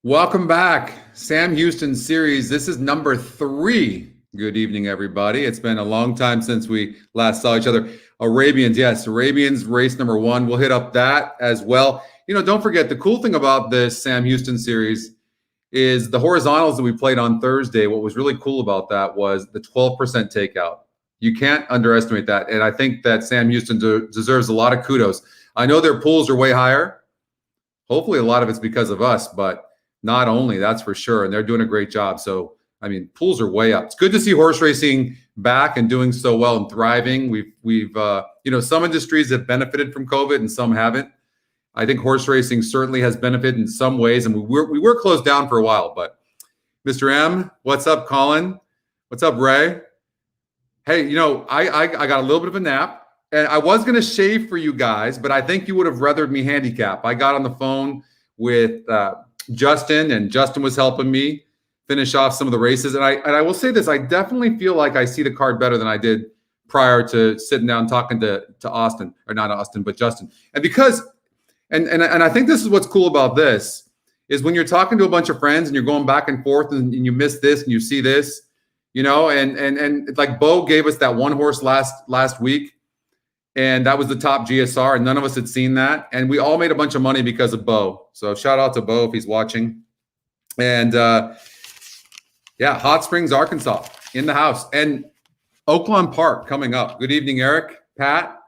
Welcome back. Sam Houston series. This is number 3. Good evening, everybody. It's been a long time since we last saw each other. Arabians, yes, Arabians race number 1. We'll hit up that as well. Don't forget, the cool thing about this Sam Houston series is the horizontals that we played on Thursday. What was really cool about that was the 12% takeout. You can't underestimate that. And I think that Sam Houston deserves a lot of kudos. I know their pools are way higher. Hopefully a lot of it's because of us, but not only, that's for sure. And they're doing a great job. So, pools are way up. It's good to see horse racing back and doing so well and thriving. We've some industries have benefited from COVID and some haven't. I think horse racing certainly has benefited in some ways. And we were closed down for a while, but Mr. M, what's up, Colin? What's up, Ray? Hey, I got a little bit of a nap and I was going to shave for you guys, but I think you would have rathered me handicap. I got on the phone with, Justin, and Justin was helping me finish off some of the races. And I will say this, I definitely feel like I see the card better than I did prior to sitting down talking to Austin, or not Austin, but Justin. And I think this is what's cool about this is when you're talking to a bunch of friends and you're going back and forth and you miss this and you see this, and like Bo gave us that one horse last week. And that was the top GSR, and none of us had seen that. And we all made a bunch of money because of Bo. So shout out to Bo if he's watching. And Hot Springs, Arkansas in the house. And Oaklawn Park coming up. Good evening, Eric, Pat.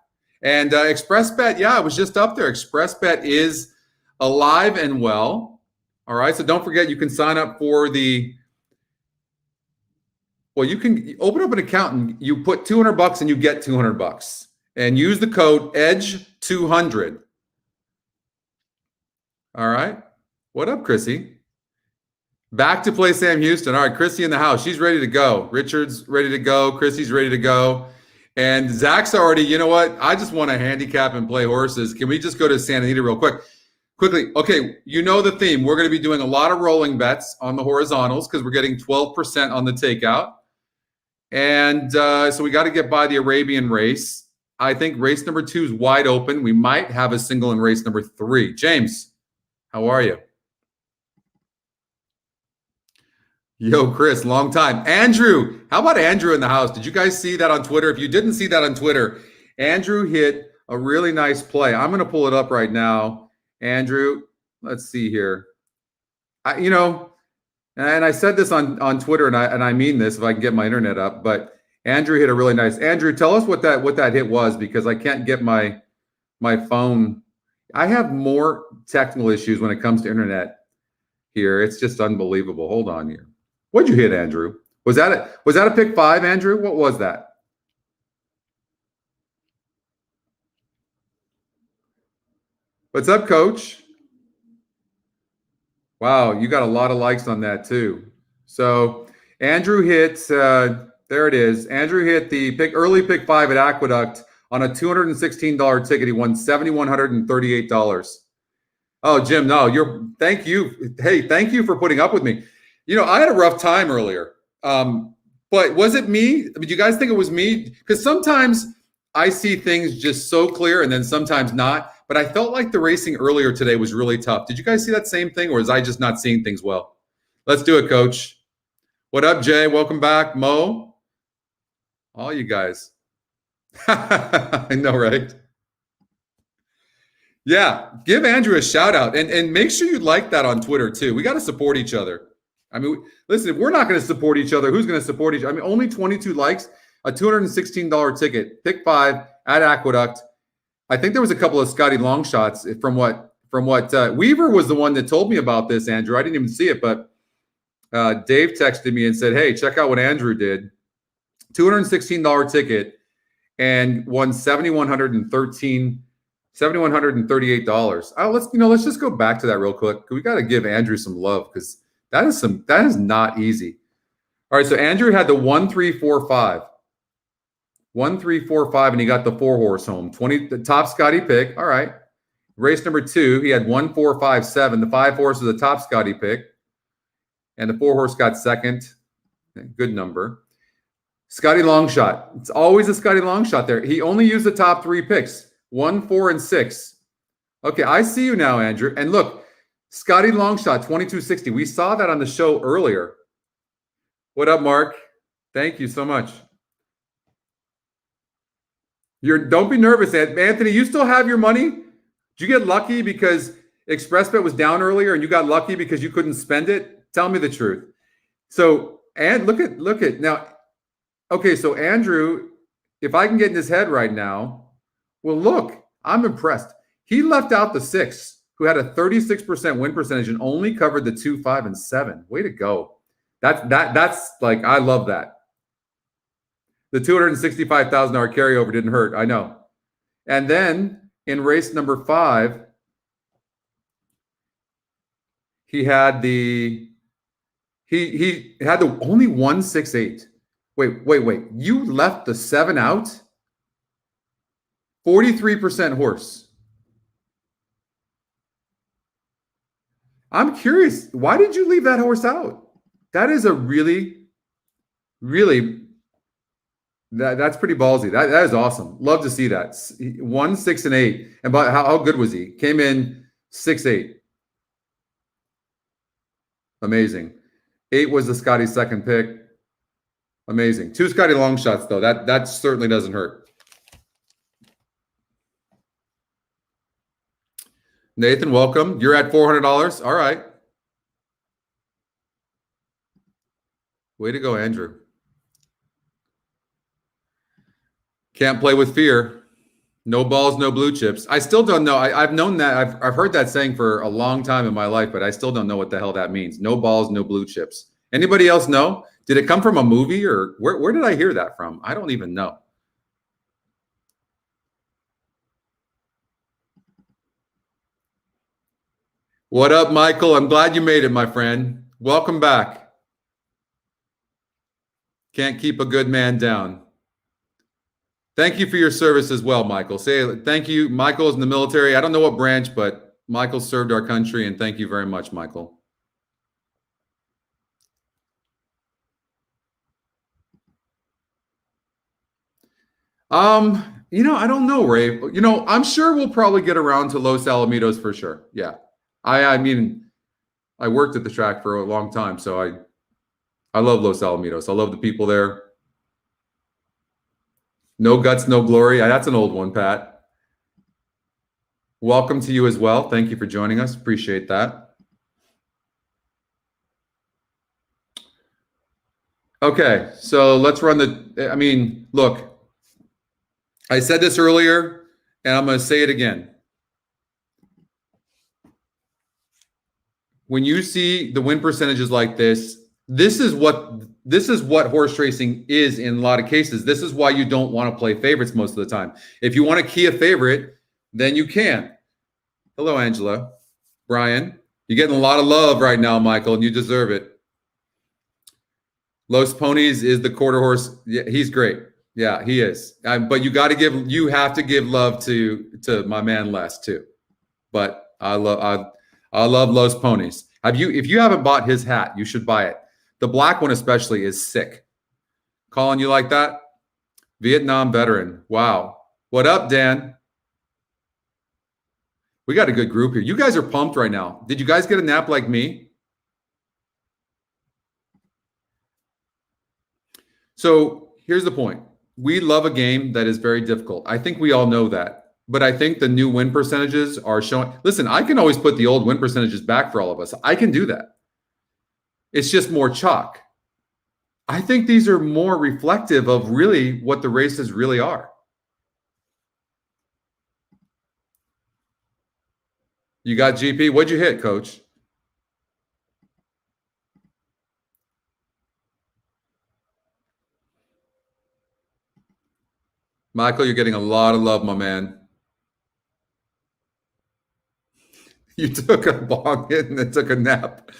And ExpressBet, it was just up there. ExpressBet is alive and well. All right, so don't forget you can sign up for you can open up an account and you put $200 and you get $200. And use the code EDGE200. All right. What up, Chrissy? Back to play Sam Houston. All right, Chrissy in the house. She's ready to go. Richard's ready to go. Chrissy's ready to go. And Zach's already, you know what? I just want to handicap and play horses. Can we just go to Santa Anita real quickly? Okay, you know the theme. We're going to be doing a lot of rolling bets on the horizontals because we're getting 12% on the takeout. And so we got to get by the Arabian race. I think race number 2 is wide open. We might have a single in race number 3. James, how are you? Yo, Chris, long time. Andrew, how about Andrew in the house? Did you guys see that on Twitter? If you didn't see that on Twitter, Andrew hit a really nice play. I'm going to pull it up right now. Andrew, let's see here. And I said this on Twitter, and I mean this if I can get my internet up, but Andrew hit a really nice. Andrew, tell us what that hit was because I can't get my phone. I have more technical issues when it comes to internet here. It's just unbelievable. Hold on here. What'd you hit, Andrew? Was that a pick 5, Andrew? What was that? What's up, Coach? Wow, you got a lot of likes on that too. So Andrew hit. There it is. Andrew hit the early pick 5 at Aqueduct on a $216 ticket. He won $7,138. Oh, Jim, no, thank you. Hey, thank you for putting up with me. I had a rough time earlier. But was it me? Do you guys think it was me? Because sometimes I see things just so clear and then sometimes not. But I felt like the racing earlier today was really tough. Did you guys see that same thing, or is I just not seeing things well? Let's do it, Coach. What up, Jay? Welcome back. Mo? All you guys. I know, right? Yeah, give Andrew a shout out and make sure you like that on Twitter too. We got to support each other. Listen, if we're not going to support each other, who's going to support each other? Only 22 likes, a $216 ticket, pick 5 at Aqueduct. I think there was a couple of Scotty long shots from what Weaver was the one that told me about this, Andrew. I didn't even see it, but Dave texted me and said, hey, check out what Andrew did. $216 ticket and won $7,138. Let's just go back to that real quick. We got to give Andrew some love because that is not easy. All right, so Andrew had the 1-3-4-5. 1-3-4-5, and he got the 4-horse home. The top Scotty pick. All right. Race number 2, he had 1-4-5-7. The 5-horse was the top Scotty pick. And the 4-horse got second. Good number. Scotty long shot. It's always a Scotty long shot there. He only used the top 3 picks, 1, 4, and 6. Okay, I see you now, Andrew. And look, Scotty Longshot, 2260. We saw that on the show earlier. What up, Mark? Thank you so much. Don't be nervous, Anthony. You still have your money? Did you get lucky because ExpressBet was down earlier and you got lucky because you couldn't spend it? Tell me the truth. So, and look at now. Okay, so Andrew, if I can get in his head right now, well, look, I'm impressed. He left out the 6, who had a 36% win percentage and only covered the 2, 5, and 7. Way to go. That's like, I love that. The $265,000 carryover didn't hurt. I know. And then in race number 5, he had the only 168. Wait. You left the 7 out? 43% horse. I'm curious. Why did you leave that horse out? That is a really that's pretty ballsy. That is awesome. Love to see that. 1, 6, and 8. And but how good was he? Came in 6, 8. Amazing. 8 was the Scotty second pick. Amazing. 2 Scotty long shots though. That certainly doesn't hurt. Nathan, welcome. You're at $400. All right. Way to go, Andrew. Can't play with fear. No balls, no blue chips. I still don't know. I've known that. I've heard that saying for a long time in my life, but I still don't know what the hell that means. No balls, no blue chips. Anybody else know? Did it come from a movie or where did I hear that from? I don't even know. What up, Michael? I'm glad you made it, my friend. Welcome back. Can't keep a good man down. Thank you for your service as well, Michael. Say thank you. Michael is in the military. I don't know what branch, but Michael served our country, and thank you very much, Michael. I don't know, Ray. I'm sure we'll probably get around to Los Alamitos for sure. Yeah. I mean, I worked at the track for a long time, so I love Los Alamitos. I love the people there. No guts, no glory. That's an old one, Pat. Welcome to you as well. Thank you for joining us. Appreciate that. Okay, so let's run look, I said this earlier, and I'm going to say it again. When you see the win percentages like this, this is what horse racing is in a lot of cases. This is why you don't want to play favorites most of the time. If you want to key a favorite, then you can. Hello, Angela. Brian, you're getting a lot of love right now, Michael, and you deserve it. Los Ponies is the quarter horse. Yeah, he's great. Yeah, he is. But you have to give love to my man Les too. But I love Los Ponies. If you haven't bought his hat, you should buy it. The black one especially is sick. Calling you like that? Vietnam veteran. Wow. What up, Dan? We got a good group here. You guys are pumped right now. Did you guys get a nap like me? So here's the point. We love a game that is very difficult. I think we all know that. But I think the new win percentages are showing. Listen, I can always put the old win percentages back for all of us. I can do that. It's just more chalk. I think these are more reflective of really what the races really are. You got GP. What'd you hit, Coach? Michael, you're getting a lot of love, my man. You took a bong hit and then took a nap.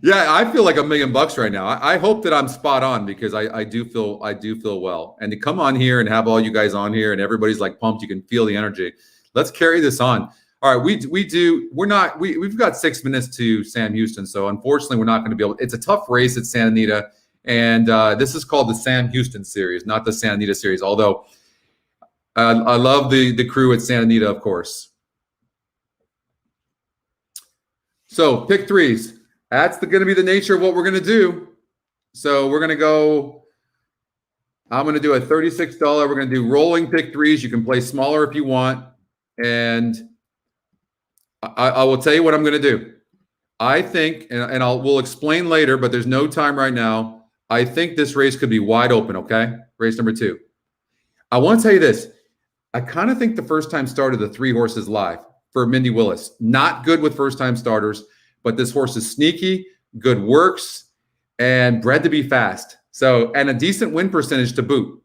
Yeah, I feel like $1 million right now. I hope that I'm spot on because I do feel well. And to come on here and have all you guys on here and everybody's like pumped, you can feel the energy. Let's carry this on. All right, we've got 6 minutes to Sam Houston, so unfortunately we're not going to be able. It's a tough race at Santa Anita, and this is called the Sam Houston Series, not the Santa Anita Series. Although I love the crew at Santa Anita, of course. So pick threes. That's going to be the nature of what we're going to do. So we're going to go, I'm going to do a $36. We're going to do rolling pick threes. You can play smaller if you want. And I will tell you what I'm going to do. I think, and we'll explain later, but there's no time right now. I think this race could be wide open, okay? Race number 2. I want to tell you this. I kind of think the first time starter, the 3 horses live for Mindy Willis. Not good with first time starters, but this horse is sneaky, good works, and bred to be fast. So, and a decent win percentage to boot.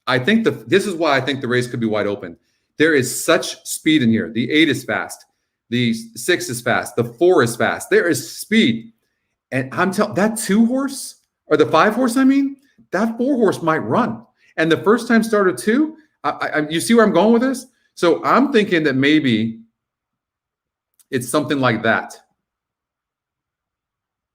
I think this is why I think the race could be wide open. There is such speed in here. The 8 is fast. The 6 is fast. The 4 is fast. There is speed. And I'm telling that 2 horse, or the 5 horse, I mean, that 4 horse might run. And the first time starter 2, you see where I'm going with this? So I'm thinking that maybe it's something like that.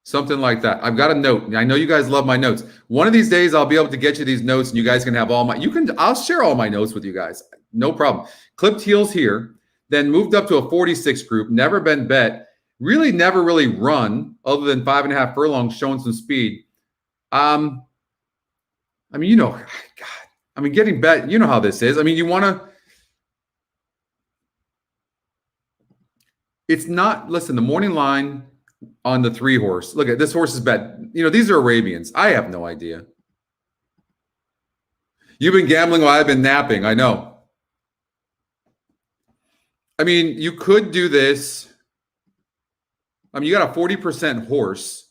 Something like that. I've got a note. I know you guys love my notes. One of these days, I'll be able to get you these notes, and you guys can have I'll share all my notes with you guys. No problem. Clipped heels here, then moved up to a 46 group, never been bet, really never really run other than 5.5 furlongs, showing some speed. I mean, you know, God, I mean, getting bet, you know how this is. I mean, you want to, it's not, listen, the morning line on the 3 horse. Look at this horse is bet. You know, these are Arabians. I have no idea. You've been gambling while I've been napping. I know. I mean, you could do this. I mean, you got a 40% horse.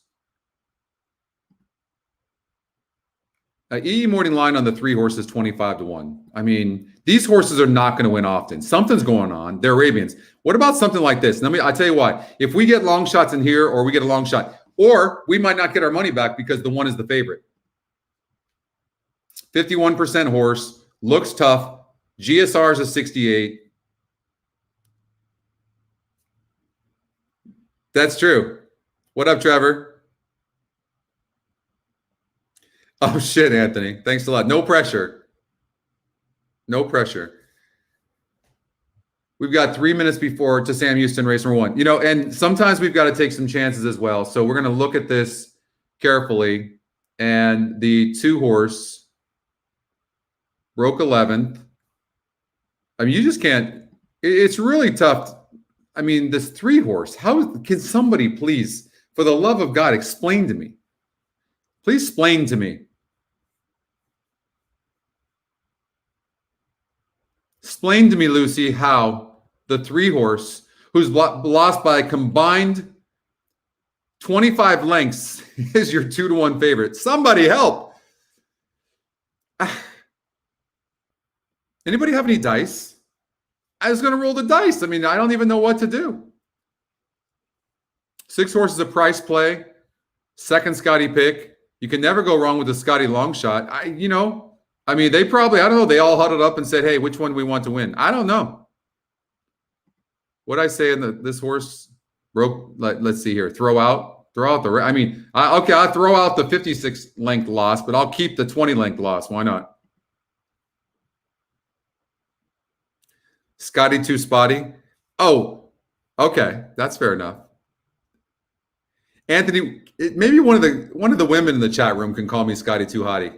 EE morning line on the 3 horses, 25-1. I mean, these horses are not going to win often. Something's going on. They're Arabians. What about something like this? I tell you what, if we get long shots in here, or we get a long shot, or we might not get our money back because the 1 is the favorite. 51% horse, looks tough. GSR is a 68. That's true. What up, Trevor? Oh, shit, Anthony. Thanks a lot. No pressure. No pressure. We've got 3 minutes before to Sam Houston race number 1. You know, and sometimes we've got to take some chances as well. So we're going to look at this carefully. And the 2 horse broke 11th. I mean, you just can't. It's really tough. I mean, this 3 horse, how can somebody please, for the love of God, explain to me? Please explain to me. Explain to me, Lucy, how the 3 horse, who's lost by a combined 25 lengths, is your 2-1 favorite. Somebody help. Anybody have any dice? I was going to roll the dice. I mean, I don't even know what to do. 6 horses a price play. Second Scotty pick. You can never go wrong with the Scotty long shot. I mean, they probably, I don't know, they all huddled up and said, hey, which one do we want to win? I don't know. What I say in this horse broke, let's see here, throw out the, I mean, okay, I'll throw out the 56 length loss, but I'll keep the 20 length loss. Why not? Scotty too spotty. Oh, okay. That's fair enough. Anthony, maybe one of the women in the chat room can call me Scotty too hottie.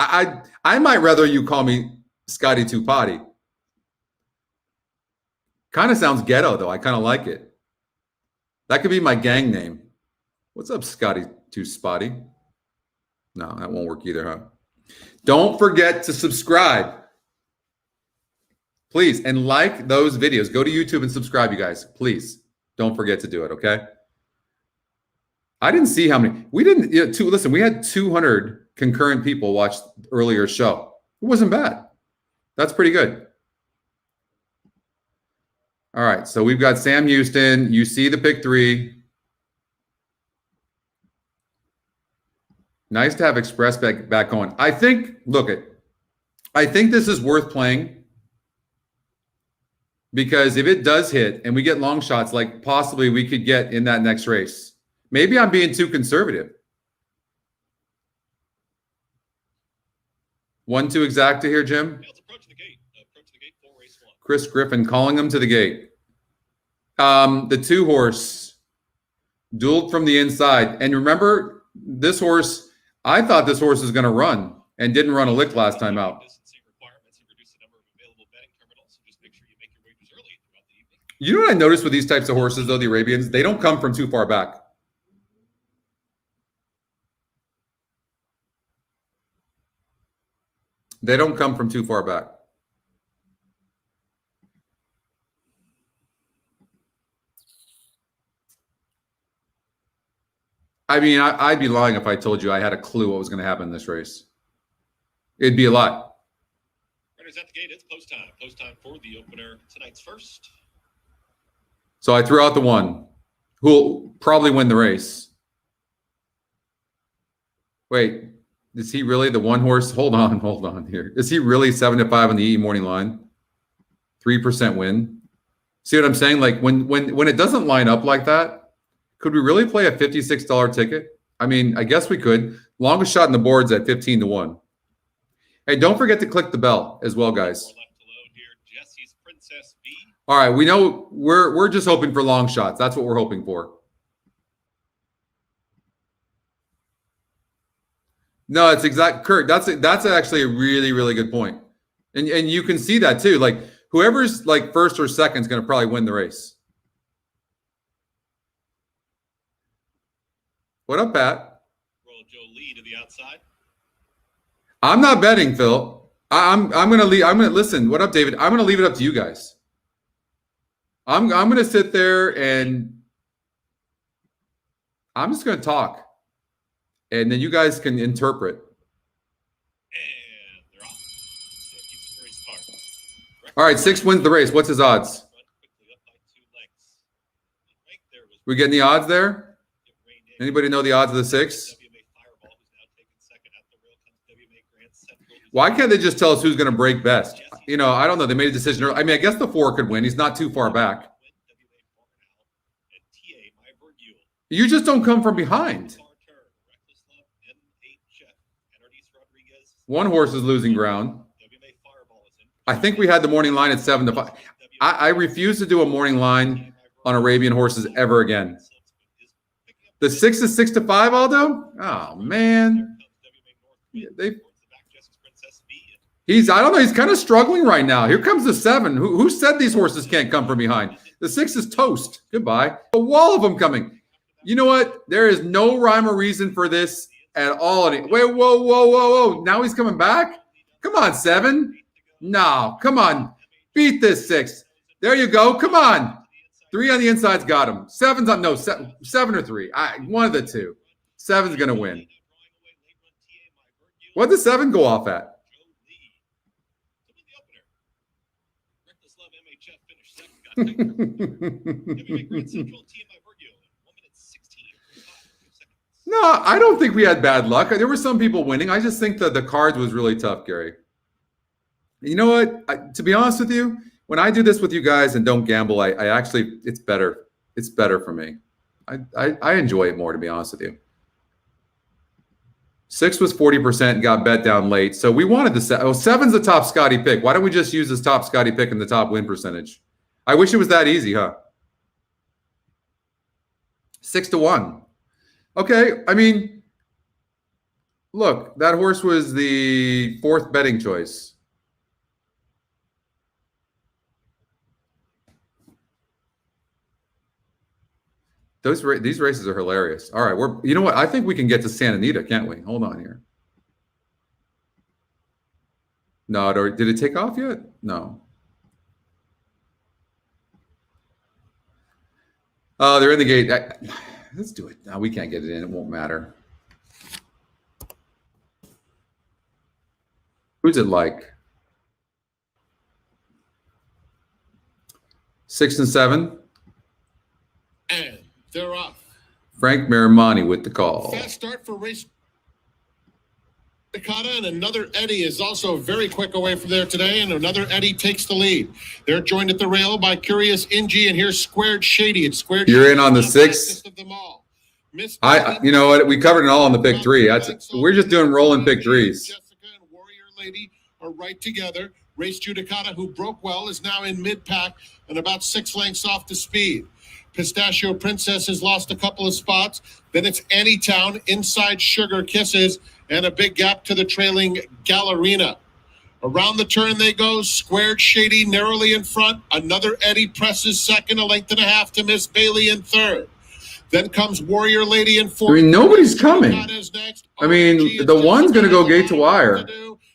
I might rather you call me Scotty too potty. Kind of sounds ghetto though. I kind of like it. That could be my gang name. What's up, Scotty too spotty? No, that won't work either, huh? Don't forget to subscribe. Please, and like those videos. Go to YouTube and subscribe, you guys. Please, don't forget to do it, okay? I didn't see how many. We didn't, listen, we had 200 concurrent people watch earlier show. It wasn't bad. That's pretty good. All right, so we've got Sam Houston. You see the pick 3. Nice to have Express back going. I think this is worth playing. Because if it does hit and we get long shots, like possibly we could get in that next race. Maybe I'm being too conservative. 1-2 exacta here, Jim. Let's approach the gate. Approach the gate for race 1. Chris Griffin calling him to the gate. The 2 horse. Dueled from the inside. And remember, this horse, I thought this horse was going to run and didn't run a lick last time out. You know what I noticed with these types of horses, though, the Arabians? They don't come from too far back. They don't come from too far back. I mean, I'd be lying if I told you I had a clue what was going to happen in this race. It'd be a lot. Runners at the gate. It's post time. Post time for the opener. Tonight's first. So I threw out the one who'll probably win the race. Wait, is he really the one horse? Hold on here. Is he really 7-5 on the EE morning line? 3% win. See what I'm saying? Like when it doesn't line up like that, could we really play a $56 ticket? I mean, I guess we could. Longest shot in the board's at 15-1. Hey, don't forget to click the bell as well, guys. All right, we know we're just hoping for long shots. That's what we're hoping for. No, it's exact, Kurt. That's actually a really, really good point. And you can see that too. Like whoever's like first or second is going to probably win the race. What up, Pat? Roll Joe Lee to the outside. I'm not betting, Phil. I'm gonna leave. I'm gonna listen. What up, David? I'm gonna leave it up to you guys. I'm gonna sit there and I'm just gonna talk, and then you guys can interpret. And they're off. All right, 6 wins the race. What's his odds? We getting the odds there? Anybody know the odds of the 6? Why can't they just tell us who's going to break best? You know, I don't know. They made a decision early. I mean, I guess the 4 could win. He's not too far back. You just don't come from behind. One horse is losing ground. I think we had the morning line at 7-5. I refuse to do a morning line on Arabian horses ever again. The 6 is 6-5, Aldo? Oh, man. I don't know. He's kind of struggling right now. Here comes the 7. Who said these horses can't come from behind? The 6 is toast. Goodbye. A wall of them coming. You know what? There is no rhyme or reason for this at all. Wait, whoa. Now he's coming back? Come on, 7. No, come on. Beat this 6. There you go. Come on. 3 on the inside's got him. 7's on, no, 7 or 3. One of the two. 7's going to win. What did 7 go off at? No, I don't think we had bad luck. There were some people winning. I just think that the cards was really tough, Gary. You know what? To be honest with you, when I do this with you guys and don't gamble, I actually, it's better. It's better for me. I enjoy it more, to be honest with you. 6 was 40%, got bet down late. So we wanted to set, 7's the top Scotty pick. Why don't we just use this top Scotty pick and the top win percentage? I wish it was that easy, huh? 6-1. Okay, I mean, look, that horse was the 4th betting choice. These races are hilarious. All right, you know what? I think we can get to Santa Anita, can't we? Hold on here. No, did it take off yet? No. Oh, they're in the gate. Let's do it. No, we can't get it in. It won't matter. Who's it like? 6 and 7. And they're off. Frank Marimani with the call. Fast start for race Dakota, and another Eddie is also very quick away from there today, and another Eddie takes the lead. They're joined at the rail by Curious Ingy, and here's Squared Shady. It's Squared. You're Shady in on the 6. You know what? We covered it all on the pick 3. We're just doing rolling pick 3s. Jessica and Warrior Lady are right together. Race Judicata, who broke well, is now in mid-pack and about 6 lengths off the speed. Pistachio Princess has lost a couple of spots. Then it's Anytown, Inside Sugar Kisses, and a big gap to the trailing Gallerina. Around the turn they go. Squared Shady narrowly in front. Another Eddie presses second, a length and a half to Miss Bailey in third. Then comes Warrior Lady in fourth. I mean, nobody's coming. I mean, the one's going to go gate to wire.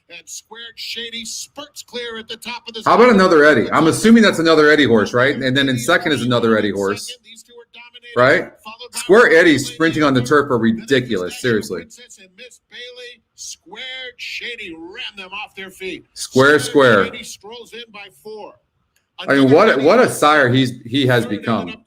And Squared Shady spurts clear at the top of the. How about another Eddie? I'm assuming that's another Eddie horse, right? And then in second is another Eddie horse, right? Square Eddies sprinting on the turf are ridiculous, seriously. Miss Bailey, Squared Shady ran them off their feet. Square. Shady strolls in by 4. I mean, what a sire he has become.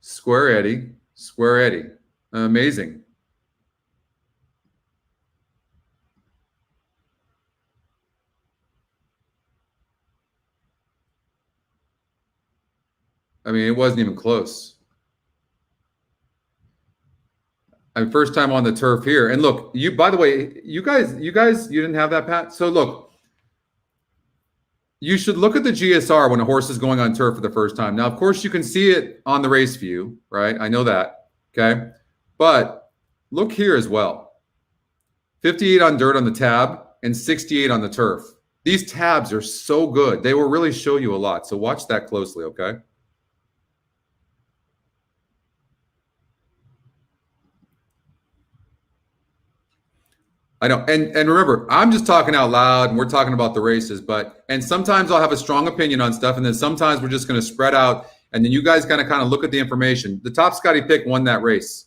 Square Eddie, amazing. I mean, it wasn't even close. I mean, first time on the turf here. And look, by the way, you guys, you didn't have that, Pat? So look, you should look at the GSR when a horse is going on turf for the first time. Now, of course, you can see it on the race view, right? I know that, okay? But look here as well. 58 on dirt on the tab and 68 on the turf. These tabs are so good. They will really show you a lot. So watch that closely, okay? I know. And remember, I'm just talking out loud and we're talking about the races, and sometimes I'll have a strong opinion on stuff. And then sometimes we're just going to spread out. And then you guys kind of look at the information. The top Scotty pick won that race.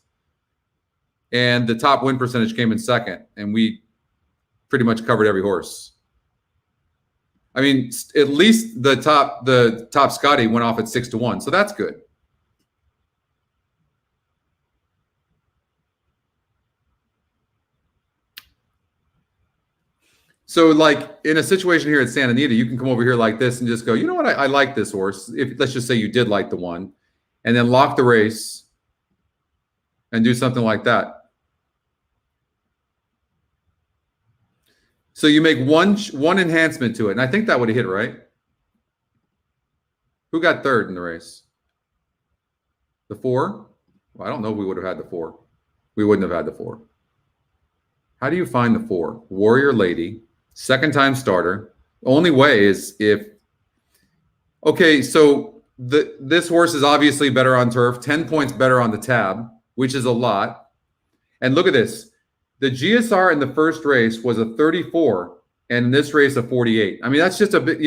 And the top win percentage came in second. And we pretty much covered every horse. I mean, at least the top Scotty went off at 6-1. So that's good. So like in a situation here at Santa Anita, you can come over here like this and just go, you know what, I like this horse. If let's just say you did like the one, and then lock the race and do something like that. So you make one enhancement to it, and I think that would have hit, right? Who got third in the race? The 4? Well, I don't know if we would have had the 4. We wouldn't have had the 4. How do you find the 4? Warrior Lady. Second time starter. Only way is if, okay, so this horse is obviously better on turf, 10 points better on the tab, which is a lot. And look at this. The GSR in the first race was a 34, and in this race a 48. I mean, that's just a bit,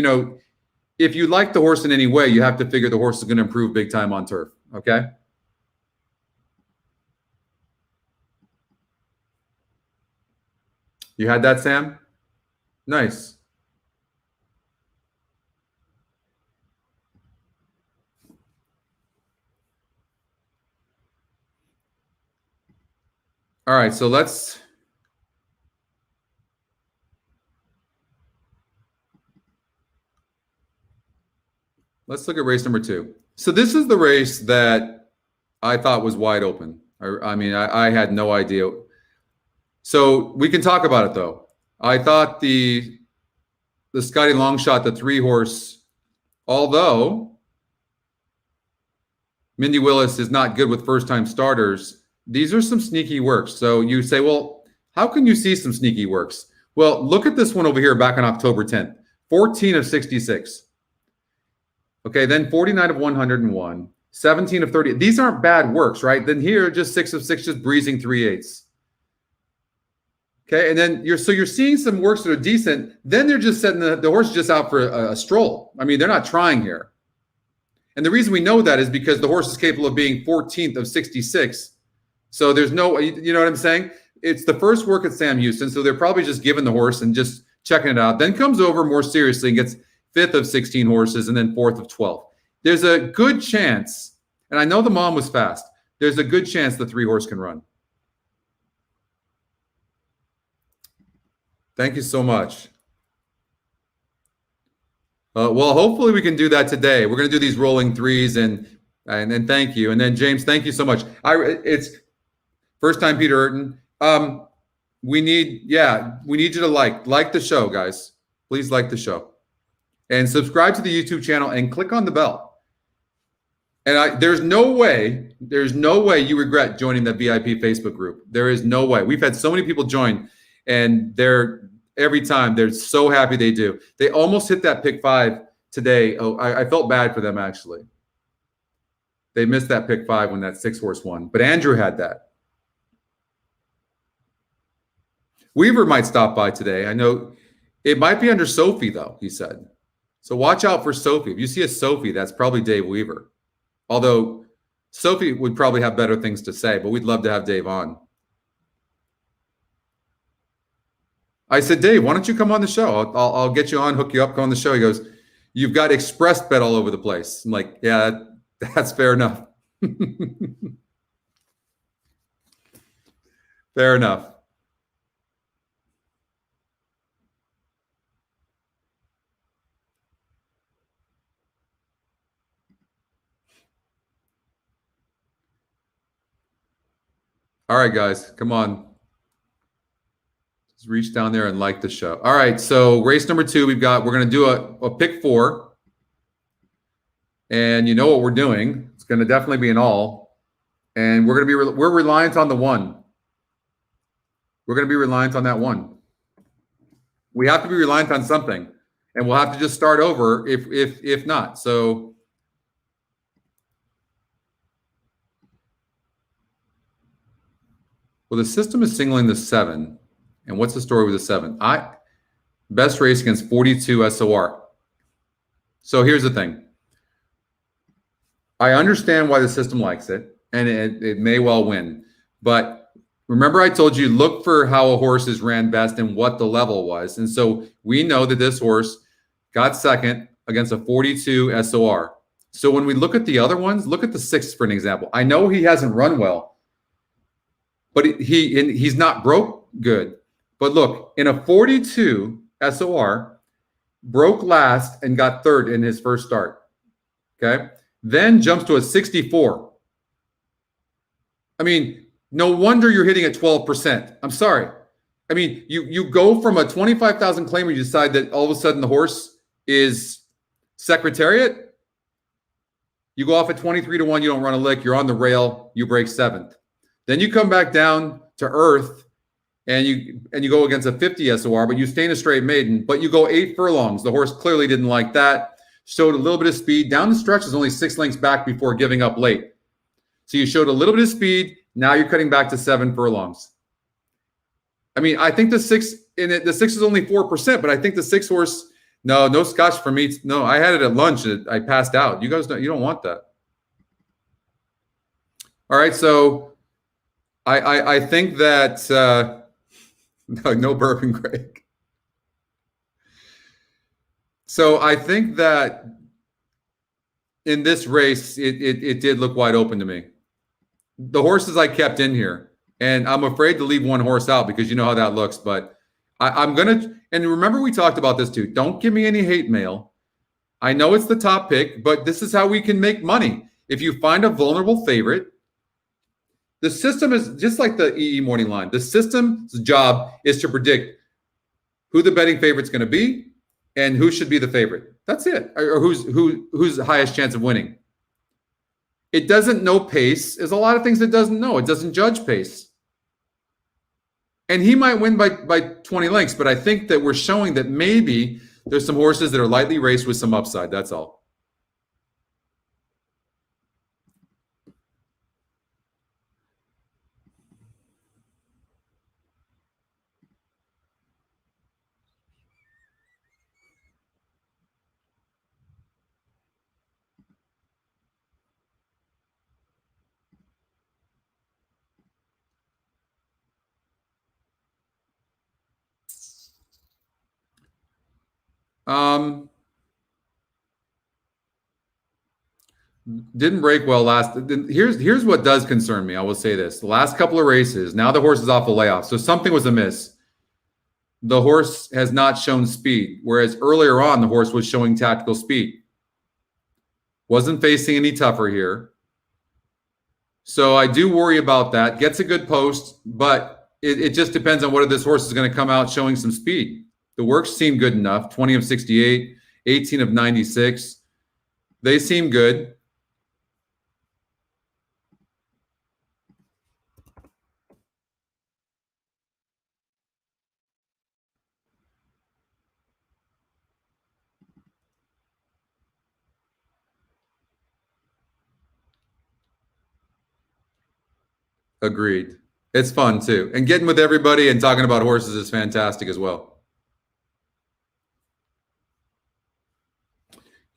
if you like the horse in any way, you have to figure the horse is going to improve big time on turf, okay? You had that, Sam? Nice. All right, so let's look at race number 2. So this is the race that I thought was wide open. I mean, I had no idea. So we can talk about it though. I thought the Scotty Longshot, the 3-horse, although Mindy Willis is not good with first-time starters, these are some sneaky works. So you say, well, how can you see some sneaky works? Well, look at this one over here back on October 10th, 14 of 66. Okay, then 49 of 101, 17 of 30. These aren't bad works, right? Then here, just 6 of 6, just breezing 3/8. Okay, and then you're seeing some works that are decent. Then they're just setting the horse just out for a stroll. I mean, they're not trying here. And the reason we know that is because the horse is capable of being 14th of 66. So there's no, you know what I'm saying? It's the first work at Sam Houston, so they're probably just giving the horse and just checking it out. Then comes over more seriously and gets 5th of 16 horses and then 4th of 12. There's a good chance, and I know the mom was fast, there's a good chance the 3-horse can run. Thank you so much. Well, hopefully we can do that today. We're going to do these rolling 3s and thank you. And then James, thank you so much. It's first time Peter Urton. we need you to like the show, guys. Please like the show and subscribe to the YouTube channel and click on the bell. And there's no way you regret joining the VIP Facebook group. There is no way. We've had so many people join, and every time they're so happy they do. They almost hit that pick 5 today. Oh, I felt bad for them, actually. They missed that pick 5 when that 6-horse won. But Andrew had that. Weaver might stop by today. I know it might be under Sophie, though, he said. So watch out for Sophie. If you see a Sophie, that's probably Dave Weaver. Although Sophie would probably have better things to say, but we'd love to have Dave on. I said, Dave, why don't you come on the show? I'll get you on, hook you up, go on the show. He goes, you've got express bet all over the place. I'm like, yeah, that's fair enough. Fair enough. All right, guys, come on. Just reach down there and like the show. All right, so race number 2, we're going to do a pick 4. And you know what we're doing. It's going to definitely be an all. And we're reliant on the 1. We're going to be reliant on that 1. We have to be reliant on something. And we'll have to just start over if not. So well, the system is singling the 7. And what's the story with the 7? Best race against 42 SOR. So here's the thing. I understand why the system likes it, and it may well win. But remember I told you, look for how a horse is ran best and what the level was. And so we know that this horse got second against a 42 SOR. So when we look at the other ones, look at the 6 for an example. I know he hasn't run well, but he's not broke good. But look, in a 42 SOR, broke last and got 3rd in his first start. Okay? Then jumps to a 64. I mean, no wonder you're hitting at 12%. I'm sorry. I mean, you go from a 25,000 claimer, you decide that all of a sudden the horse is Secretariat. You go off at 23-1, you don't run a lick, you're on the rail, you break 7th. Then you come back down to earth and you go against a 50 SOR, but you stay in a straight maiden, but you go 8 furlongs. The horse clearly didn't like that. Showed a little bit of speed. Down the stretch is only 6 lengths back before giving up late. So you showed a little bit of speed. Now you're cutting back to 7 furlongs. I mean, I think the 6 is only 4%, but I think the 6 horse, no scotch for me. No, I had it at lunch and I passed out. You guys you don't want that. All right, so I think that no bourbon, Greg. So I think that in this race, it did look wide open to me. The horses I kept in here, and I'm afraid to leave one horse out because you know how that looks, but I'm going to, and remember we talked about this too. Don't give me any hate mail. I know it's the top pick, but this is how we can make money. If you find a vulnerable favorite, the system is just like the EE morning line. The system's job is to predict who the betting favorite's going to be and who should be the favorite. That's it. Or who's the highest chance of winning. It doesn't know pace. There's a lot of things it doesn't know. It doesn't judge pace. And he might win by 20 lengths, but I think that we're showing that maybe there's some horses that are lightly raced with some upside. That's all. Didn't break well last. Here's what does concern me. I will say this: the last couple of races, now the horse is off a layoff, so something was amiss. The horse has not shown speed, whereas earlier on the horse was showing tactical speed. Wasn't facing any tougher here, so I do worry about that. Gets a good post, but it just depends on whether this horse is going to come out showing some speed. The works seem good enough. 20 of 68, 18 of 96. They seem good. Agreed. It's fun too. And getting with everybody and talking about horses is fantastic as well.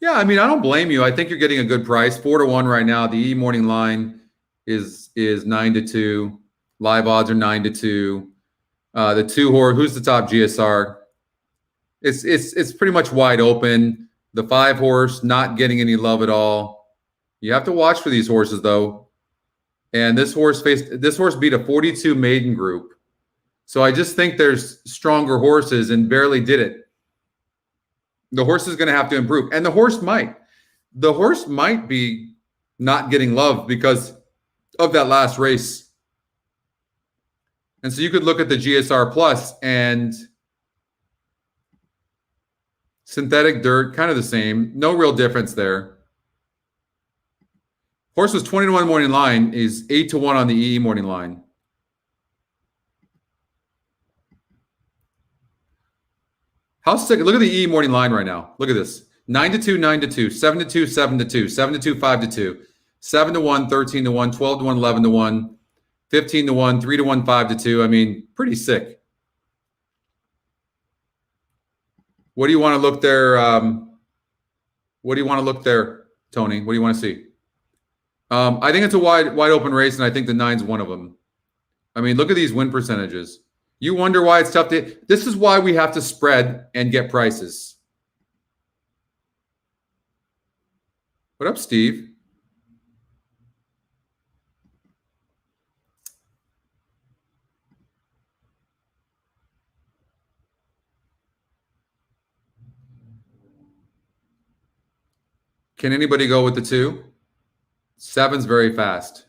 Yeah, I mean, I don't blame you. I think you're getting a good price. 4-1 right now. The morning line is 9-2. Live odds are 9-2. The 2 horse, who's the top GSR? It's pretty much wide open. The 5 horse not getting any love at all. You have to watch for these horses though. And this horse beat a 42 maiden group. So I just think there's stronger horses and barely did it. The horse is going to have to improve. And the horse might be not getting love because of that last race. And so you could look at the GSR Plus and synthetic dirt, kind of the same. No real difference there. Horse was 20-1 morning line, is 8-1 on the EE morning line. How sick? Look at the EE morning line right now. Look at this. 9-2, 9-2, 7-2, 7-2, 7-2, 5-2, 7-1, 13-1, 12-1, 11-1, 15-1, 3-1, 5-2. I mean, pretty sick. What do you want to look there? What do you want to look there, Tony? What do you want to see? I think it's a wide open race, and I think the 9's one of them. I mean, look at these win percentages. You wonder why it's tough to. This is why we have to spread and get prices. What up, Steve? Can anybody go with the 2? 7's very fast.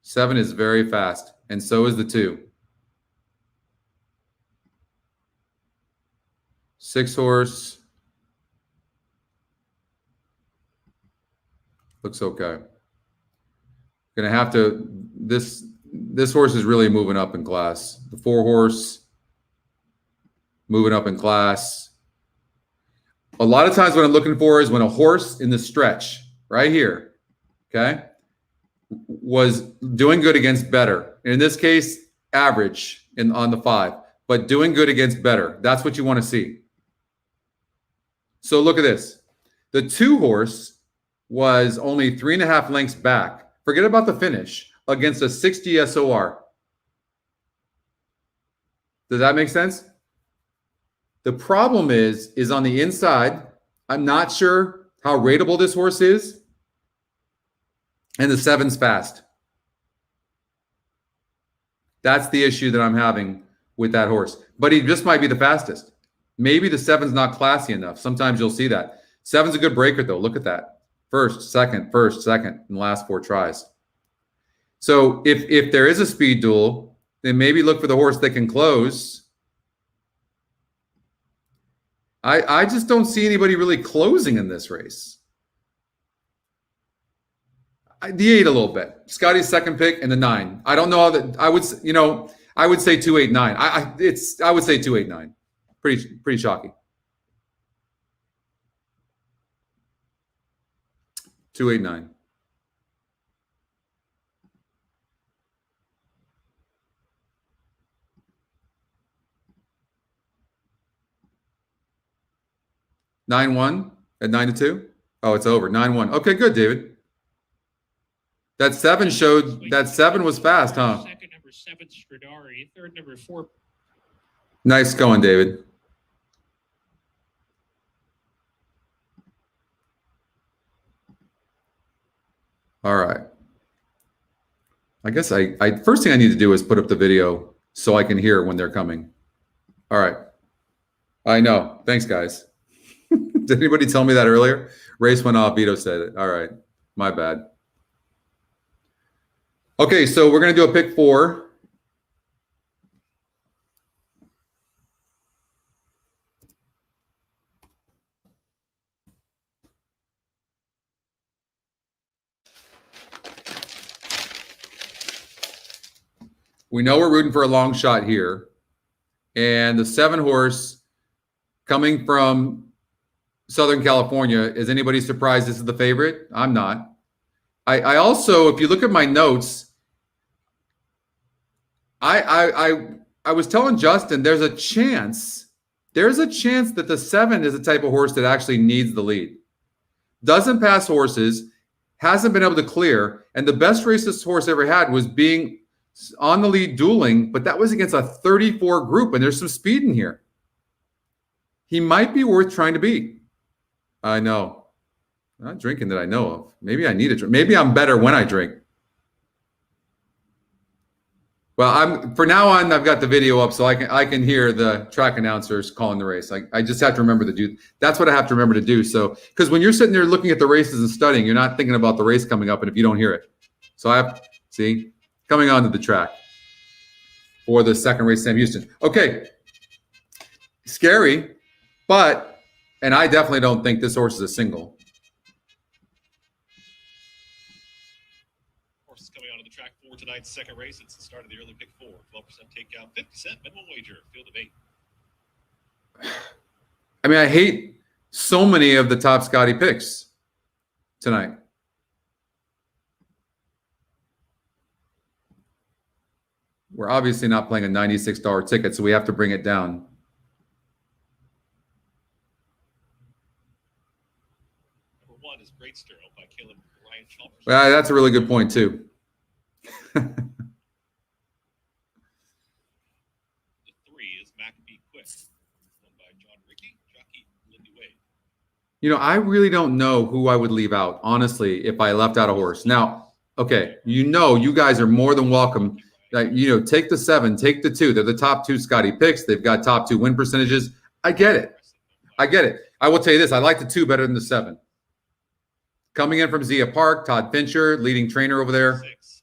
7 is very fast, and so is the 2. 6 horse. Looks okay. Gonna have to. This horse is really moving up in class. The 4 horse moving up in class. A lot of times what I'm looking for is when a horse in the stretch right here, okay, was doing good against better. In this case, average on the 5, but doing good against better. That's what you want to see. So look at this. The 2 horse was only 3.5 lengths back. Forget about the finish against a 60 SOR. Does that make sense? The problem is on the inside. I'm not sure how rateable this horse is. And the 7's fast. That's the issue that I'm having with that horse. But he just might be the fastest. Maybe the 7's not classy enough. Sometimes you'll see that. 7's a good breaker, though. Look at that. First, second in the last 4 tries. So if there is a speed duel, then maybe look for the horse that can close. I just don't see anybody really closing in this race. The 8 a little bit. Scotty's second pick and the 9. I don't know how that. I would say 2, 8, 9. I would say 2, 8, 9. Pretty shocking. 2, 8, 9. Nine 1 at 9-2. Oh, it's over. 9-1. Okay, good, David. That 7 showed that 7 was fast, huh? Second, number 7, Stradari. Third, number 4. Nice going, David. All right. I guess I first thing I need to do is put up the video so I can hear when they're coming. All right. I know. Thanks, guys. Did anybody tell me that earlier? Race went off. Vito said it. All right. My bad. Okay, so we're going to do a pick 4. We know we're rooting for a long shot here. And the 7 horse coming from Southern California, is anybody surprised this is the favorite? I'm not. I also, if you look at my notes, I was telling Justin there's a chance that the 7 is the type of horse that actually needs the lead. Doesn't pass horses, hasn't been able to clear, and the best race this horse ever had was being on the lead dueling, but that was against a 34 group, and there's some speed in here. He might be worth trying to beat. I know. Not drinking that I know of. Maybe I need a drink. Maybe I'm better when I drink. Well, for now on, I've got the video up so I can hear the track announcers calling the race. I just have to remember to do. That's what I have to remember to do. So, because when you're sitting there looking at the races and studying, you're not thinking about the race coming up, and if you don't hear it, so I have see coming onto the track for the second race, Sam Houston. Okay, scary, but and I definitely don't think this horse is a single. For tonight's second race, it's the start of the early pick 4. 12% takeout, 50-cent minimum wager, field of 8. I mean, I hate so many of the top Scotty picks tonight. We're obviously not playing a $96 ticket, so we have to bring it down. Number 1 is Great Stir, owned by Caleb Ryan Chalmers. Well, that's a really good point, too. The 3 is Maccabee Quick, owned by John Rickey, jockey Lindy Wade. You know, I really don't know who I would leave out, honestly, if I left out a horse. Now, okay, you guys are more than welcome. Take the 7, take the 2. They're the top 2 Scotty picks. They've got top 2 win percentages. I get it. I will tell you this. I like the 2 better than the 7. Coming in from Zia Park, Todd Fincher, leading trainer over there. 6.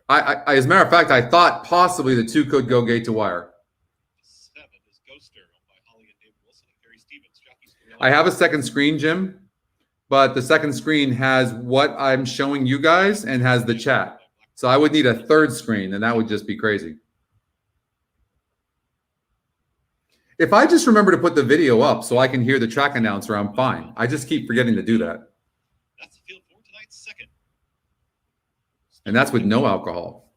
As a matter of fact, I thought possibly the 2 could go gate to wire. 7 is Ghoster, owned by Holly and David Wilson and Gary Stevens. I have a second screen, Jim, but the second screen has what I'm showing you guys and has the chat. So I would need a third screen, and that would just be crazy. If I just remember to put the video up so I can hear the track announcer, I'm fine. I just keep forgetting to do that. That's the field for tonight's second. And that's with no alcohol.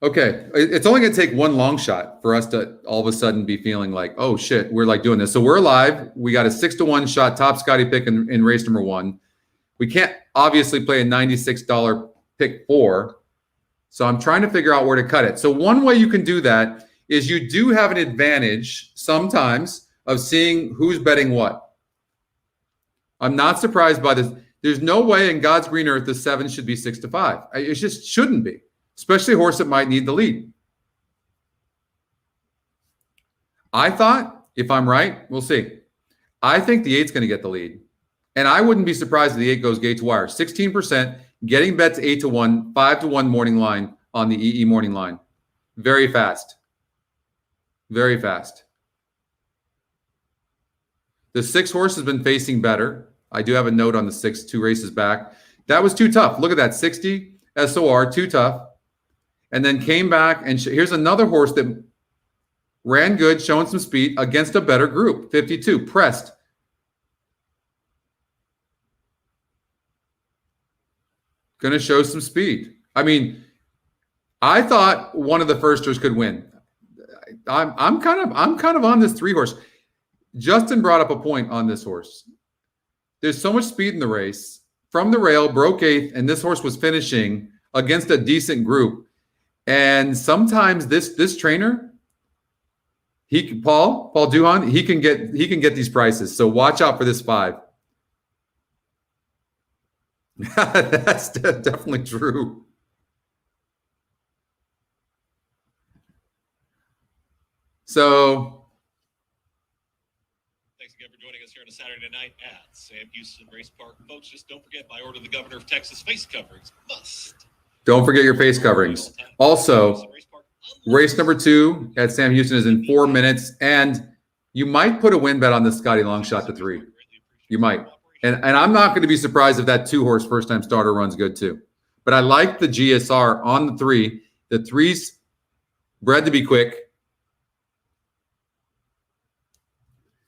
Okay, it's only going to take one long shot for us to all of a sudden be feeling like, oh shit, we're like doing this. So we're live. We got a 6-1 shot top Scotty pick in race number 1. We can't obviously play a $96 pick 4. So I'm trying to figure out where to cut it. So one way you can do that is you do have an advantage sometimes of seeing who's betting what. I'm not surprised by this. There's no way in God's green earth the 7 should be 6-5. It just shouldn't be, especially a horse that might need the lead. I thought, if I'm right, we'll see. I think the 8's going to get the lead. And I wouldn't be surprised if the 8 goes gate to wire. 16%, getting bet to 8-1, 5-1 morning line on the EE morning line. Very fast. Very fast. The 6 horse has been facing better. I do have a note on the 6, 2 races back. That was too tough. Look at that, 60 SOR, too tough. And then came back, and here's another horse that ran good, showing some speed against a better group, 52, pressed. Going to show some speed. I mean, I thought one of the firsters could win. I'm kind of on this 3 horse. Justin brought up a point on this horse. There's so much speed in the race. From the rail, broke 8th, and this horse was finishing against a decent group. And sometimes this trainer, Paul Duhan, he can get these prices. So watch out for this 5. That's definitely true. So Thanks again for joining us here on a Saturday night at Sam Houston Race Park. Folks, just don't forget, by order of the Governor of Texas, face coverings must. Don't forget your face coverings. Also, race number 2 at Sam Houston is in 4 minutes, and you might put a win bet on the Scotty long shot to 3. You might. And I'm not going to be surprised if that 2 horse first time starter runs good too. but I like the GSR on the 3. The 3's bred to be quick.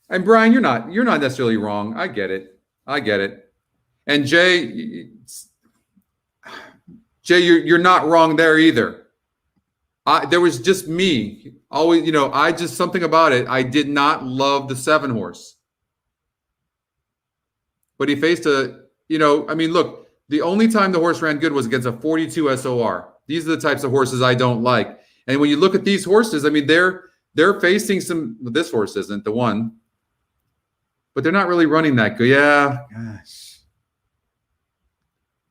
And Brian, you're not necessarily wrong. I get it. And Jay, you're not wrong there either. There was just me always, I just something about it. I did not love the 7 horse, but he faced look, the only time the horse ran good was against a 42 SOR. These are the types of horses I don't like. And when you look at these horses, I mean, they're facing some. This horse isn't the one, but they're not really running that good. Yeah, gosh.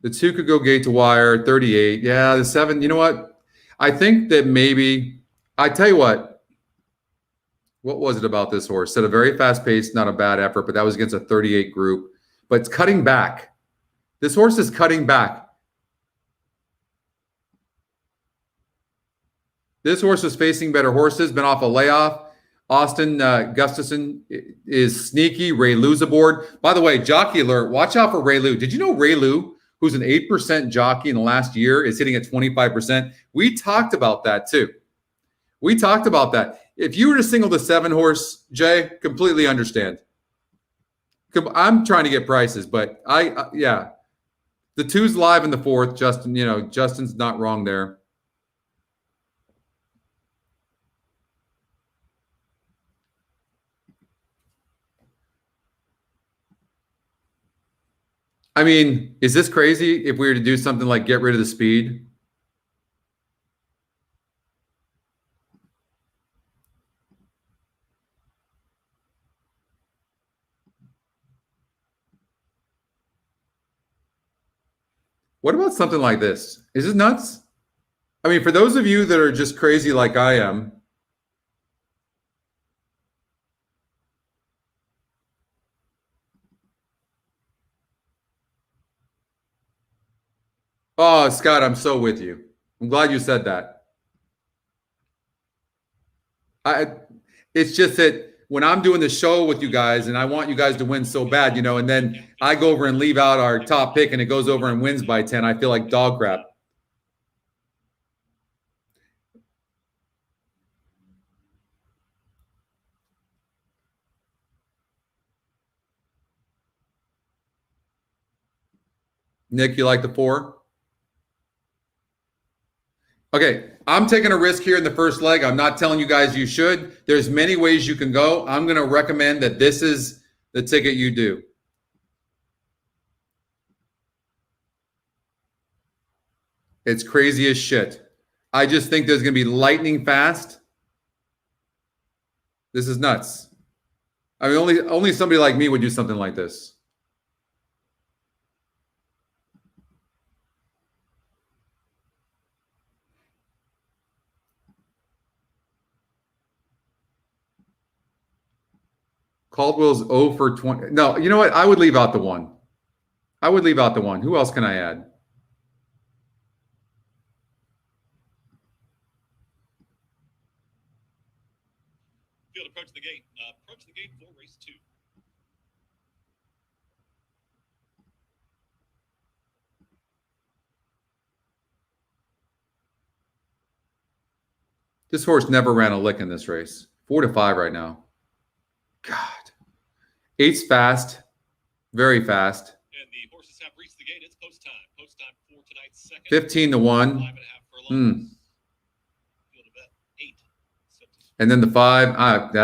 The 2 could go gate to wire, 38. Yeah, the 7. You know what? I think that maybe. I tell you what. What was it about this horse? Set a very fast pace, not a bad effort, but that was against a 38 group. But it's cutting back. This horse is cutting back. This horse is facing better horses, been off a layoff. Austin Gustafson is sneaky. Ray Lou's aboard. By the way, jockey alert, watch out for Ray Lou. Did you know Ray Lou, who's an 8% jockey in the last year, is hitting at 25%? We talked about that too. We talked about that. If you were to single the 7 horse, Jay, completely understand. I'm trying to get prices, but yeah. The 2's live in the 4th. Justin, Justin's not wrong there. I mean, is this crazy if we were to do something like get rid of the speed? What about something like this? Is this nuts? I mean, for those of you that are just crazy like I am, oh, Scott, I'm so with you. I'm glad you said that. It's just that when I'm doing the show with you guys and I want you guys to win so bad, and then I go over and leave out our top pick and it goes over and wins by 10, I feel like dog crap. Nick, you like the 4? Okay, I'm taking a risk here in the first leg. I'm not telling you guys you should. There's many ways you can go. I'm going to recommend that this is the ticket you do. It's crazy as shit. I just think there's going to be lightning fast. This is nuts. I mean, only somebody like me would do something like this. Caldwell's 0 for 20. No, you know what? I would leave out the 1. Who else can I add? Field approach the gate. Approach the gate for race 2. This horse never ran a lick in this race. 4 to 5 right now. God. 8's fast. Very fast. And the horses have reached the gate. It's post time. Post time for tonight's second. 15 to 1. 5.5 furlongs. Field of bet 8. And then the 5. This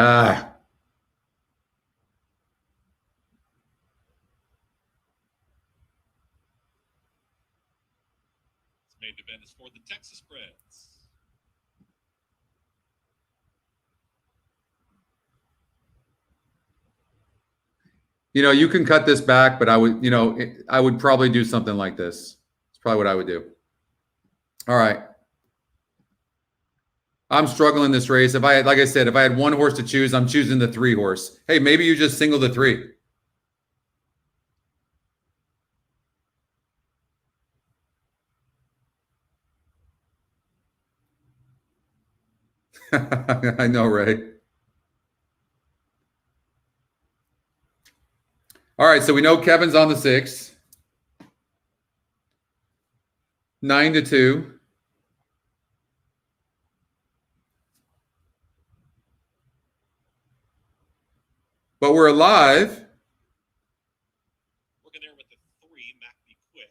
main event is for the Texas spreads. You can cut this back, but I would probably do something like this. It's probably what I would do. All right. I'm struggling this race. Like I said, if I had 1 horse to choose, I'm choosing the 3 horse. Hey, maybe you just single the 3. I know, Ray. All right, so we know Kevin's on the 6. 9-2. But we're alive. Working there with the 3, Mac be quick.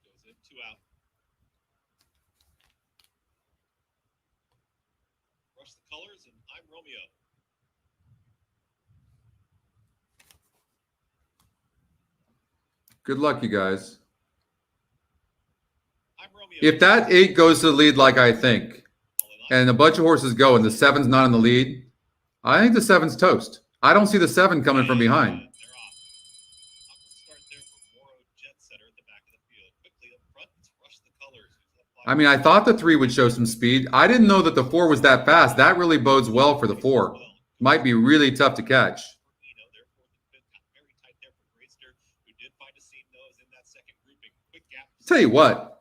Goes in, 2 out. Rush the colors, and I'm Romeo. Good luck, you guys. I'm Romeo. If that 8 goes to the lead like I think, and a bunch of horses go and the 7's not in the lead, I think the 7's toast. I don't see the 7 coming from behind. They're off. Awkward start there for Moro Jet Setter at the back of the field. Quickly up front, it's Rush the Colors. I mean, I thought the 3 would show some speed. I didn't know that the 4 was that fast. That really bodes well for the 4. Might be really tough to catch. Tell you what,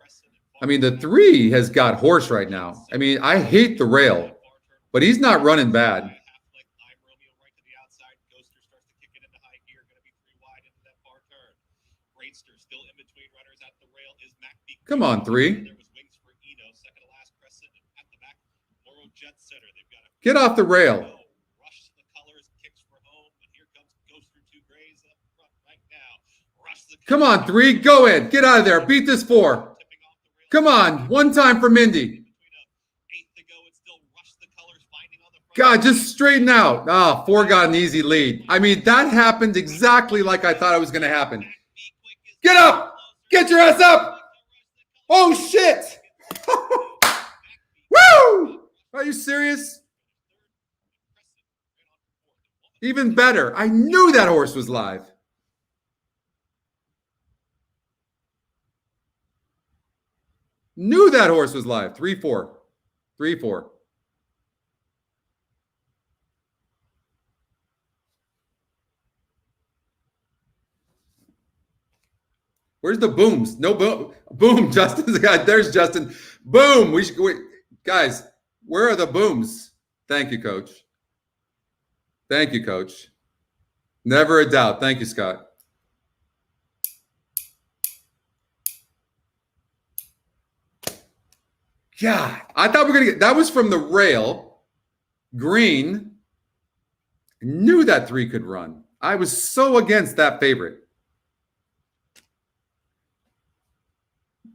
I mean, the 3 has got horse right now. I mean, I hate the rail, but he's not running bad. Come on, 3. Get off the rail. Come on, 3. Go in. Get out of there. Beat this 4. Come on. One time for Mindy. God, just straighten out. Ah, 4 got an easy lead. I mean, that happened exactly like I thought it was going to happen. Get up. Get your ass up. Oh, shit. Woo! Are you serious? Even better. I knew that horse was live. Knew that horse was live. 3-4. 3-4. Where's the booms? No boom. Boom. Justin's the guy. There's Justin. Boom. Guys, where are the booms? Thank you, coach. Thank you, coach. Never a doubt. Thank you, Scott. Yeah, I thought we were going to get, that was from the rail. Green. Knew that 3 could run. I was so against that favorite.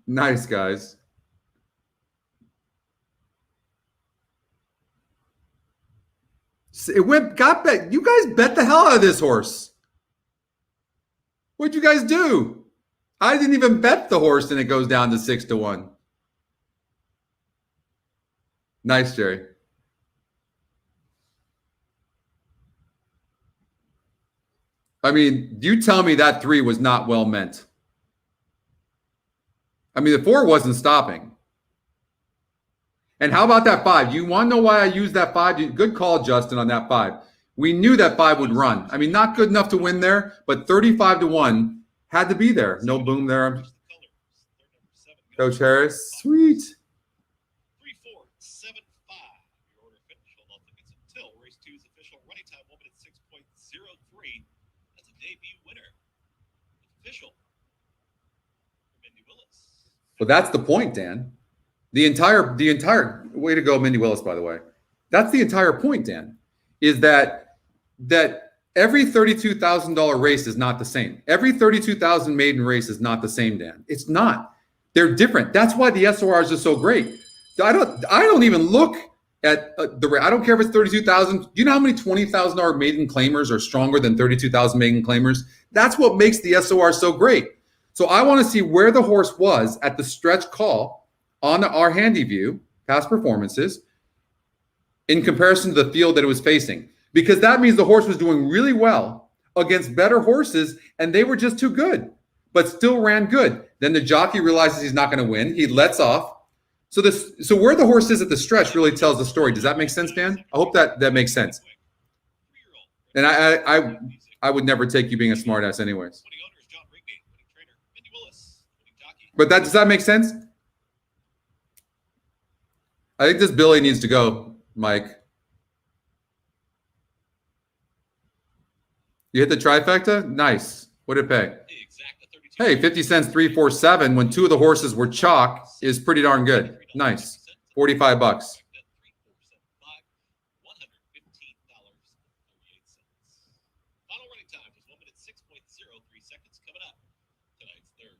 Nice, guys. It got bet. You guys bet the hell out of this horse. What'd you guys do? I didn't even bet the horse and it goes down to 6-1. Nice, Jerry. I mean, you tell me that 3 was not well meant. I mean, the 4 wasn't stopping. And how about that 5? You want to know why I used that 5? Good call, Justin, on that 5. We knew that 5 would run. I mean, not good enough to win there, but 35-1 had to be there. No boom there. Coach Harris, sweet. 3-4-7-5. Your order finish. Hold on tickets until race 2's official running time 1 minute 6.03. That's a debut winner. It's official. Mindy Willis. Well, that's the point, Dan. The entire way to go, Mindy Willis, by the way. That's the entire point, Dan, is that every $32,000 race is not the same. Every $32,000 maiden race is not the same, Dan. It's not. They're different. That's why the SORs are so great. I don't even look at I don't care if it's 32,000. Do you know how many $20,000 maiden claimers are stronger than 32,000 maiden claimers? That's what makes the SOR so great. So I want to see where the horse was at the stretch call on our handy view, past performances, in comparison to the field that it was facing. Because that means the horse was doing really well against better horses, and they were just too good, but still ran good. Then the jockey realizes he's not going to win. He lets off. So where the horse is at the stretch really tells the story. Does that make sense, Dan? I hope that makes sense. And I would never take you being a smartass anyways. But does that make sense? I think this Billy needs to go, Mike. You hit the trifecta? Nice. What did it pay? Exact, the Hey, 50 cents, 347 when two of the horses were chalk is pretty darn good. Nice. 45 bucks. Final running time was 1 minute 6.03 seconds coming up. Tonight's third.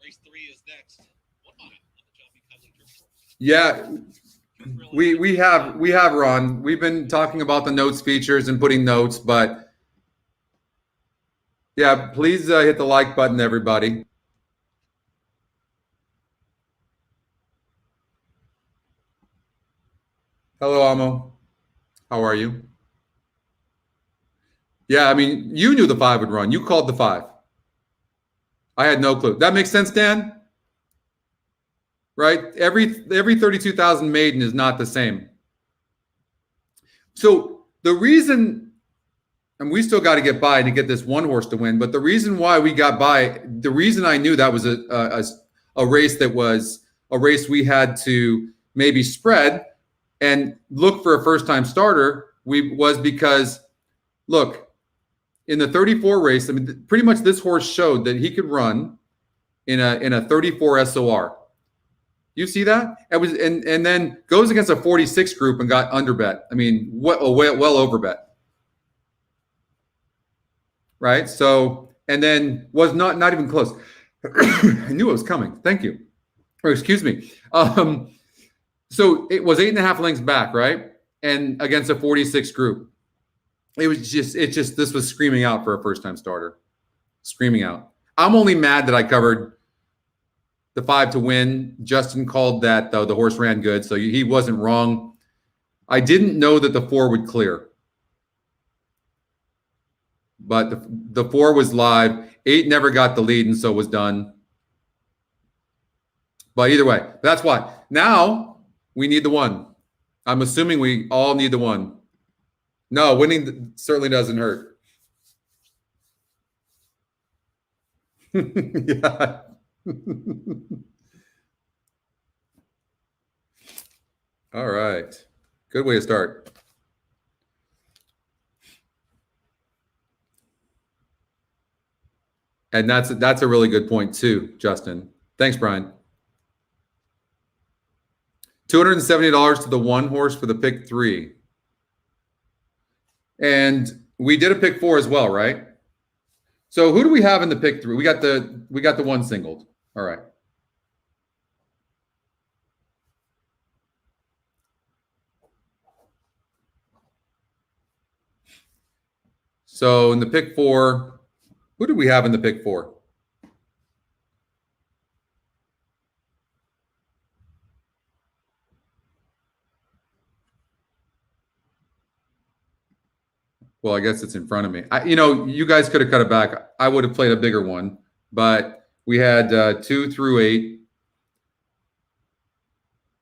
Race 3 is next. 1 mile on the John B. Conley Turf Course. Yeah, we have Ron. We've been talking about the notes features and putting notes, but yeah, please hit the like button, everybody. Hello, Amo. How are you? Yeah, I mean, you knew the 5 would run. You called the 5. I had no clue. That makes sense, Dan? Right? Every 32,000 maiden is not the same. So the reason, and we still got to get by to get this one horse to win, but the reason why we got by, the reason I knew that was a race that was a race we had to maybe spread and look for a first-time starter, was because, look, in the 34 race, I mean, pretty much this horse showed that he could run in a 34 SOR. You see that? It was, and then goes against a 46 group and got underbet. I mean, well overbet. Right? So, and then was not even close. I knew it was coming. Thank you. Or excuse me. So it was 8.5 lengths back, right? And against a 46 group. This was screaming out for a first-time starter. Screaming out. I'm only mad that I covered the 5 to win. Justin called that, though. The horse ran good, so he wasn't wrong. I didn't know that the 4 would clear. But the 4 was live. 8 never got the lead, and so was done. But either way, that's why. Now we need the 1. I'm assuming we all need the 1. No, winning certainly doesn't hurt. Yeah. All right. Good way to start. And that's a really good point too, Justin. Thanks, Brian. $270 to the 1 horse for the pick 3. And we did a pick 4 as well, right? So who do we have in the pick 3? We got the 1 singled. All right. So in the pick 4, who do we have in the pick 4? Well, I guess it's in front of me. You guys could have cut it back. I would have played a bigger one, but we had 2 through 8,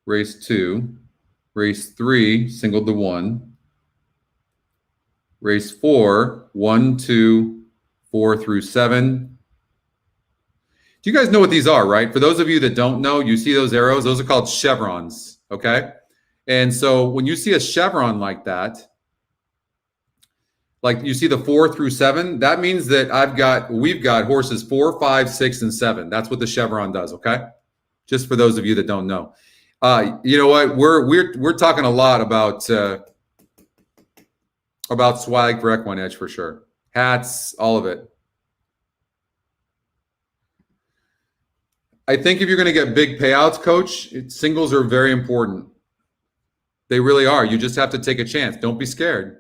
race 2, race 3, singled to 1, race 4, 1, 2, 4 through 7. Do you guys know what these are, right? For those of you that don't know, you see those arrows, those are called chevrons, okay? And so when you see a chevron like that, like you see the 4 through 7, that means that we've got horses 4, 5, 6, and 7. That's what the chevron does, okay? Just for those of you that don't know. You know what? We're talking a lot about swag for EquinEdge for sure. Hats, all of it. I think if you're going to get big payouts, Coach, singles are very important. They really are. You just have to take a chance. Don't be scared.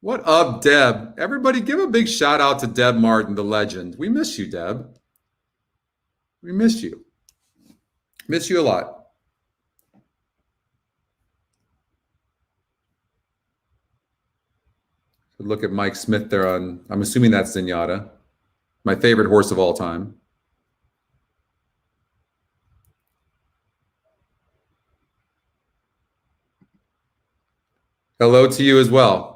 What up, Deb? Everybody give a big shout out to Deb Martin, the legend. We miss you, Deb. We miss you. Miss you a lot. Look at Mike Smith there on, I'm assuming that's Zenyatta, my favorite horse of all time. Hello to you as well.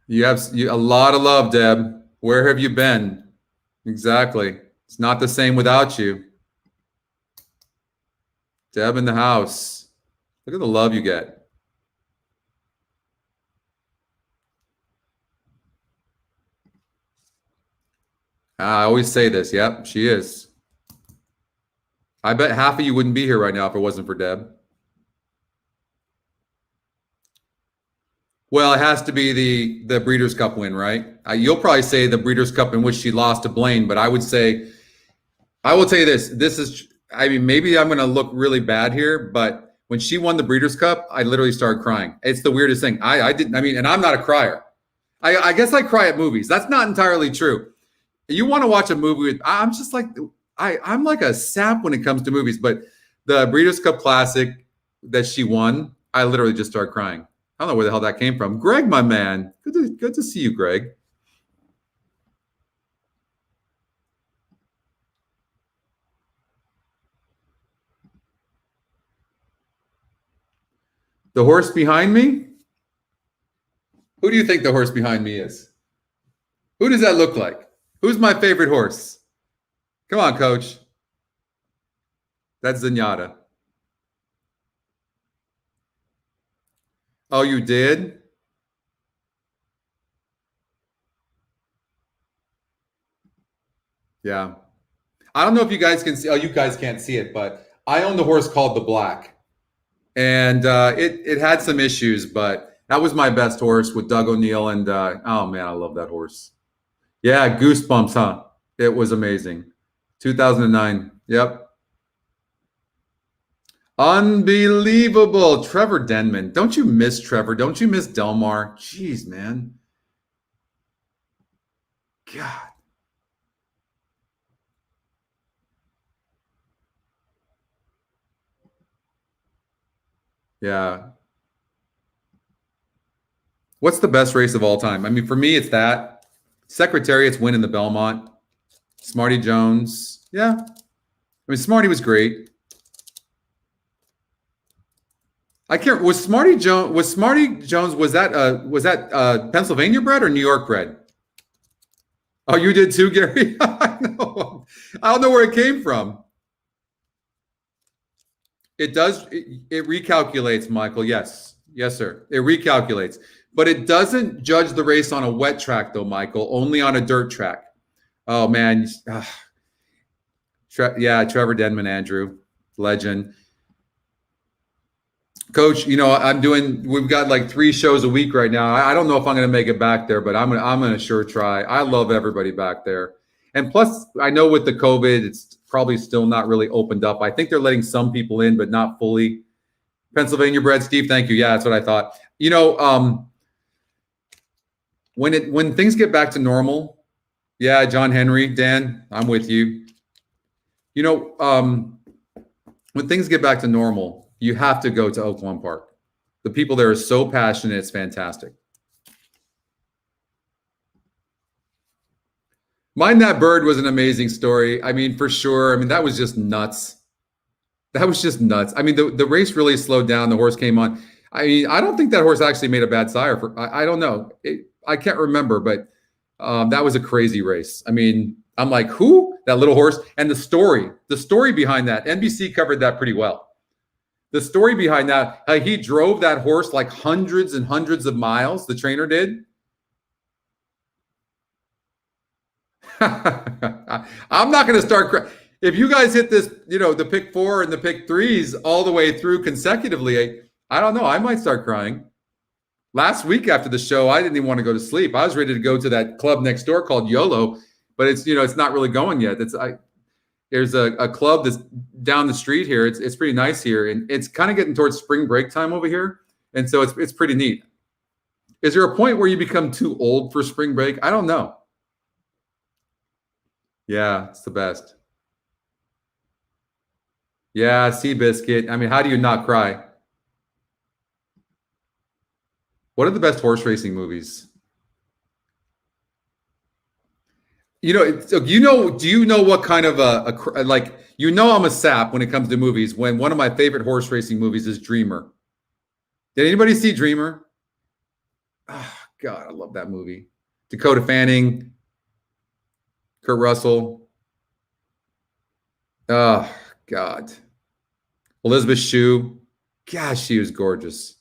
You have a lot of love, Deb. Where have you been? Exactly. It's not the same without you. Deb in the house. Look at the love you get. I always say this. Yep, she is. I bet half of you wouldn't be here right now if it wasn't for Deb. Well, it has to be the Breeders' Cup win, right? You'll probably say the Breeders' Cup in which she lost to Blaine, but I would say, I will tell you this. This is, I mean, maybe I'm going to look really bad here, but when she won the Breeders' Cup, I literally started crying. It's the weirdest thing. I didn't, I mean, and I'm not a crier. I guess I cry at movies. That's not entirely true. You want to watch a movie with, I'm just like, I'm like a sap when it comes to movies, but the Breeders' Cup Classic that she won, I literally just started crying. I don't know where the hell that came from. Greg, my man. Good to see you, Greg. The horse behind me? Who do you think the horse behind me is? Who does that look like? Who's my favorite horse? Come on, coach. That's Zenyatta. Oh, you did? Yeah. I don't know if you guys can see. Oh, you guys can't see it, but I owned a horse called the Black. And it had some issues, but that was my best horse with Doug O'Neill. And oh, man, I love that horse. Yeah, goosebumps, huh? It was amazing. 2009. Yep. Unbelievable. Trevor Denman. Don't you miss Trevor? Don't you miss Delmar? Jeez, man. God. Yeah. What's the best race of all time? I mean, for me, it's that. Secretariat's winning the Belmont. Smarty Jones. Yeah. I mean, Smarty was great. I can't. Was Smarty Jones? Was that Pennsylvania bred or New York bred? Oh, you did too, Gary. I know. I don't know where it came from. It does. It recalculates, Michael. Yes, yes, sir. It recalculates, but it doesn't judge the race on a wet track, though, Michael. Only on a dirt track. Oh man. Yeah, Trevor Denman, Andrew, legend. Coach, you know, we've got like 3 shows a week right now. I don't know if I'm going to make it back there, but I'm going to sure try. I love everybody back there. And plus, I know with the COVID, it's probably still not really opened up. I think they're letting some people in, but not fully. Pennsylvania bred, Steve, thank you. Yeah, that's what I thought. You know, when things get back to normal, yeah, John Henry, Dan, I'm with you. You know, when things get back to normal, you have to go to Oaklawn Park. The people there are so passionate. It's fantastic. Mind That Bird was an amazing story. I mean, for sure. I mean, that was just nuts. That was just nuts. I mean, the race really slowed down. The horse came on. I mean, I don't think that horse actually made a bad sire. I don't know. I can't remember, but that was a crazy race. I mean, I'm like, who? That little horse. And the story behind that, NBC covered that pretty well. The story behind that, he drove that horse like hundreds and hundreds of miles, the trainer did. I'm not going to start. If you guys hit this, you know, the pick 4 and the pick 3s all the way through consecutively, I don't know. I might start crying. Last week after the show, I didn't even want to go to sleep. I was ready to go to that club next door called YOLO, but it's, you know, it's not really going yet. There's a club that's down the street here. It's pretty nice here, and it's kind of getting towards spring break time over here, and so it's pretty neat. Is there a point where you become too old for spring break? I don't know. Yeah, it's the best. Yeah, Seabiscuit. I mean, how do you not cry? What are the best horse racing movies? You know, do you know what kind of like, you know, I'm a sap when it comes to movies, when one of my favorite horse racing movies is Dreamer. Did anybody see Dreamer? Oh, God, I love that movie. Dakota Fanning, Kurt Russell. Oh, God. Elizabeth Shue. Gosh, she was gorgeous.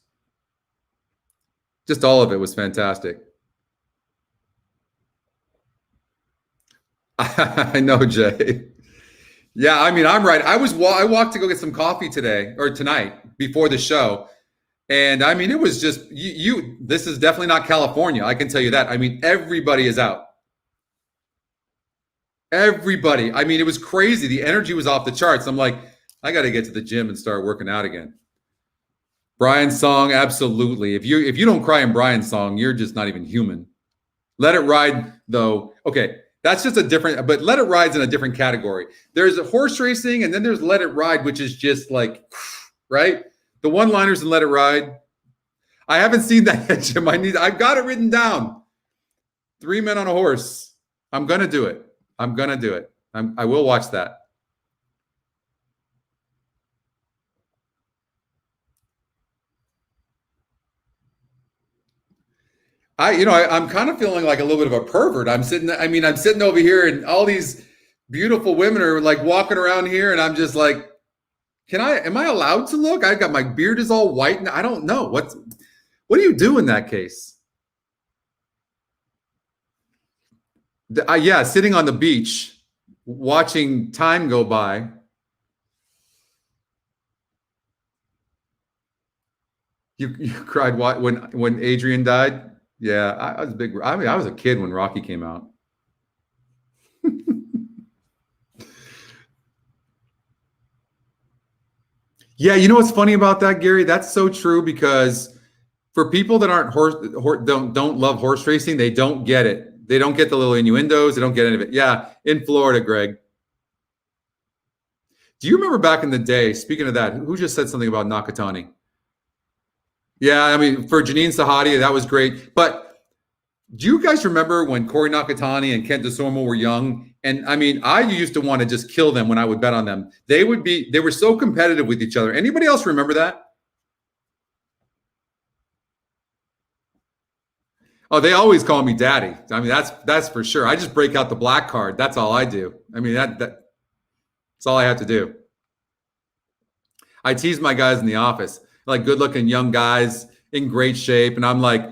Just all of it was fantastic. I know, Jay. Yeah, I mean, I'm right. I walked to go get some coffee today or tonight before the show. And I mean, it was just this is definitely not California. I can tell you that. I mean, everybody is out. Everybody. I mean, it was crazy. The energy was off the charts. I'm like, I got to get to the gym and start working out again. Brian's song, absolutely. If you don't cry in Brian's song, you're just not even human. Let It Ride, though. Okay, that's just a different. But Let It Ride's in a different category. There's a horse racing, and then there's Let It Ride, which is just like, right? The one-liners in Let It Ride. I haven't seen that yet, Jim. I've got it written down. 3 Men on a Horse. I'm gonna do it. I'm gonna do it. I will watch that. I'm kind of feeling like a little bit of a pervert. I'm sitting over here, and all these beautiful women are like walking around here, and I'm just like, am I allowed to look? I got my beard is all white, and I don't know what do you do in that case? Yeah, sitting on the beach, watching time go by. You cried when Adrian died? Yeah, I was big. I mean, I was a kid when Rocky came out. Yeah, you know what's funny about that, Gary? That's so true, because for people that aren't don't love horse racing, they don't get it. They don't get the little innuendos. They don't get any of it. Yeah, in Florida, Greg. Do you remember back in the day? Speaking of that, who just said something about Nakatani? Yeah, I mean, for Janine Sahadi, that was great. But do you guys remember when Corey Nakatani and Kent DeSormo were young? And I mean, I used to want to just kill them when I would bet on them. They were so competitive with each other. Anybody else remember that? Oh, they always call me daddy. I mean, that's for sure. I just break out the black card. That's all I do. I mean, that's all I have to do. I tease my guys in the office, like good-looking young guys in great shape, and I'm like,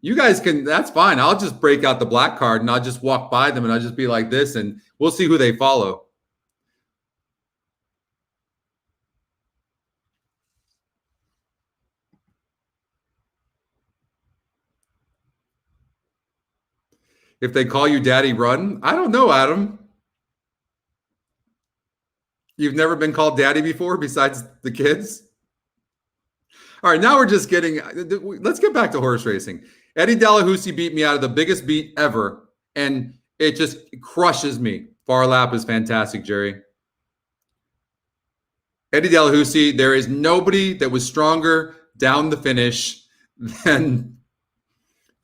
you guys can, that's fine. I'll just break out the black card and I'll just walk by them and I'll just be like this, and we'll see who they follow. If they call you daddy, run. I don't know, Adam. You've never been called daddy before besides the kids? All right, now we're just getting, let's get back to horse racing. Eddie Delahousie beat me out of the biggest beat ever, and it just crushes me. Far lap is fantastic, Jerry. Eddie Delahousie, there is nobody that was stronger down the finish than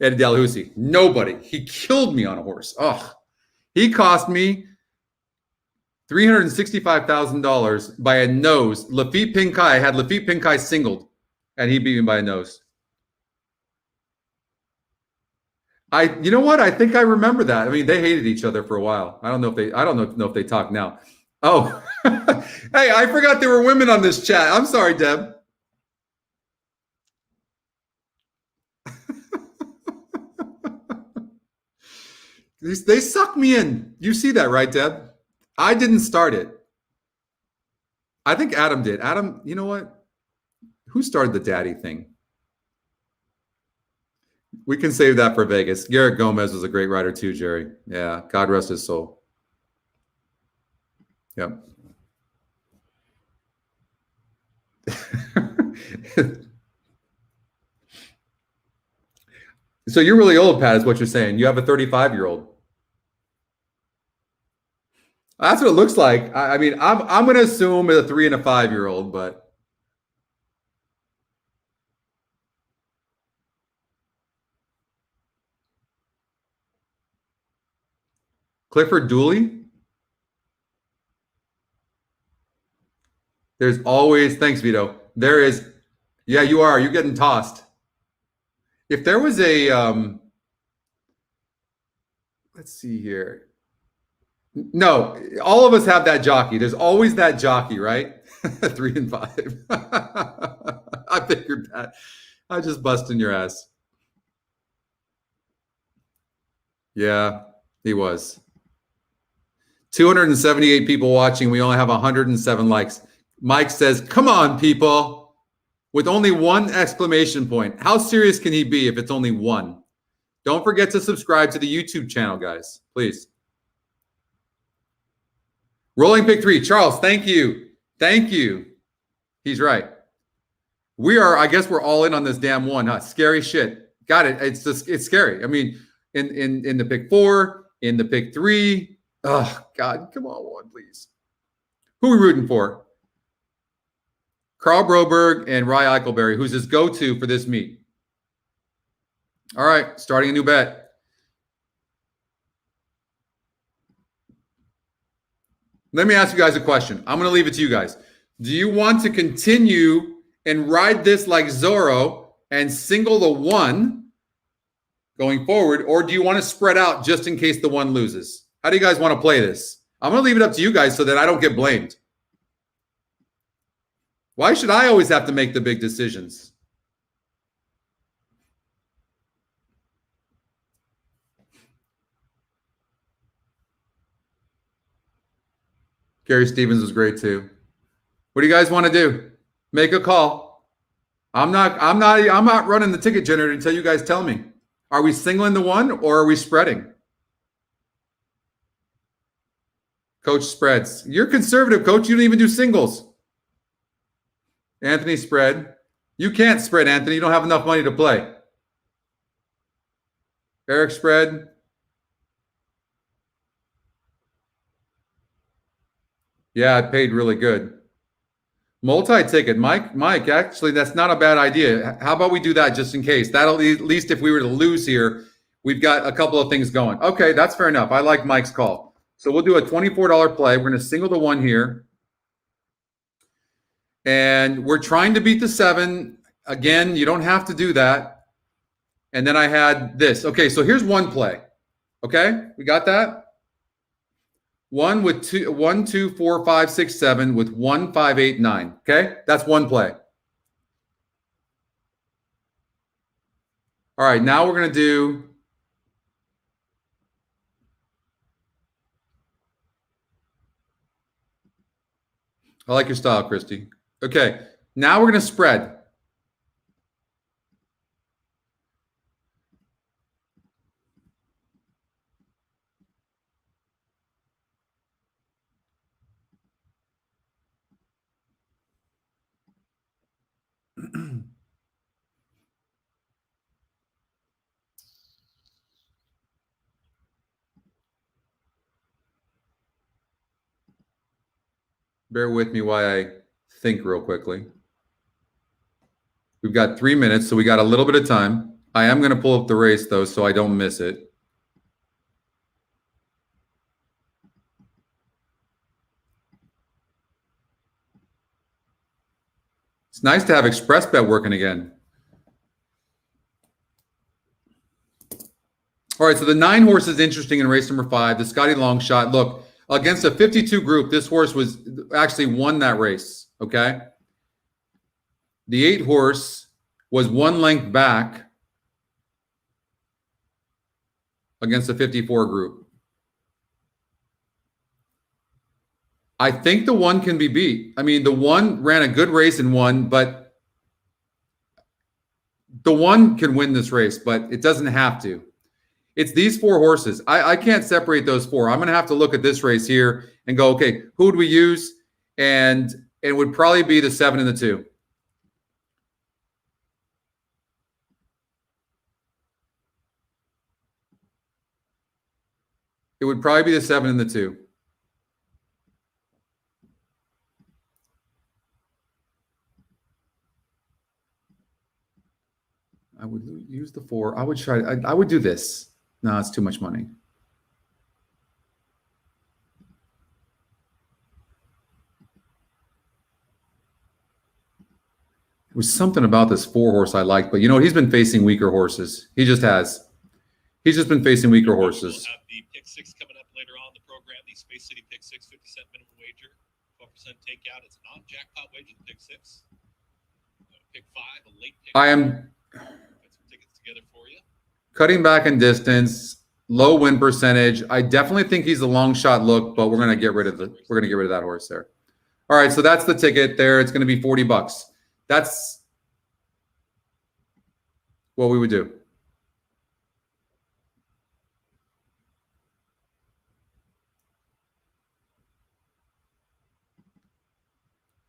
Eddie Delahousie. Nobody. He killed me on a horse. Oh, he cost me $365,000 by a nose. Lafitte Pinkai had Lafitte Pinkai singled, and he beat me by a nose. You know what? I think I remember that. I mean, they hated each other for a while. I don't know if they talk now. Oh, hey, I forgot there were women on this chat. I'm sorry, Deb. They suck me in. You see that, right, Deb? I didn't start it. I think Adam did. Adam, you know what? Who started the daddy thing? We can save that for Vegas. Garrett Gomez was a great rider too, Jerry. Yeah, God rest his soul. Yep. So you're really old, Pat, is what you're saying. You have a 35-year-old. That's what it looks like. I mean, I'm going to assume a 3 and a 5-year-old, but. Clifford Dooley? There's always, thanks, Vito. There is, yeah, you are. You're getting tossed. If there was a, let's see here. No, all of us have that jockey. There's always that jockey, right? 3 and 5. I figured that. I just busting your ass. Yeah, he was. 278 people watching. We only have 107 likes. Mike says, come on, people, with only one exclamation point. How serious can he be if it's only one? Don't forget to subscribe to the YouTube channel, guys, please. Rolling pick 3. Charles, thank you. Thank you. He's right. We are, I guess we're all in on this damn one, huh? Scary shit. Got it. It's just, it's scary. I mean, in the pick 4, in the pick 3. Oh, God, come on, one, please. Who are we rooting for? Carl Broberg and Rye Eichelberry, who's his go-to for this meet. All right, starting a new bet. Let me ask you guys a question. I'm going to leave it to you guys. Do you want to continue and ride this like Zorro and single the 1 going forward, or do you want to spread out just in case the 1 loses? How do you guys want to play this? I'm going to leave it up to you guys so that I don't get blamed. Why should I always have to make the big decisions? Gary Stevens was great too. What do you guys want to do? Make a call. I'm not running the ticket generator until you guys tell me. Are we singling the 1 or are we spreading? Coach spreads. You're conservative, coach. You don't even do singles. Anthony spread. You can't spread, Anthony. You don't have enough money to play. Eric spread. Yeah, it paid really good. Multi-ticket. Mike, actually, that's not a bad idea. How about we do that just in case? That'll, at least if we were to lose here, we've got a couple of things going. Okay, that's fair enough. I like Mike's call. So we'll do a $24 play. We're going to single the 1 here. And we're trying to beat the 7. Again, you don't have to do that. And then I had this. Okay, so here's one play. Okay, we got that? 1 with 2, 1, 2, 4, 5, 6, 7 with 1, 5, 8, 9. Okay, that's one play. All right, now we're going to do I like your style, Christy. Okay, now we're going to spread. Bear with me while I think real quickly. We've got 3 minutes, so we got a little bit of time. I am going to pull up the race, though, so I don't miss it. It's nice to have Express Bet working again. All right, so the 9 horse is interesting in race number 5. The Scotty Long Shot. Look, against a 52 group, this horse was actually won that race, okay? The 8 horse was 1 length back against a 54 group. I think the 1 can be beat. I mean, the 1 ran a good race and won, but the 1 can win this race, but it doesn't have to. It's these 4 horses. I can't separate those 4. I'm going to have to look at this race here and go, okay, who would we use? And it would probably be the 7 and the 2. It would probably be the 7 and the 2. I would use the 4. I would try. I would do this. No, it's too much money. was something about this 4-horse I liked, but you know, he's been facing weaker horses. He just has. He's just been facing weaker horses. We'll have the pick 6 coming up later on in the program. The Space City pick 6, 50-cent minimum wager, 12% takeout. It's a non-jackpot wager. The pick 6, pick 5, a late pick. I am Put some tickets together for you. cutting back in distance, low win percentage. I definitely think he's a long shot look, but we're gonna get rid of that horse there. All right, so that's the ticket there. It's gonna be $40. That's what we would do.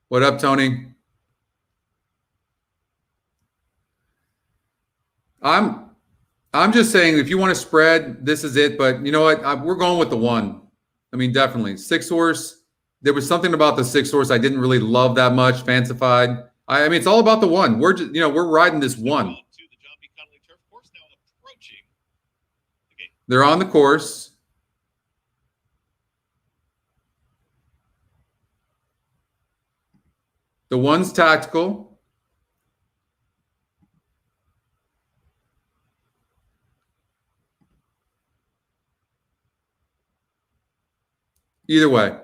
What up, Tony? I'm just saying, if you want to spread, this is it. But you know what? We're going with the 1. I mean, definitely 6-horse. There was something about the 6-horse I didn't really love that much. Fancified. I mean, it's all about the 1. We're just, we're riding this 1. To the John B. Connolly Turf Course, now approaching the gate. They're on the course. The 1's tactical. Either way,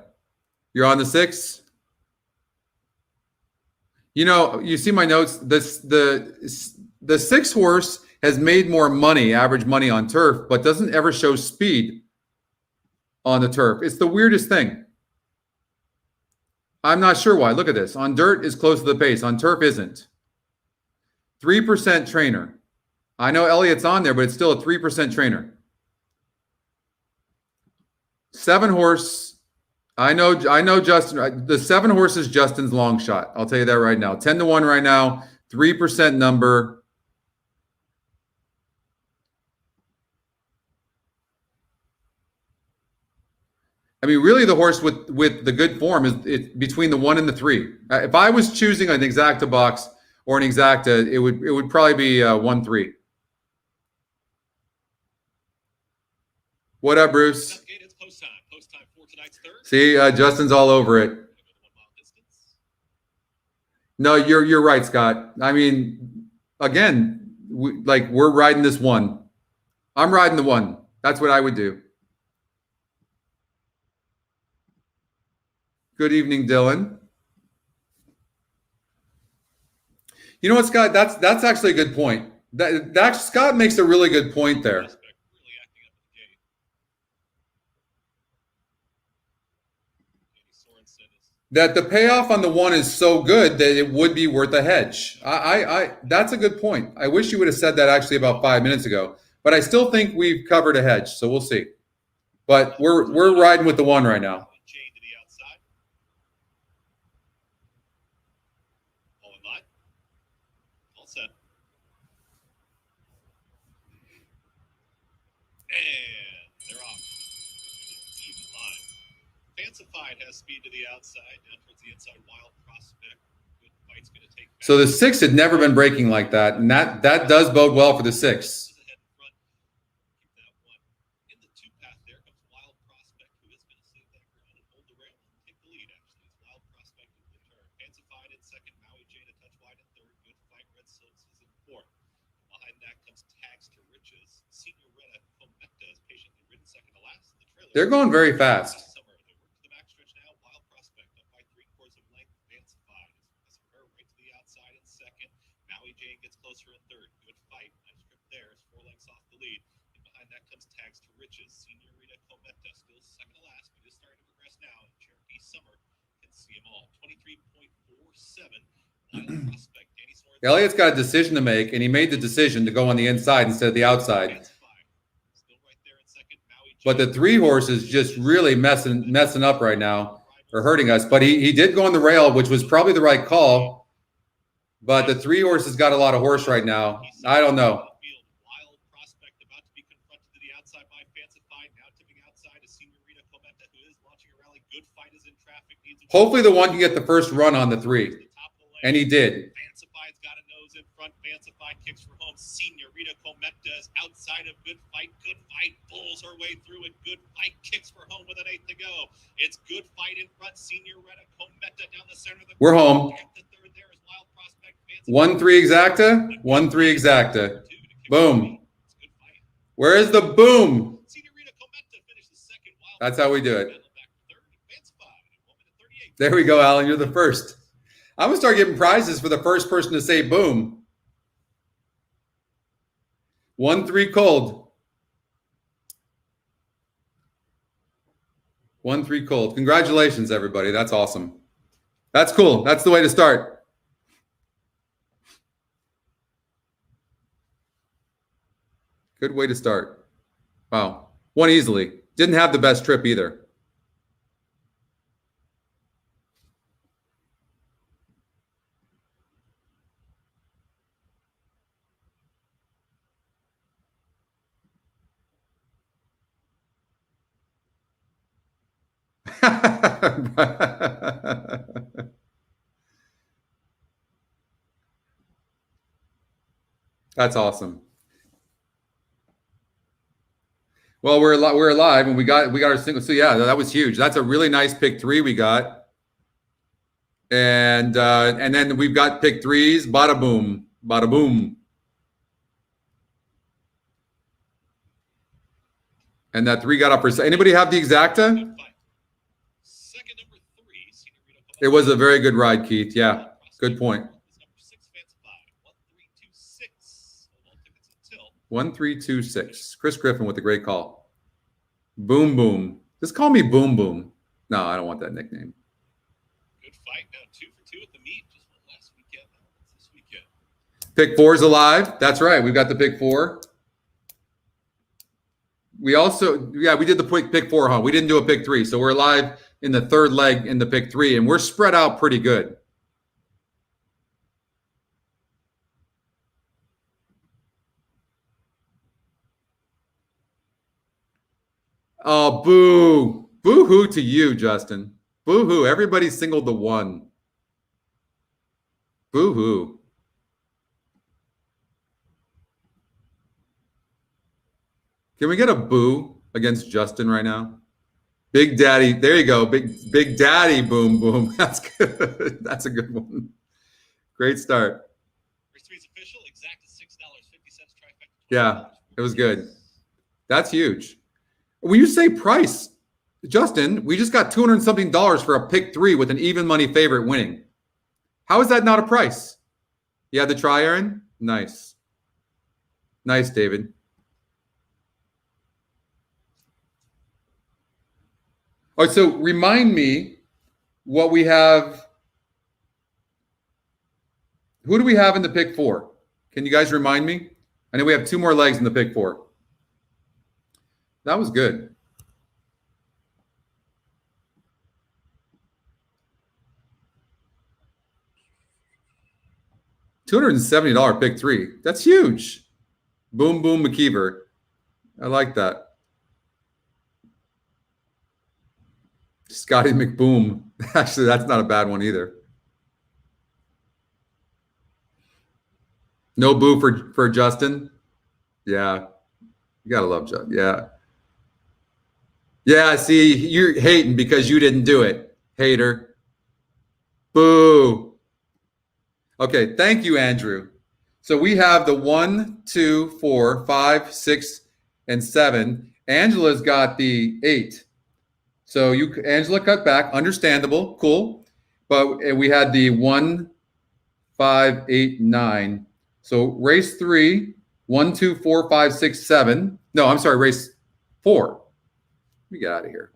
you're on the 6. You see my notes. The 6-horse has made more money, average money on turf, but doesn't ever show speed on the turf. It's the weirdest thing. I'm not sure why. Look at this. On dirt is close to the pace. On turf isn't. 3% trainer. I know Elliott's on there, but it's still a 3% trainer. 7-horse. I know Justin. The 7-horse is Justin's long shot. I'll tell you that right now. 10-1 right now. 3% number. I mean, really, the horse with the good form is between the 1 and the 3. If I was choosing an exacta box or an exacta, it would probably be 1-3. What up, Bruce? It's post time. Post time for tonight's third. See, Justin's all over it. No, you're right, Scott. I mean, again, we're riding this 1. I'm riding the 1. That's what I would do. Good evening, Dylan. You know what, Scott? That's actually a good point. That Scott makes a really good point there. That the payoff on the 1 is so good that it would be worth a hedge. That's a good point. I wish you would have said that actually about 5 minutes ago. But I still think we've covered a hedge, so we'll see. But we're riding with the 1 right now. Chain to the outside. All in line. All set. And they're off. Even line. Fancified has speed to the outside, down towards the inside. Wild Prospect. Good fight's going to take. So the 6 had never been breaking like that, and that does bode well for the 6. They're going very fast. The backstretch now, Wild Prospect up by 3/4 of length. Fancified is right to the outside in second. Maui Jane gets closer in third. Good fight. Nice trip there. It's 4 lengths off the lead. And behind that comes Tags to Riches. Senorita Cometa still second to last, but is starting to progress now. And Cherokee Summer can see them all. 23.47. Wild Prospect. Danny Sorensen. Elliott's got a decision to make, and he made the decision to go on the inside instead of the outside. But the 3-horse is just really messing up right now, or hurting us. But he did go on the rail, which was probably the right call. But the 3-horse has got a lot of horse right now. I don't know. Wild Prospect about to be confronted to the outside by Fancified. Now tipping outside is Senorita Cometa, who is launching a rally. Good fight is in traffic. Hopefully the 1 can get the first run on the 3. And he did. Fancified's got a nose in front. Fancified kicks for home. Senorita Cometa is outside of Good Fight. Good Fight pulls her way through it. Good Fight kicks for home with an 8 to go. It's Good Fight in front. Senorita Cometa down the center of the. We're home. The third there is Wild Prospect. 1-3 exacta. 1-3 exacta. Boom. Where is the boom? That's how we do it. There we go, Alan. You're the first. I'm going to start giving prizes for the first person to say boom. 1-3 cold. 1-3 cold. Congratulations, everybody. That's awesome. That's cool. That's the way to start. Good way to start. Wow. Won easily. Didn't have the best trip either. That's awesome. Well, we're alive, and we got our single. So yeah, that was huge. That's a really nice pick 3 we got, and then we've got pick 3s. Bada boom, bada boom, and that 3 got up for. Anybody have the exacta? It was a very good ride, Keith. Yeah, good point. 1326. Chris Griffin with a great call. Boom boom. Just call me Boom Boom. No, I don't want that nickname. Good fight now. 2 for 2 at the meet. Just last weekend. This weekend. Pick 4's alive. That's right. We've got the pick 4. We also, we did the pick 4, huh? We didn't do a pick 3. So we're alive in the third leg in the pick 3, and we're spread out pretty good. Oh, boo. Boo-hoo to you, Justin. Boo-hoo. Everybody singled the 1. Boo-hoo. Can we get a boo against Justin right now? Big Daddy. There you go. Big Daddy boom boom. That's good. That's a good one. Great start. Race 3 is official. Exact $6.50 trifecta. Yeah, it was good. That's huge. When you say price, Justin, we just got $200 something for a pick 3 with an even money favorite winning. How is that not a price? You had the try, Aaron? Nice. Nice, David. All right, so remind me what we have. Who do we have in the pick 4? Can you guys remind me? I know we have 2 more legs in the pick 4. That was good. $270 pick 3. That's huge. Boom, boom, McKeever. I like that. Scotty McBoom. Actually, that's not a bad one either. No boo for Justin. Yeah. You got to love Justin. Yeah. Yeah, see, you're hating because you didn't do it. Hater. Boo. Okay, thank you, Andrew. So we have the 1, 2, 4, 5, 6, and 7. Angela's got the 8. So Angela cut back. Understandable. Cool. But we had the 1, 5, 8, 9. So race 3, 1, 2, 4, 5, 6, 7. No, I'm sorry, race 4. Let me get out of here.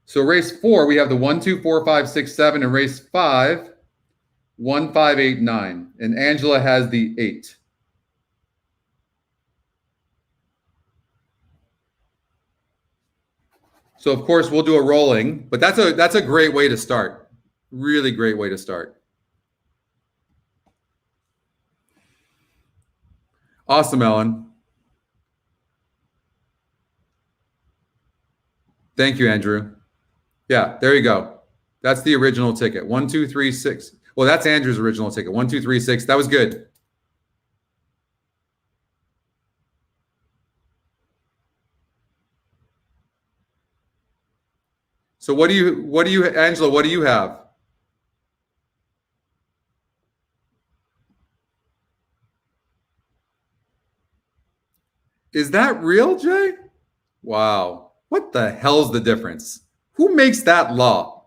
So race 4, we have the 1, 2, 4, 5, 6, 7, and race 5, 1, 5, 8, 9. And Angela has the 8. So of course we'll do a rolling, but that's a great way to start. Really great way to start. Awesome, Ellen. Thank you, Andrew. Yeah, there you go. That's the original ticket. 1, 2, 3, 6. Well, that's Andrew's original ticket. 1, 2, 3, 6. That was good. So what do you, Angela, what do you have? Is that real, Jay? Wow. What the hell's the difference? Who makes that law?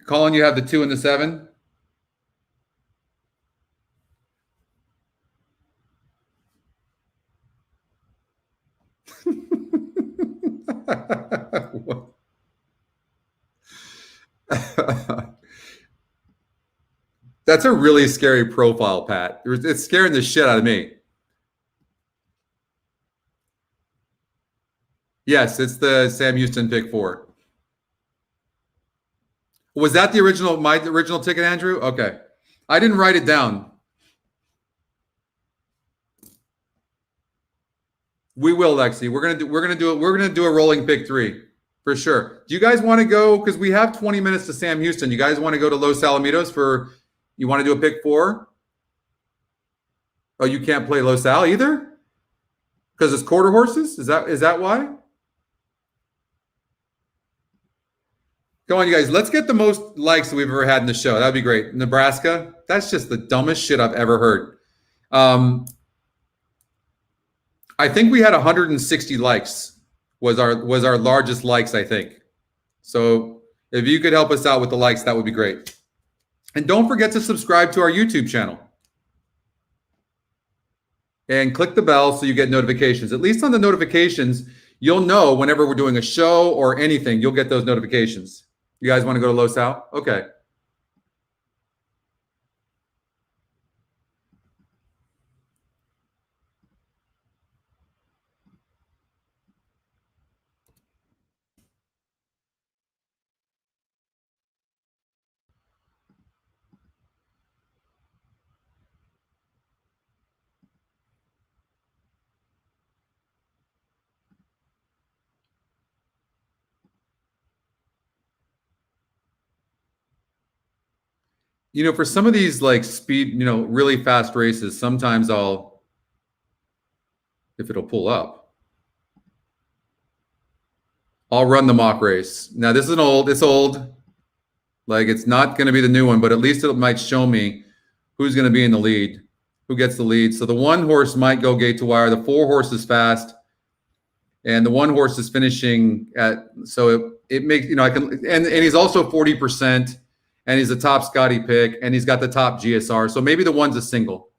Colin, you have the 2 and the 7? That's a really scary profile, Pat. It's scaring the shit out of me. Yes, it's the Sam Houston pick 4. Was that the original, my original ticket, Andrew? Okay. I didn't write it down. We will, Lexi. We're gonna do a rolling pick 3 for sure. Do you guys want to go? Because we have 20 minutes to Sam Houston. You guys want to go to Los Alamitos for? You want to do a pick 4? Oh, you can't play Los Al either because it's quarter horses. Is that why? Go on, you guys. Let's get the most likes that we've ever had in the show. That'd be great. Nebraska. That's just the dumbest shit I've ever heard. I think we had 160 likes was our largest likes, I think. So if you could help us out with the likes, that would be great. And don't forget to subscribe to our YouTube channel. And click the bell so you get notifications. At least on the notifications, you'll know whenever we're doing a show or anything, you'll get those notifications. You guys want to go to Los Al? Okay. You know, for some of these like speed, really fast races, sometimes if it'll pull up, I'll run the mock race. Now this is it's old. Like it's not going to be the new one, but at least it might show me who's going to be in the lead, who gets the lead. So the 1 horse might go gate to wire. The 4 horse is fast. And the 1 horse is finishing at, so it makes, I can, and he's also 40%. And he's a top Scotty pick, and he's got the top GSR. So maybe the 1's a single.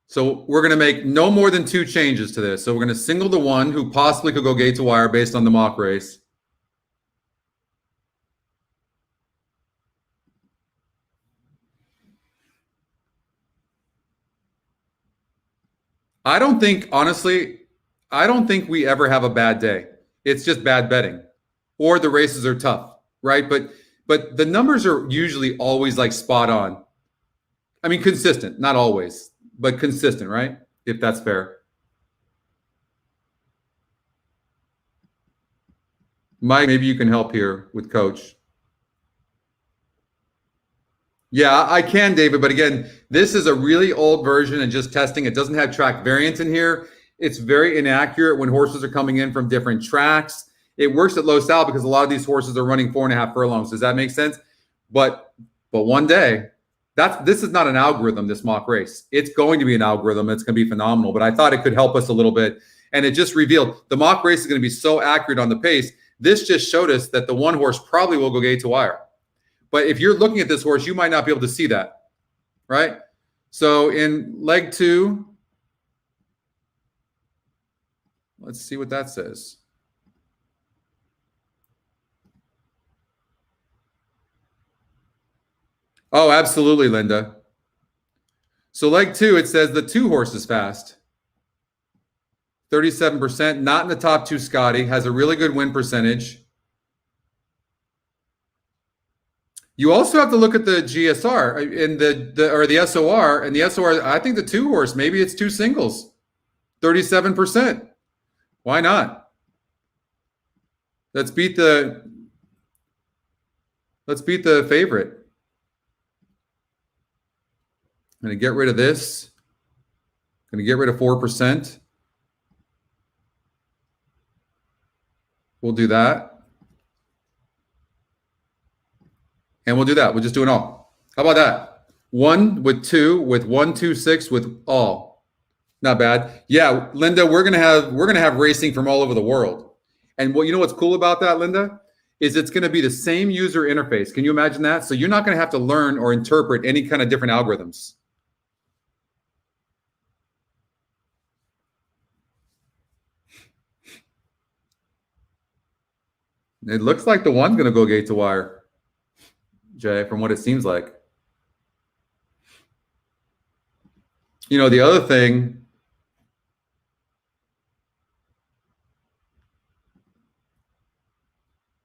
So we're going to make no more than 2 changes to this. So we're going to single the 1 who possibly could go gate to wire based on the mock race. Honestly, I don't think we ever have a bad day. It's just bad betting, or the races are tough, right? But the numbers are usually always like spot on. I mean, consistent, not always, but consistent, right? If that's fair. Mike, maybe you can help here with Coach. Yeah, I can, David. But again, this is a really old version and just testing. It doesn't have track variance in here. It's very inaccurate when horses are coming in from different tracks. It works at Los Al because a lot of these horses are running 4.5 furlongs. Does that make sense? But one day, this is not an algorithm, this mock race. It's going to be an algorithm. It's going to be phenomenal. But I thought it could help us a little bit. And it just revealed the mock race is going to be so accurate on the pace. This just showed us that the 1 horse probably will go gate to wire. But if you're looking at this horse, you might not be able to see that, right? So in leg 2, let's see what that says. Oh, absolutely, Linda. So leg 2, it says the 2 horse is fast. 37%, not in the top 2 Scotty, has a really good win percentage. You also have to look at the GSR and the SOR, and the SOR, I think the 2 horse, maybe it's 2 singles. 37%. Why not? Let's beat the favorite. I'm going to get rid of this. I'm going to get rid of 4%. We'll do that. And we'll do that. We'll just do it all. How about that? 1 with 2 with 1, 2, 6 with all. Not bad. Yeah, Linda, we're gonna have racing from all over the world. And what you know what's cool about that, Linda, is it's gonna be the same user interface. Can you imagine that? So you're not gonna have to learn or interpret any kind of different algorithms. It looks like the one's gonna go gate to wire, Jay, from what it seems like. You know, the other thing.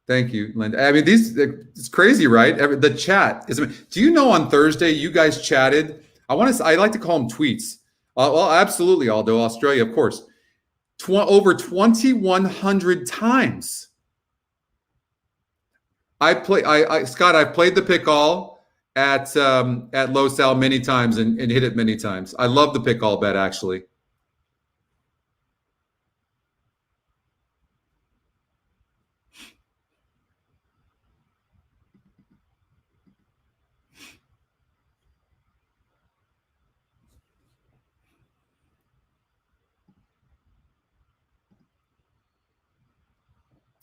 Thank you, Linda. I mean, it's crazy, right? The chat is. Do you know on Thursday you guys chatted? I like to call them tweets. Well, absolutely, Aldo, Australia, of course. Over 2,100 times. Scott, I've played the pick all at Los Al many times and hit it many times. I love the pick all bet, actually.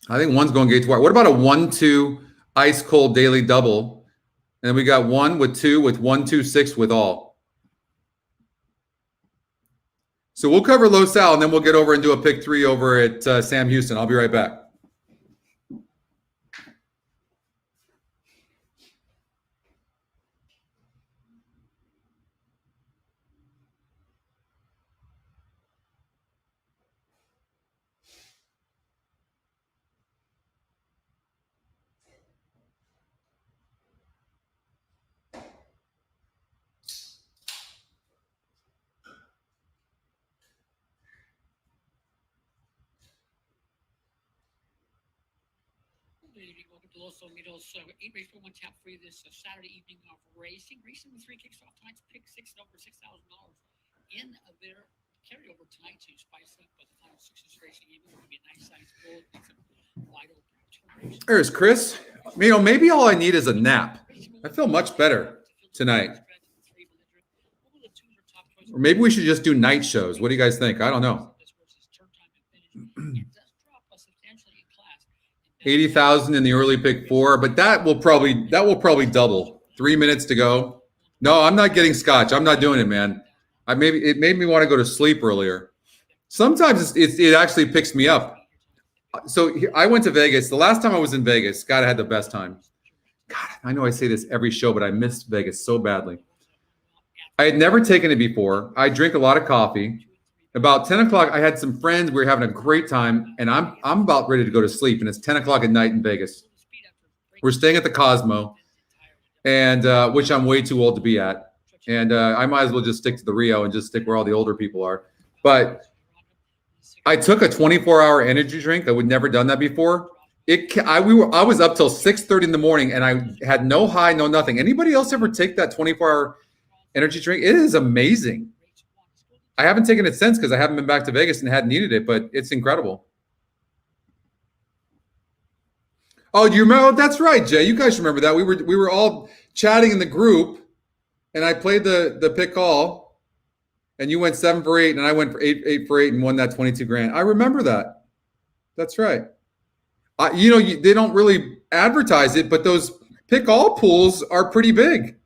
I think one's going gate to wire. What about a 1-2 ice cold daily double? And then we got 1 with 2 with 1, 2, 6 with all. So we'll cover Los Al and then we'll get over and do a pick 3 over at Sam Houston. I'll be right back. Welcome to Los Alamitos. 8 race for 1 tap free this Saturday evening of racing. Racing with 3 kicks off tonight's pick 6 and over $6,000 in their carryover tonight to spice up the final 6 racing. It's going to be a nice size bull. Wide open. There's Chris. You know, maybe all I need is a nap. I feel much better tonight. Or maybe we should just do night shows. What do you guys think? I don't know. 80,000 in the early pick 4, but that will probably double. 3 minutes to go. No, I'm not getting scotch. I'm not doing it, man. It made me want to go to sleep earlier. Sometimes it actually picks me up. So I went to Vegas. The last time I was in Vegas, God, I had the best time. God, I know I say this every show, but I missed Vegas so badly. I had never taken it before. I drink a lot of coffee. About 10 o'clock, I had some friends. We were having a great time, and I'm about ready to go to sleep, and it's 10 o'clock at night in Vegas. We're staying at the Cosmo, and which I'm way too old to be at. And I might as well just stick to the Rio and just stick where all the older people are. But I took a 24-hour energy drink. I would never done that before. I was up till 6:30 in the morning, and I had no high, no nothing. Anybody else ever take that 24-hour energy drink? It is amazing. I haven't taken it since because I haven't been back to Vegas and hadn't needed it, but it's incredible. Oh, do you remember? Oh, that's right, Jay. You guys remember that? We were all chatting in the group, and I played the pick all, and you went 7 for 8, and I went for 8 for 8 and won that 22 grand. I remember that. That's right. They don't really advertise it, but those pick all pools are pretty big.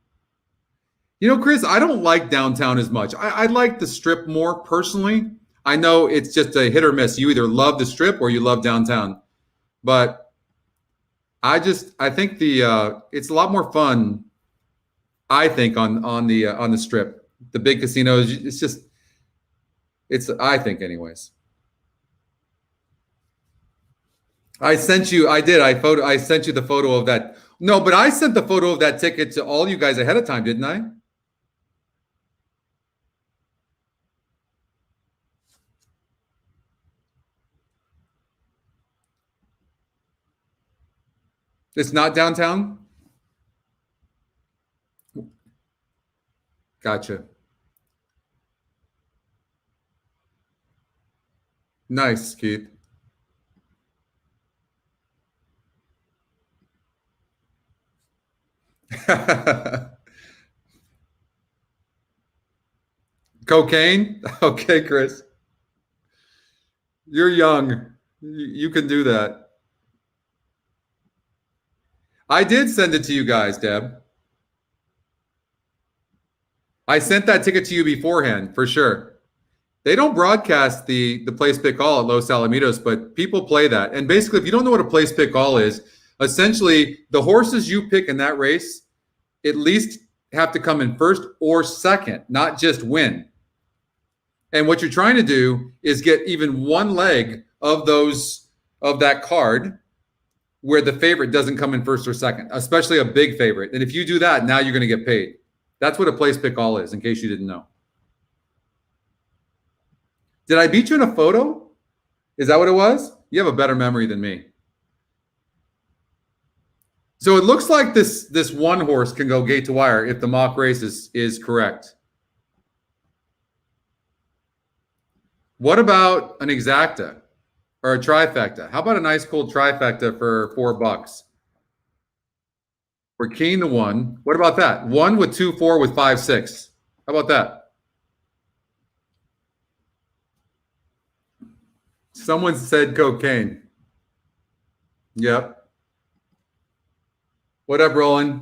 You know, Chris, I don't like downtown as much. I like the Strip more personally. I know it's just a hit or miss. You either love the Strip or you love downtown. But I think it's a lot more fun, I think, on the Strip. The big casinos, I think anyways. I sent you the photo of that. No, but I sent the photo of that ticket to all you guys ahead of time, didn't I? It's not downtown? Gotcha. Nice, Keith. Cocaine? Okay, Chris. You're young. You can do that. I did send it to you guys, Deb. I sent that ticket to you beforehand, for sure. They don't broadcast the place pick all at Los Alamitos, but people play that. And basically, if you don't know what a place pick all is, essentially the horses you pick in that race at least have to come in first or second, not just win. And what you're trying to do is get even one leg of that card where the favorite doesn't come in first or second, especially a big favorite. And if you do that, now you're going to get paid. That's what a place pick all is, in case you didn't know. Did I beat you in a photo? Is that what it was? You have a better memory than me. So it looks like this one horse can go gate to wire if the mock race is correct. What about an exacta or a trifecta? How about a nice cool trifecta for $4? We're keying the 1. What about that? 1 with 2, 4 with 5, 6. How about that? Someone said cocaine. Yep. What up, Roland?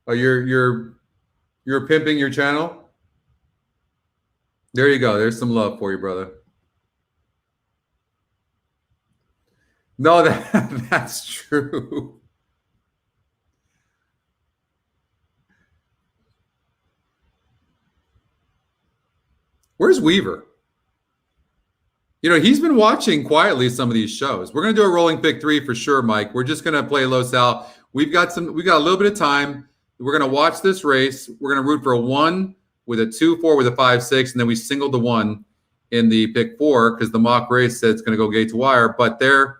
Oh, you're pimping your channel? There you go. There's some love for you, brother. No, that's true. Where's Weaver? You know, he's been watching quietly some of these shows. We're going to do a rolling pick 3 for sure, Mike. We're just going to play Los Al. We got a little bit of time. We're going to watch this race. We're going to root for a 1 with a 2, 4 with a 5, 6, and then we singled the 1 in the pick 4 because the mock race said it's going to go gate to wire. But they're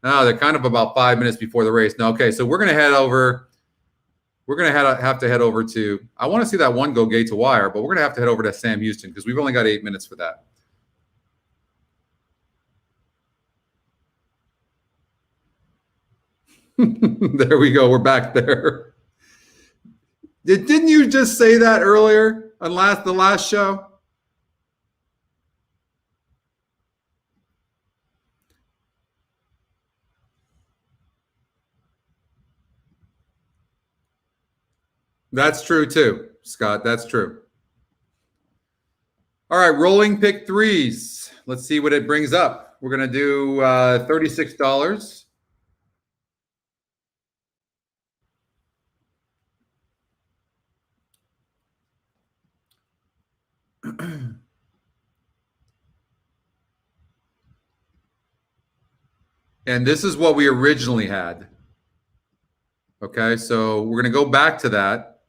kind of about 5 minutes before the race. Now, okay, so we're going to head over. We're going to have to head over to. I want to see that 1 go gate to wire, but we're going to have to head over to Sam Houston because we've only got 8 minutes for that. There we go. We're back there. Didn't you just say that earlier on the last show? That's true too, Scott. That's true. All right, rolling pick 3s. Let's see what it brings up. We're going to do $36. And this is what we originally had. Okay, so we're going to go back to that.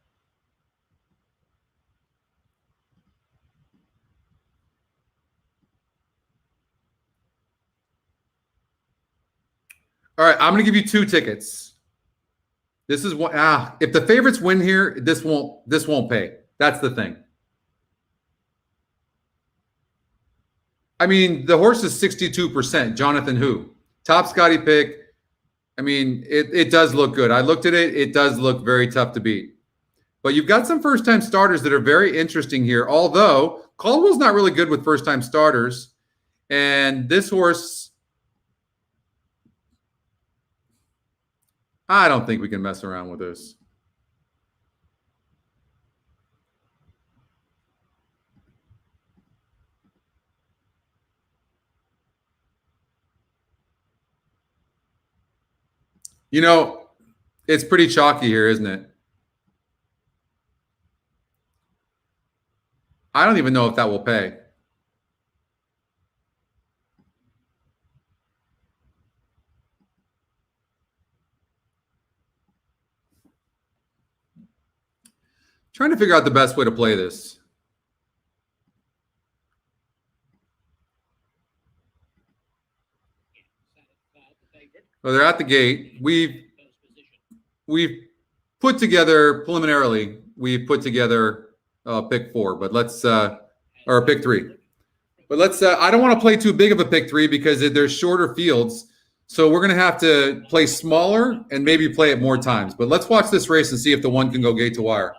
All right, I'm going to give you 2 tickets. This is what if the favorites win here, this won't pay. That's the thing. I mean, the horse is 62%. Jonathan Who? Top Scotty pick. I mean, it does look good. I looked at it. It does look very tough to beat. But you've got some first-time starters that are very interesting here, although Caldwell's not really good with first-time starters. And this horse, I don't think we can mess around with this. You know, it's pretty chalky here, isn't it? I don't even know if that will pay. Trying to figure out the best way to play this. So they're at the gate. We've put together preliminarily. We've put together pick 4, but let's or pick 3. But let's. I don't want to play too big of a pick 3 because there's shorter fields. So we're going to have to play smaller and maybe play it more times. But let's watch this race and see if the one can go gate to wire.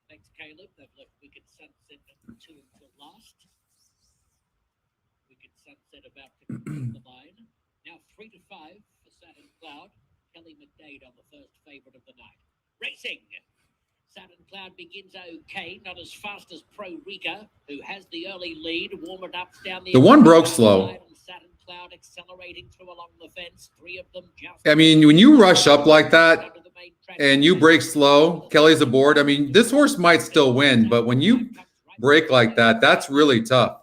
Thanks, Caleb. They've left Wicked Sunset at 2 until last. Wicked Sunset about to complete the line. Now 3 to 5 for Saturn Cloud. Kelly McDade on the first favourite of the night. Racing. Saturn Cloud begins okay, not as fast as Pro Rica, who has the early lead. Warm it up down the one broke slow. Saturn Cloud accelerating through along the fence. 3 of them just. I mean, when you rush up like that and you break slow, Kelly's aboard. I mean, this horse might still win, but when you break like that, that's really tough.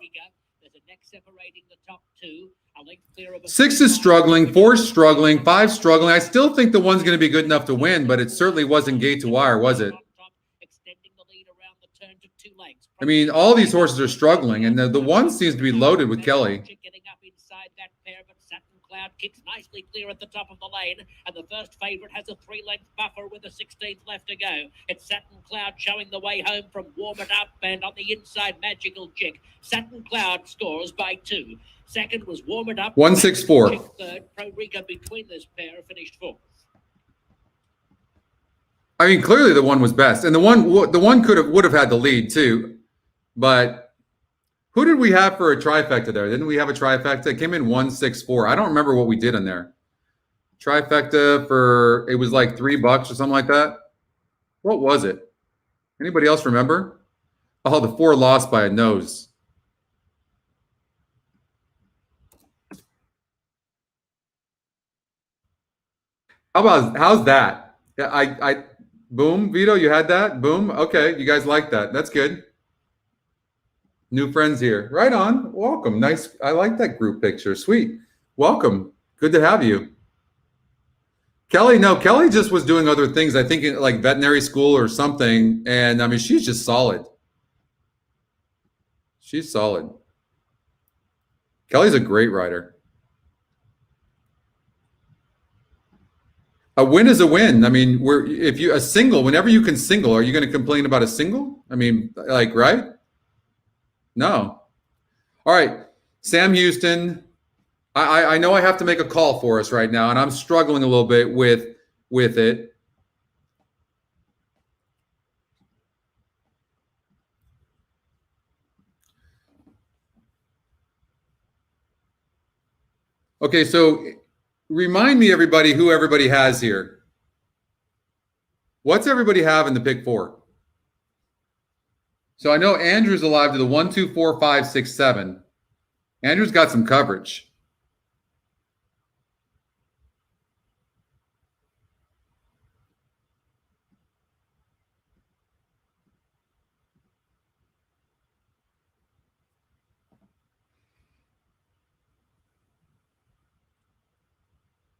6 is struggling, 4 is struggling, 5 is struggling. I still think the one's going to be good enough to win, but it certainly wasn't gate to wire, was it? I mean, all these horses are struggling, and the one seems to be loaded with Kelly. Getting up inside that pair, but Saturn Cloud kicks nicely clear at the top of the lane, and the first favourite has a 3-length buffer with a 16th left to go. It's Saturn Cloud showing the way home from Warm It Up, and on the inside, Magical Chick. Saturn Cloud scores by 2. Second was Warm It Up. 164. Third, Pro Rica between this pair finished 4th. I mean, clearly the one was best, and the one would have had the lead too. But who did we have for a trifecta there? Didn't we have a trifecta? It came in 164. I don't remember what we did in there. Trifecta for, it was like $3 or something like that. What was it? Anybody else remember? Oh, the 4 lost by a nose. How's that? Yeah, boom, Vito, you had that? Boom. Okay, you guys like that. That's good. New friends here. Right on. Welcome. Nice. I like that group picture. Sweet. Welcome. Good to have you. Kelly, no, Kelly just was doing other things. I think in like veterinary school or something. And I mean, she's just solid. She's solid. Kelly's a great rider. A win is a win. I mean, a single, whenever you can single, are you going to complain about a single? I mean, like, right? No. All right. Sam Houston. I know I have to make a call for us right now, and I'm struggling a little bit with it. Okay, so remind me, everybody, who everybody has here. What's everybody have in the pick 4? So I know Andrew's alive to the 1, 2, 4, 5, 6, 7. Andrew's got some coverage.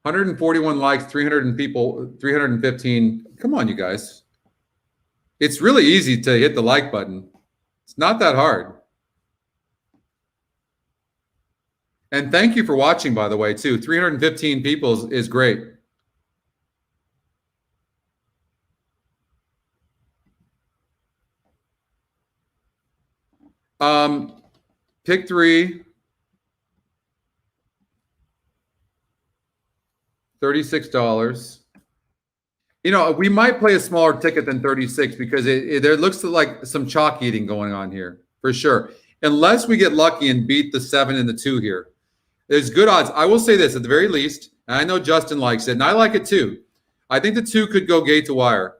$141 likes, 315. Come on, you guys. It's really easy to hit the like button. It's not that hard. And thank you for watching, by the way, too. 315 people is great. Pick 3. $36. You know, we might play a smaller ticket than 36 because there looks like some chalk eating going on here for sure. Unless we get lucky and beat the 7 and the 2 here. There's good odds. I will say this at the very least, and I know Justin likes it, and I like it too. I think the 2 could go gate to wire.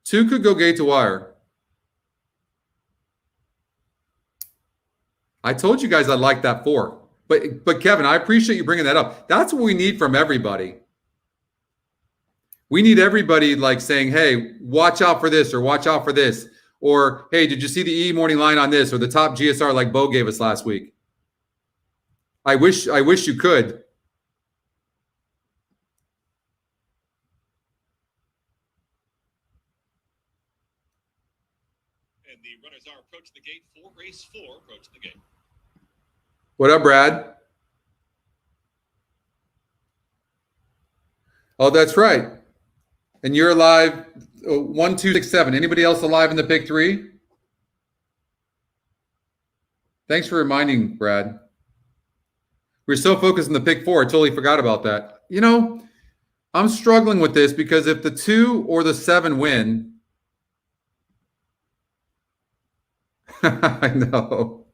2 could go gate to wire. I told you guys I like that 4. But Kevin, I appreciate you bringing that up. That's what we need from everybody. We need everybody like saying, hey, watch out for this or watch out for this. Or, hey, did you see the E morning line on this or the top GSR like Bo gave us last week? I wish you could. And the runners are approaching the gate for race 4, approaching the gate. What up, Brad? Oh, that's right. And you're alive. 1, 2, 6, 7. Anybody else alive in the pick 3? Thanks for reminding, Brad. We're so focused on the pick 4, I totally forgot about that. You know, I'm struggling with this because if the 2 or the 7 win, I know.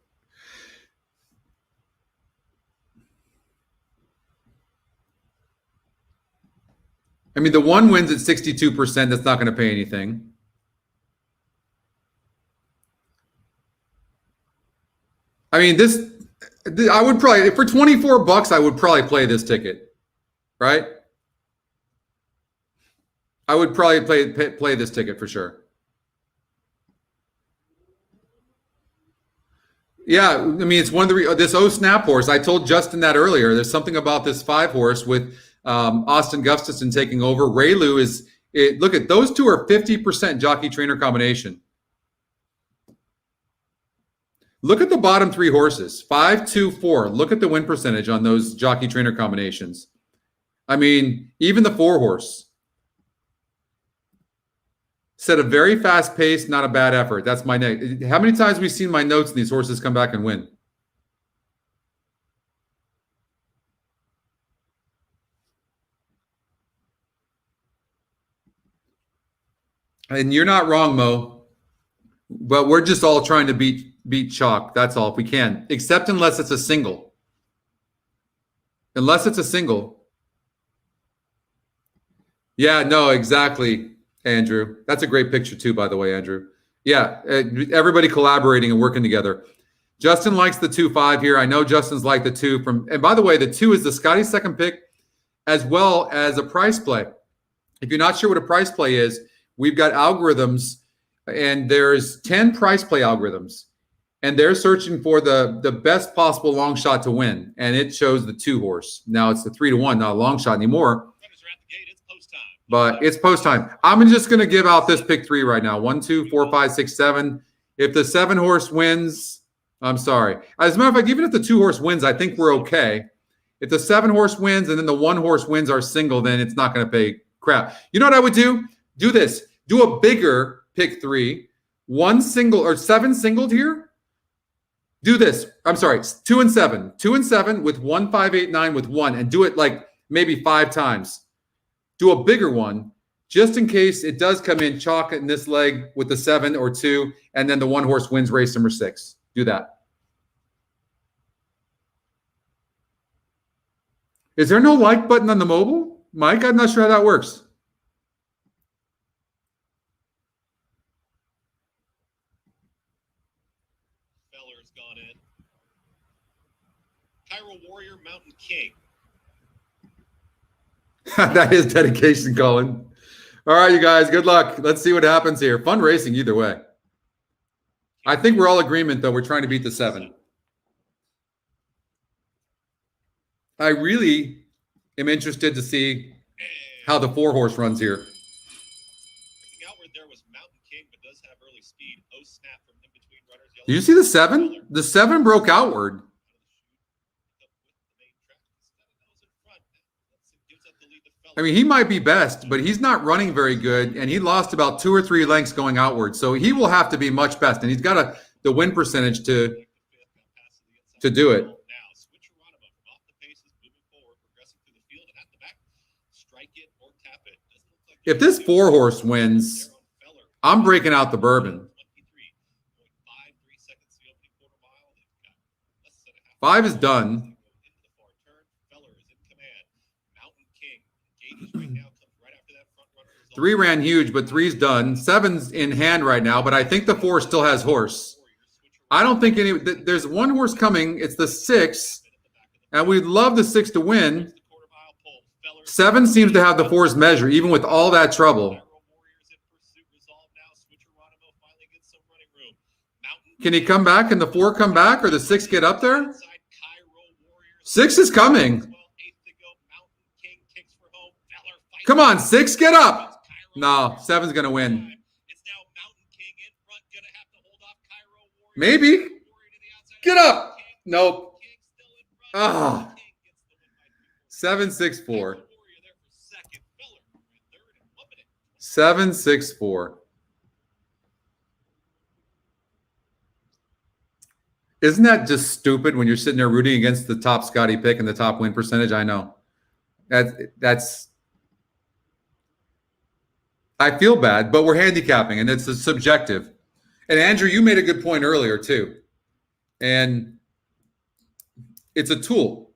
I mean, the 1 wins at 62%. That's not going to pay anything. I mean, I would probably, for $24, I would probably play this ticket, right? I would probably play this ticket for sure. Yeah, I mean, it's one of this snap horse. I told Justin that earlier. There's something about this 5 horse with Austin Gustafson taking over. Raylu look at those two are 50% jockey trainer combination. Look at the bottom 3 horses, 5, 2, 4. Look at the win percentage on those jockey trainer combinations. I mean, even the 4 horse. Set a very fast pace, not a bad effort. That's my note. How many times have we seen my notes and these horses come back and win? And you're not wrong, Mo. But we're just all trying to beat chalk. That's all, if we can. Except unless it's a single. Unless it's a single. Yeah, no, exactly, Andrew. That's a great picture too, by the way, Andrew. Yeah, everybody collaborating and working together. Justin likes the 2-5 here. I know Justin's like the 2 from, and by the way, the 2 is the Scotty second pick, as well as a price play. If you're not sure what a price play is, we've got algorithms, and there's 10 price play algorithms, and they're searching for the best possible long shot to win, and it shows the 2 horse. Now it's the 3-1, not a long shot anymore. But it's post time. I'm just going to give out this pick 3 right now. 1, 2, 4, 5, 6, 7. If the 7 horse wins, I'm sorry. As a matter of fact, even if the 2 horse wins, I think we're okay. If the 7 horse wins and then the 1 horse wins our single, then it's not going to pay crap. You know what I would do? Do this. Do a bigger pick 3. 1 single or 7 singled here. Do this. I'm sorry. 2 and 7. 2 and 7 with 1, 5, 8, 9 with 1, and do it like maybe 5 times. Do a bigger one just in case it does come in chalk in this leg with the 7 or 2, and then the 1 horse wins race number 6. Do that. Is there no like button on the mobile, Mike? I'm not sure how that works. Feller's gone in. Cairo Warrior, Mountain King. That is dedication, Colin. All right, you guys, good luck. Let's see what happens here. Fun racing either way. I think we're all agreement, though. We're trying to beat the 7. I really am interested to see how the 4 horse runs here. Outward there was Mountain King, but does have early speed. Snap from in between runners. Did you see the 7? The 7 broke outward. I mean, he might be best, but he's not running very good, and he lost about 2 or 3 lengths going outward. So he will have to be much best, and he's got the win percentage to do it. If this 4 horse wins, I'm breaking out the bourbon. 5 is done. 3 ran huge, but 3's done. 7's in hand right now, but I think the 4 still has horse. I don't think there's 1 horse coming. It's the 6, and we'd love the 6 to win. 7 seems to have the 4's measure, even with all that trouble. Can he come back and the 4 come back, or the 6 get up there? 6 is coming. Come on, 6, get up. No, 7's going to win. Maybe. Get up. Nope. Ah. 7, 6, 4. 7, 6, 4. Isn't that just stupid when you're sitting there rooting against the top Scotty pick and the top win percentage? I know. That's I feel bad, but we're handicapping and it's a subjective. And Andrew, you made a good point earlier too. And it's a tool,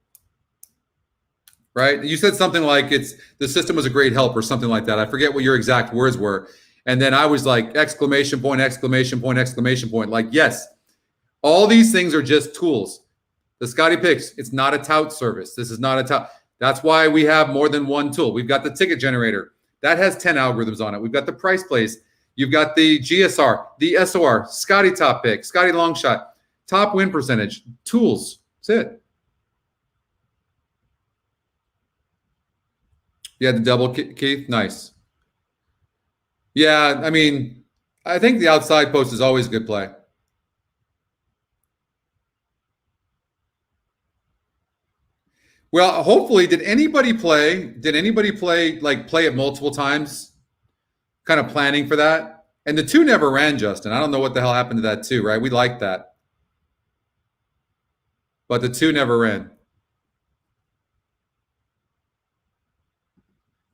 right? You said something like the system was a great help or something like that. I forget what your exact words were. And then I was like, exclamation point, exclamation point, exclamation point. Like, yes, all these things are just tools. The Scotty Picks, it's not a tout service. This is not a tout. That's why we have more than one tool. We've got the ticket generator. That has 10 algorithms on it. We've got the price plays. You've got the GSR, the SOR, Scotty top pick, Scotty long shot, top win percentage, tools. That's it. You had the double, Keith? Nice. Yeah, I mean, I think the outside post is always a good play. Well, hopefully, did anybody play like play it multiple times? Kind of planning for that? And the 2 never ran, Justin. I don't know what the hell happened to that 2, right? We liked that. But the 2 never ran.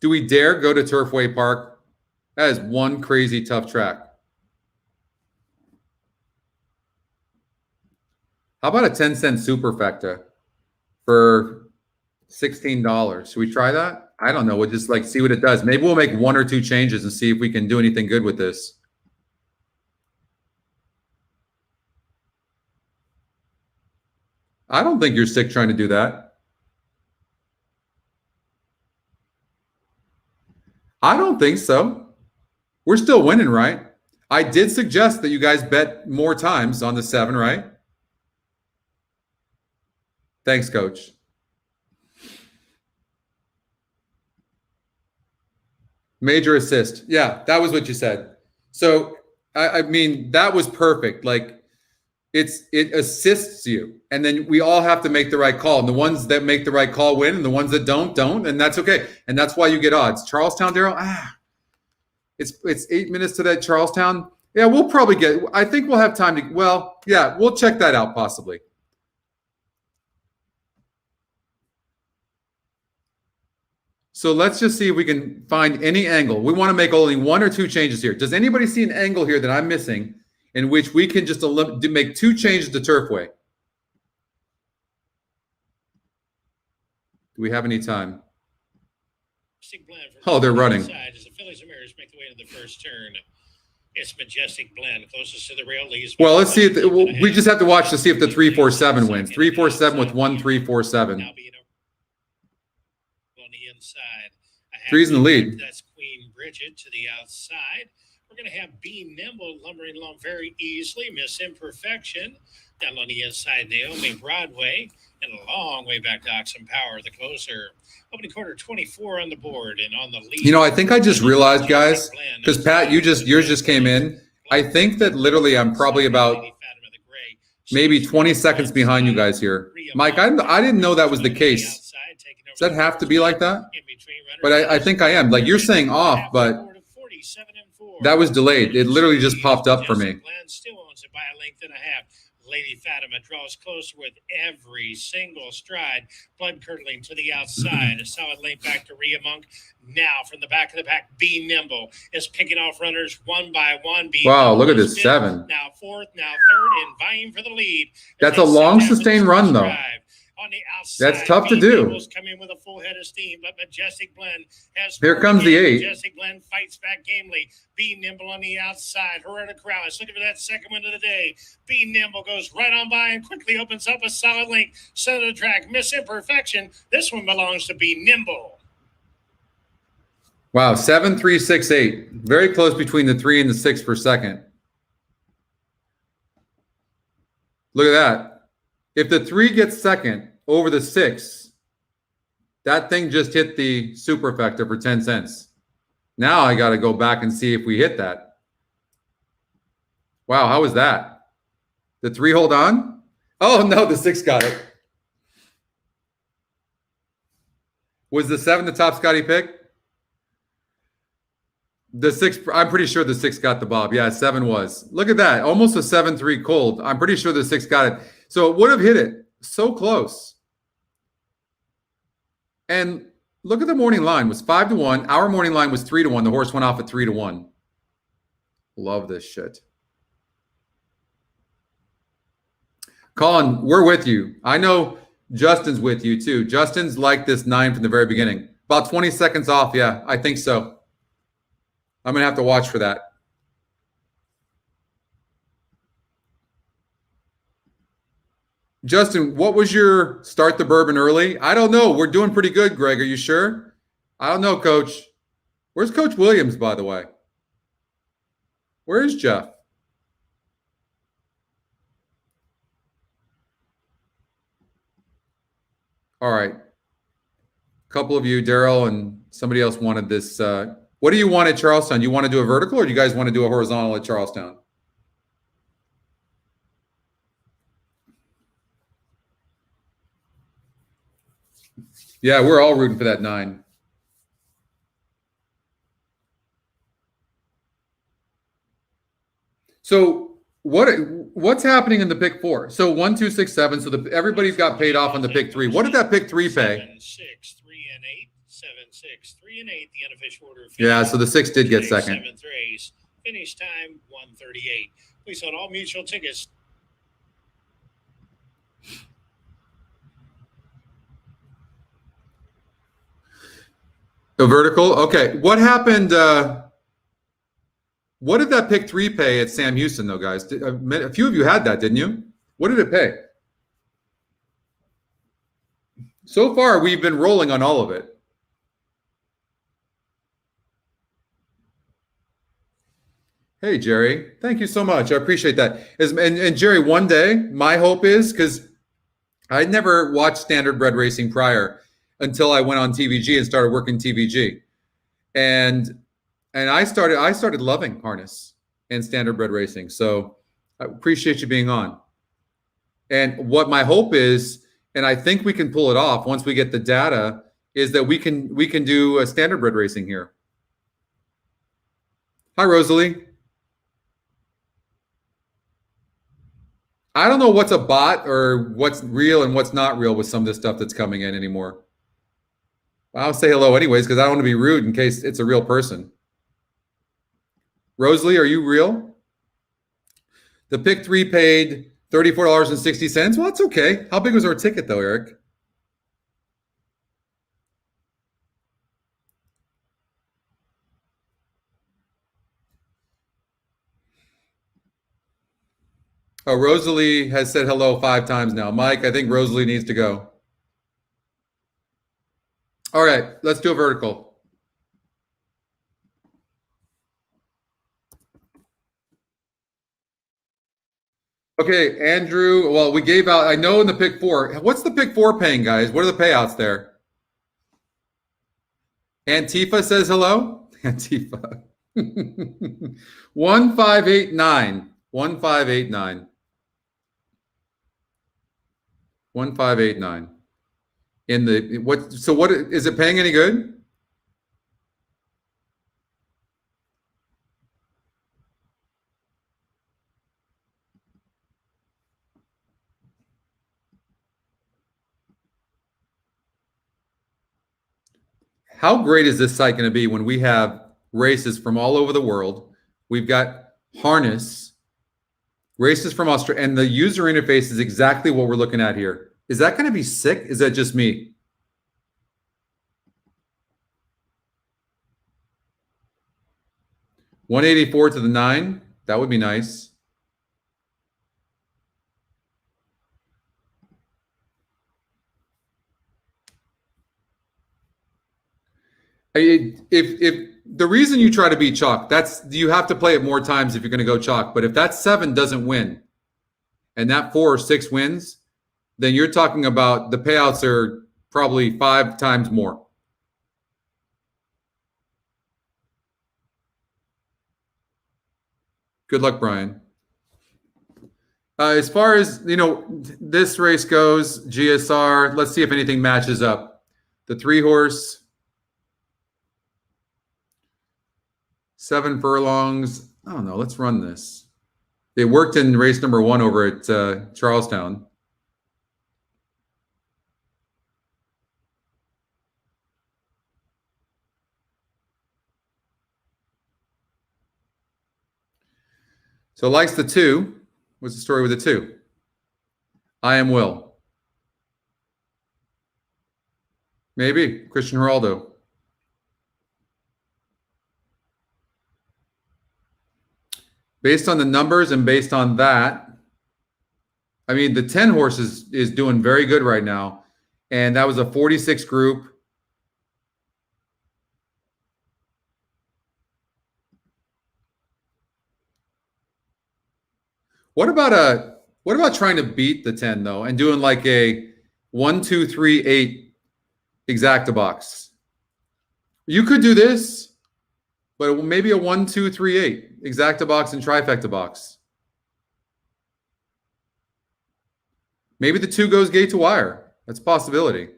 Do we dare go to Turfway Park? That is one crazy tough track. How about a 10-cent superfecta for $16? Should we try that? I don't know. We'll just like see what it does. Maybe we'll make 1 or 2 changes and see if we can do anything good with this. I don't think you're sick trying to do that. I don't think so. We're still winning, right? I did suggest that you guys bet more times on the 7, right? Thanks, Coach. Major assist. Yeah, that was what you said. So, I mean, that was perfect. Like, it assists you. And then we all have to make the right call. And the ones that make the right call win, and the ones that don't. And that's okay. And that's why you get odds. Charlestown, Daryl? It's 8 minutes to that Charlestown. Yeah, we'll probably get, I think we'll have time to, well, yeah, we'll check that out possibly. So let's just see if we can find any angle. We want to make only 1 or 2 changes here. Does anybody see an angle here that I'm missing in which we can just make 2 changes to Turfway? Do we have any time? Oh, they're running. As the Phillies and Mariners make the way to the first turn, it's Majestic Blend closest to the rail leads. Well, let's see if we just have to watch to see if the 3-4-7 wins. 3-4-7 with 1-3-4-7. Inside. 3's in the lead. That's Queen Bridget to the outside. We're going to have Be Nimble lumbering along very easily. Miss Imperfection down on the inside. Naomi Broadway and a long way back to Oxen Power, the closer. Opening quarter 24 on the board and on the lead. You know, I think I just realized, guys, because Pat, yours just came in. I think that literally I'm probably about maybe 20 seconds behind you guys here. Mike, I didn't know that was the case. Does that have to be like that? But I think I am. Like you're saying off, but that was delayed. It literally just popped up for me. Still owns it by a length and a half. Lady Fatima draws closer with every single stride. Blood curdling to the outside. A solid lane back to Rhea Monk. Now from the back of the pack, Be Nimble is picking off runners one by one. Wow, look at this 7. Now 4th, now 3rd, and vying for the lead. That's a long sustained run, though. On the outside, that's tough to do. Come in with a full head of steam, but Majestic Blend has. Here comes the 8. Majestic Blend fights back gamely. Be Nimble on the outside. Herrera Corrales looking for that second win of the day. Be Nimble goes right on by and quickly opens up a solid link. Center of the track, Miss Imperfection. This one belongs to Be Nimble. Wow, 7, 3, 6, 8. Very close between the 3 and the 6 per second. Look at that. If the 3 gets second over the 6, that thing just hit the superfecta for 10 cents. Now I got to go back and see if we hit that. Wow, how was that? The 3 hold on? Oh, no, the 6 got it. Was the 7 the top Scotty pick? The 6, I'm pretty sure the 6 got the bob. Yeah, 7 was. Look at that. Almost a 7-3 cold. I'm pretty sure the 6 got it. So it would have hit it. So close. And look at the morning line. It was 5-1. Our morning line was 3-1. The horse went off at 3-1. Love this shit. Colin, we're with you. I know Justin's with you too. Justin's liked this 9 from the very beginning. About 20 seconds off. Yeah, I think so. I'm going to have to watch for that. Justin, what was your start the bourbon early? I don't know. We're doing pretty good, Greg. Are you sure? I don't know, Coach. Where's Coach Williams, by the way? Where is Jeff? All right. A couple of you, Daryl and somebody else wanted this. What do you want at Charlestown? You want to do a vertical or do you guys want to do a horizontal at Charlestown? Yeah, we're all rooting for that 9. So what's happening in the pick 4? So 1, 2, 6, 7. So everybody's got paid off on the pick 3. What did that pick 3 pay? 7, 6, 3, and 8. 7, 6, 3, and 8. The unofficial order. Yeah, so the 6 did get second. 7th race. Finish time 1:38. Please hold all mutual tickets. A vertical. Okay. What happened? What did that pick 3 pay at Sam Houston, though, guys? A few of you had that, didn't you? What did it pay? So far, we've been rolling on all of it. Hey, Jerry. Thank you so much. I appreciate that. And Jerry, one day, my hope is, because I never watched standard bred racing prior until I went on TVG and started working TVG. And I started loving harness and standard bred racing. So I appreciate you being on. And what my hope is, and I think we can pull it off once we get the data, is that we can do a standard bred racing here. Hi, Rosalie. I don't know what's a bot or what's real and what's not real with some of this stuff that's coming in anymore. I'll say hello anyways because I don't want to be rude in case it's a real person. Rosalie, are you real? The pick 3 paid $34.60. Well, that's okay. How big was our ticket though, Eric? Oh, Rosalie has said hello 5 times now. Mike, I think Rosalie needs to go. All right, let's do a vertical. Okay, Andrew. Well, we gave out, I know in the pick 4. What's the pick 4 paying, guys? What are the payouts there? Antifa says hello. Antifa. 1589. 1589. 1589. In the what? So what is it paying any good? How great is this site going to be when we have races from all over the world? We've got harness, races from Australia, and the user interface is exactly what we're looking at here. Is that going to be sick? Is that just me? $184 to the 9. That would be nice. If the reason you try to beat chalk, that's you have to play it more times if you're going to go chalk. But if that 7 doesn't win, and that 4 or 6 wins, then you're talking about the payouts are probably 5 times more. Good luck, Brian. As far as, this race goes, GSR, let's see if anything matches up. The 3 horse, 7 furlongs. I don't know. Let's run this. They worked in race number 1 over at Charlestown. So likes the 2. What's the story with the 2? I am Will. Maybe Christian Geraldo. Based on the numbers and based on that, I mean, the 10 horse is doing very good right now. And that was a 46 group. What about trying to beat the 10 though and doing like a 1, 2, 3, 8 exacta box? You could do this, but maybe a 1, 2, 3, 8 exacta box and trifecta box. Maybe the 2 goes gate to wire. That's a possibility.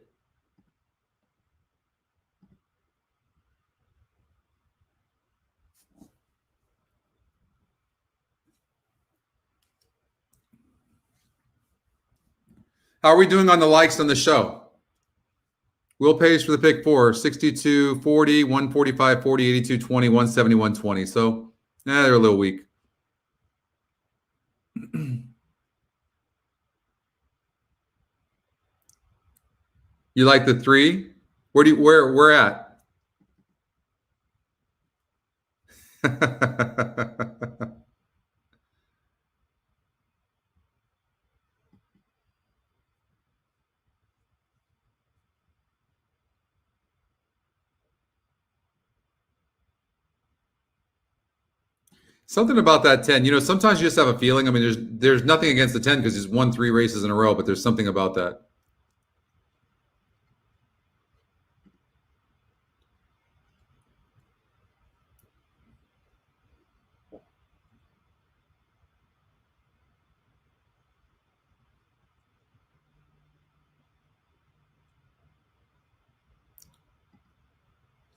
How are we doing on the likes on the show? Will pays for the pick 4, 62, 40, 145, 40, 82, 20, 170, 120. So, they're a little weak. You like the 3? Where at? Something about that 10. Sometimes you just have a feeling. I mean, there's nothing against the 10 because he's won 3 races in a row, but there's something about that.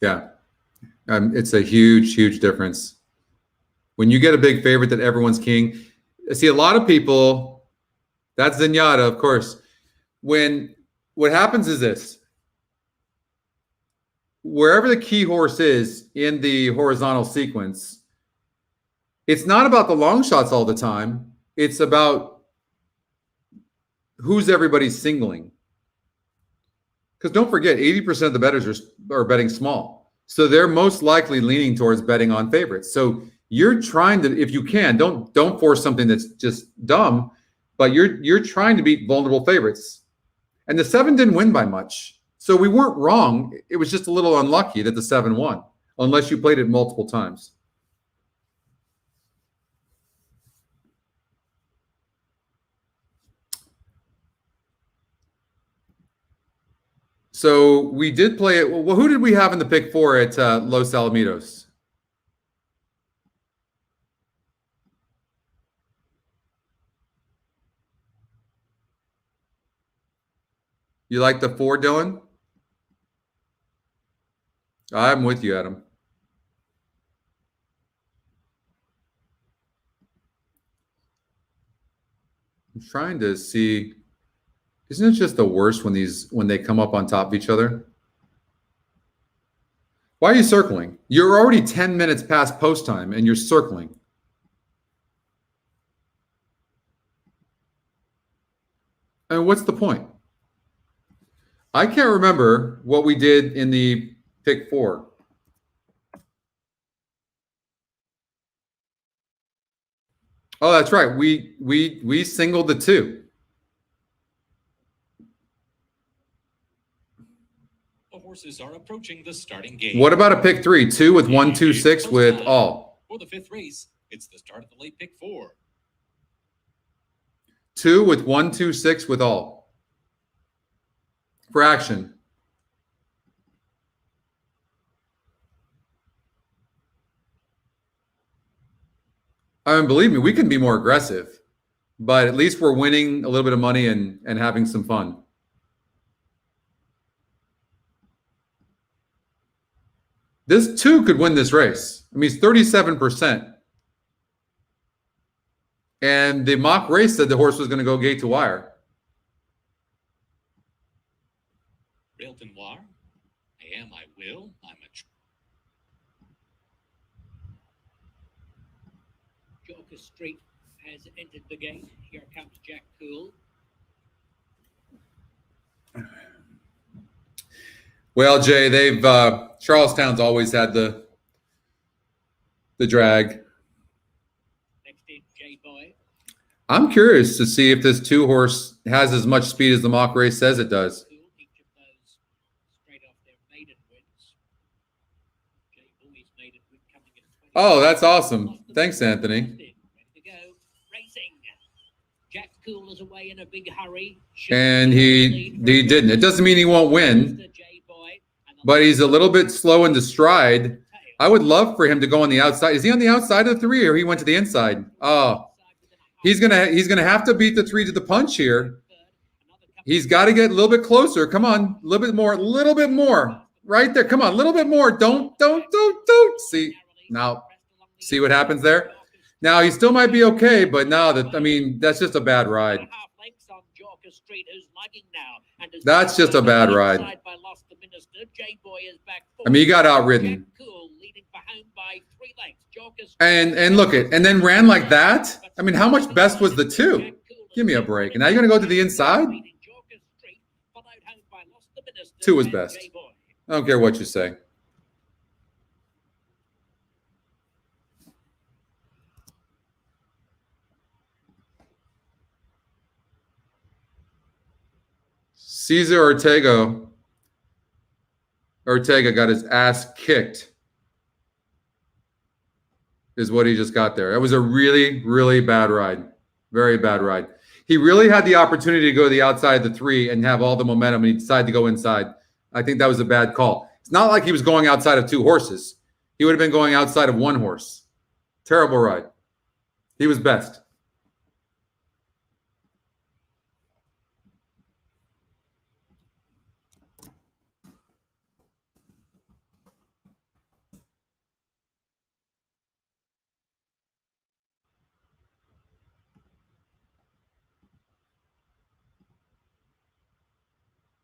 Yeah. It's a huge, huge difference. When you get a big favorite that everyone's king, see a lot of people, that's Zenyatta, of course. What happens is this. Wherever the key horse is in the horizontal sequence, it's not about the long shots all the time. It's about who's everybody's singling. Because don't forget, 80% of the bettors are betting small. So they're most likely leaning towards betting on favorites. So you're trying to, if you can, don't force something that's just dumb, but you're trying to beat vulnerable favorites. And the 7 didn't win by much. So we weren't wrong. It was just a little unlucky that the 7 won, unless you played it multiple times. So we did play it. Well, who did we have in the pick 4 at Los Alamitos? You like the 4, Dylan? I'm with you, Adam. I'm trying to see. Isn't it just the worst when they come up on top of each other? Why are you circling? You're already 10 minutes past post time and you're circling. And what's the point? I can't remember what we did in the pick 4. Oh, that's right. We singled the 2. The horses are approaching the starting gate. What about a pick 3? 2 with 1, 2, 6 with all. For the 5th race, it's the start of the late pick 4. 2 with 1, 2, 6 with all. For action. I mean, believe me, we can be more aggressive, but at least we're winning a little bit of money and having some fun. This 2 could win this race. I mean, it's 37%. And the mock race said the horse was going to go gate to wire. Railton Noir. I will. I'm a Joker Street has entered the gate. Here comes Jack Cool. Well, Jay, they've Charlestown's always had the drag. Next in J Boy. I'm curious to see if this 2-horse has as much speed as the mock race says it does. Each of those straight off their maiden wins. J Boy's maiden win coming in at 20. Oh, that's awesome. Thanks, Anthony. Ready to go. Racing. Jack Cool is away in a big hurry. And he didn't. It doesn't mean he won't win, but he's a little bit slow into stride. I would love for him to go on the outside. Is he on the outside of the 3, or he went to the inside? Oh, he's gonna have to beat the 3 to the punch here. He's got to get a little bit closer. Come on, a little bit more. Right there. Come on, a little bit more. Don't. See now. See what happens there. Now he still might be okay, but now that's just a bad ride. That's just a bad ride. I mean, he got outridden. And look it, and then ran like that. I mean, how much best was the 2? Give me a break. And now you're going to go to the inside? 2 was best. I don't care what you say. Cesar Ortega got his ass kicked, is what he just got there. That was a really, really bad ride. Very bad ride. He really had the opportunity to go to the outside of the 3 and have all the momentum, and he decided to go inside. I think that was a bad call. It's not like he was going outside of 2 horses. He would have been going outside of 1 horse. Terrible ride. He was best.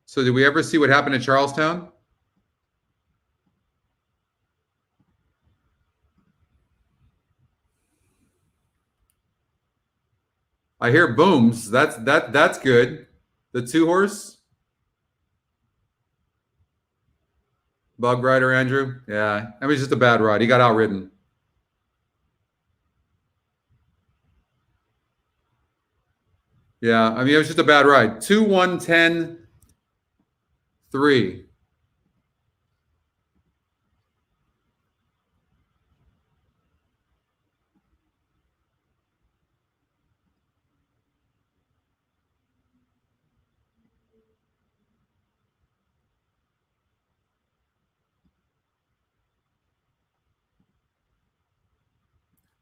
So did we ever see what happened at Charlestown? I hear booms. That's good. The 2-horse. Bug rider, Andrew. Yeah, I mean, it's just a bad ride. He got outridden. Yeah, I mean, it was just a bad ride. 2, 1, 10, 3.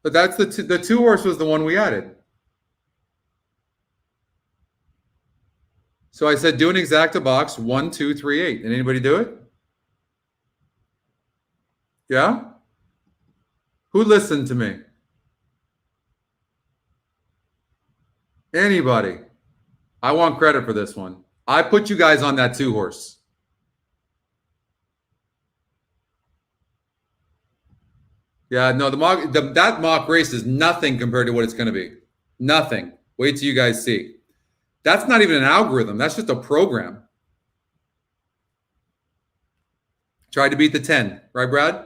But that's the 2-horse was the one we added. So I said, do an exacta box 1, 2, 3, 8. Did anybody do it? Yeah? Who listened to me? Anybody? I want credit for this one. I put you guys on that 2-horse. Yeah, no, that mock race is nothing compared to what it's going to be. Nothing. Wait till you guys see. That's not even an algorithm. That's just a program. Tried to beat the 10, right, Brad?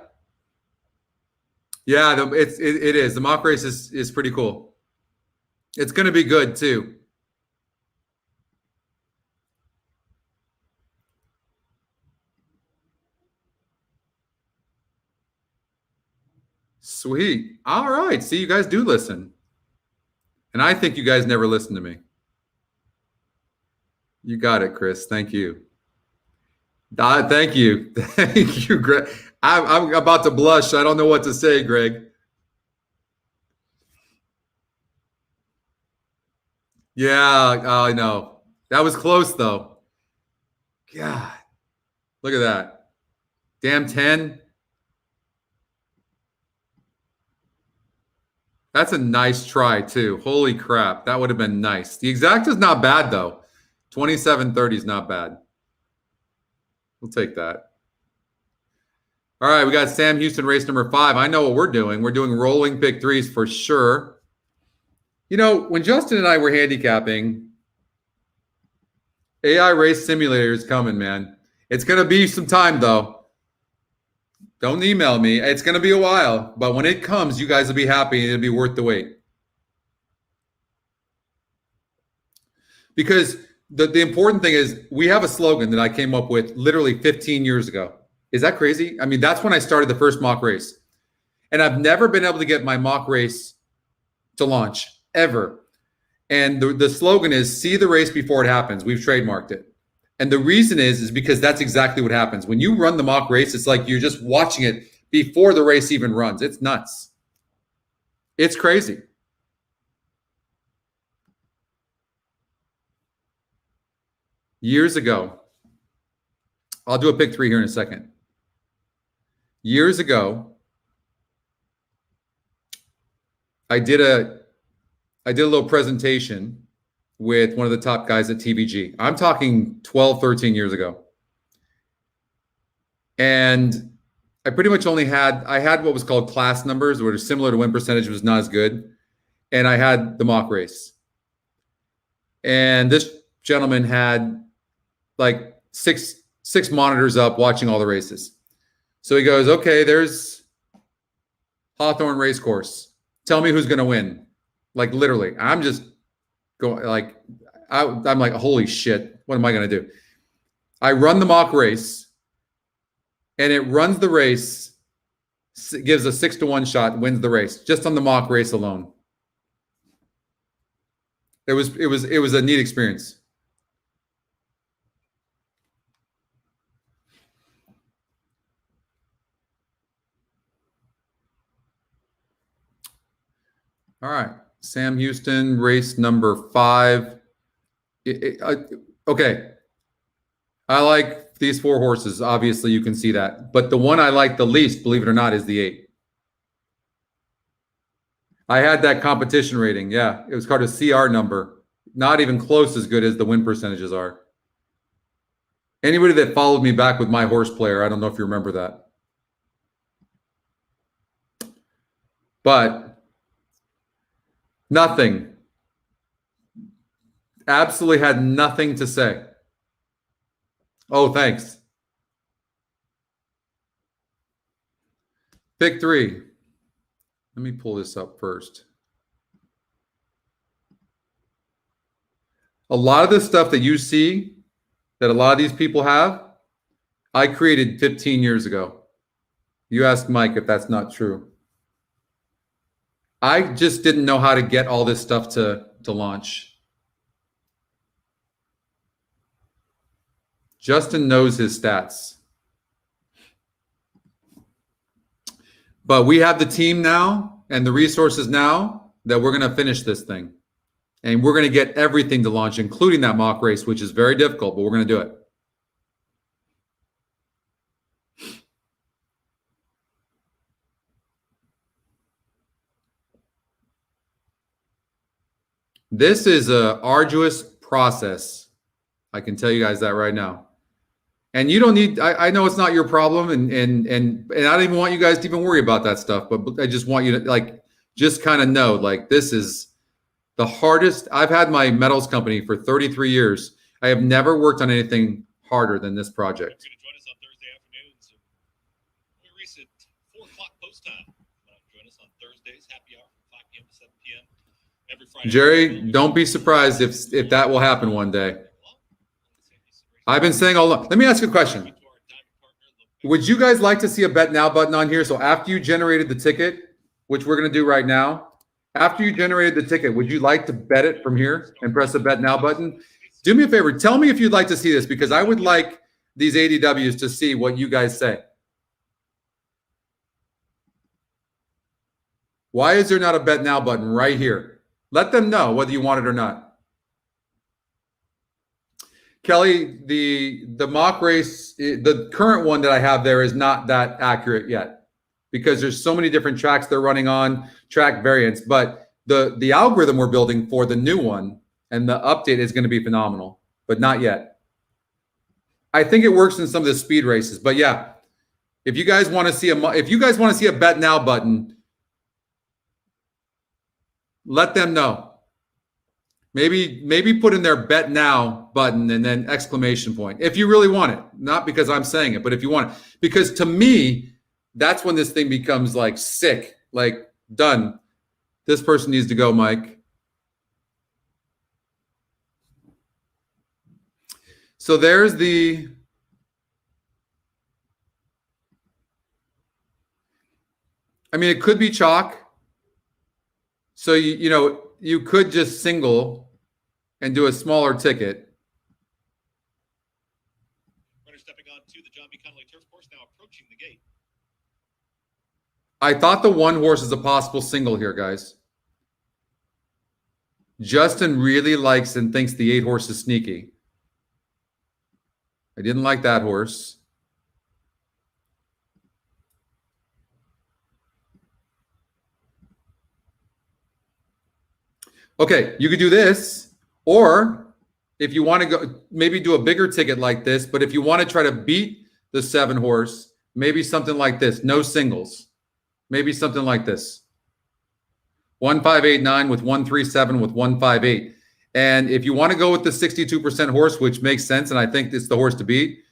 Yeah, it is. The mock race is pretty cool. It's going to be good too. Sweet. All right. See, you guys do listen. And I think you guys never listen to me. You got it, Chris. Thank you. Thank you. Thank you, Greg. I'm about to blush. I don't know what to say, Greg. Yeah, I know. That was close, though. God. Look at that. Damn 10. That's a nice try, too. Holy crap. That would have been nice. The exact is not bad, though. 27.30 is not bad. We'll take that. All right, we got Sam Houston race number 5. I know what we're doing. We're doing rolling pick 3s for sure. You know, when Justin and I were handicapping, AI race simulator is coming, man. It's going to be some time, though. Don't email me. It's going to be a while. But when it comes, you guys will be happy and it'll be worth the wait. Because the important thing is we have a slogan that I came up with literally 15 years ago. Is that crazy? I mean, that's when I started the first mock race. And I've never been able to get my mock race to launch, ever. And the slogan is, see the race before it happens. We've trademarked it. And the reason is because that's exactly what happens. When you run the mock race, it's like you're just watching it before the race even runs. It's nuts. It's crazy. Years ago, I'll do a pick 3 here in a second. Years ago, I did a little presentation with one of the top guys at TVG. I'm talking 12, 13 years ago. And I pretty much only had what was called class numbers, which are similar to win percentage, was not as good. And I had the mock race. And this gentleman had like six monitors up watching all the races. So he goes, okay, there's Hawthorne Racecourse. Tell me who's going to win. Like literally, I'm just going like, I'm like, holy shit, what am I going to do? I run the mock race and it runs the race, gives a 6-1 shot, wins the race just on the mock race alone. It was a neat experience. All right, Sam Houston, race number 5. Okay, I like these 4 horses. Obviously, you can see that. But the one I like the least, believe it or not, is the 8. I had that competition rating. Yeah, it was called a CR number. Not even close as good as the win percentages are. Anybody that followed me back with my horse player, I don't know if you remember that. But nothing. Absolutely had nothing to say. Oh, thanks. Pick 3. Let me pull this up first. A lot of the stuff that you see, that a lot of these people have, I created 15 years ago. You ask Mike if that's not true. I just didn't know how to get all this stuff to launch. Justin knows his stats. But we have the team now and the resources now that we're going to finish this thing. And we're going to get everything to launch, including that mock race, which is very difficult, but we're going to do it. This is an arduous process. I can tell you guys that right now. And you don't need, I know it's not your problem, and I don't even want you guys to even worry about that stuff, but I just want you to like, just kind of know, like, this is the hardest. I've had my metals company for 33 years. I have never worked on anything harder than this project. You're going to join us on Thursday afternoons. We race at 4 o'clock post time. Join us on Thursdays, happy hour from 5 p.m. to 7 p.m. every Friday. Jerry, don't be surprised if that will happen one day. I've been saying all along. Let me ask you a question. Would you guys like to see a bet now button on here? So after you generated the ticket, which we're going to do right now, after you generated the ticket, would you like to bet it from here and press the bet now button? Do me a favor. Tell me if you'd like to see this, because I would like these ADWs to see what you guys say. Why is there not a bet now button right here? Let them know whether you want it or not. Kelly, the mock race, the current one that I have there is not that accurate yet, because there's so many different tracks they're running on, track variants. But the algorithm we're building for the new one and the update is going to be phenomenal, but not yet. I think it works in some of the speed races. But yeah, If you guys want to see a bet now button, let them know. Maybe put in their bet now button and then exclamation point if you really want it. Not because I'm saying it, but if you want it. Because to me, that's when this thing becomes like sick, like done. This person needs to go, Mike. So there's the it could be chalk. So you could just single and do a smaller ticket. Runner stepping on to the John B. Connolly Turf Course, now approaching the gate. I thought the one horse is a possible single here, guys. Justin really likes and thinks the 8 horse is sneaky. I didn't like that horse. Okay, you could do this, or if you want to go, maybe do a bigger ticket like this, but if you want to try to beat the 7 horse, maybe something like this, no singles. Maybe something like this. 1589 with 137 with 158. And if you want to go with the 62% horse, which makes sense, and I think it's the horse to beat,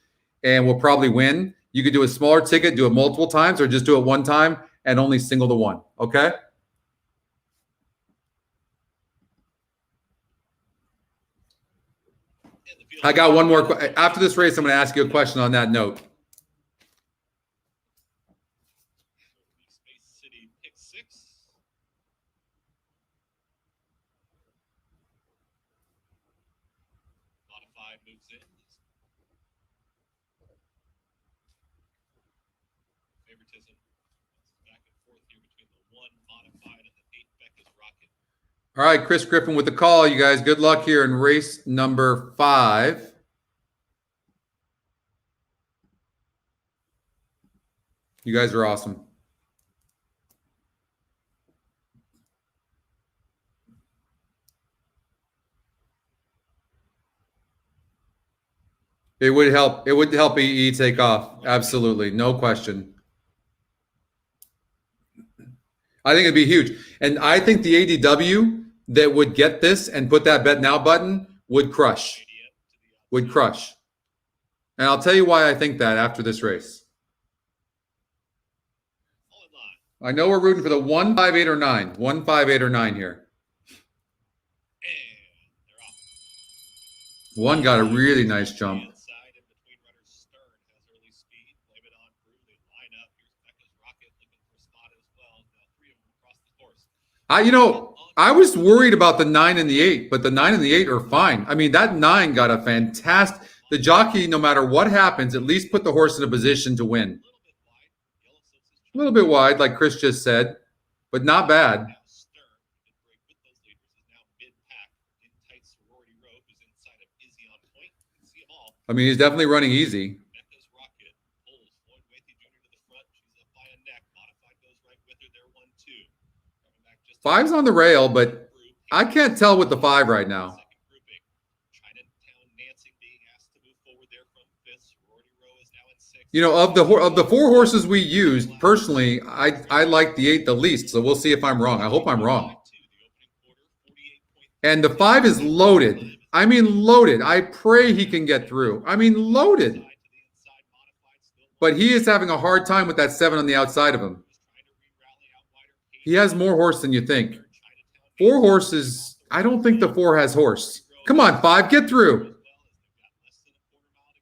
and will probably win, you could do a smaller ticket, do it multiple times, or just do it one time and only single the 1. Okay? I got one more. After this race, I'm going to ask you a question on that note. Space City pick 6. Modified moves in. Favoritism back and forth here between the 1 modified and the 8 Becca's Rocket. All right, Chris Griffin with the call. You guys, good luck here in race number 5. You guys are awesome. It would help. It would help EE take off. Absolutely. No question. I think it'd be huge. And I think the ADW that would get this and put that bet now button would crush. Would crush. And I'll tell you why I think that after this race. All in line. I know we're rooting for the 1, 5, 8, or 9. 1, 5, 8, or 9 here. And they're off. 1 got a really nice jump. Inside in between runners, Stern has early speed. Blame it on Brew. They line up. Here's Becca's Rocket looking for a spot as well. Now 3 of them across the course. I was worried about the 9 and the 8, but the 9 and the 8 are fine. I mean, that 9 got a fantastic. The jockey, no matter what happens, at least put the horse in a position to win. A little bit wide, like Chris just said, but not bad. Now Stern did break with those leaders, is now mid-pack in tight sorority row, who's inside of Izzy on point. You can see them all. I mean, he's definitely running easy. Becca's Rocket pulls Floyd Wathy Jr. to the front. She's up by a neck. Modified goes right with her. They're 1-2. Coming back just 5's on the rail, but I can't tell with the 5 right now. Second grouping. Chinatown Nancing being asked to move forward there from 5th. Sorority row is now in 6th. Of the 4 horses we used, personally, I like the 8 the least. So we'll see if I'm wrong. I hope I'm wrong. And the 5 is loaded. I mean, loaded. I pray he can get through. I mean, loaded. But he is having a hard time with that 7 on the outside of him. He has more horse than you think. 4 horses. I don't think the 4 has horse. Come on, 5. Get through.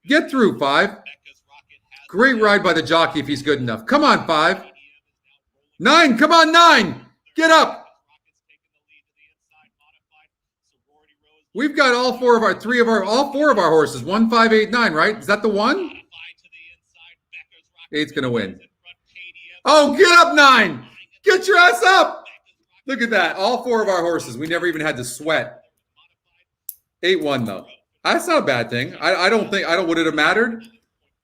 Get through, 5. Great ride by the jockey if he's good enough. Come on, 5. 9. Come on, 9. Get up. We've got all 4 of our horses. 1, 5, 8, 9, right? Is that the 1? 8's going to win. Oh, get up, 9. Get your ass up. Look at that. All 4 of our horses. We never even had to sweat. 8 won, though. That's not a bad thing. Would it have mattered?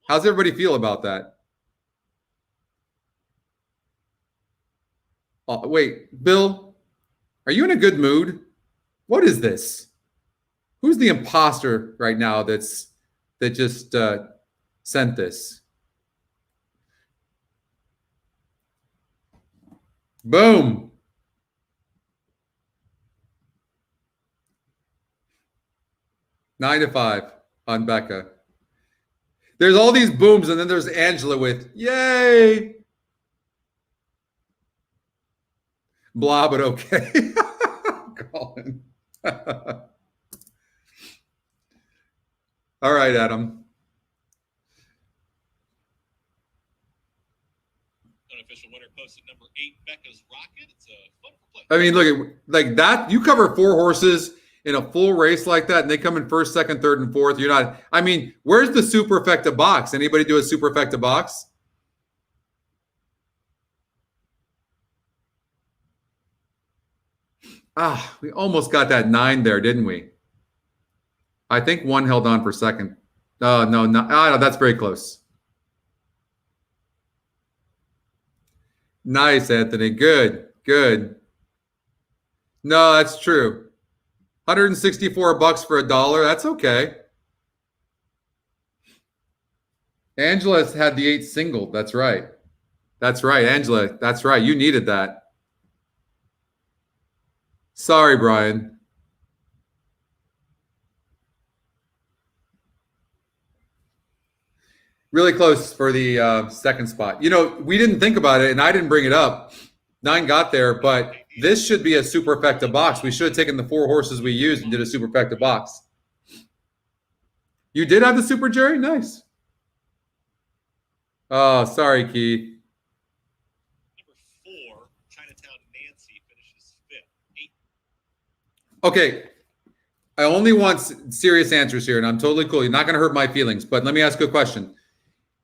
How's everybody feel about that? Oh, wait, Bill, are you in a good mood? What is this? Who's the imposter right now that just sent this? Boom. Nine to 5 on Becca. There's all these booms, and then there's Angela with yay. Blah, but okay. Colin. All right, Adam. Unofficial winner posted number 8, Becca's Rocket. It's a fun for play. I mean, look at like that. You cover 4 horses in a full race like that, and they come in first, second, third, and fourth. You're not. I mean, where's the super effective box? Anybody do a super effective box? Ah, we almost got that 9 there, didn't we? I think 1 held on for second. No, no, that's very close. Nice, Anthony. Good, good. No, that's true. $164 for $1. That's okay. Angela's had the 8 single. That's right. That's right, Angela. That's right. You needed that. Sorry, Brian. Really close for the second spot. You know, we didn't think about it, and I didn't bring it up. 9 got there, but this should be a super effective box. We should have taken the 4 horses we used and did a super effective box. You did have the super, Jerry? Nice. Oh, sorry, Keith. Number 4, Chinatown Nancy finishes 5th. 8. Okay. I only want serious answers here, and I'm totally cool. You're not going to hurt my feelings, but let me ask you a question.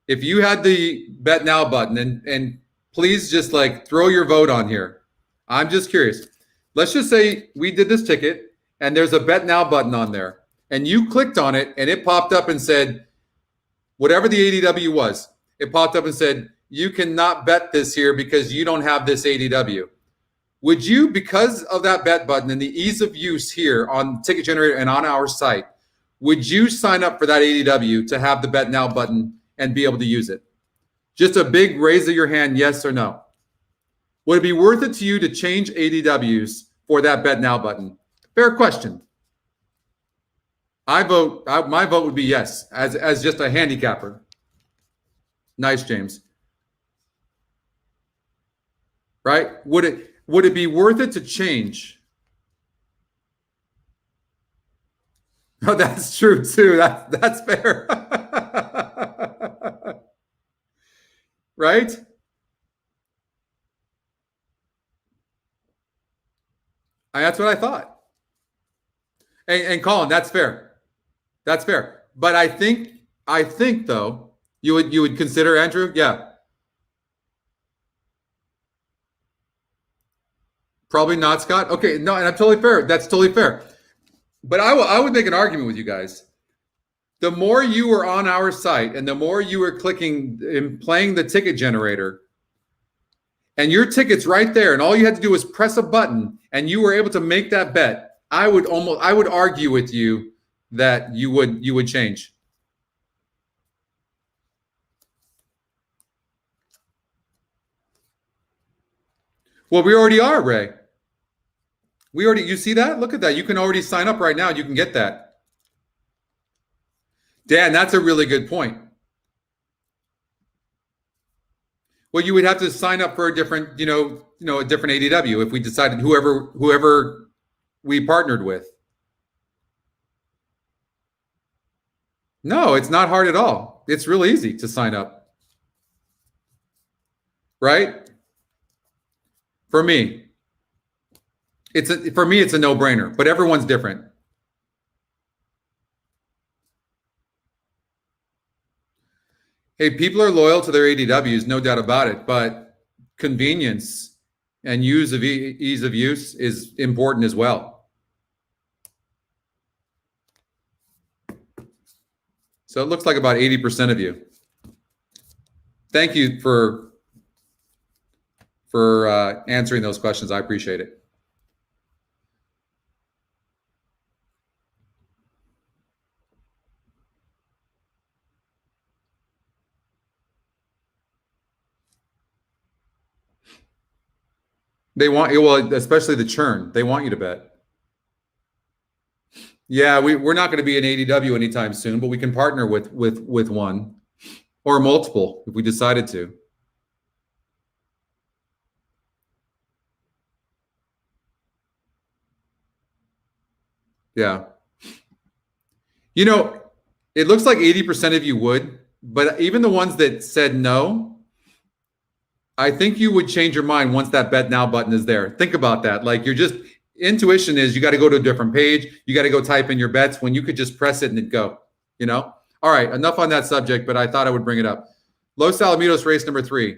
If you had the bet now button, and please just like throw your vote on here. I'm just curious. Let's just say we did this ticket and there's a bet now button on there and you clicked on it and it popped up and said, whatever the ADW was, it popped up and said, you cannot bet this here because you don't have this ADW. Would you, because of that bet button and the ease of use here on Ticket Generator and on our site, would you sign up for that ADW to have the bet now button and be able to use it? Just a big raise of your hand, yes or no. Would it be worth it to you to change ADWs for that bet now button? Fair question. My vote would be yes, as just a handicapper. Nice, James. Right? Would it be worth it to change? Oh, that's true too. That's fair. Right? That's what I thought. And Colin, that's fair. That's fair. But I think though, you would consider, Andrew? Yeah. Probably not, Scott. Okay, no, and I'm totally fair. That's totally fair. But I would make an argument with you guys. The more you were on our site and the more you were clicking and playing the ticket generator, and your ticket's right there, and all you had to do was press a button, and you were able to make that bet, I would argue with you that you would change. Well, we already are, Ray. You see that? Look at that. You can already sign up right now. You can get that. Dan, that's a really good point. Well, you would have to sign up for a different, a different ADW if we decided whoever we partnered with. No, it's not hard at all. It's real easy to sign up. Right? For me, it's a no-brainer, but everyone's different. Hey, people are loyal to their ADWs, no doubt about it, but convenience and ease of use is important as well. So it looks like about 80% of you. Thank you for answering those questions. I appreciate it. They want you, well, especially the churn. They want you to bet. Yeah, we're not going to be an ADW anytime soon, but we can partner with one or multiple if we decided to. Yeah. You know, it looks like 80% of you would, but even the ones that said no, I think you would change your mind once that bet now button is there. Think about that. Like you're just, intuition is you got to go to a different page. You got to go type in your bets when you could just press it and it go, you know? All right, enough on that subject, but I thought I would bring it up. Los Alamitos race number 3.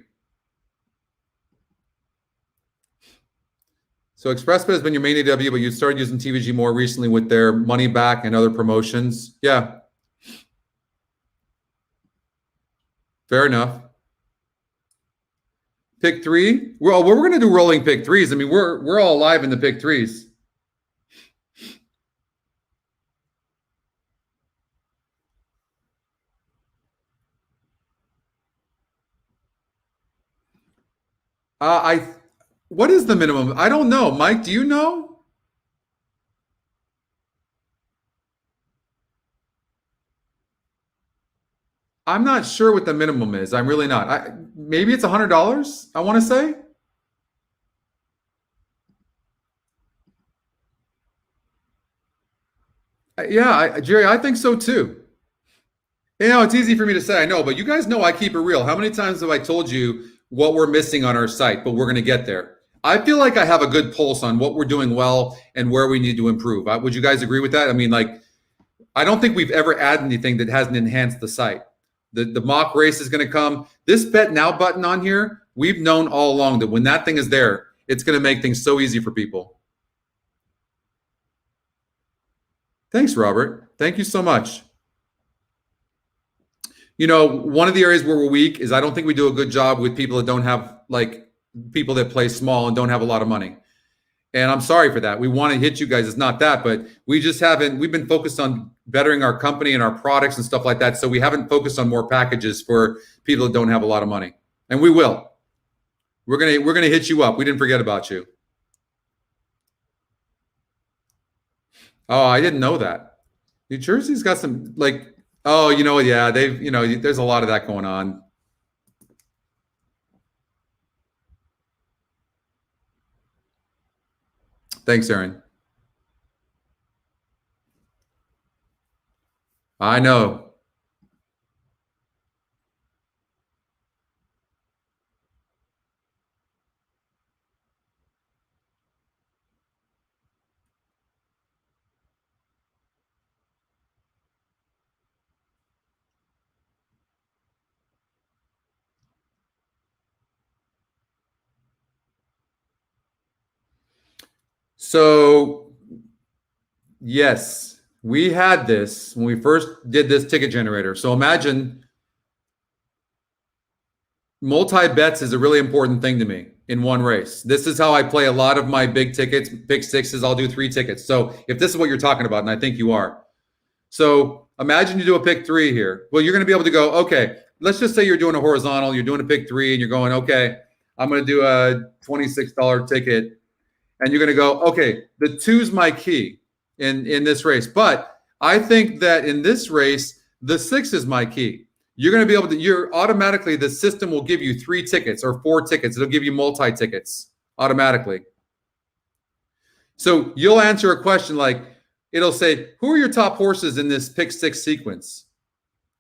So ExpressBet has been your main AW, but you started using TVG more recently with their money back and other promotions. Yeah. Fair enough. Pick 3. We're going to do rolling pick 3s. I mean, we're all live in the pick 3s. What is the minimum? I don't know. Mike, do you know? I'm not sure what the minimum is. I'm really not. Maybe it's $100, I want to say. Yeah, Jerry, I think so too. You know, it's easy for me to say, I know, but you guys know I keep it real. How many times have I told you what we're missing on our site, but we're going to get there? I feel like I have a good pulse on what we're doing well and where we need to improve. Would you guys agree with that? I mean, like, I don't think we've ever added anything that hasn't enhanced the site. The mock race is going to come. This bet now button on here, we've known all along that when that thing is there, it's going to make things so easy for people. Thanks, Robert. Thank you so much. You know, one of the areas where we're weak is I don't think we do a good job with people that don't have, like, people that play small and don't have a lot of money. And I'm sorry for that. We want to hit you guys. It's not that, but we just haven't. We've been focused on bettering our company and our products and stuff like that. So we haven't focused on more packages for people that don't have a lot of money. And we will. We're gonna hit you up. We didn't forget about you. Oh, I didn't know that. New Jersey's got some, like, oh, you know, yeah, they've, you know, there's a lot of that going on. Thanks, Aaron. I know. So, yes, we had this when we first did this ticket generator. So imagine multi-bets is a really important thing to me in one race. This is how I play a lot of my big tickets, big sixes. I'll do 3 tickets. So if this is what you're talking about, and I think you are. So imagine you do a pick 3 here. Well, you're going to be able to go, okay, let's just say you're doing a horizontal, you're doing a pick 3, and you're going, okay, I'm going to do a $26 ticket. And you're going to go, okay, the 2's my key in this race. But I think that in this race, the 6 is my key. You're going to be able to, you're automatically, the system will give you 3 tickets or 4 tickets. It'll give you multi-tickets automatically. So you'll answer a question like, it'll say, who are your top horses in this pick 6 sequence?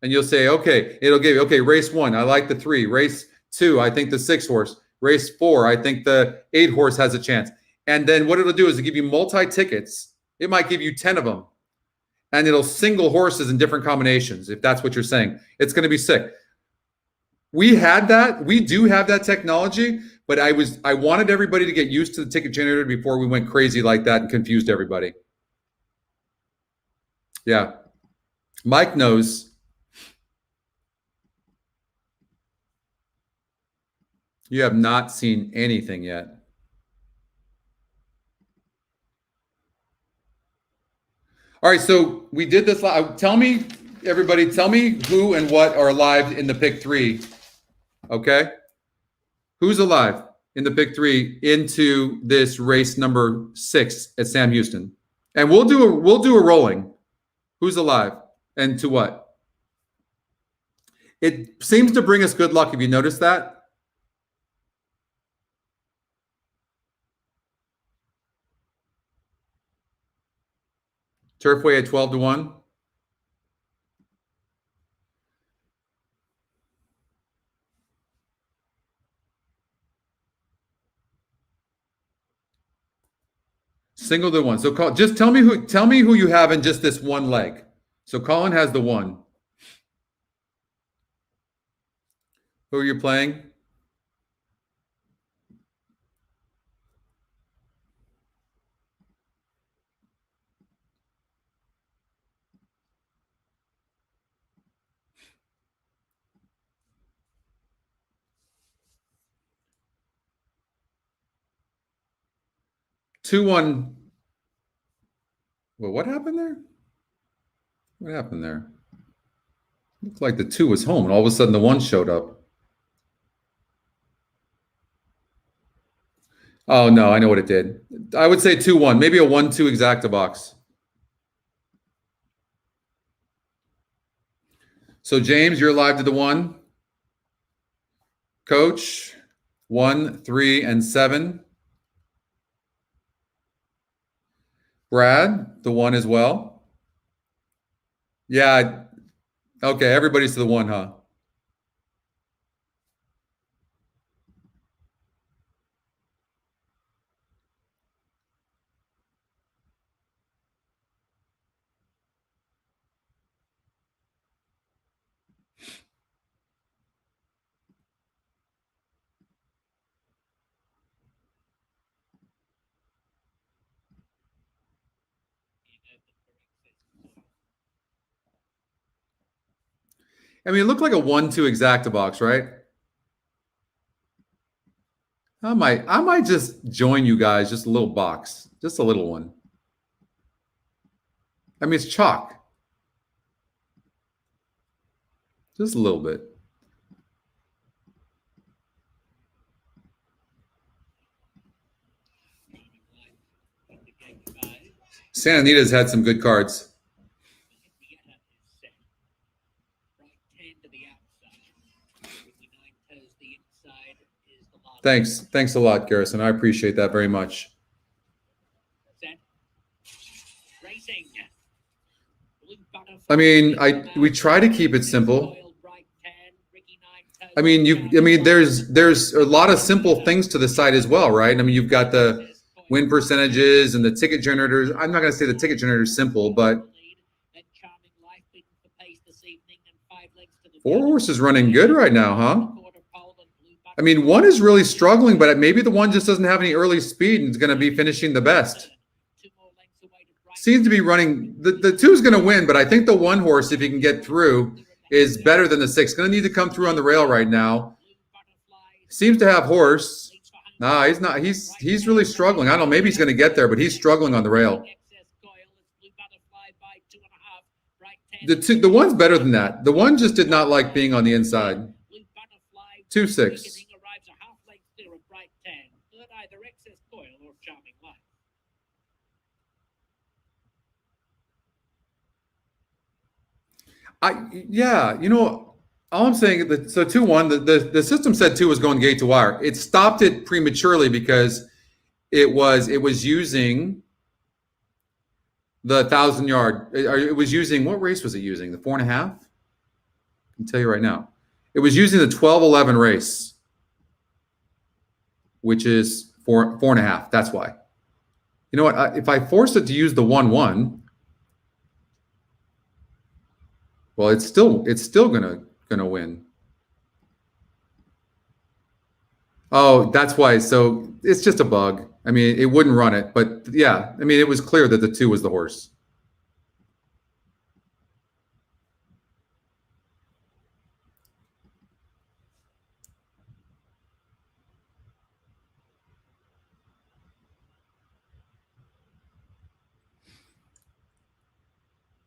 And you'll say, okay, it'll give you, okay, race 1, I like the 3. Race 2, I think the 6 horse. Race 4, I think the 8 horse has a chance. And then what it'll do is it'll give you multi-tickets. It might give you 10 of them. And it'll single horses in different combinations, if that's what you're saying. It's going to be sick. We had that. We do have that technology, but I wanted everybody to get used to the ticket generator before we went crazy like that and confused everybody. Yeah. Mike knows. You have not seen anything yet. All right, so we did this live. Tell me, everybody, tell me who and what are live in the pick 3. Okay? Who's alive? in the pick 3 into this race number 6 at Sam Houston. And we'll do a rolling. Who's alive and to what? It seems to bring us good luck. Have you noticed that? Turfway at 12-1. Single to 1. So just tell me who you have in just this one leg. So Colin has the 1. Who are you playing? Two, 1. Well, what happened there? What happened there? Looked like the 2 was home, and all of a sudden the 1 showed up. Oh, no, I know what it did. I would say 2-1, maybe a 1-2 exacta box. So, James, you're live to the 1. Coach, 1, 3, and 7. Brad, the 1 as well. Yeah. Okay, everybody's to the 1, huh? I mean, it looked like a 1-2 exacta box, right? I might just join you guys, just a little box, just a little one. I mean, it's chalk. Just a little bit. Santa Anita's had some good cards. Thanks a lot, Garrison. I appreciate that very much. I mean, we try to keep it simple. I mean, there's a lot of simple things to the site as well, right? I mean, you've got the win percentages and the ticket generators. I'm not going to say the ticket generator is simple, but 4 horses running good right now, huh? I mean, 1 is really struggling, but maybe the 1 just doesn't have any early speed and is going to be finishing the best. Seems to be running. The 2 is going to win, but I think the 1 horse, if he can get through, is better than the 6. Going to need to come through on the rail right now. Seems to have horse. Nah, he's not. He's really struggling. I don't know. Maybe he's going to get there, but he's struggling on the rail. The 1's better than that. The 1 just did not like being on the inside. 2-6. Yeah, you know, all I'm saying that so 2-1, the system said 2 was going gate to wire. It stopped it prematurely because it was using the 1,000-yard. It was using, what race was it using? The 4.5? I can tell you right now. It was using the 12-11 race, which is 4.5. That's why. You know what? If I force it to use the 1-1. Well, it's still gonna win. Oh, that's why. So it's just a bug. I mean, it wouldn't run it, but yeah, I mean, it was clear that the 2 was the horse.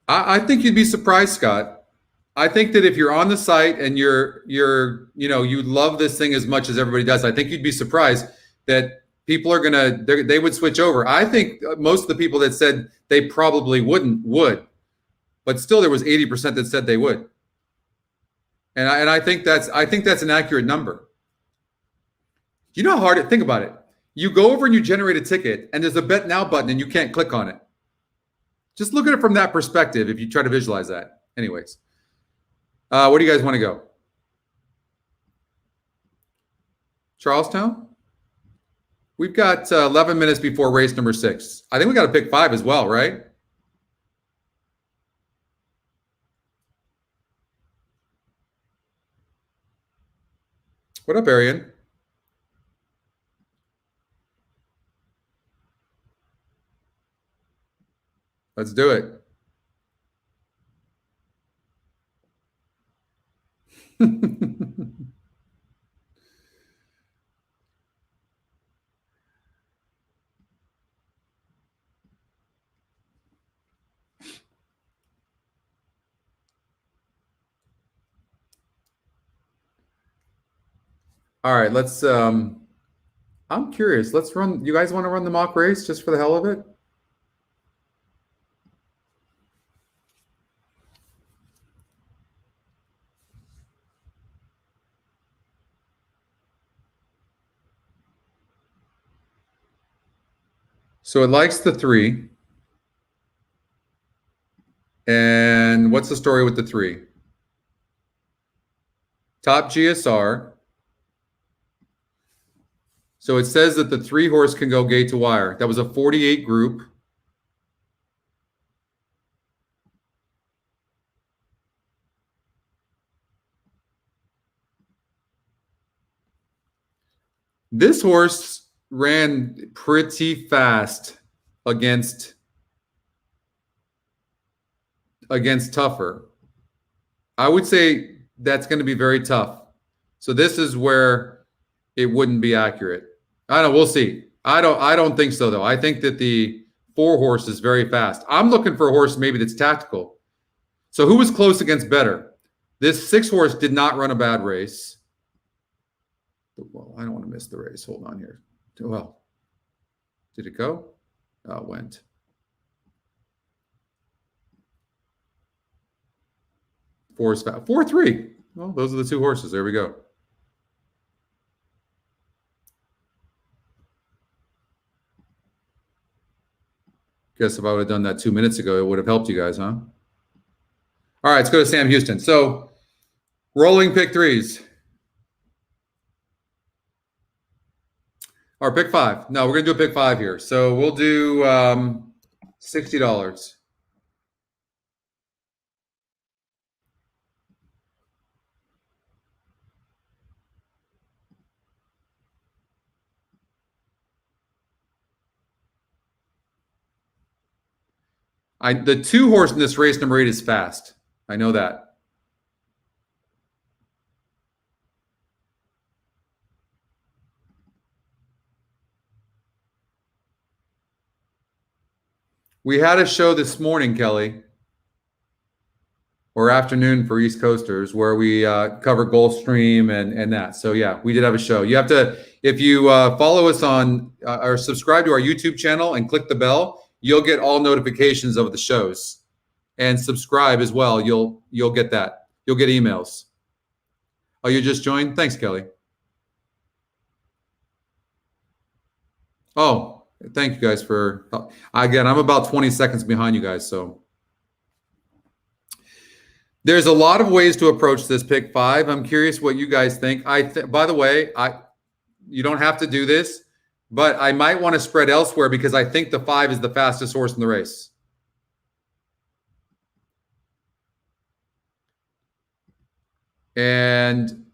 I think you'd be surprised, Scott. I think that if you're on the site and you love this thing as much as everybody does, I think you'd be surprised. that people are they would switch over. I think most of the people that said they probably wouldn't would, but still there was 80% that said they would. And I think that's an accurate number. You know how hard it, think about it. You go over and you generate a ticket and there's a bet now button and you can't click on it. Just look at it from that perspective if you try to visualize that. Anyways, where do you guys want to go? Charlestown? We've got 11 minutes before race number 6. I think we got to pick 5 as well, right? What up, Arian? Let's do it. All right, let's I'm curious. Let's run. You guys want to run the mock race just for the hell of it? So it likes the 3. And what's the story with the 3? Top GSR. So it says that the 3 horse can go gate to wire. That was a 48 group. This horse ran pretty fast against tougher. I would say that's going to be very tough. So this is where it wouldn't be accurate. I don't know. We'll see. I don't think so, though. I think that the 4 horse is very fast. I'm looking for a horse maybe that's tactical. So who was close against better? This 6 horse did not run a bad race. Well, I don't want to miss the race. Hold on here. Well, did it go? Oh, it went. Four is fast. 4-3. Well, those are the 2 horses. There we go. Guess if I would have done that 2 minutes ago, it would have helped you guys, huh? All right, let's go to Sam Houston. So, rolling pick 3s. Or pick 5. No, we're going to do a pick 5 here. So we'll do $60. The 2 horse in this race, number 8, is fast. I know that. We had a show this morning, Kelly, or afternoon for East Coasters, where we cover Gulfstream and that. So yeah, we did have a show. You have to, if you follow us on or subscribe to our YouTube channel and click the bell, you'll get all notifications of the shows. And subscribe as well. You'll get that. You'll get emails. Oh, you just joined? Thanks, Kelly. Oh. Thank you guys for, again, I'm about 20 seconds behind you guys. So there's a lot of ways to approach this pick 5. I'm curious what you guys think. By the way, you don't have to do this, but I might want to spread elsewhere because I think the 5 is the fastest horse in the race. And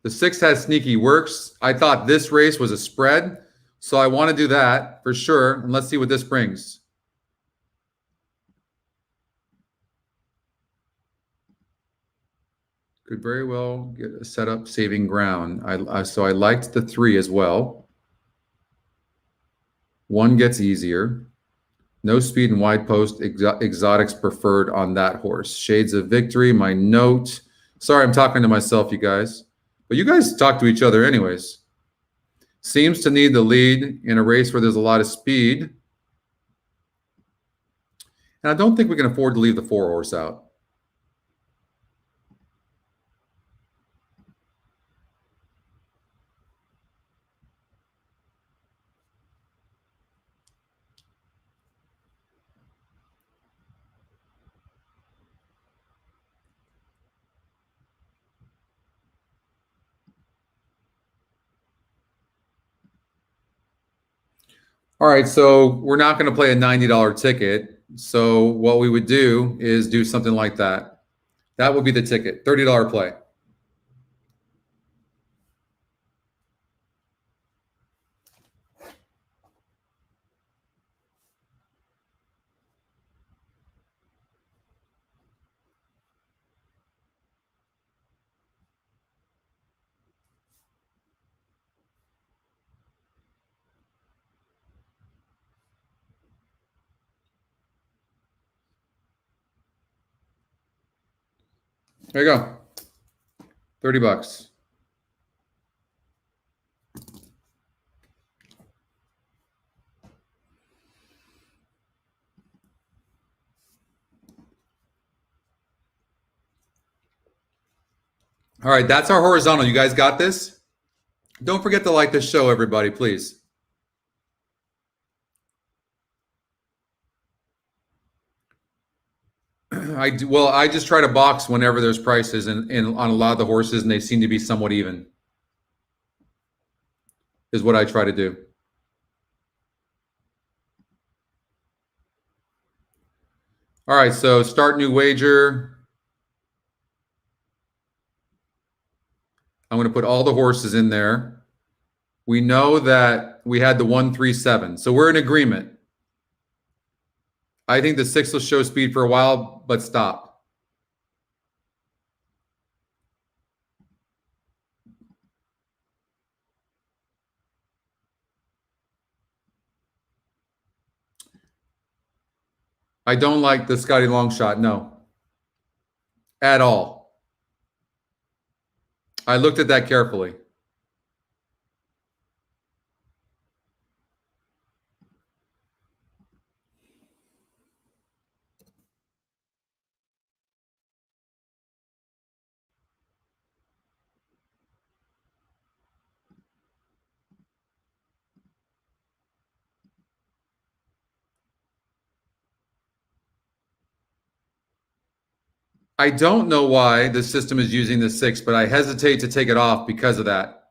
the 6 has sneaky works. I thought this race was a spread. So I want to do that for sure. And let's see what this brings. Could very well get a setup saving ground. So I liked the 3 as well. 1 gets easier. No speed and wide post. Exotics preferred on that horse. Shades of Victory, my note. Sorry, I'm talking to myself, you guys. But you guys talk to each other anyways. Seems to need the lead in a race where there's a lot of speed. And I don't think we can afford to leave the 4 horse out. All right, so we're not going to play a $90 ticket. So what we would do is do something like that. That would be the ticket, $30 play. There you go. 30 bucks. All right, that's our horizontal. You guys got this? Don't forget to like this show, everybody, please. I just try to box whenever there's prices and on a lot of the horses, and they seem to be somewhat even. Is what I try to do. All right, so start new wager. I'm going to put all the horses in there. We know that we had the 137, so we're in agreement. I think the 6 will show speed for a while, but stop. I don't like the Scotty long shot, no. At all. I looked at that carefully. I don't know why the system is using the 6, but I hesitate to take it off because of that.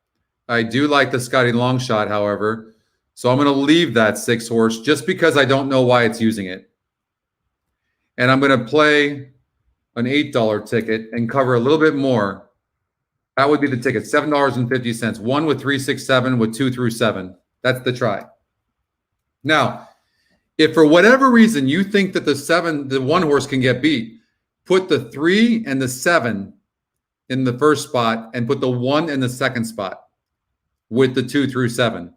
I do like the Scotty long shot, however. So I'm going to leave that 6 horse just because I don't know why it's using it. And I'm going to play an $8 ticket and cover a little bit more. That would be the ticket, $7.50. 1 with 3, 6, 7 with 2 through 7. That's the try. Now, if for whatever reason you think that the 1 horse can get beat, put the 3 and the 7 in the first spot and put the 1 in the second spot with the 2 through 7.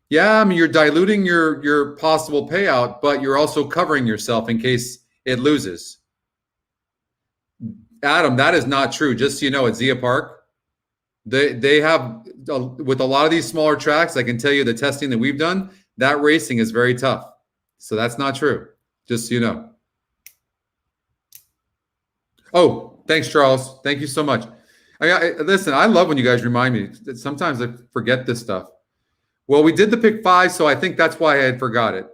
Yeah, I mean, you're diluting your possible payout, but you're also covering yourself in case it loses. Adam, that is not true. Just so you know, at Zia Park, they have, with a lot of these smaller tracks, I can tell you the testing that we've done, that racing is very tough. So that's not true, just so you know. Oh, thanks, Charles. Thank you so much. Listen, I love when you guys remind me. Sometimes I forget this stuff. Well, we did the pick 5, so I think that's why I had forgot it.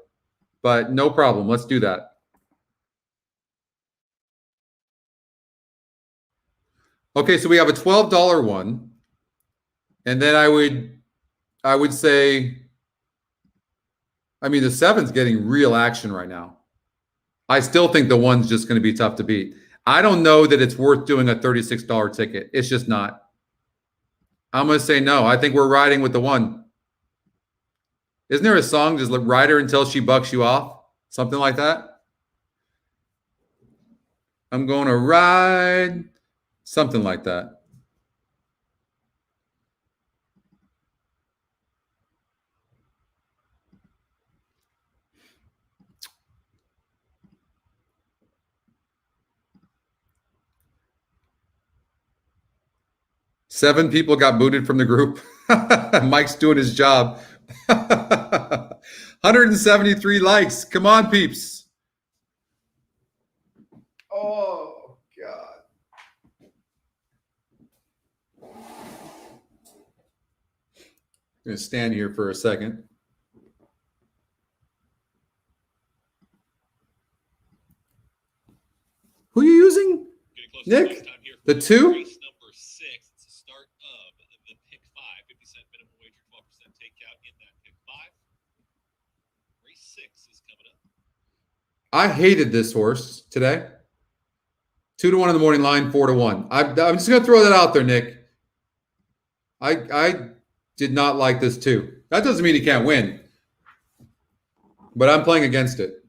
But no problem. Let's do that. Okay, so we have a $12 one. And then I would say, I mean, the 7's getting real action right now. I still think the 1's just going to be tough to beat. I don't know that it's worth doing a $36 ticket. It's just not. I'm going to say no. I think we're riding with the 1. Isn't there a song, just ride her until she bucks you off? Something like that? I'm going to ride. Something like that. 7 people got booted from the group. Mike's doing his job. 173 likes. Come on, peeps. Oh, God. I'm going to stand here for a second. Who are you using? Nick? The 2? Race number 6. It's the start of the pick 5. 50-cent minimum wager, 12% takeout in that pick 5. Race 6 is coming up. I hated this horse today. 2-1 in the morning line, 4-1. I'm just going to throw that out there, Nick. I did not like this 2. That doesn't mean he can't win, but I'm playing against it.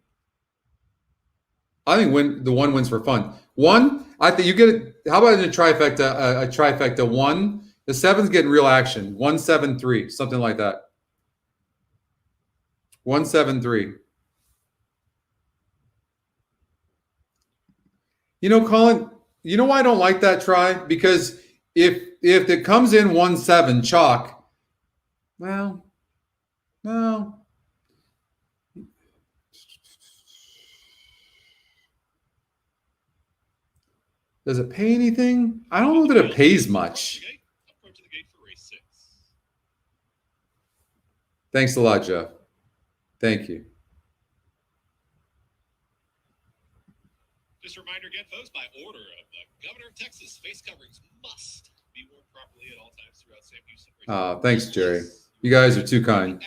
I think the 1 wins for fun. 1, I think you get it. How about in a trifecta? A trifecta 1. The 7's getting real action. 1, 7, 3, something like that. 1, 7, 3. You know, Colin, you know why I don't like that try? Because if it comes in 1, 7 chalk, well, no. Does it pay anything? I don't know that it pays much. Approach to the gate for race 6. Thanks a lot, Jeff. Thank you. Just a reminder again, folks, by order of the Governor of Texas, face coverings must be worn properly at all times throughout Sam Houston. Thanks, Jerry. You guys are too kind. Act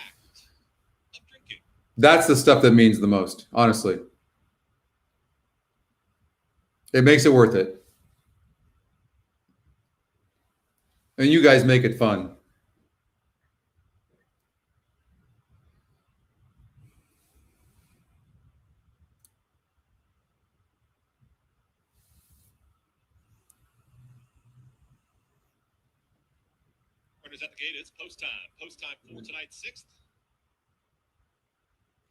of drinking. That's the stuff that means the most, honestly. It makes it worth it. And you guys make it fun. Runners at the gate, it's post time. Post time for tonight's 6th.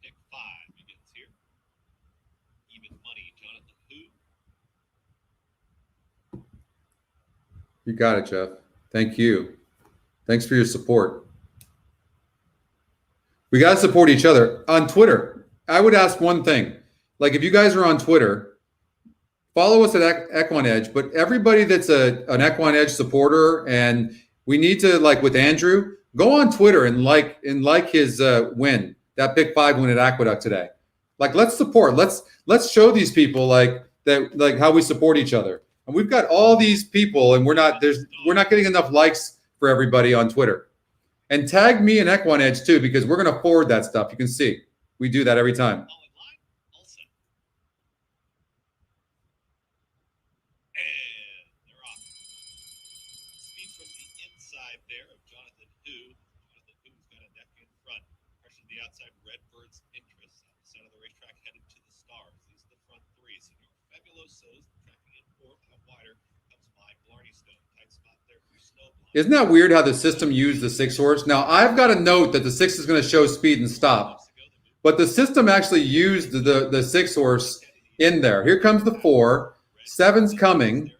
Pick 5 begins here. Even money, Jonathan Who. You got it, Jeff. Thank you. Thanks for your support. We got to support each other. On Twitter, I would ask one thing. Like, if you guys are on Twitter, follow us at EquinEdge, but everybody that's an EquinEdge supporter, and we need to, like with Andrew, go on Twitter and like his win, that pick 5 win at Aqueduct today. Like, let's support. Let's show these people like that, like how we support each other. And we've got all these people, and we're not getting enough likes for everybody on Twitter. And tag me and EquinEdge too, because we're going to forward that stuff. You can see we do that every time. All in line, all set. And they're off. Speed from the inside there of Jonathan Who. Jonathan Who's got a neck in front. Pressure to the outside, Redbird's interest. On the center of the racetrack, headed to the stars. These are the front 3. Senor Fabuloso's tracking in 4th. Out wider comes by Blarney Stone. Tight spot there for Snowblind. Isn't that weird how the system used the 6 horse? Now, I've got a note that the 6 is going to show speed and stop, but the system actually used the 6 horse in there. Here comes the 4. 7's coming.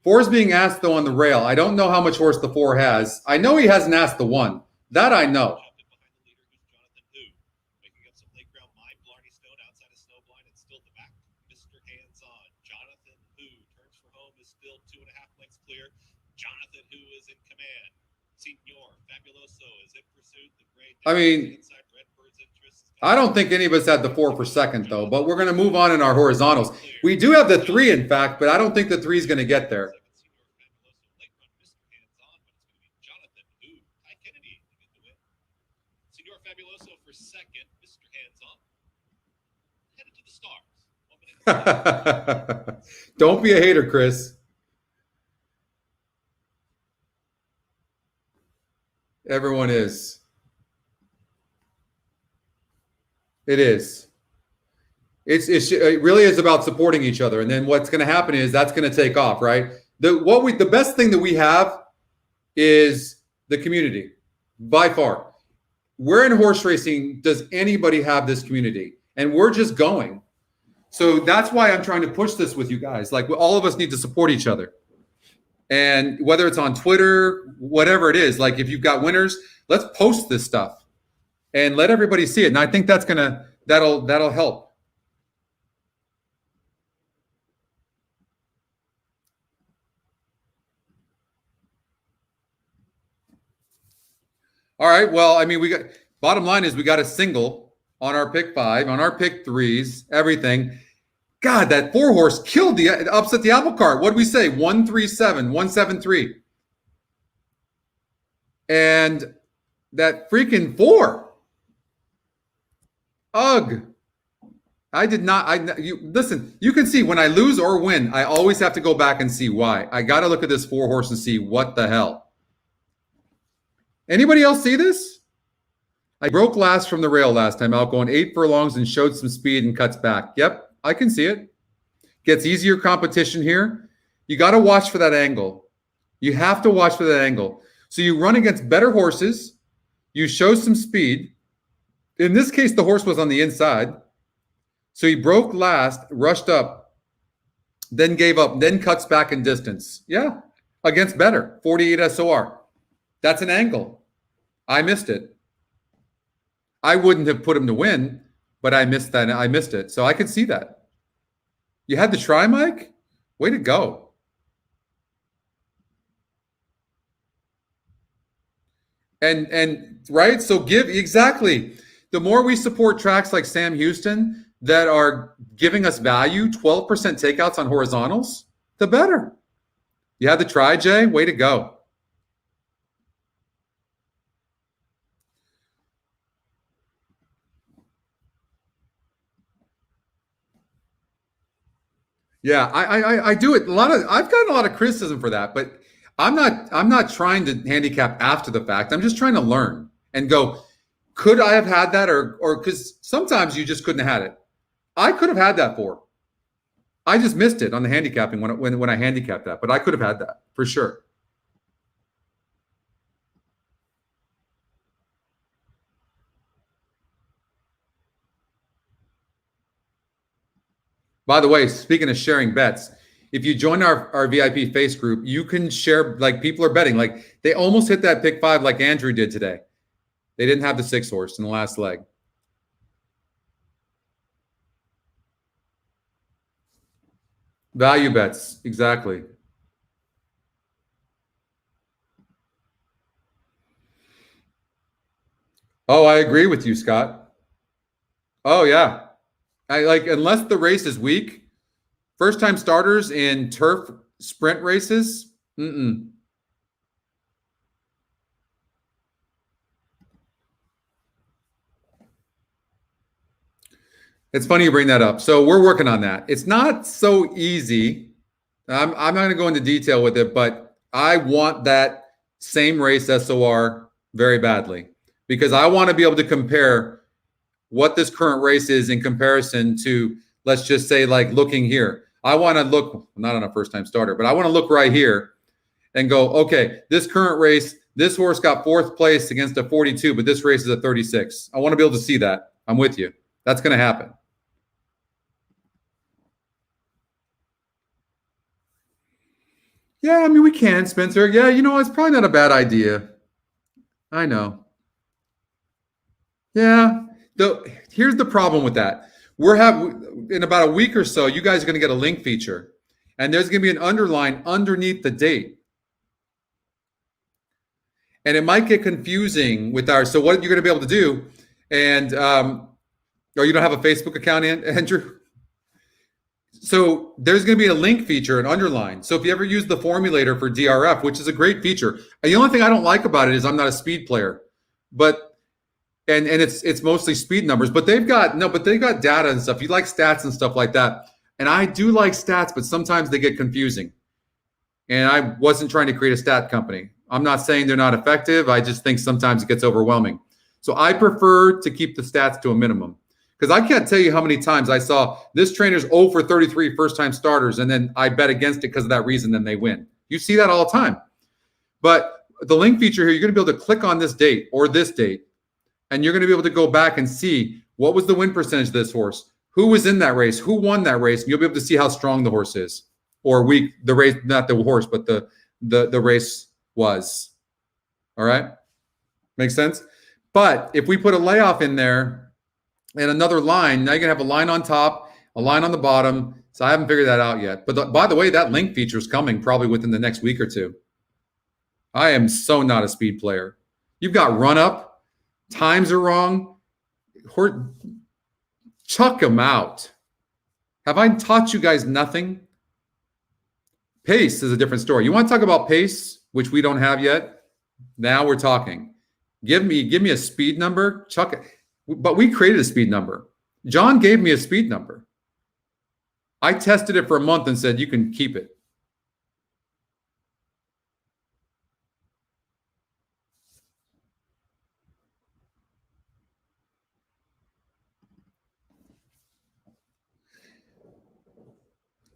4's being asked, though, on the rail. I don't know how much horse the 4 has. I know he hasn't asked the 1. That I know. Making up some late ground, my Blarney Stone outside of Snowblind and still at the back. Mr. Hands On. Jonathan Who turns for home, is still 2.5 lengths clear. Jonathan Who is in command. Senor Fabuloso is in pursuit. The gray I mean, inside Redbird's interest. I don't think any of us had the 4 for second, though, but we're going to move on in our horizontals. We do have the 3, in fact, but I don't think the 3 is going to get there. Senor Fabuloso for second, Mr. Hands On. Headed to the stars. 1 minute. Don't be a hater, Chris. Everyone is. It is. It really is about supporting each other, and then what's going to happen is that's going to take off, right? The best thing that we have is the community, by far. Where in horse racing does anybody have this community? And we're just going. So that's why I'm trying to push this with you guys. Like, all of us need to support each other. And whether it's on Twitter, whatever it is, like if you've got winners, let's post this stuff and let everybody see it. And I think that'll help. All right. Well, I mean, bottom line is we got a single on our pick 5, on our pick 3s, everything. God, that 4 horse killed upset the apple cart. What did we say? 137, 173. And that freaking 4. Ugh. I did not. Listen, you can see when I lose or win, I always have to go back and see why. I got to look at this 4 horse and see what the hell. Anybody else see this? I broke last from the rail last time out, going 8 furlongs and showed some speed and cuts back. Yep, I can see it. Gets easier competition here. You got to watch for that angle. You have to watch for that angle. So you run against better horses. You show some speed. In this case, the horse was on the inside. So he broke last, rushed up, then gave up, then cuts back in distance. Yeah, against better, 48 SOR. That's an angle. I missed it. I wouldn't have put him to win, but I missed that. I missed it. So I could see that. You had to try, Mike? Way to go. And right? So exactly. The more we support tracks like Sam Houston that are giving us value, 12% takeouts on horizontals, the better. You had to try, Jay? Way to go. Yeah, I do it. I've gotten a lot of criticism for that, but I'm not trying to handicap after the fact. I'm just trying to learn and go, could I have had that or because sometimes you just couldn't have had it. I could have had that 4. I just missed it on the handicapping when I handicapped that, but I could have had that for sure. By the way, speaking of sharing bets, if you join our VIP face group, you can share, like people are betting. Like they almost hit that pick 5 like Andrew did today. They didn't have the 6 horse in the last leg. Value bets, exactly. Oh, I agree with you, Scott. Oh, yeah. Unless the race is weak, first time starters in turf sprint races. It's funny you bring that up. So we're working on that. It's not so easy. I'm not going to go into detail with it, but I want that same race SOR very badly because I want to be able to compare what this current race is in comparison to, let's just say, like looking here. I want to look, not on a first-time starter, but I want to look right here and go, okay, this current race, this horse got 4th place against a 42, but this race is a 36. I want to be able to see that. I'm with you. That's going to happen. Yeah, I mean, we can, Spencer. Yeah, it's probably not a bad idea. I know. Yeah. Here's the problem with that. In about a week or so, you guys are going to get a link feature, and there's going to be an underline underneath the date. And it might get confusing with so what you're going to be able to do, and you don't have a Facebook account, Andrew? So there's going to be a link feature, an underline. So if you ever use the formulator for DRF, which is a great feature, and the only thing I don't like about it is I'm not a speed player, but and it's mostly speed numbers, but they've got data and stuff. You like stats and stuff like that. And I do like stats, but sometimes they get confusing. And I wasn't trying to create a stat company. I'm not saying they're not effective. I just think sometimes it gets overwhelming. So I prefer to keep the stats to a minimum because I can't tell you how many times I saw this trainer's 0 for 33 first-time starters, and then I bet against it because of that reason, then they win. You see that all the time. But the link feature here, you're going to be able to click on this date or this date, and you're going to be able to go back and see what was the win percentage of this horse, who was in that race, who won that race, and you'll be able to see how strong the horse is or weak. The race, not the horse, but the the race was. All right? Makes sense? But if we put a layoff in there and another line, now you're going to have a line on top, a line on the bottom. So I haven't figured that out yet. But by the way, that link feature is coming probably within the next week or two. I am so not a speed player. You've got run up. Times are wrong. Chuck them out. Have I taught you guys nothing? Pace is a different story. You want to talk about pace, which we don't have yet? Now we're talking. Give me a speed number. Chuck it. But we created a speed number. John gave me a speed number. I tested it for a month and said, you can keep it.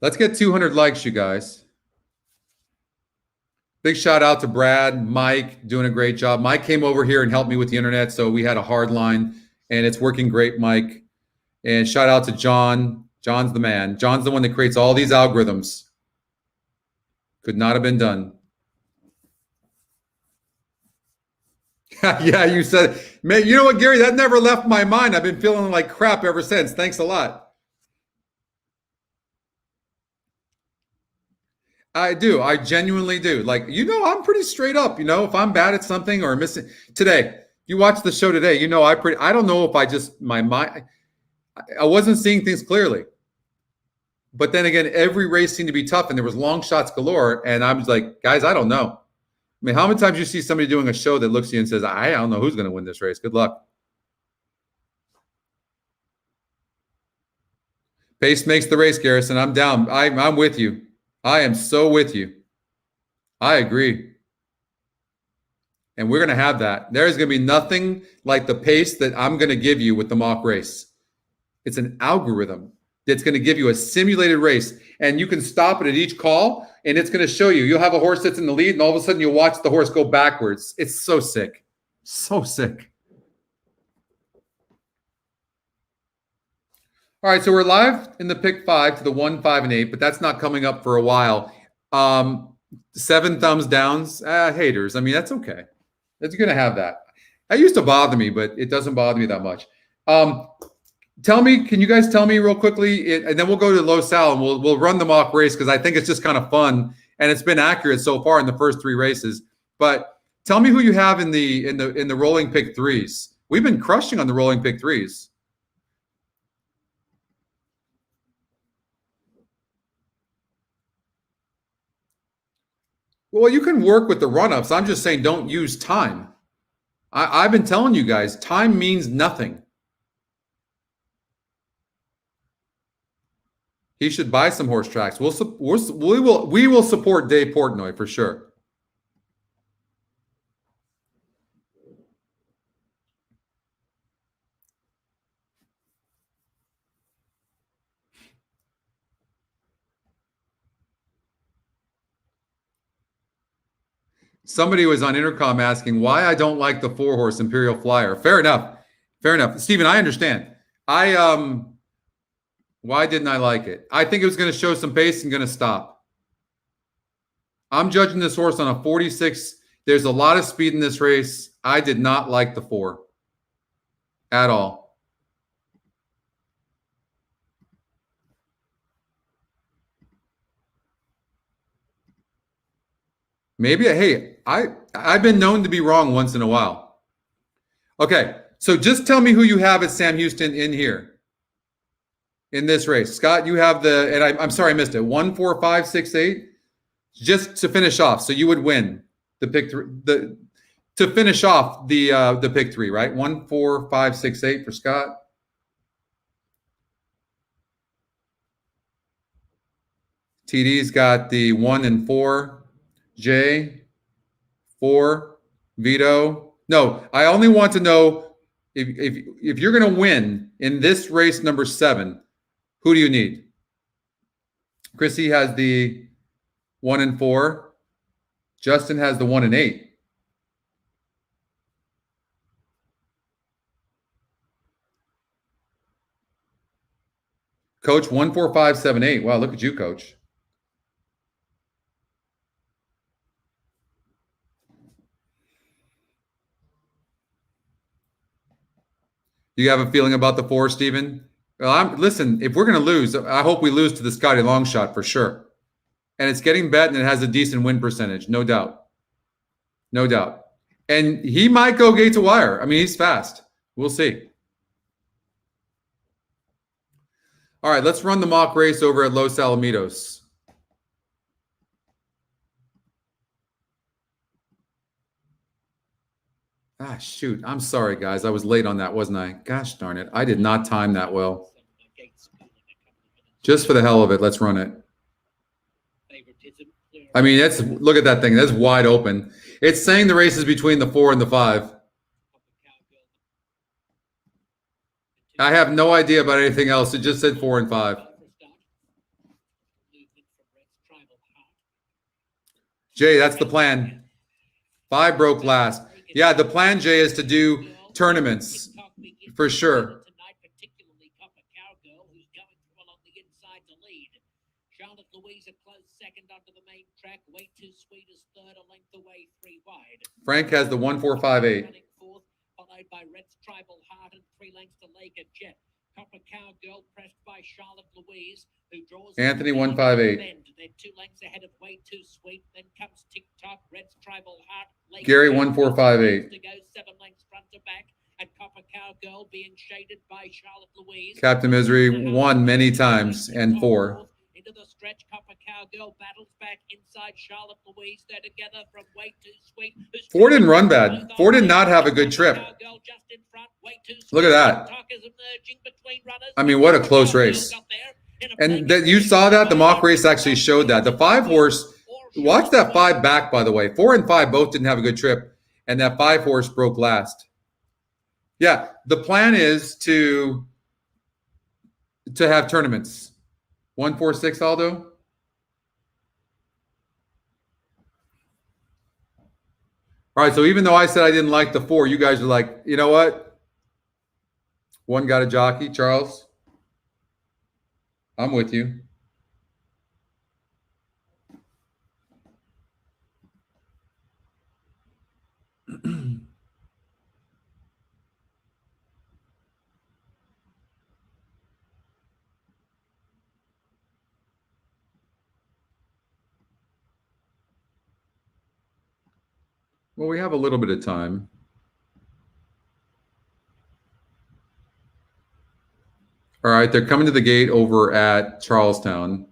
Let's get 200 likes, you guys. Big shout out to Brad, Mike, doing a great job. Mike came over here and helped me with the internet, so we had a hard line, and it's working great, Mike. And shout out to John. John's the man. John's the one that creates all these algorithms. Could not have been done. Yeah, you said it. Man, you know what, Gary? That never left my mind. I've been feeling like crap ever since. Thanks a lot. I do. I genuinely do. Like, I'm pretty straight up. If I'm bad at something or missing today, you watch the show today, I don't know if I just, my mind, I wasn't seeing things clearly. But then again, every race seemed to be tough and there was long shots galore. And I was like, guys, I don't know. I mean, how many times you see somebody doing a show that looks at you and says, I don't know who's going to win this race. Good luck. Pace makes the race, Garrison. I'm down. I'm with you. I am so with you. I agree. And we're going to have that. There's going to be nothing like the pace that I'm going to give you with the mock race. It's an algorithm that's going to give you a simulated race. And you can stop it at each call, and it's going to show you. You'll have a horse that's in the lead, and all of a sudden you'll watch the horse go backwards. It's so sick. So sick. All right, so we're live in the pick 5 to the 1, 5, and 8, but that's not coming up for a while. 7 thumbs downs, haters. I mean, that's okay. It's going to have that. That used to bother me, but it doesn't bother me that much. Can you guys tell me real quickly, and then we'll go to low sal and we'll run the mock race because I think it's just kind of fun and it's been accurate so far in the first 3 races. But tell me who you have in the rolling pick 3s. We've been crushing on the rolling pick 3s. Well, you can work with the run-ups. I'm just saying don't use time. I've been telling you guys, time means nothing. He should buy some horse tracks. We will support Dave Portnoy for sure. Somebody was on intercom asking why I don't like the 4-horse Imperial Flyer. Fair enough. Fair enough. Stephen, I understand. Why didn't I like it? I think it was going to show some pace and going to stop. I'm judging this horse on a 46. There's a lot of speed in this race. I did not like the 4 at all. Maybe, hey, I've been known to be wrong once in a while. Okay, so just tell me who you have at Sam Houston in here. In this race. Scott, you have and I'm sorry I missed it. 1, 4, 5, 6, 8. Just to finish off. So you would win the pick 3. To finish off the pick 3, right? 1, 4, 5, 6, 8 for Scott. TD's got the 1 and 4. Jay, 4, Vito. No, I only want to know if you're going to win in this race number 7, who do you need? Chrissy has the 1 and 4. Justin has the 1 and 8. Coach, 1, 4, 5, 7, 8. Wow, look at you, Coach. Do you have a feeling about the 4, Stephen? Well, listen, if we're going to lose, I hope we lose to the Scotty long shot for sure. And it's getting bet, and it has a decent win percentage, no doubt. No doubt. And he might go gate to wire. I mean, he's fast. We'll see. All right, let's run the mock race over at Los Alamitos. Ah, shoot. I'm sorry, guys. I was late on that, wasn't I? Gosh darn it. I did not time that well. Just for the hell of it, let's run it. I mean, look at that thing. That's wide open. It's saying the race is between the 4 and the 5. I have no idea about anything else. It just said 4 and 5. Jay, that's the plan. 5 broke last. Yeah, the plan, Jay, is to do tournaments for sure. Charlotte Louise a close second onto the main track. Way Too Sweet is third, a length away, 3 wide. Frank has the 1-4-5-8. Running fourth, followed by Red's Tribal Heart and 3 lengths to Lake Jet. Copper Cowgirl pressed by Charlotte Louise, who draws Anthony 1-5-8. They're 2 lengths ahead of Way Too Sweet. Then comes TikTok, Red's Tribal Heart. Lake Gary Jet 1-4-5-8. to go 7 lengths front to back. And Copper Cowgirl being shaded by Charlotte Louise. Captain Misery won many times and 4. Into the stretch, Copper Cowgirl battles back inside Charlotte Louise. They're together from Way Too Sweet. 4 didn't run bad. 4 did not have a good trip. Look at that. I mean, what a close race. And that you saw that? The mock race actually showed that. The 5 horse, watch that 5 back, by the way. 4 and 5 both didn't have a good trip. And that 5 horse broke last. Yeah, the plan is to have tournaments. 1-4-6, Aldo? All right, so even though I said I didn't like the 4, you guys are like, you know what? 1 got a jockey, Charles. I'm with you. Well, we have a little bit of time. All right, they're coming to the gate over at Charlestown.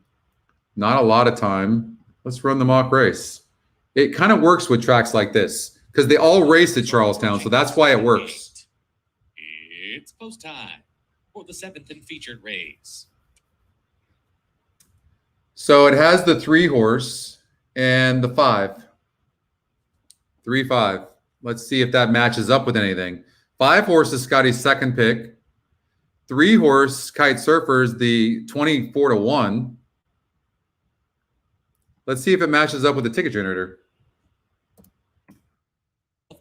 Not a lot of time. Let's run the mock race. It kind of works with tracks like this because they all race at Charlestown, so that's why it works. It's post time for the 7th and featured race. So it has the 3 horse and the 5. 3-5. Let's see if that matches up with anything. 5 horse is Scotty's second pick. 3 horse Kite Surfer's the 24-1. Let's see if it matches up with the ticket generator.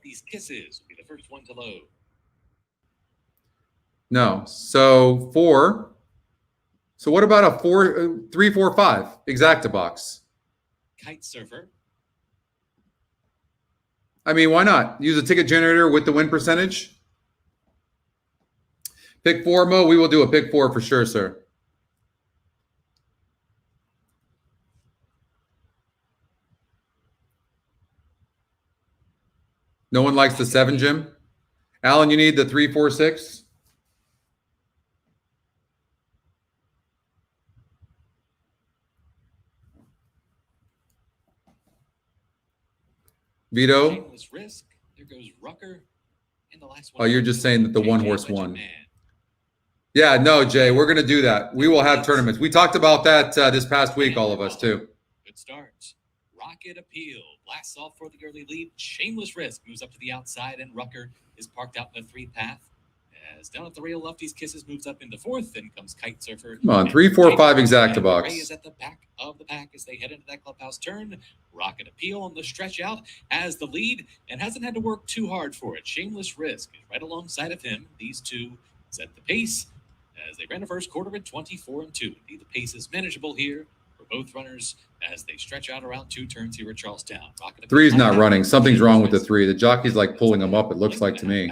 These kisses will be the first one to load. No. So 4. So what about a 3-4-5 exacta box? Kite Surfer. I mean, why not? Use a ticket generator with the win percentage. Pick 4, Mo. We will do a pick 4 for sure, sir. No one likes the 7, Jim? Alan, you need the 3-4-6? Vito? Shameless risk. There goes Rucker. And the last one. Oh, you're just saying that the 1 horse won. Yeah, no, Jay, we're going to do that. We will have tournaments. We talked about that this past week, all of us, too. Good start. Rocket Appeal blasts off for the early lead. Shameless Risk moves up to the outside, and Rucker is parked out in the 3 path. As down at the rail, Lefty's Kisses moves up into 4th. Then comes Kite Surfer. Come on, 3-4-5 exacta box. Ray is at the back of the pack as they head into that clubhouse turn. Rocket Appeal on the stretch out as the lead and hasn't had to work too hard for it. Shameless Risk is right alongside of him. These two set the pace as they ran the first quarter at 24-2. Indeed, the pace is manageable here for both runners as they stretch out around 2 turns here at Charlestown. Rocket 3's not running. Something's wrong with the 3. The jockey's like pulling him up, it looks like to me.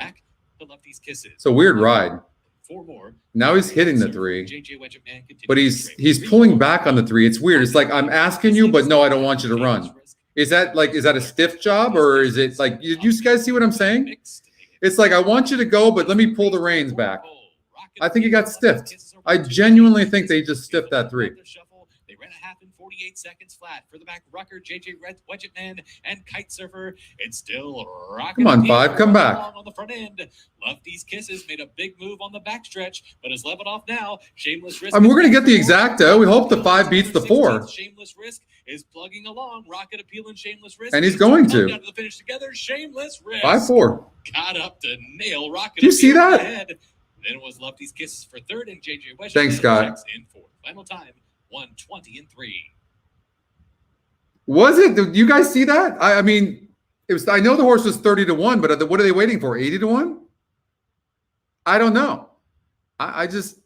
to Lefty's Kisses. It's a weird ride. 4 more. Now he's hitting the 3, JJ Wedgett Man continues but to he's trade. pulling back on the 3. It's weird. It's like, I'm asking you, but no, I don't want you to run. Is that a stiff job, or is it like, you guys see what I'm saying? It's like, I want you to go, but let me pull the reins back. I think he got stiffed. I genuinely think they just stiffed that 3. They ran a half in 48 seconds flat. For the back, Rucker, JJ Wedgett Man, and Kite Surfer. It's still rocking. Come on, 5, come back. On the front end. Lefty's Kisses made a big move on the backstretch, but is leveled off now. Shameless Risk. I mean, we're going to get the exacta. We hope the 5 beats the 4. Shameless Risk is plugging along. Rocket Appeal and Shameless Risk. And he's going to. Down to the finish together. Shameless Risk. 5-4. Got up to nail Rocket. Do you see that? Ahead. Then it was Lefty's Kisses for 3rd and JJ Wedgett. Thanks, Scott. In 4th. Final time 1:20 3. Was it? Did you guys see that? I mean, it was. I know the horse was 30-1, but what are they waiting for? 80-1? I don't know. I just.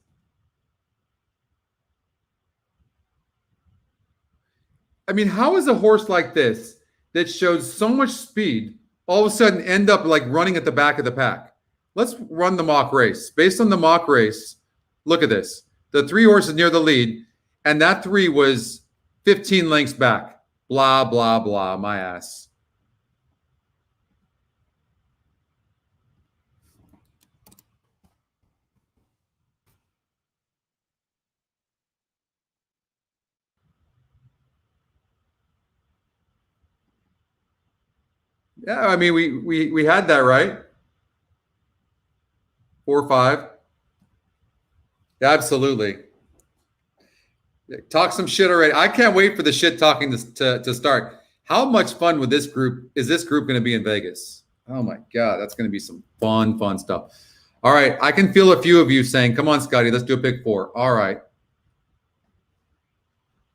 I mean, how is a horse like this that shows so much speed all of a sudden end up like running at the back of the pack? Let's run the mock race. Based on the mock race, look at this. The 3 horses near the lead, and that 3 was 15 lengths back. Blah, blah, blah, my ass. Yeah, I mean, we had that, right? 4-5. Yeah, absolutely. Talk some shit already. I can't wait for the shit talking to start. How much fun with this group is this group going to be in Vegas? Oh my God, that's going to be some fun stuff. All right, I can feel a few of you saying, "Come on, Scotty, let's do a pick 4." All right.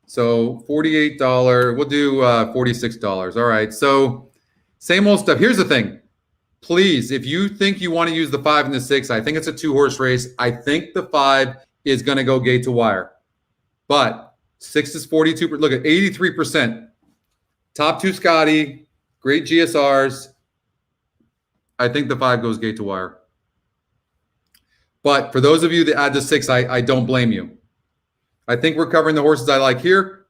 So $48. We'll do $46. All right. So same old stuff. Here's the thing. Please, if you think you want to use the 5 and the 6, I think it's a 2-horse race. I think the 5 is going to go gate to wire. But 6 is 42. Look at 83%. Top 2 Scotty, great GSRs. I think the 5 goes gate to wire. But for those of you that add the 6, I don't blame you. I think we're covering the horses I like here.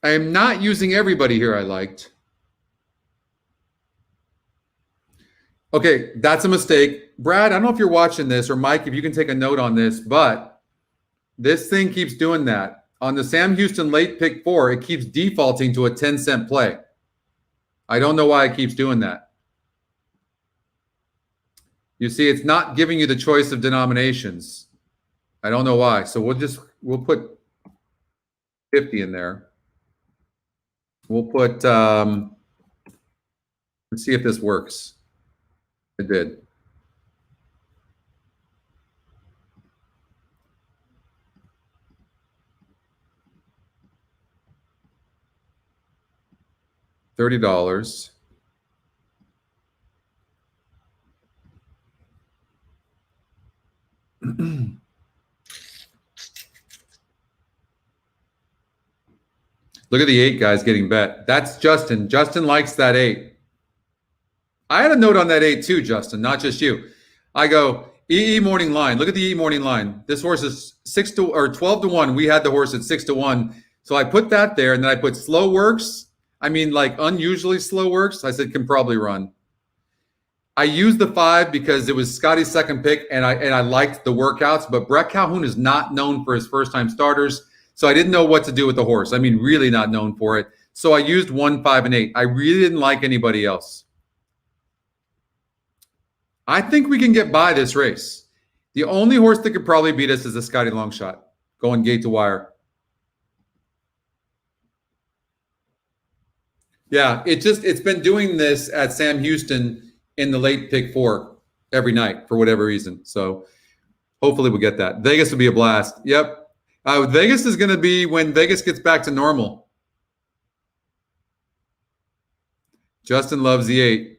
I am not using everybody here I liked. Okay, that's a mistake. Brad, I don't know if you're watching this, or Mike, if you can take a note on this, but this thing keeps doing that. On the Sam Houston late pick 4, it keeps defaulting to a 10-cent play. I don't know why it keeps doing that. You see, it's not giving you the choice of denominations. I don't know why. So we'll put 50 in there. We'll put, let's see if this works. It did. $30. Look at the 8 guys getting bet. That's Justin. Justin likes that 8. I had a note on that 8 too, Justin, not just you. I go, EE morning line. Look at the EE morning line. This horse is 12-1. We had the horse at 6-1. So I put that there, and then I put slow works. I mean, like unusually slow works. I said can probably run. I used the 5 because it was Scotty's second pick, and I liked the workouts. But Brett Calhoun is not known for his first-time starters. So I didn't know what to do with the horse. I mean, really not known for it. So I used 1, 5, and 8. I really didn't like anybody else. I think we can get by this race. The only horse that could probably beat us is the Scotty Longshot, going gate to wire. Yeah, it's been doing this at Sam Houston in the late pick 4 every night for whatever reason. So hopefully we'll get that. Vegas will be a blast. Yep. Vegas is going to be when Vegas gets back to normal. Justin loves the 8.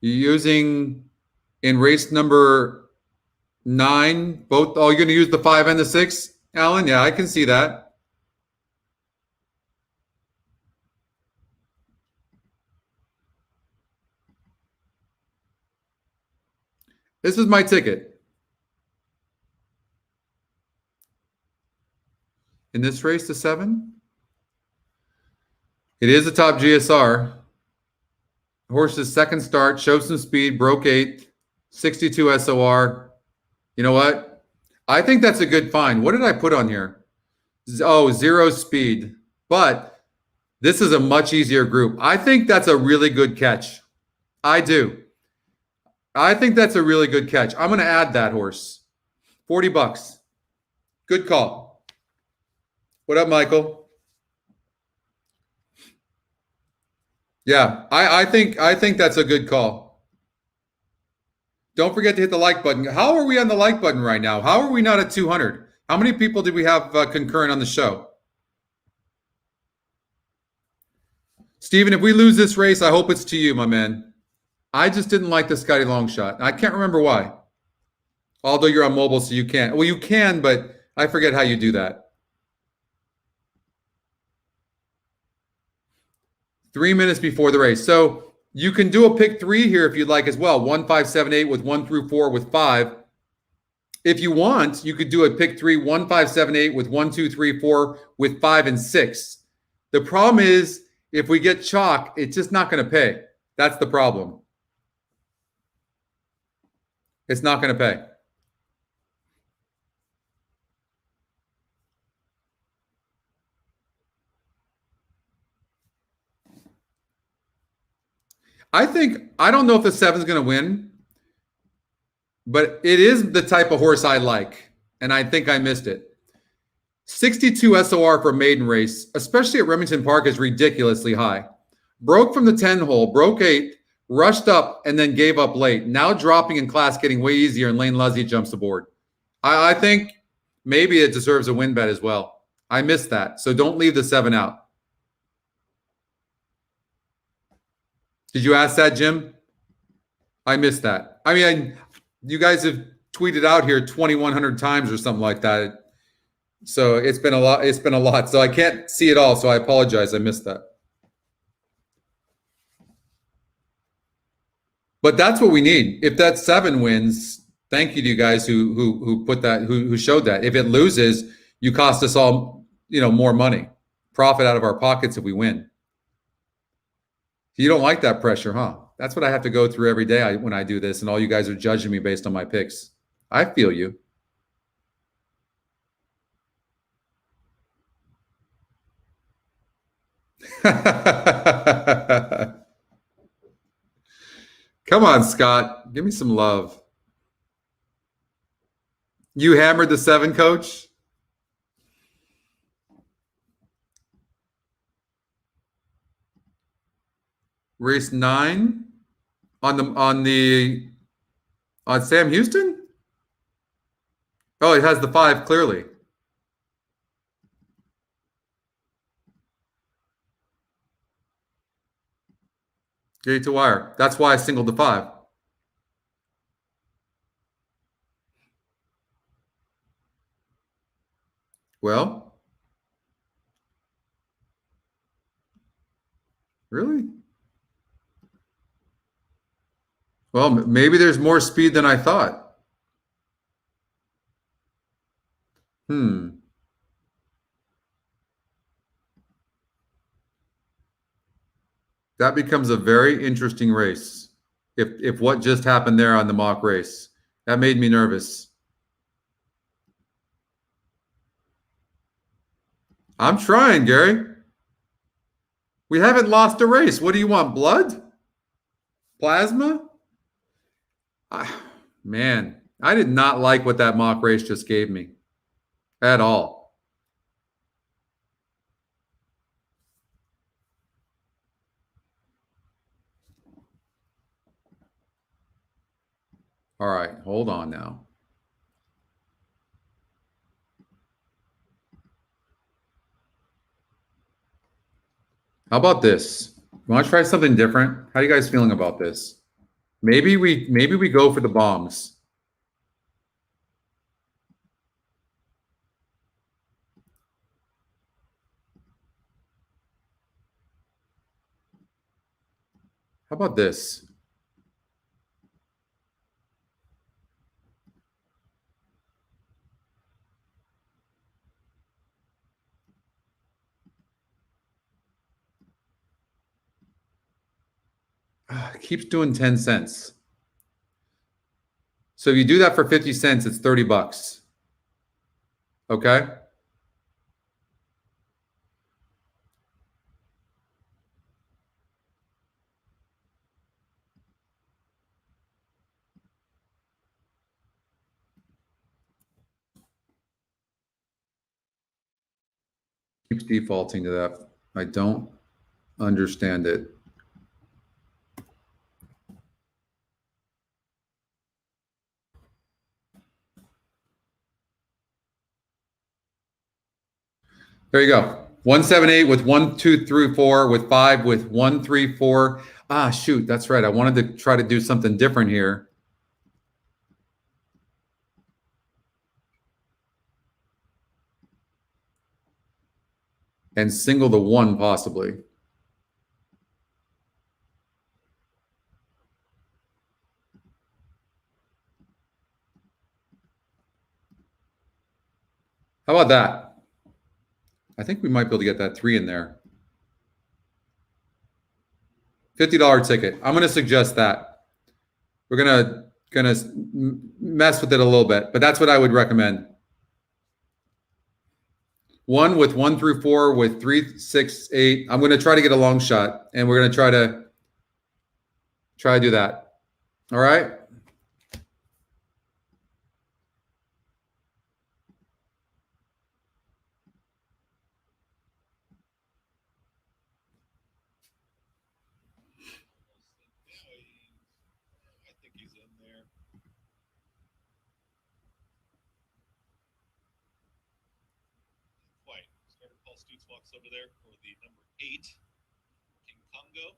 You're using in race number 9, both. Oh, you're going to use the 5 and the 6? Alan, yeah, I can see that. This is my ticket. In this race to 7, it is a top GSR. Horse's second start, showed some speed, broke 8th, 62 SOR. You know what? I think that's a good find. What did I put on here? Oh, 0 speed. But this is a much easier group. I think that's a really good catch. I do. I think that's a really good catch. I'm going to add that horse. $40. Good call. What up, Michael? Yeah, I think that's a good call. Don't forget to hit the like button. How are we on the like button right now? How are we not at 200? How many people did we have concurrent on the show? Steven, if we lose this race, I hope it's to you, my man. I just didn't like the Scotty long shot. I can't remember why. Although you're on mobile, so you can't. Well, you can, but I forget how you do that. 3 minutes before the race. So you can do a pick 3 here if you'd like as well. 1, 5, 7, 8 with 1 through 4 with 5. If you want, you could do a pick 3, 1, 5, 7, 8 with 1, 2, 3, 4 with 5 and 6. The problem is if we get chalk, it's just not going to pay. That's the problem. It's not going to pay. I don't know if the 7's going to win, but it is the type of horse I like, and I think I missed it. 62 SOR for maiden race, especially at Remington Park, is ridiculously high. Broke from the 10 hole, broke 8th, rushed up, and then gave up late. Now dropping in class, getting way easier, and Lane Luzzy jumps aboard. I think maybe it deserves a win bet as well. I missed that, so don't leave the 7 out. Did you ask that, Jim? I missed that. I mean, you guys have tweeted out here 2,100 times or something like that. So it's been a lot. It's been a lot. So I can't see it all. So I apologize. I missed that. But that's what we need. If that 7 wins, thank you to you guys who put that, who showed that. If it loses, you cost us all, more money, profit out of our pockets if we win. You don't like that pressure, huh? That's what I have to go through every day when I do this, and all you guys are judging me based on my picks. I feel you. Come on, Scott. Give me some love. You hammered the 7, coach? Race 9 on Sam Houston? Oh, it has the 5 clearly. Gate to wire. That's why I singled the 5. Well, really? Well, maybe there's more speed than I thought. That becomes a very interesting race. If what just happened there on the mock race, that made me nervous. I'm trying, Gary. We haven't lost a race. What do you want, blood? Plasma? Man, I did not like what that mock race just gave me at all. All right, hold on now. How about this? You want to try something different? How are you guys feeling about this? Maybe we go for the bombs. How about this? It keeps doing 10 cents. So if you do that for 50 cents, it's 30 bucks. Okay? Keeps defaulting to that. I don't understand it. There you go. 178 with 1, 2, 3, 4 with 5 with 1, 3, 4. Ah, shoot. That's right. I wanted to try to do something different here. And single the 1 possibly. How about that? I think we might be able to get that 3 in there. $50 ticket. I'm going to suggest that. We're gonna mess with it a little bit, but that's what I would recommend. 1 with 1 through 4 with 3, 6, 8. I'm going to try to get a long shot, and we're going to try to do that. All right. I think he's in there. Quite. Starter Paul Stutz walks over there for the number 8, King Congo.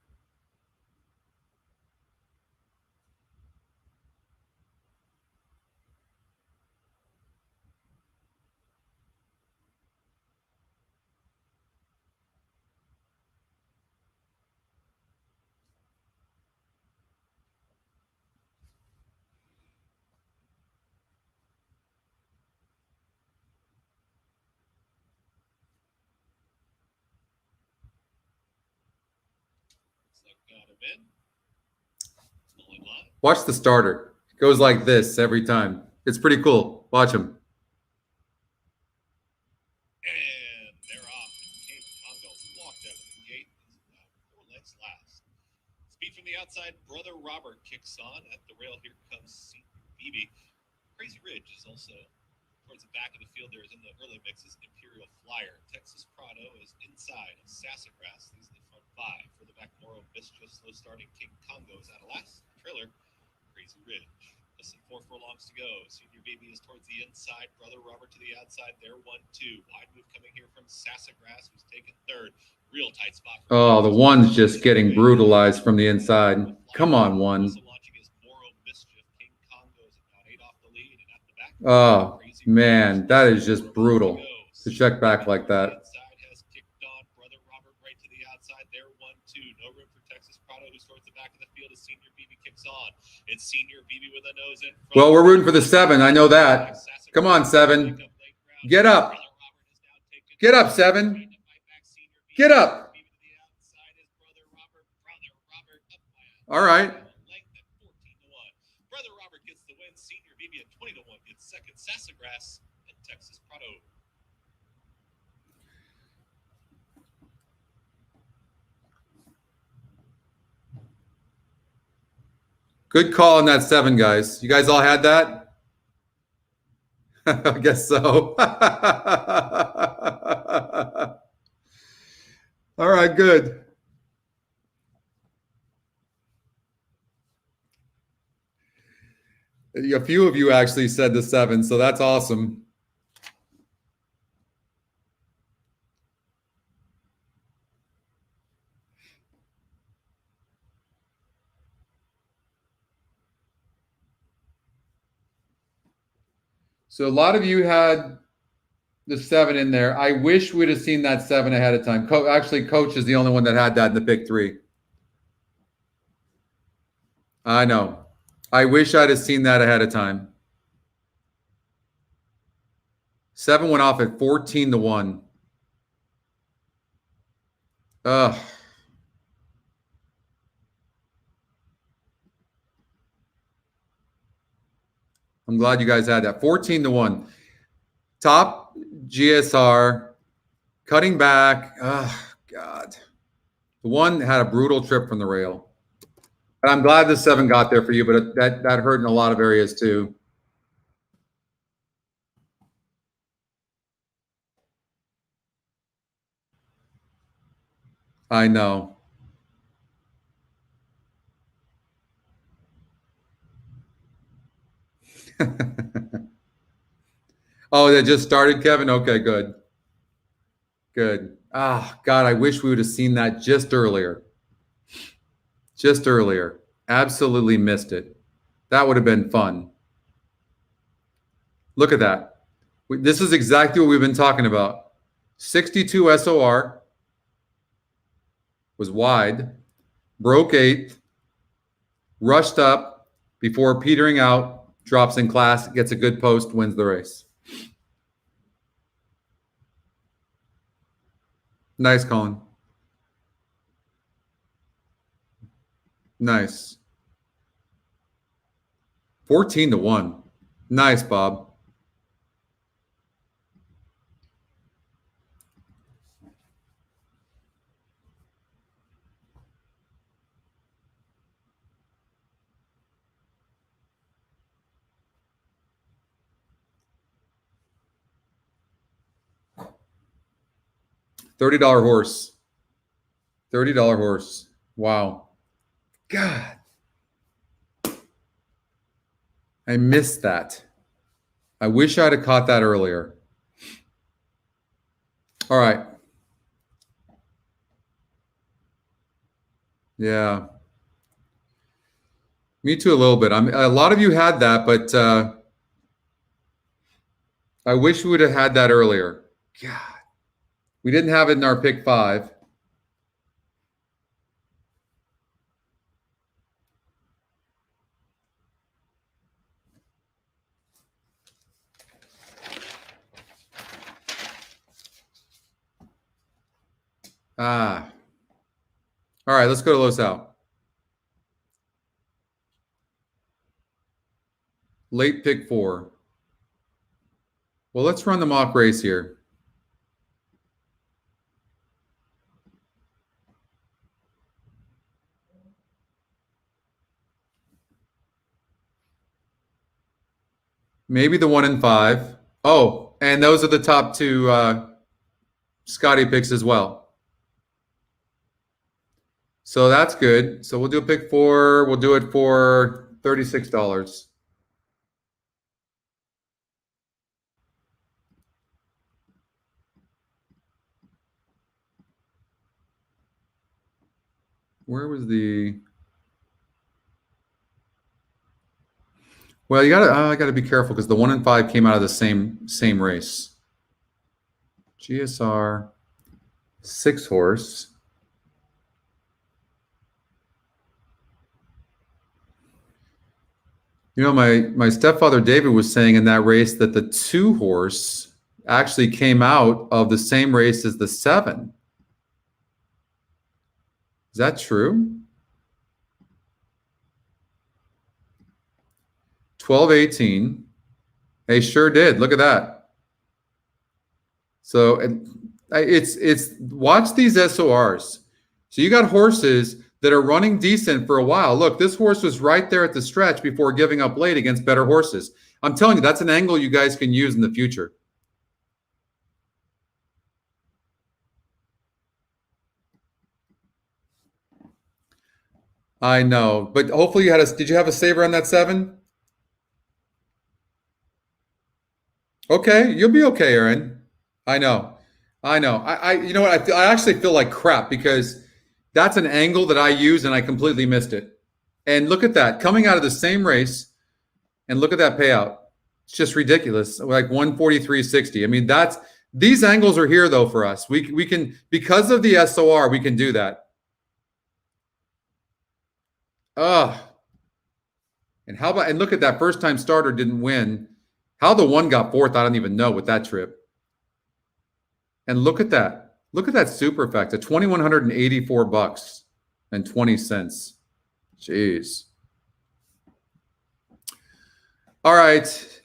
Got him in. Small and line. Watch the starter. It goes like this every time. It's pretty cool. Watch him. And they're off. King Congo walked out of the gate. Is now 4 lengths last. Speed from the outside. Brother Robert kicks on at the rail. Here comes Senior BB. Crazy Ridge is also towards the back of the field. There is in the early mixes Imperial Flyer. Texas Prado is inside of Sassafras. These are the front 5 for the back. Moro Mischief. Slow starting King Congo is out of last. Trailer. Crazy Ridge. Less than 4 furlongs to go. Senior Baby is towards the inside. Brother Robert to the outside. There 1, 2. Wide move coming here from Sassafras, who's taken 3rd. Real tight spot. Oh, the 1's just getting brutalized from the inside. Come on, 1. Also launching is Moro Mischief. King Congo's about 8 off the lead and at the back. Oh, man, that is just brutal to check back like that. Inside has kicked on. Brother Robert right to the outside. There 1, 2. No room for Texas Prado, who's towards the back of the field as Senior BB kicks on. It's Senior BB with a nose in. Well, we're rooting for the 7. I know that. Come on, 7. Get up. Get up, 7. Get up. All right. Brother Robert gets the win. Senior BB at 20 to 1 gets second. Sassafras and Texas Prado. Good call on that 7, guys. You guys all had that? I guess so. All right, good. A few of you actually said the 7, so that's awesome. So a lot of you had the 7 in there. I wish we'd have seen that 7 ahead of time. Actually, Coach is the only one that had that in the pick 3. I know. I wish I'd have seen that ahead of time. 7 went off at 14-1. Ugh. I'm glad you guys had that. 14-1. Top GSR, cutting back. Oh, God. The one had a brutal trip from the rail. But I'm glad the 7 got there for you, but that hurt in a lot of areas too. I know. Oh, that just started, Kevin? Okay, good. Good. Ah, God, I wish we would have seen that just earlier. Just earlier. Absolutely missed it. That would have been fun. Look at that. This is exactly what we've been talking about. 62 SOR was wide, broke 8th, rushed up before petering out, drops in class, gets a good post, wins the race. Nice, Colin. Nice. 14-1. Nice, Bob. $30 horse. $30 horse. Wow. God. I missed that. I wish I'd have caught that earlier. All right. Yeah. Me too, a little bit. A lot of you had that, but I wish we would have had that earlier. God. We didn't have it in our pick 5. Ah. All right, let's go to Los Al. Late pick 4. Well, let's run the mock race here. Maybe the 1 and 5. Oh, and those are the top 2 Scotty picks as well. So that's good. So we'll do a pick 4. We'll do it for $36. Where was the... Well, I gotta be careful because the 1 and 5 came out of the same race. GSR 6 horse. You know, my stepfather David was saying in that race that the 2 horse actually came out of the same race as the 7. Is that true? 12-18. They sure did. Look at that. So it's watch these SORs. So you got horses that are running decent for a while. Look, this horse was right there at the stretch before giving up late against better horses. I'm telling you, that's an angle you guys can use in the future. I know, but hopefully did you have a saver on that 7? Okay, you'll be okay, Aaron. I know. You know what? I actually feel like crap because that's an angle that I use and I completely missed it. And look at that, coming out of the same race, and look at that payout. It's just ridiculous, like 143.60. I mean, these angles are here though for us. We can, because of the SOR, we can do that. And how about, and look at that, first time starter didn't win. How the one got fourth, I don't even know with that trip. And look at that. Look at that super effect at $2,184.20. Jeez. All right.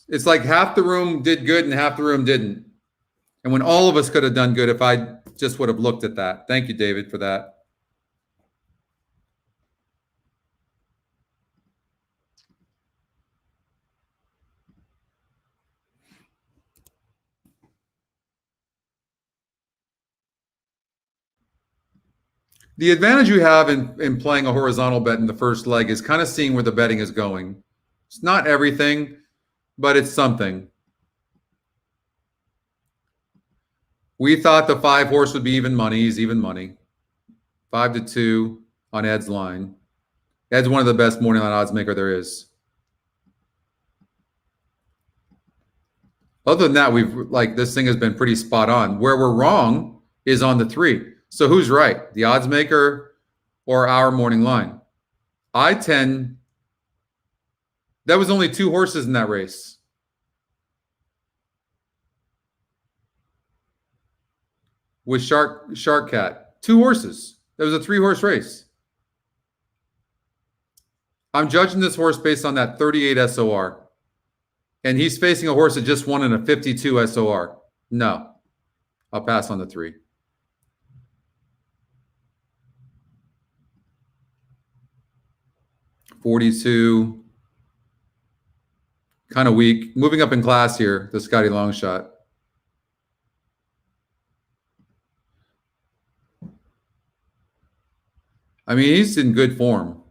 It's like half the room did good and half the room didn't. And when all of us could have done good if I just would have looked at that. Thank you, David, for that. The advantage you have in playing a horizontal bet in the first leg is kind of seeing where the betting is going. It's not everything, but it's something. We thought the 5 horse would be even money. He's even money. 5-2 on Ed's line. Ed's one of the best morning line odds maker there is. Other than that, this thing has been pretty spot on. Where we're wrong is on the 3. So who's right? The odds maker or our morning line? That was only 2 horses in that race. With Shark Cat. 2 horses. That was a 3-horse race. I'm judging this horse based on that 38 SOR. And he's facing a horse that just won in a 52 SOR. No. I'll pass on the 3. $42. Kind of weak. Moving up in class here, the Scotty long shot. I mean, he's in good form.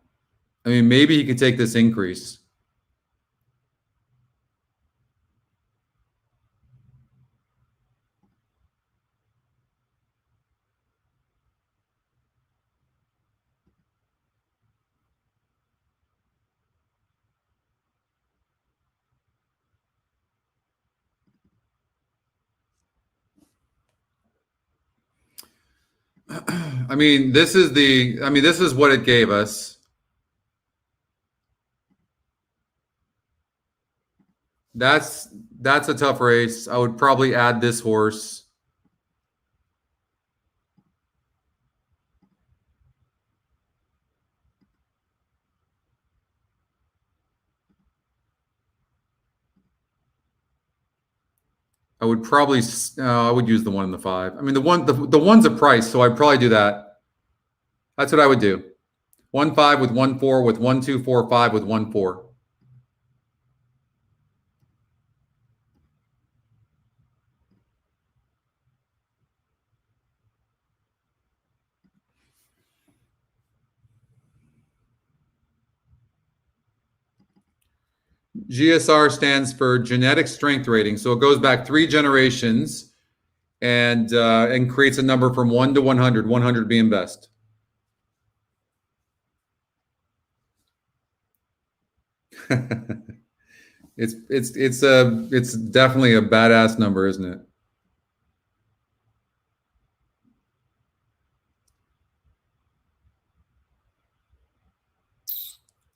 I mean, maybe he could take this increase. I mean, this is what it gave us. That's a tough race. I would probably add this horse. I would probably I would use the 1 and the 5. I mean, the one's a price, so I'd probably do that. That's what I would do. 1-5 with 1-4 with 1-2-4-5 with 1-4. GSR stands for genetic strength rating. So it goes back 3 generations and creates a number from 1 to 100, 100 being best. It's definitely a badass number, isn't it?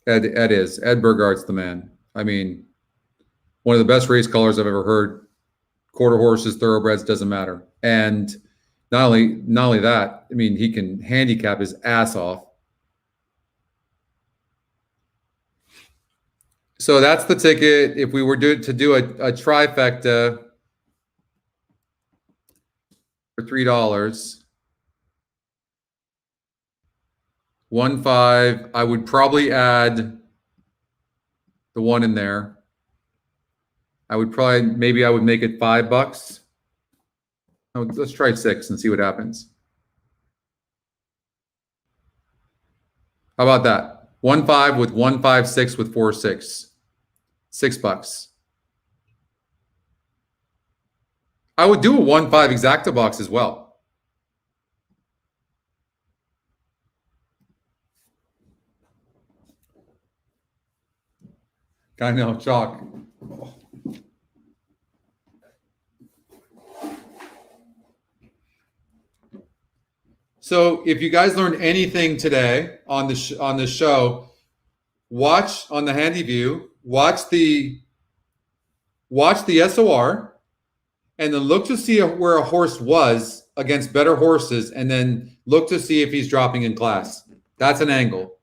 Ed Burgart's the man. I mean, one of the best race callers I've ever heard. Quarter horses, thoroughbreds, doesn't matter. And not only that, I mean, he can handicap his ass off. So that's the ticket. If we were to do a trifecta for $3, 1-5, I would probably add the 1 in there. I would maybe I would make it $5. Oh, let's try 6 and see what happens. How about that? 1-5 with 1-5-6 with 4-6. $6. I would do a 1-5 exacta box as well. I know, chalk. So if you guys learned anything today on the show, watch on the Handy View, watch the SOR, and then look to see where a horse was against better horses, and then look to see if he's dropping in class. That's an angle.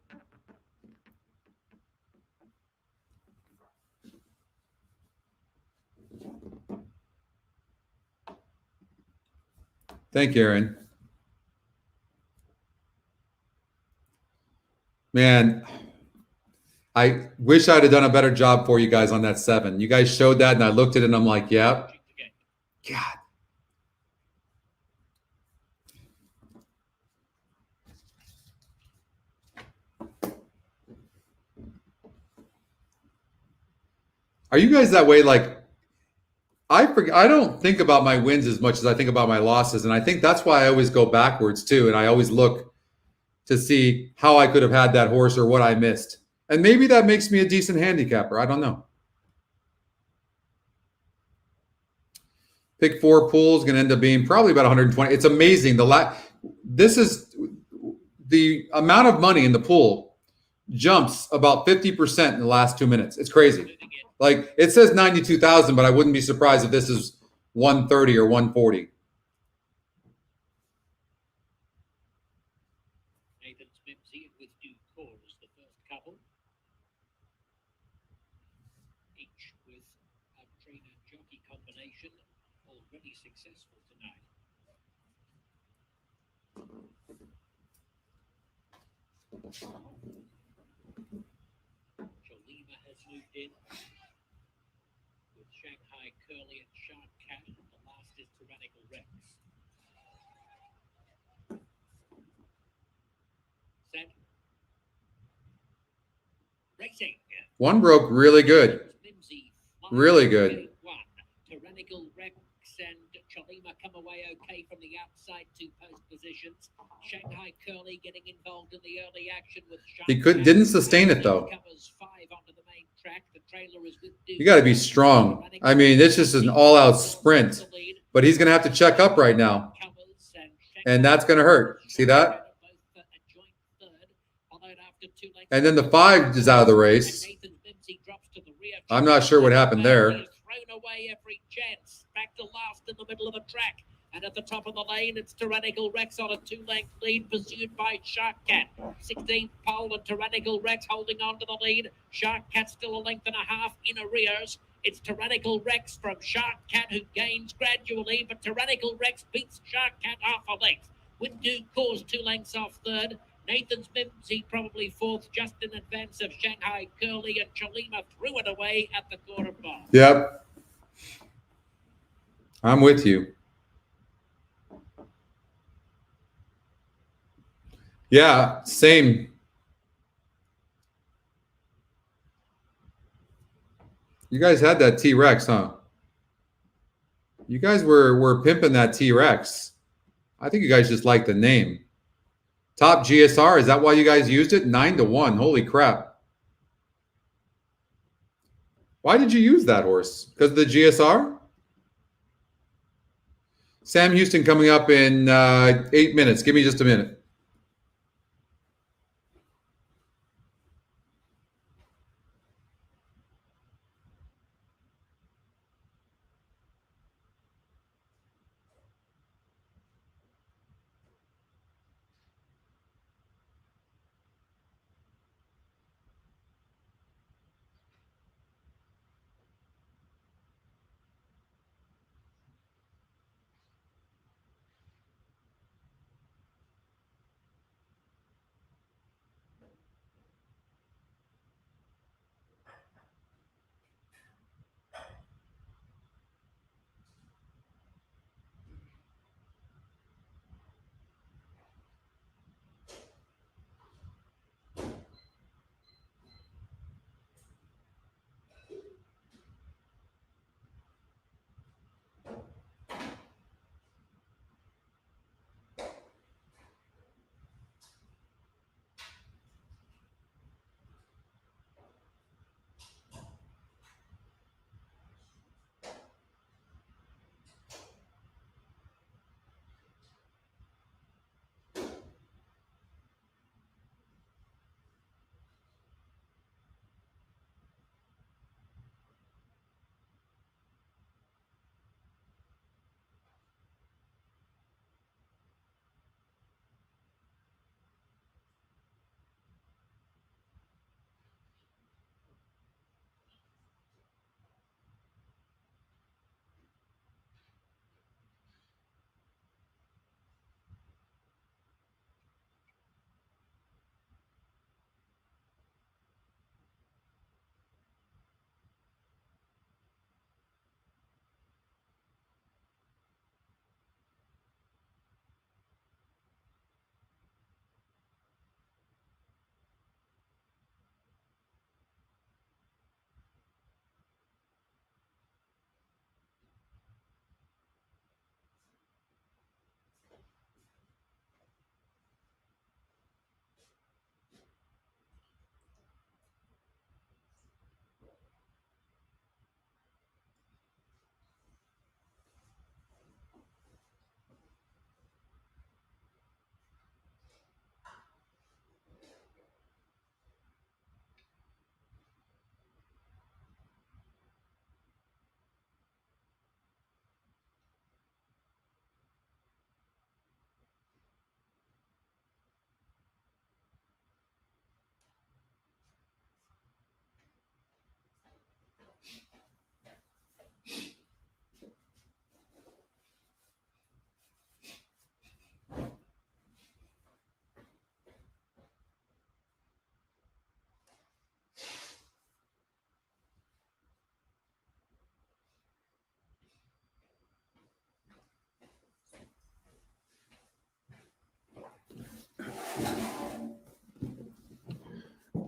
Thank you, Aaron. Man, I wish I'd have done a better job for you guys on that 7. You guys showed that, and I looked at it, and I'm like, yeah. God. Are you guys that way? Like, I don't think about my wins as much as I think about my losses, and I think that's why I always go backwards too, and I always look to see how I could have had that horse or what I missed. And maybe that makes me a decent handicapper. I don't know. Pick 4 pool is going to end up being probably about 120. It's amazing. This is the amount of money in the pool jumps about 50% in the last 2 minutes. It's crazy. Like, it says 92,000, but I wouldn't be surprised if this is 130 or 140. Nathan's Mimsy with due cause, the first couple. Each with a trainer jockey combination already successful tonight. Cholima has moved in with Shanghai Curly and Shark Cat. The last is Tyrannical Rex. Set. Racing. One broke really good. Really good. Tyrannical Rex and Cholima come away okay from the outside 2 post positions. Shanghai Curly getting involved in the early action with Shark He didn't sustain it though. Covers 5 onto the main track. The trailer is with You got to be strong. I mean, it's just an all-out sprint, but he's going to have to check up right now, and that's going to hurt. See that? And then the 5 is out of the race. I'm not sure what happened there. Thrown away every chance. Back to last in the middle of the track. And at the top of the lane, it's Tyrannical Rex on a 2-length lead, pursued by Shark Cat. 16th pole, and Tyrannical Rex holding on to the lead. Shark Cat still a length and a half in arrears. It's Tyrannical Rex from Shark Cat who gains gradually, but Tyrannical Rex beats Shark Cat half a length. With due cause, 2 lengths off third. Nathan's Mimsy probably 4th, just in advance of Shanghai Curly, and Cholima threw it away at the quarter bar. Yep. I'm with you. Yeah, same. You guys had that T-Rex, huh? You guys were pimping that T-Rex. I think you guys just like the name. Top GSR, is that why you guys used it? 9-1. Holy crap. Why did you use that horse? Because of the GSR? Sam Houston coming up in 8 minutes. Give me just a minute.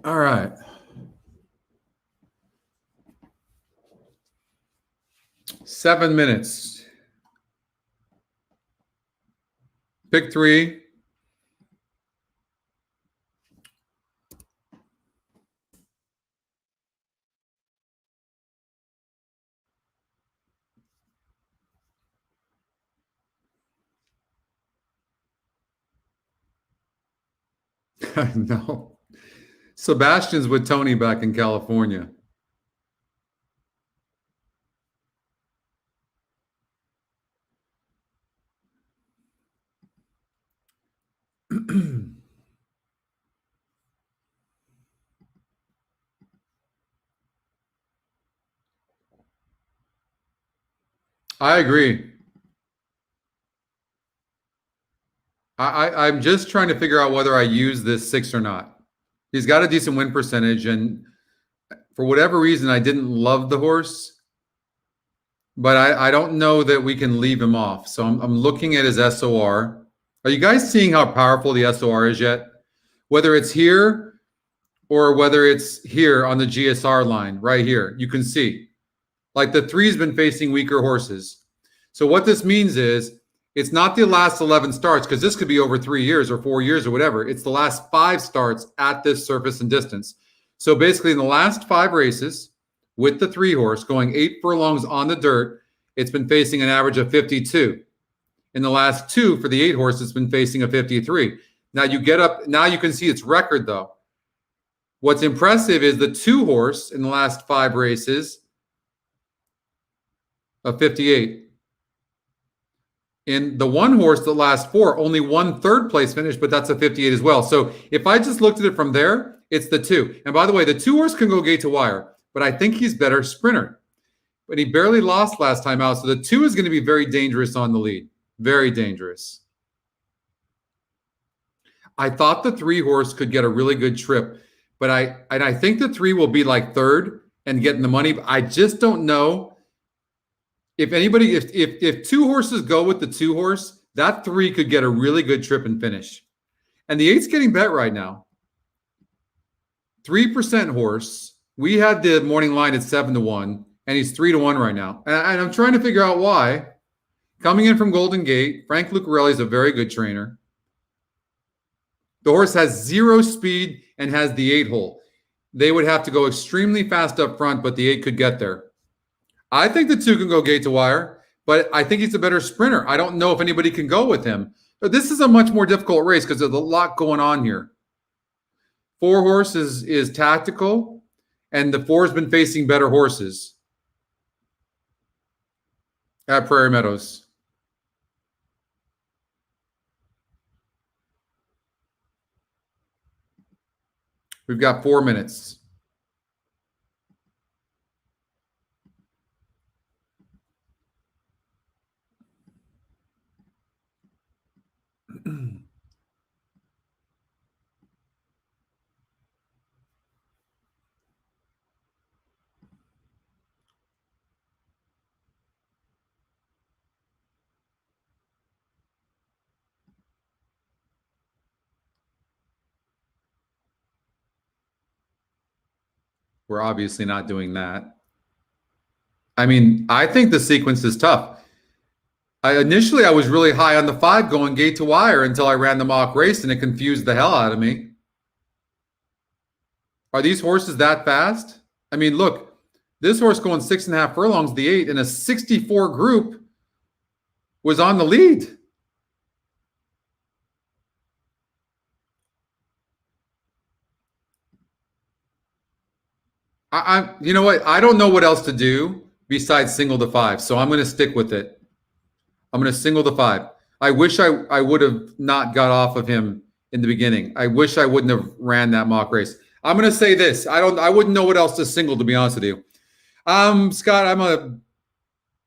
All right. Seven minutes. Pick three. No. Sebastian's with Tony back in California. I agree. I'm just trying to figure out whether I use this 6 or not. He's got a decent win percentage, and for whatever reason, I didn't love the horse, but I don't know that we can leave him off. So I'm looking at his SOR. Are you guys seeing how powerful the SOR is yet? Whether it's here or whether it's here on the GSR line, right here, you can see. Like the 3's been facing weaker horses. So what this means is it's not the last 11 starts, because this could be over 3 years or 4 years or whatever. It's the last 5 starts at this surface and distance. So basically in the last 5 races with the 3 horse going 8 furlongs on the dirt, it's been facing an average of 52. In the last 2 for the 8 horse, it's been facing a 53. Now you get up, now you can see its record though. What's impressive is the 2 horse in the last 5 races of 58. In the 1 horse, the last 4, only 1 third place finish, but that's a 58 as well. So if I just looked at it from there, it's the 2. And by the way, the 2 horse can go gate to wire, but I think he's better sprinter. But he barely lost last time out. So the 2 is going to be very dangerous on the lead. Very dangerous. I thought the 3 horse could get a really good trip, but I think the 3 will be like third and getting the money. I just don't know. If anybody, if 2 horses go with the 2 horse, that 3 could get a really good trip and finish. And the 8's getting bet right now. 3% horse. We had the morning line at 7-1, and he's 3-1 right now. And I'm trying to figure out why. Coming in from Golden Gate, Frank Lucarelli is a very good trainer. The horse has 0 speed and has the 8 hole. They would have to go extremely fast up front, but the 8 could get there. I think the 2 can go gate to wire, but I think he's a better sprinter. I don't know if anybody can go with him. But this is a much more difficult race because there's a lot going on here. 4 horse is tactical, and the 4 has been facing better horses at Prairie Meadows. We've got 4 minutes. We're obviously not doing that. I mean, I think the sequence is tough. Initially, I was really high on the 5 going gate to wire until I ran the mock race, and it confused the hell out of me. Are these horses that fast? I mean, look, this horse going 6.5 furlongs, the 8, in a 64 group was on the lead. You know what? I don't know what else to do besides single the 5, so I'm going to stick with it. I'm going to single the 5. I wish I would have not got off of him in the beginning. I wish I wouldn't have ran that mock race. I'm going to say this. I wouldn't know what else to single, to be honest with you. Scott, I'm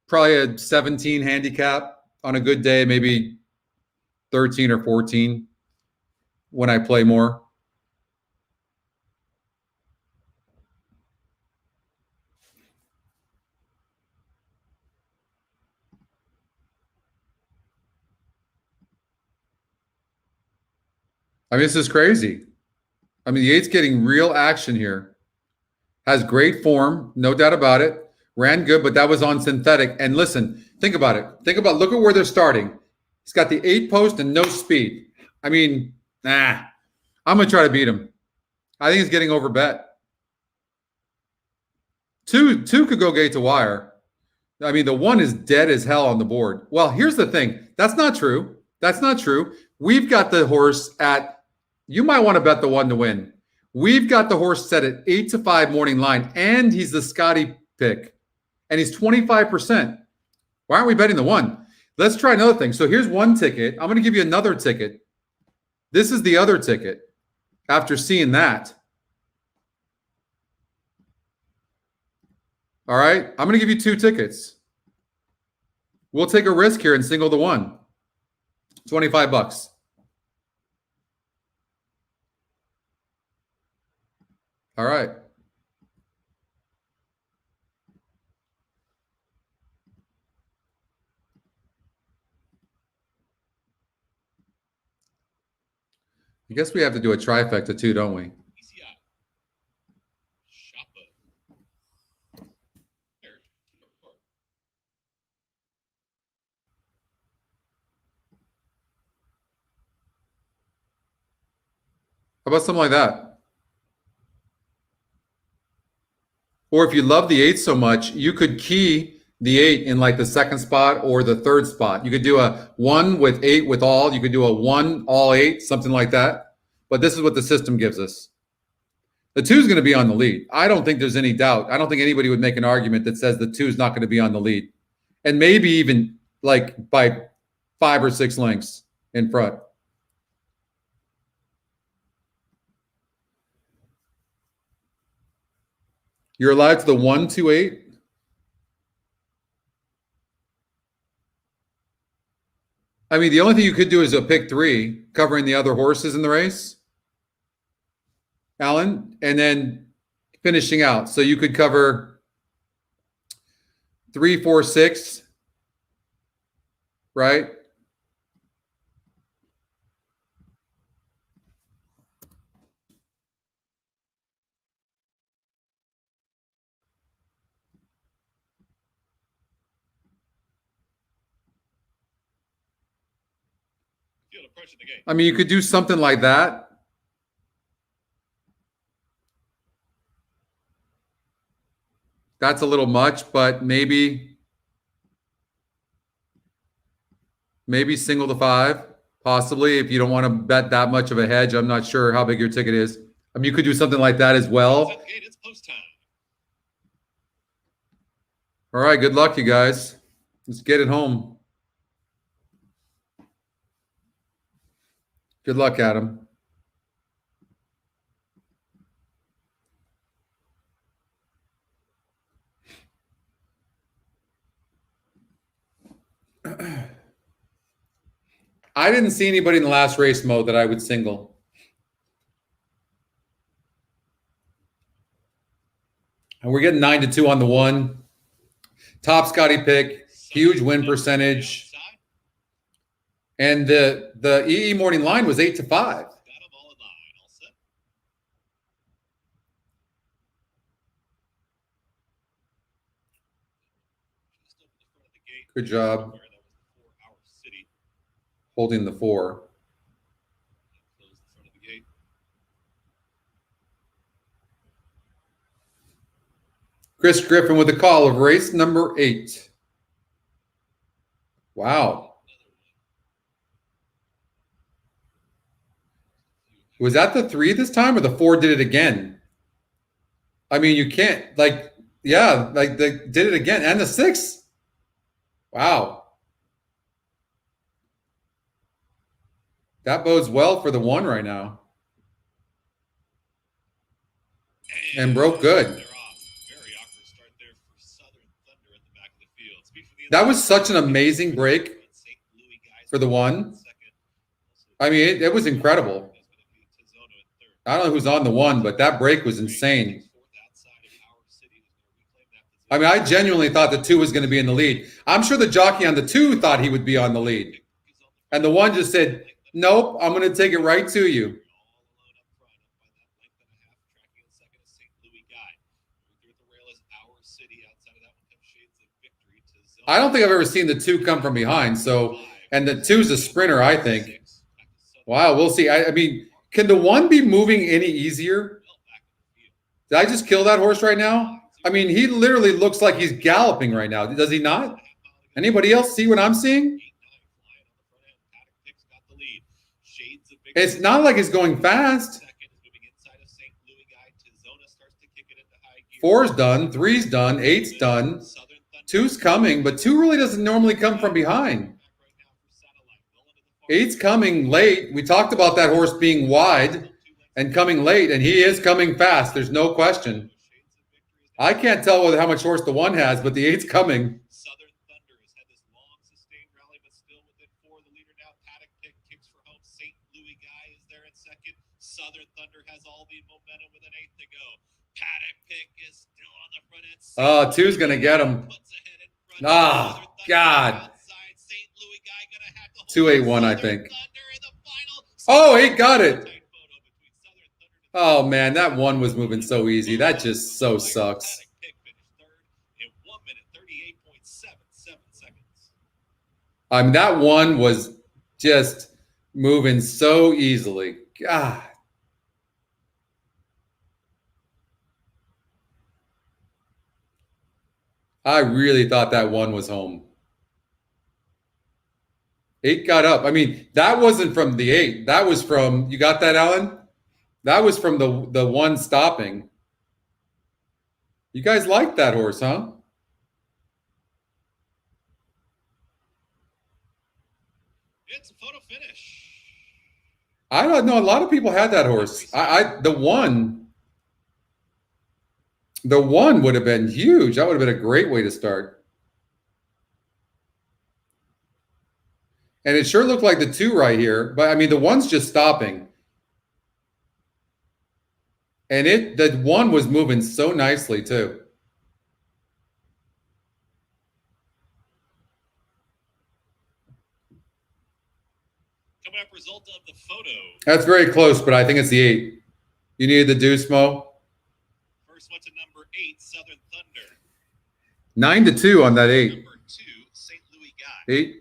probably a 17 handicap on a good day, maybe 13 or 14 when I play more. I mean, this is crazy. I mean, the 8's getting real action here. Has great form, no doubt about it. Ran good, but that was on synthetic. And listen, think about it. Look at where they're starting. He's got the 8 post and no speed. I mean, I'm going to try to beat him. I think he's getting overbet. Two could go gate to wire. I mean, the 1 is dead as hell on the board. Well, here's the thing. That's not true. We've got the horse at, you might want to bet the 1 to win. We've got the horse set at 8-5 morning line, and he's the Scotty pick, and he's 25%. Why aren't we betting the 1? Let's try another thing. So here's one ticket. I'm going to give you another ticket. This is the other ticket after seeing that. All right. I'm going to give you 2 tickets. We'll take a risk here and single the 1. $25. All right. I guess we have to do a trifecta too, don't we? ECI. Shoppa. There. How about something like that? Or if you love the 8 so much, you could key the 8 in like the 2nd spot or the 3rd spot. You could do a 1 with 8 with all. You could do a 1 all 8, something like that. But this is what the system gives us. The 2 is going to be on the lead. I don't think there's any doubt. I don't think anybody would make an argument that says the 2 is not going to be on the lead. And maybe even like by 5 or 6 lengths in front. You're allowed to the 1, 2, 8. I mean, the only thing you could do is a pick 3, covering the other horses in the race, Alan, and then finishing out. So you could cover 3, 4, 6, right? Field approaching the gate. I mean, you could do something like that. That's a little much, but maybe single to 5, possibly, if you don't want to bet that much of a hedge. I'm not sure how big your ticket is. I mean, you could do something like that as well. At the gate, it's post time. All right, good luck, you guys. Let's get it home. Good luck, Adam. I didn't see anybody in the last race mode that I would single. And we're getting 9-2 on the 1. Top Scotty pick, huge win percentage. And the EE morning line was 8-5. Got them all in line. All set. Just open the front of the gate. Good job That was the 4-hour city. holding the 4. Close the front of the gate. Chris Griffin with a call of race number 8. Wow. Was that the 3 this time, or the 4 did it again? I mean, you can't, like, yeah, like they did it again. And the 6. Wow. That bodes well for the 1 right now. And broke good. They're off. Very awkward start there for Southern Thunder at the back of the field. Speed for the That was such an amazing break for the 1. I mean, it was incredible. I don't know who's on the 1, but that break was insane. I mean, I genuinely thought the 2 was going to be in the lead. I'm sure the jockey on the 2 thought he would be on the lead. And the 1 just said, nope, I'm going to take it right to you. I don't think I've ever seen the 2 come from behind. So, and the 2's a sprinter, I think. Wow, we'll see. I mean, can the 1 be moving any easier? Did I just kill that horse right now? I mean, he literally looks like he's galloping right now. Does he not? Anybody else see what I'm seeing? It's not like it's going fast. 4's done, 3's done, 8's done, 2's coming, but 2 really doesn't normally come from behind. 8's coming late. We talked about that horse being wide and coming late, and he is coming fast. There's no question. I can't tell how much horse the 1 has, but the 8's coming. Southern Thunder has had this long sustained rally, but still within 4 of the leader now. Paddock Pick kicks for home. St. Louis Guy is there in second. Southern Thunder has all the momentum with an 8th to go. Paddock Pick is still on the front end. Oh, 2's going to get him. Ah, God. 2-8-1, I think. Oh, 8 got it. Oh, man, that 1 was moving so easy. That just so sucks. I mean, that 1 was just moving so easily. God. I really thought that 1 was home. 8 got up. I mean, that wasn't from the 8. That was from, you got that, Alan? That was from the 1 stopping. You guys like that horse, huh? It's a photo finish. I don't know. A lot of people had that horse. The one would have been huge. That would have been a great way to start. And it sure looked like the 2 right here, but I mean, the 1's just stopping. And the 1 was moving so nicely too. Coming up, result of the photo. That's very close, but I think it's the 8. You needed the deuce, Mo? First one to number 8, Southern Thunder. 9-2 on that 8. Number 2, St. Louis Guy.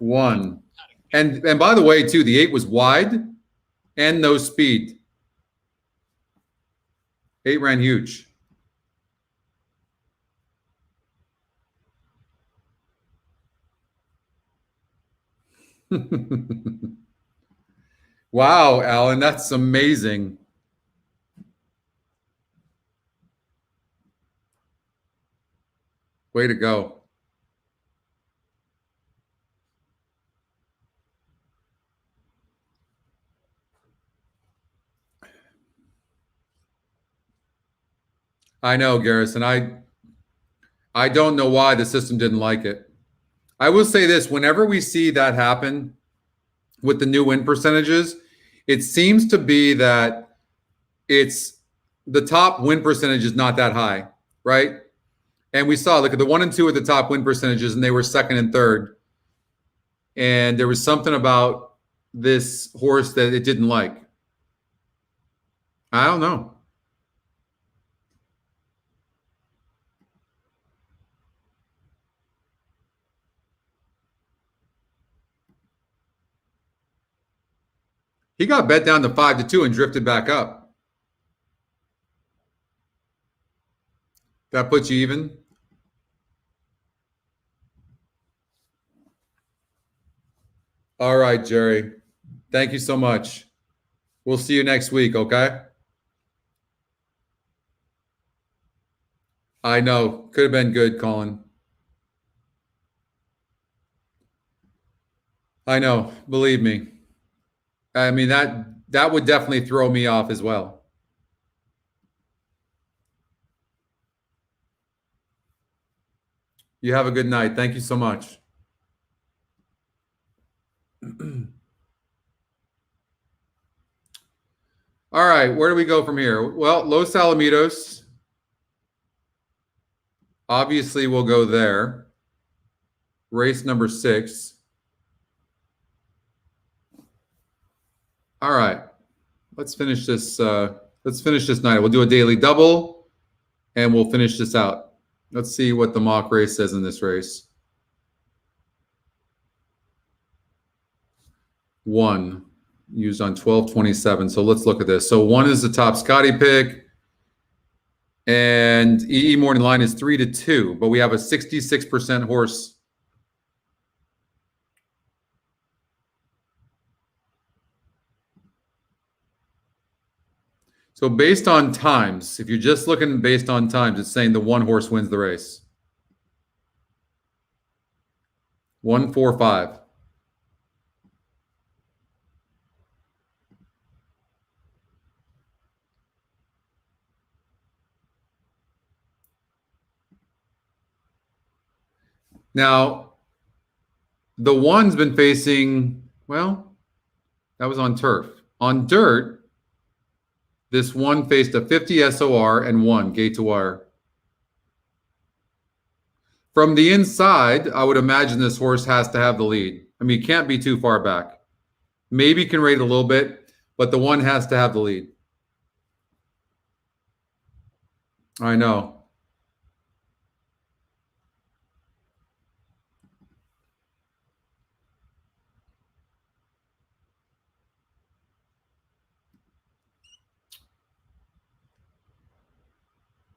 8-2-1. And by the way, too, the 8 was wide and no speed. 8 ran huge. Wow, Alan, that's amazing. Way to go. I know, Garrison. I don't know why the system didn't like it. I will say this, whenever we see that happen with the new win percentages, it seems to be that it's the top win percentage is not that high, right? And we saw, look at the 1 and 2 at the top win percentages, and they were second and third. And there was something about this horse that it didn't like. I don't know. He got bet down to 5-2 and drifted back up. That puts you even. All right, Jerry. Thank you so much. We'll see you next week, okay? I know. Could have been good, Colin. I know. Believe me. I mean, that would definitely throw me off as well. You have a good night. Thank you so much. All right, where do we go from here? Well, Los Alamitos. Obviously, we'll go there. Race number 6. All right, let's finish this. Let's finish this night. We'll do a daily double, and we'll finish this out. Let's see what the mock race says in this race. 1 used on 1227. So let's look at this. So 1 is the top Scotty pick, and EE morning line is 3-2, but we have a 66% horse. So based on times, if you're just looking based on times, it's saying the 1 horse wins the race. 1-4-5. Now, the 1's been facing, well, that was on turf. On dirt, this 1 faced a 50 SOR and 1 gate to wire. From the inside, I would imagine this horse has to have the lead. I mean, it can't be too far back. Maybe can rate a little bit, but the 1 has to have the lead. I know.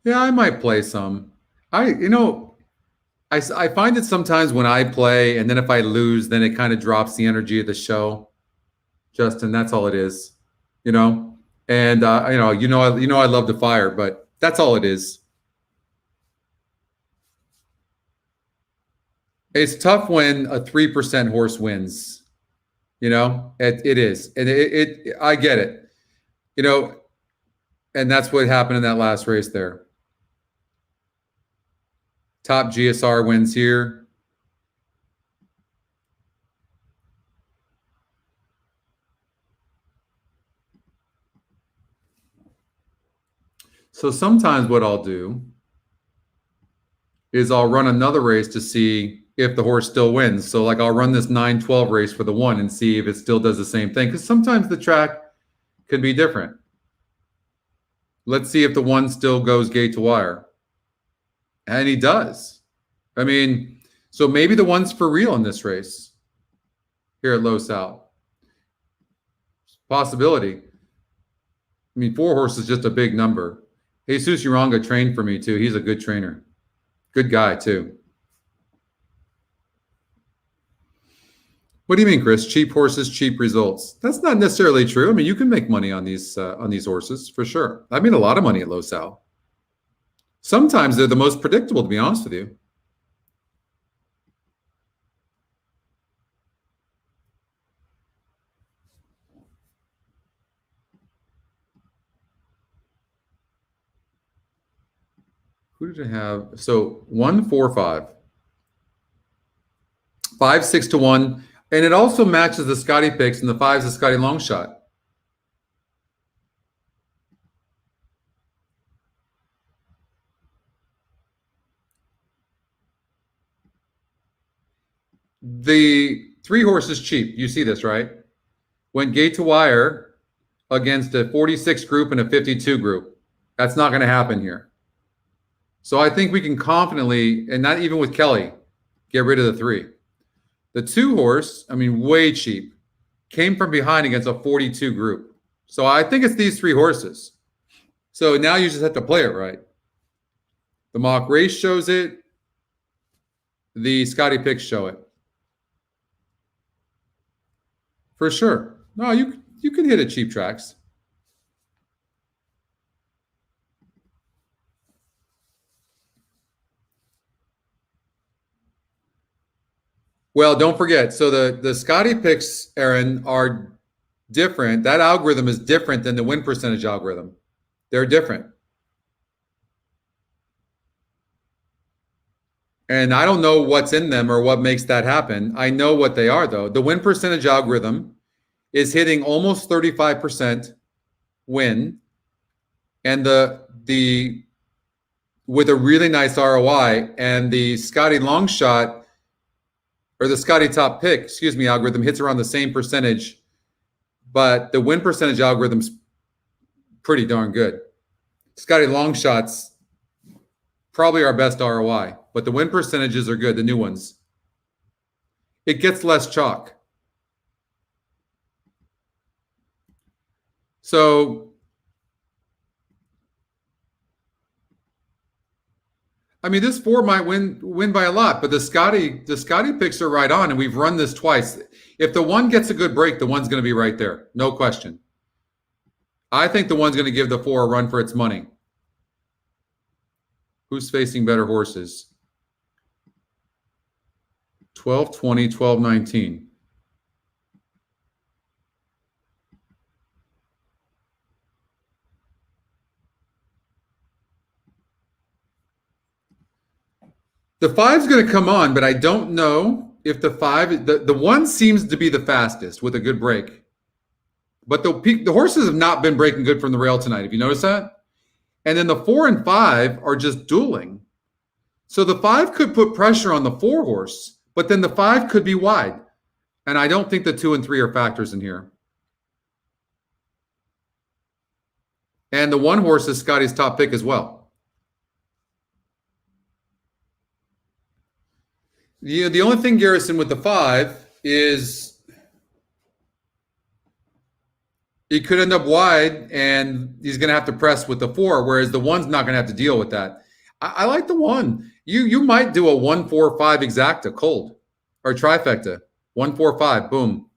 Yeah, I might play some. I find it sometimes when I play, and then if I lose, then it kind of drops the energy of the show. Justin, that's all it is, you know. And I love to fire, but that's all it is. It's tough when a 3% horse wins. You know, it is, and I get it. You know, and that's what happened in that last race there. Top GSR wins here. So sometimes what I'll do is I'll run another race to see if the horse still wins. So like I'll run this 9-12 race for the 1 and see if it still does the same thing. Because sometimes the track can be different. Let's see if the 1 still goes gate to wire. And he does. I mean, so maybe the 1's for real in this race here at Los Al. Possibility. I mean, 4 horses is just a big number. Jesus Uranga trained for me, too. He's a good trainer. Good guy, too. What do you mean, Chris? Cheap horses, cheap results. That's not necessarily true. I mean, you can make money on these horses, for sure. I made a lot of money at Los Al. Sometimes they're the most predictable, to be honest with you. Who did I have? So 1-4-5. 5-6-1. And it also matches the Scotty picks, and the 5's the Scotty long shot. The 3 horses cheap. You see this, right? Went gate to wire against a 46 group and a 52 group. That's not going to happen here. So I think we can confidently, and not even with Kelly, get rid of the 3. The 2 horse, I mean, way cheap, came from behind against a 42 group. So I think it's these 3 horses. So now you just have to play it right. The mock race shows it. The Scotty picks show it. For sure. No, you can hit at cheap tracks. Well, don't forget. So the Scotty picks, Aaron, are different. That algorithm is different than the win percentage algorithm. They're different. And I don't know what's in them or what makes that happen. I know what they are, though. The win percentage algorithm is hitting almost 35% win, and the with a really nice ROI, and the Scotty long shot or the Scotty top pick, excuse me, algorithm hits around the same percentage, but the win percentage algorithm's pretty darn good. Scotty long shot's probably our best ROI, but the win percentages are good, the new ones. It gets less chalk. So, I mean, this 4 might win by a lot, but the Scotty picks are right on, and we've run this twice. If the 1 gets a good break, the 1's going to be right there. No question. I think the 1's going to give the 4 a run for its money. Who's facing better horses? 12-20, 12-19. The 5's going to come on, but I don't know if the 5, the 1 seems to be the fastest with a good break. But the horses have not been breaking good from the rail tonight. Have you noticed that? And then the 4 and 5 are just dueling. So the 5 could put pressure on the 4 horse, but then the 5 could be wide. And I don't think the 2 and 3 are factors in here. And the 1 horse is Scotty's top pick as well. The only thing, Garrison, with the 5 is he could end up wide, and he's going to have to press with the 4, whereas the 1's not going to have to deal with that. I like the 1. You might do a 1-4-5 exacta cold or trifecta. 1-4-5, boom.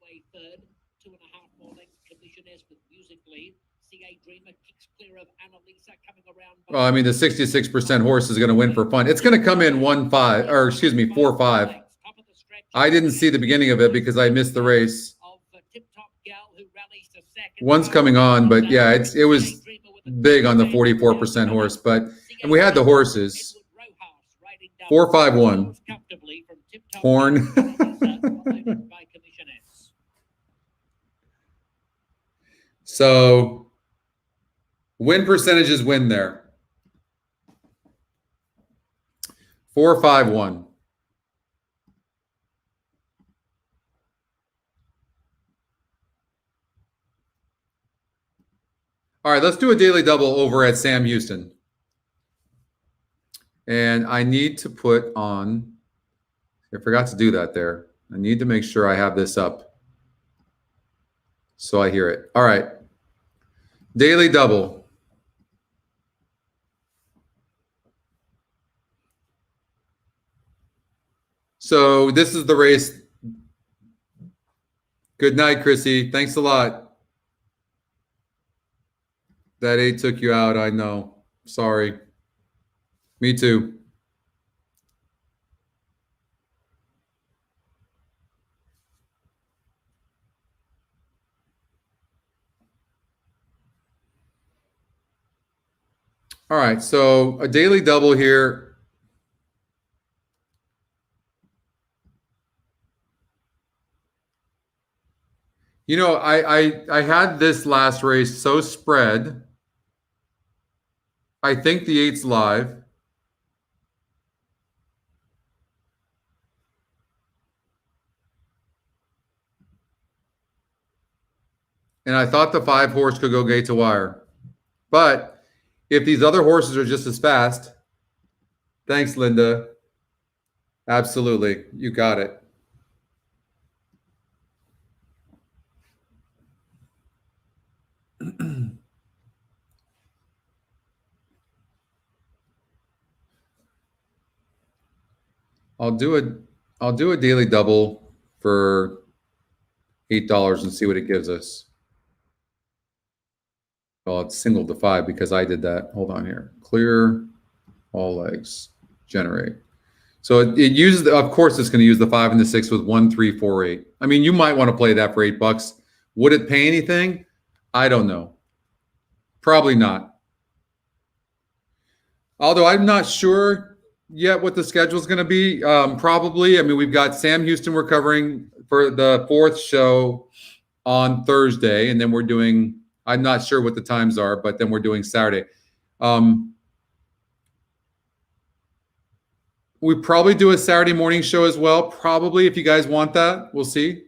Away third, 2.5 more lengths. Commissioners with music lead. CA Dreamer kicks clear of Annalisa coming around. Well, I mean, the 66% horse is going to win for fun. It's going to come in 1-5, or excuse me, 4-5. I didn't see the beginning of it because I missed the race. 1's coming on, but yeah, it was big on the 44% horse, and we had the horses. 4-5-1. Horn. So win percentages win there. 4-5-1. All right, let's do a daily double over at Sam Houston. And I need to put on, I forgot to do that there. I need to make sure I have this up so I hear it. All right. Daily double. So this is the race. Good night, Chrissy. Thanks a lot. That 8 took you out, I know. Sorry. Me too. All right, so a daily double here. You know, I had this last race so spread. I think the 8's live. And I thought the 5 horse could go gate to wire. But if these other horses are just as fast, thanks, Linda. Absolutely. You got it. I'll do a daily double for $8 and see what it gives us. Well, it's single to 5 because I did that. Hold on here. Clear all legs. Generate. So it uses, of course, it's going to use the 5 and the 6 with 1, 3, 4, 8. I mean, you might want to play that for $8. Would it pay anything? I don't know. Probably not. Although I'm not sure yet what the schedule is going to be. Probably. I mean, we've got Sam Houston we're covering for the 4th show on Thursday, and then we're doing, I'm not sure what the times are, but then we're doing Saturday. We probably do a Saturday morning show as well. Probably, if you guys want that, we'll see.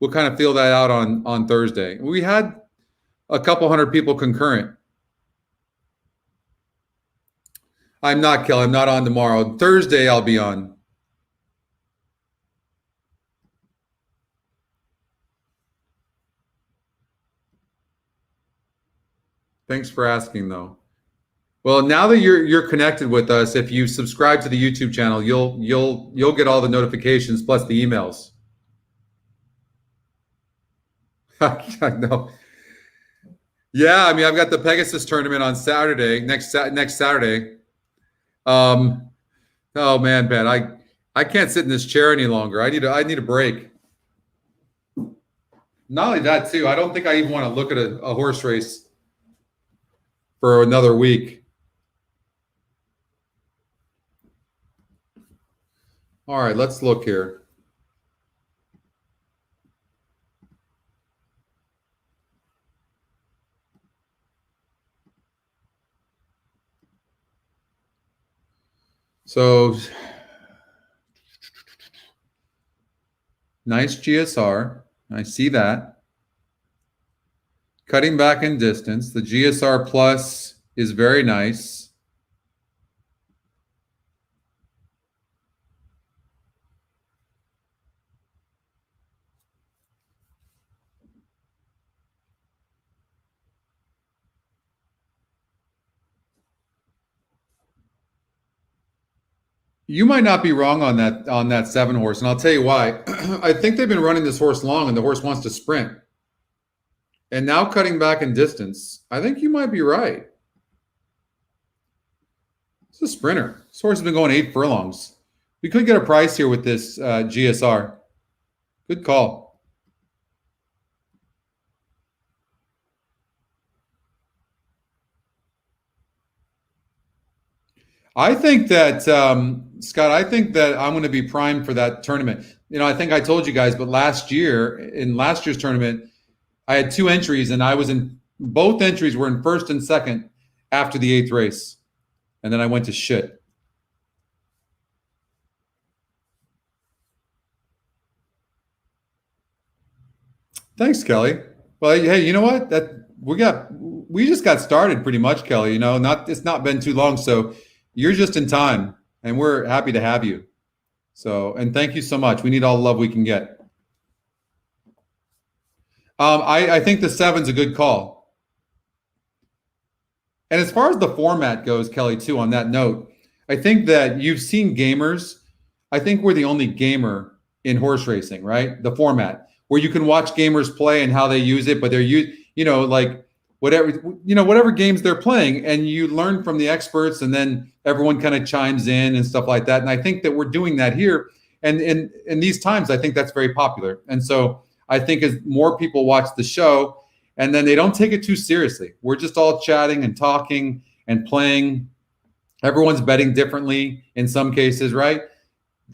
We'll kind of feel that out on Thursday. We had a couple hundred people concurrent. I'm not, Kelly. I'm not on tomorrow. Thursday, I'll be on. Thanks for asking, though. Well, now that you're connected with us, if you subscribe to the YouTube channel, you'll get all the notifications plus the emails. I know. Yeah, I mean, I've got the Pegasus tournament on Saturday, next Saturday. Oh man, Ben, I can't sit in this chair any longer. I need a break. Not only that, too, I don't think I even want to look at a horse race for another week. All right, let's look here. So, nice GSR. I see that. Cutting back in distance. The GSR Plus is very nice. You might not be wrong on that 7 horse, and I'll tell you why. I think they've been running this horse long, and the horse wants to sprint. And now cutting back in distance, I think you might be right. It's a sprinter. This horse has been going 8 furlongs. We could get a price here with this GSR. Good call. I think that, Scott, I think that I'm going to be primed for that tournament. You know, I think I told you guys, but last year, in last year's tournament, I had 2 entries, and I was in both entries were in first and second after the 8th race. And then I went to shit. Thanks, Kelly. Well, hey, you know what? We just got started pretty much, Kelly. You know, it's not been too long, so you're just in time, and we're happy to have you. So, and thank you so much. We need all the love we can get. I think the 7's a good call. And as far as the format goes, Kelly, too, on that note, I think that you've seen gamers. I think we're the only gamer in horse racing, right? The format where you can watch gamers play and how they use it, but they're like whatever games they're playing, and you learn from the experts, and then everyone kind of chimes in and stuff like that. And I think that we're doing that here. And in these times, I think that's very popular. And so I think as more people watch the show, and then they don't take it too seriously. We're just all chatting and talking and playing. Everyone's betting differently in some cases, right?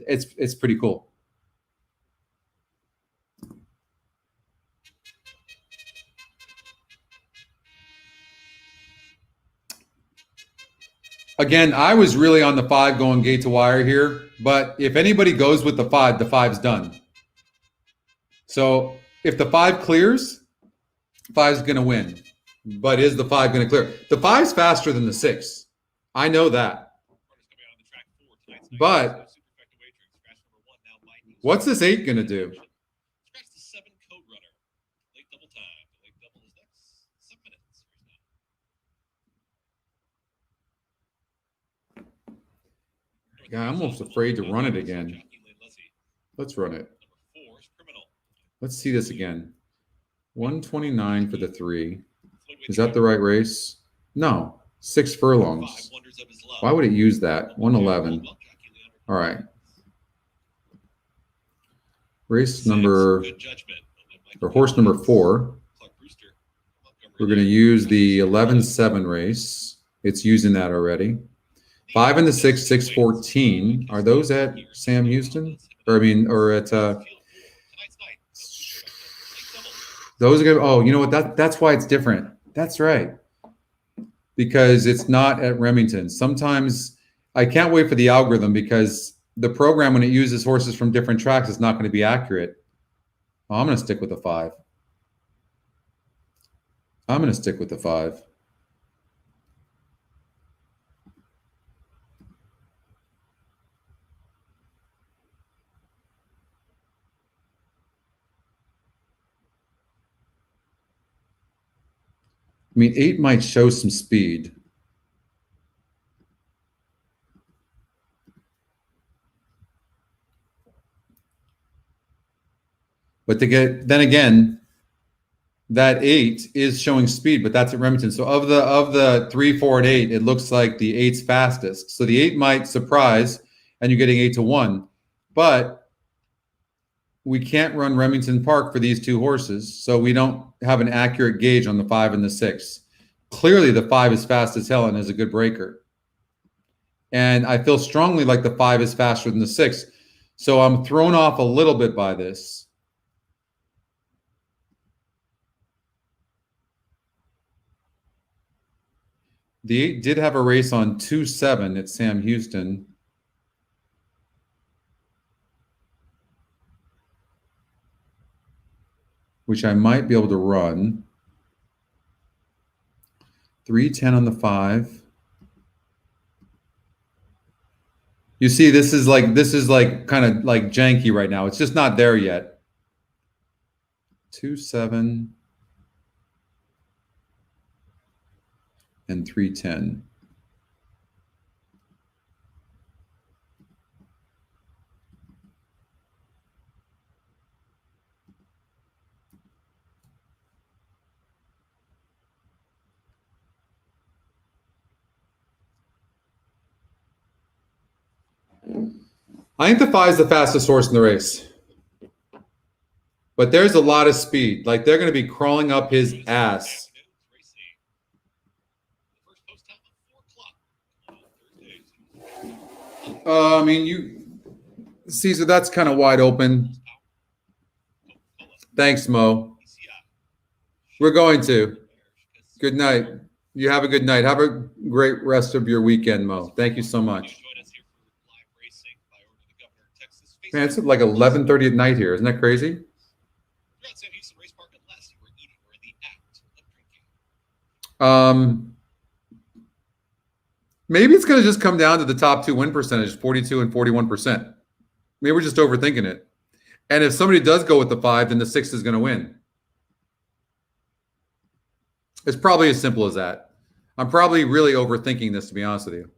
It's pretty cool. Again, I was really on the 5 going gate to wire here, but if anybody goes with the 5, the 5's done. So if the 5 clears, 5's going to win. But is the 5 going to clear? The 5's faster than the 6. I know that. But what's this 8 going to do? Scratch the 7 code runner. Late double time. Late double is next. 7 minutes. Yeah, I'm almost afraid to run it again. Let's run it. Let's see this again. 129 for the 3. Is that the right race? No. 6 furlongs. Why would it use that? 111. All right. Race number, or horse number 4. We're going to use the 11-7 race. It's using that already. 5 and the 6, 614. Are those at Sam Houston? Or at those are going to, oh, you know what? That's why it's different. That's right. Because it's not at Remington. Sometimes I can't wait for the algorithm because the program, when it uses horses from different tracks, is not going to be accurate. Oh, I'm going to stick with the 5. I'm going to stick with the 5. I mean, 8 might show some speed. But to get, then again, that 8 is showing speed, but that's at Remington. So of the 3, 4, and 8, it looks like the 8's fastest. So the 8 might surprise, and you're getting 8 to 1. But we can't run Remington Park for these 2 horses, so we don't have an accurate gauge on the 5 and the 6. Clearly, the 5 is fast as hell and is a good breaker. And I feel strongly like the 5 is faster than the 6. So I'm thrown off a little bit by this. The 8 did have a race on 2-7 at Sam Houston. Which I might be able to run. 3-10 on the 5. You see, this is like kind of like janky right now. It's just not there yet. 2-7 and 3-10. I think the 5 is the fastest horse in the race. But there's a lot of speed. Like, they're going to be crawling up his ass. I mean, Caesar, that's kind of wide open. Thanks, Mo. We're going to. Good night. You have a good night. Have a great rest of your weekend, Mo. Thank you so much. Man, it's like 11:30 at night here. Isn't that crazy? Maybe it's going to just come down to the top 2 win percentage, 42 and 41%. Maybe we're just overthinking it. And if somebody does go with the 5, then the 6 is going to win. It's probably as simple as that. I'm probably really overthinking this, to be honest with you.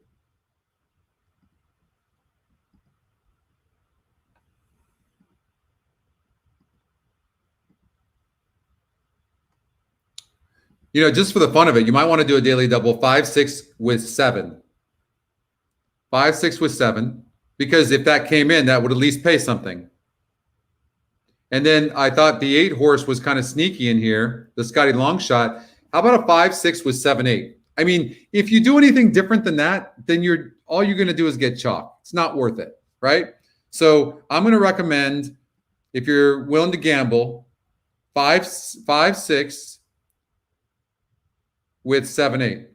You know, just for the fun of it, you might want to do a daily double 5-6 with 7. 5-6 with 7, because if that came in, that would at least pay something. And then I thought the 8 horse was kind of sneaky in here, the Scotty Longshot. How about a 5-6 with 7-8? I mean, if you do anything different than that, then all you're going to do is get chalk. It's not worth it, right? So I'm going to recommend, if you're willing to gamble, 5-6 with 7-8.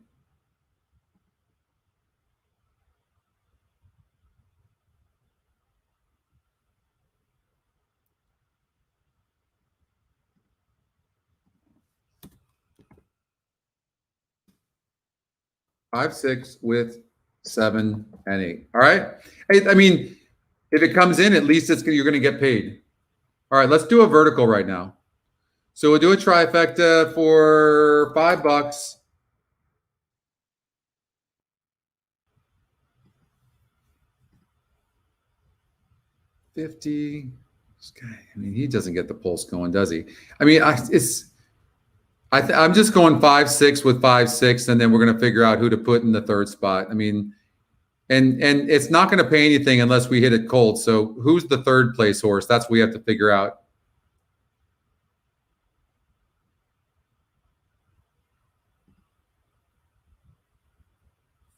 Five, 6 with 7 and 8. All right. I mean, if it comes in, at least you're going to get paid. All right, let's do a vertical right now. So we'll do a trifecta for $5. $50. This guy, I mean, he doesn't get the pulse going, does he? I mean, I'm just going 5-6 with 5-6, and then we're going to figure out who to put in the third spot. I mean, and it's not going to pay anything unless we hit it cold. So who's the third place horse? That's what we have to figure out.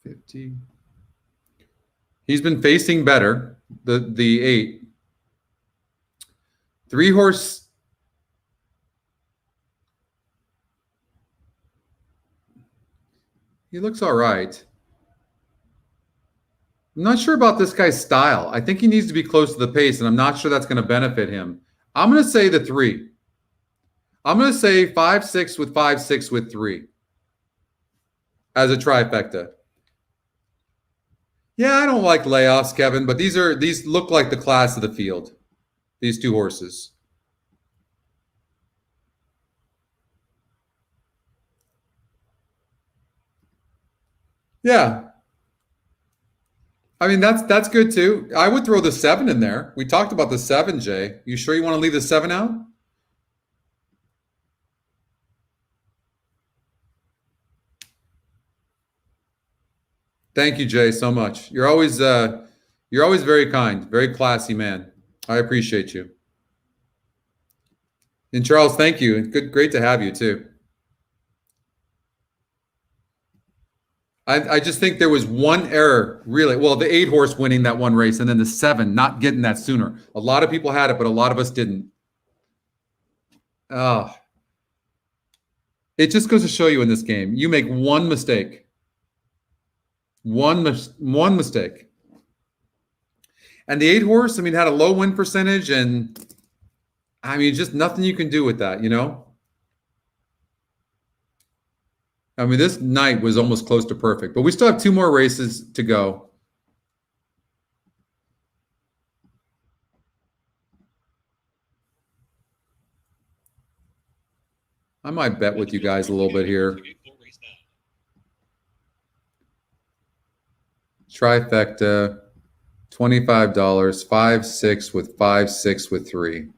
$50. He's been facing better. The 8. 3 horse. He looks all right. I'm not sure about this guy's style. I think he needs to be close to the pace, and I'm not sure that's going to benefit him. I'm going to say the 3. I'm going to say 5-6 with 5-6 with 3 as a trifecta. Yeah, I don't like layoffs, Kevin, but these look like the class of the field. These two horses. Yeah. I mean, that's good too. I would throw the 7 in there. We talked about the 7, Jay. You sure you want to leave the 7 out? Thank you, Jay, so much. You're always very kind, very classy man. I appreciate you. And Charles, thank you. Great to have you too. I just think there was one error, really. Well, the 8 horse winning that one race, and then the 7 not getting that sooner. A lot of people had it, but a lot of us didn't. Oh, it just goes to show you in this game, you make one mistake. One mistake. And the 8 horse, I mean, had a low win percentage, and I mean, just nothing you can do with that, you know? I mean, this night was almost close to perfect, but we still have 2 more races to go. I might bet with you guys a little bit here. Trifecta, $25, 5-6 with 5-6 with 3.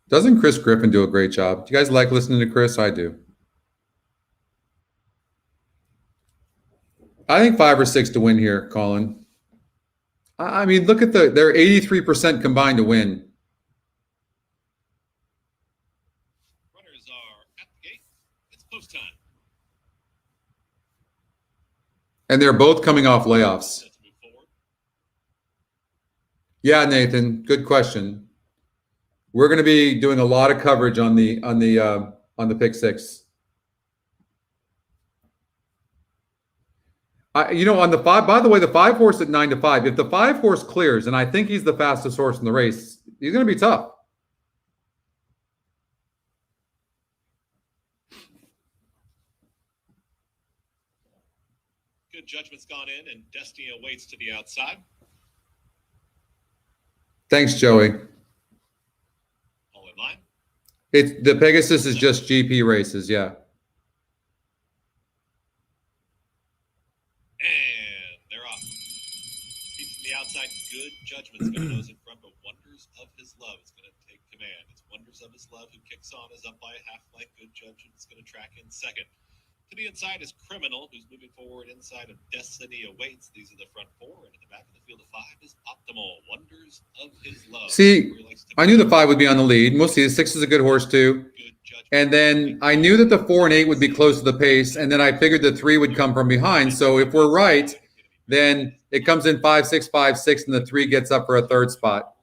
Doesn't Chris Griffin do a great job? Do you guys like listening to Chris? I do. I think 5 or 6 to win here, Colin. I mean, look at they're 83% combined to win. Runners are at the gate. It's post time. And they're both coming off layoffs. Let's move forward. Yeah, Nathan, good question. We're going to be doing a lot of coverage on the pick 6. You know, on the 5, by the way, the 5 horse at 9 to 5, if the 5 horse clears, and I think he's the fastest horse in the race, he's going to be tough. Good judgment's gone in, and Destiny awaits to the outside. Thanks, Joey. All in line. The Pegasus is just GP races, yeah. And they're off. Keeps from the outside. Good judgment's going to nose in front, but Wonders of His Love is going to take command. It's Wonders of His Love who kicks on, is up by a half length. Good judgment's going to track in second. To the inside is Criminal, who's moving forward inside of Destiny Awaits. These are the front 4, and in the back of the field of 5 is Optimal, Wonders of His Love. See, I knew the 5 would be on the lead. Mostly the 6 is a good horse too. And then I knew that the 4 and 8 would be close to the pace, and then I figured the 3 would come from behind. So if we're right, then it comes in 5-6, 5-6, and the 3 gets up for a 3rd spot.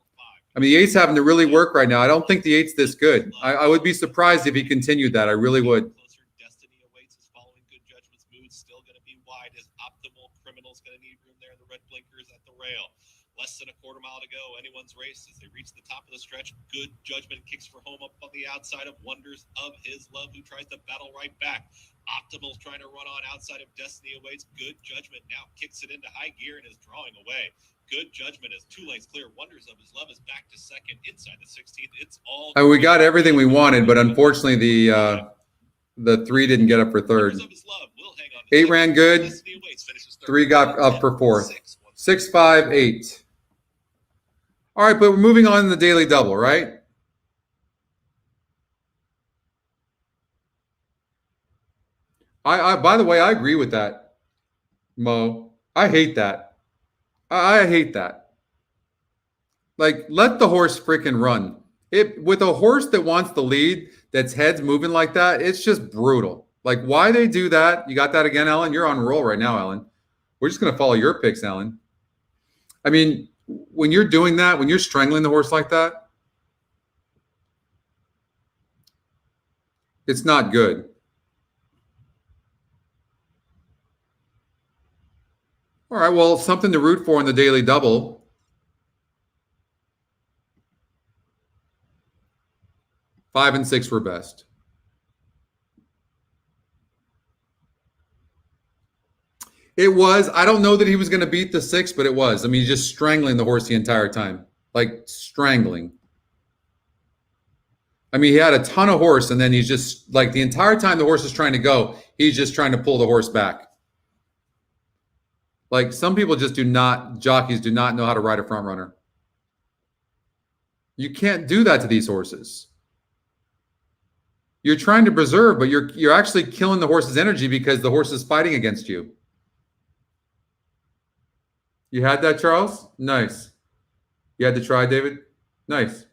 I mean, the 8's having to really work right now. I don't think the 8's this good. I would be surprised if he continued that. I really would. Destiny Awaits is following Good Judgment's mood. Still going to be wide. His Optimal Criminal's going to need room there. The red blinkers at the rail. Less than a quarter mile to go. Anyone's race as they reach the top of the stretch. Good Judgment kicks for home up on the outside of Wonders of His Love, who tries to battle right back. Optimal's trying to run on outside of Destiny Awaits. Good Judgment now kicks it into high gear and is drawing away. Good Judgment is 2 lengths clear. Wonders of His Love is back to second inside the 16th. It's all. And we got everything we wanted, but unfortunately the 3 didn't get up for 3rd. 8 ran good. 3 got up for 4th. 6, 5, 8. All right, but we're moving on to the daily double, right? I by the way, I agree with that, Mo. I hate that. I hate that. Like, let the horse freaking run. With a horse that wants the lead, that's heads moving like that, it's just brutal. Like, why they do that? You got that again, Ellen? You're on a roll right now, Ellen. We're just going to follow your picks, Ellen. I mean, when you're doing that, when you're strangling the horse like that, It's not good. All right, well, something to root for in the daily double. Five and six were best. It was. I don't know that he was going to beat the six, but it was. I mean, he's just strangling the horse the entire time, like strangling. I mean, he had a ton of horse, and then he's just like the entire time the horse is trying to go, he's just trying to pull the horse back. Like some people just jockeys do not know how to ride a front runner. You can't do that to these horses. You're trying to preserve, but you're actually killing the horse's energy because the horse is fighting against you. You had that, Charles? Nice. You had to try, David? Nice.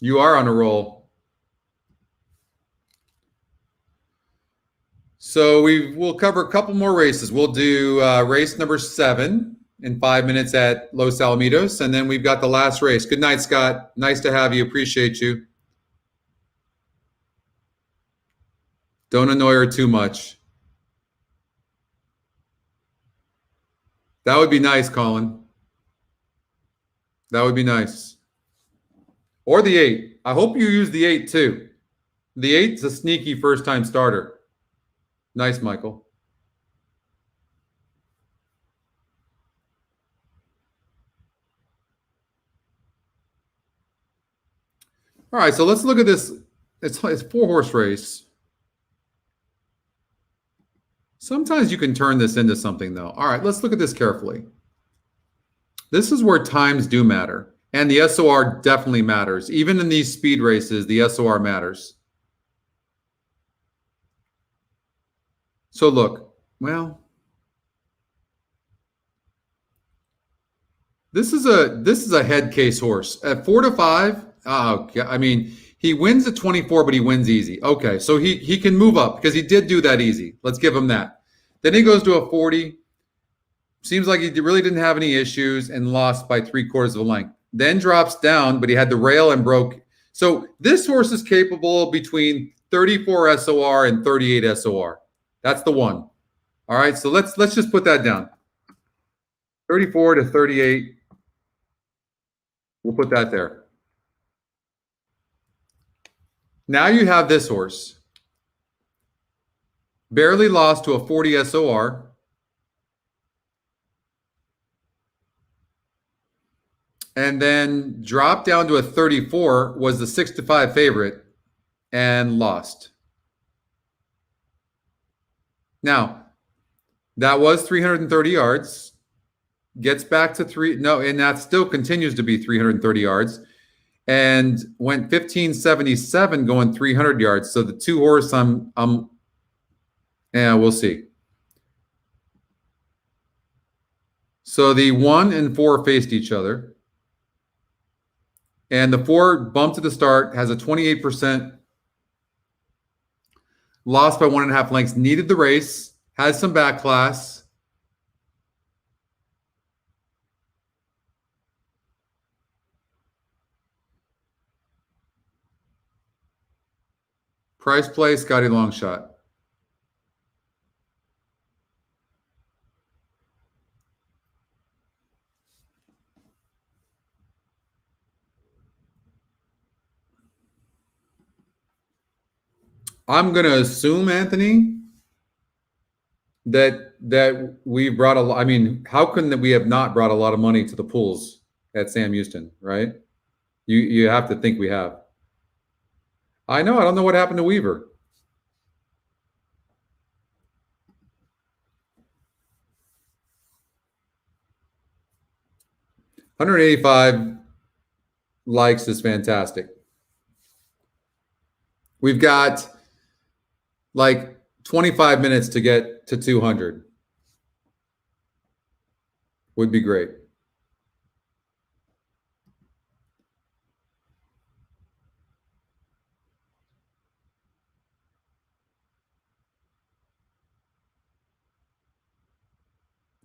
You are on a roll. So we'll cover a couple more races. We'll do race number 7 in 5 minutes at Los Alamitos, and then we've got the last race. Good night, Scott. Nice to have you. Appreciate you. Don't annoy her too much. That would be nice, Colin. That would be nice. Or the 8. I hope you use the 8 too. The 8's a sneaky first-time starter. Nice, Michael. All right, so let's look at this. It's 4-horse race. Sometimes you can turn this into something, though. All right, let's look at this carefully. This is where times do matter, and the SOR definitely matters. Even in these speed races, the SOR matters. So look, well, this is a head case horse at 4 to 5. Oh, I mean, he wins at 24, but he wins easy. Okay, so he can move up because he did do that easy. Let's give him that. Then he goes to a 40. Seems like he really didn't have any issues and lost by 3/4 of a length. Then drops down, but he had the rail and broke. So this horse is capable between 34 SOR and 38 SOR. That's the one. All right, so let's just put that down. 34 to 38. We'll put that there. Now you have this horse. Barely lost to a 40 SOR. And then dropped down to a 34, was the 6 to 5 favorite, and lost. Now, that was 330 yards. Gets back to and that still continues to be 330 yards. And went 1577 going 300 yards. So the 2-horse, we'll see. So the 1 and 4 faced each other. And the 4 bumped to the start, has a 28%. Lost by 1.5 lengths, needed the race, has some back class. Price play, Scotty Longshot. I'm going to assume, Anthony, that we brought a lot. I mean, how can we have not brought a lot of money to the pools at Sam Houston, right? You have to think we have. I know. I don't know what happened to Weaver. $185 likes is fantastic. We've got like 25 minutes to get to 200. Would be great.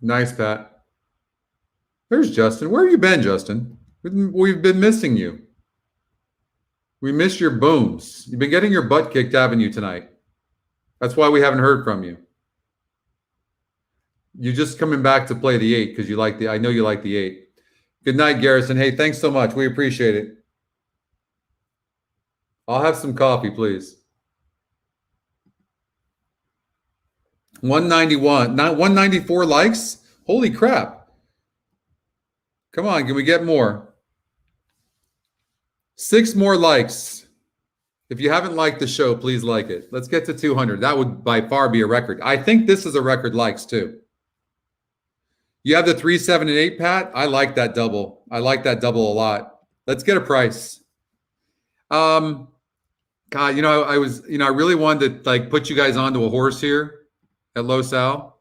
Nice, Pat. There's Justin. Where have you been, Justin? We've been missing you. We missed your booms. You've been getting your butt kicked, haven't you, tonight? That's why we haven't heard from you. You're just coming back to play the 8 because you like the. I know you like the 8. Good night, Garrison. Hey, thanks so much. We appreciate it. I'll have some coffee, please. 191, not 194 likes. Holy crap! Come on, can we get more? 6 more likes. If you haven't liked the show, please like it. Let's get to 200. That would by far be a record. I think this is a record likes too. You have the 3, 7, and 8, Pat. I like that double. I like that double a lot. Let's get a price. God, I really wanted to like put you guys onto a horse here at Los Al.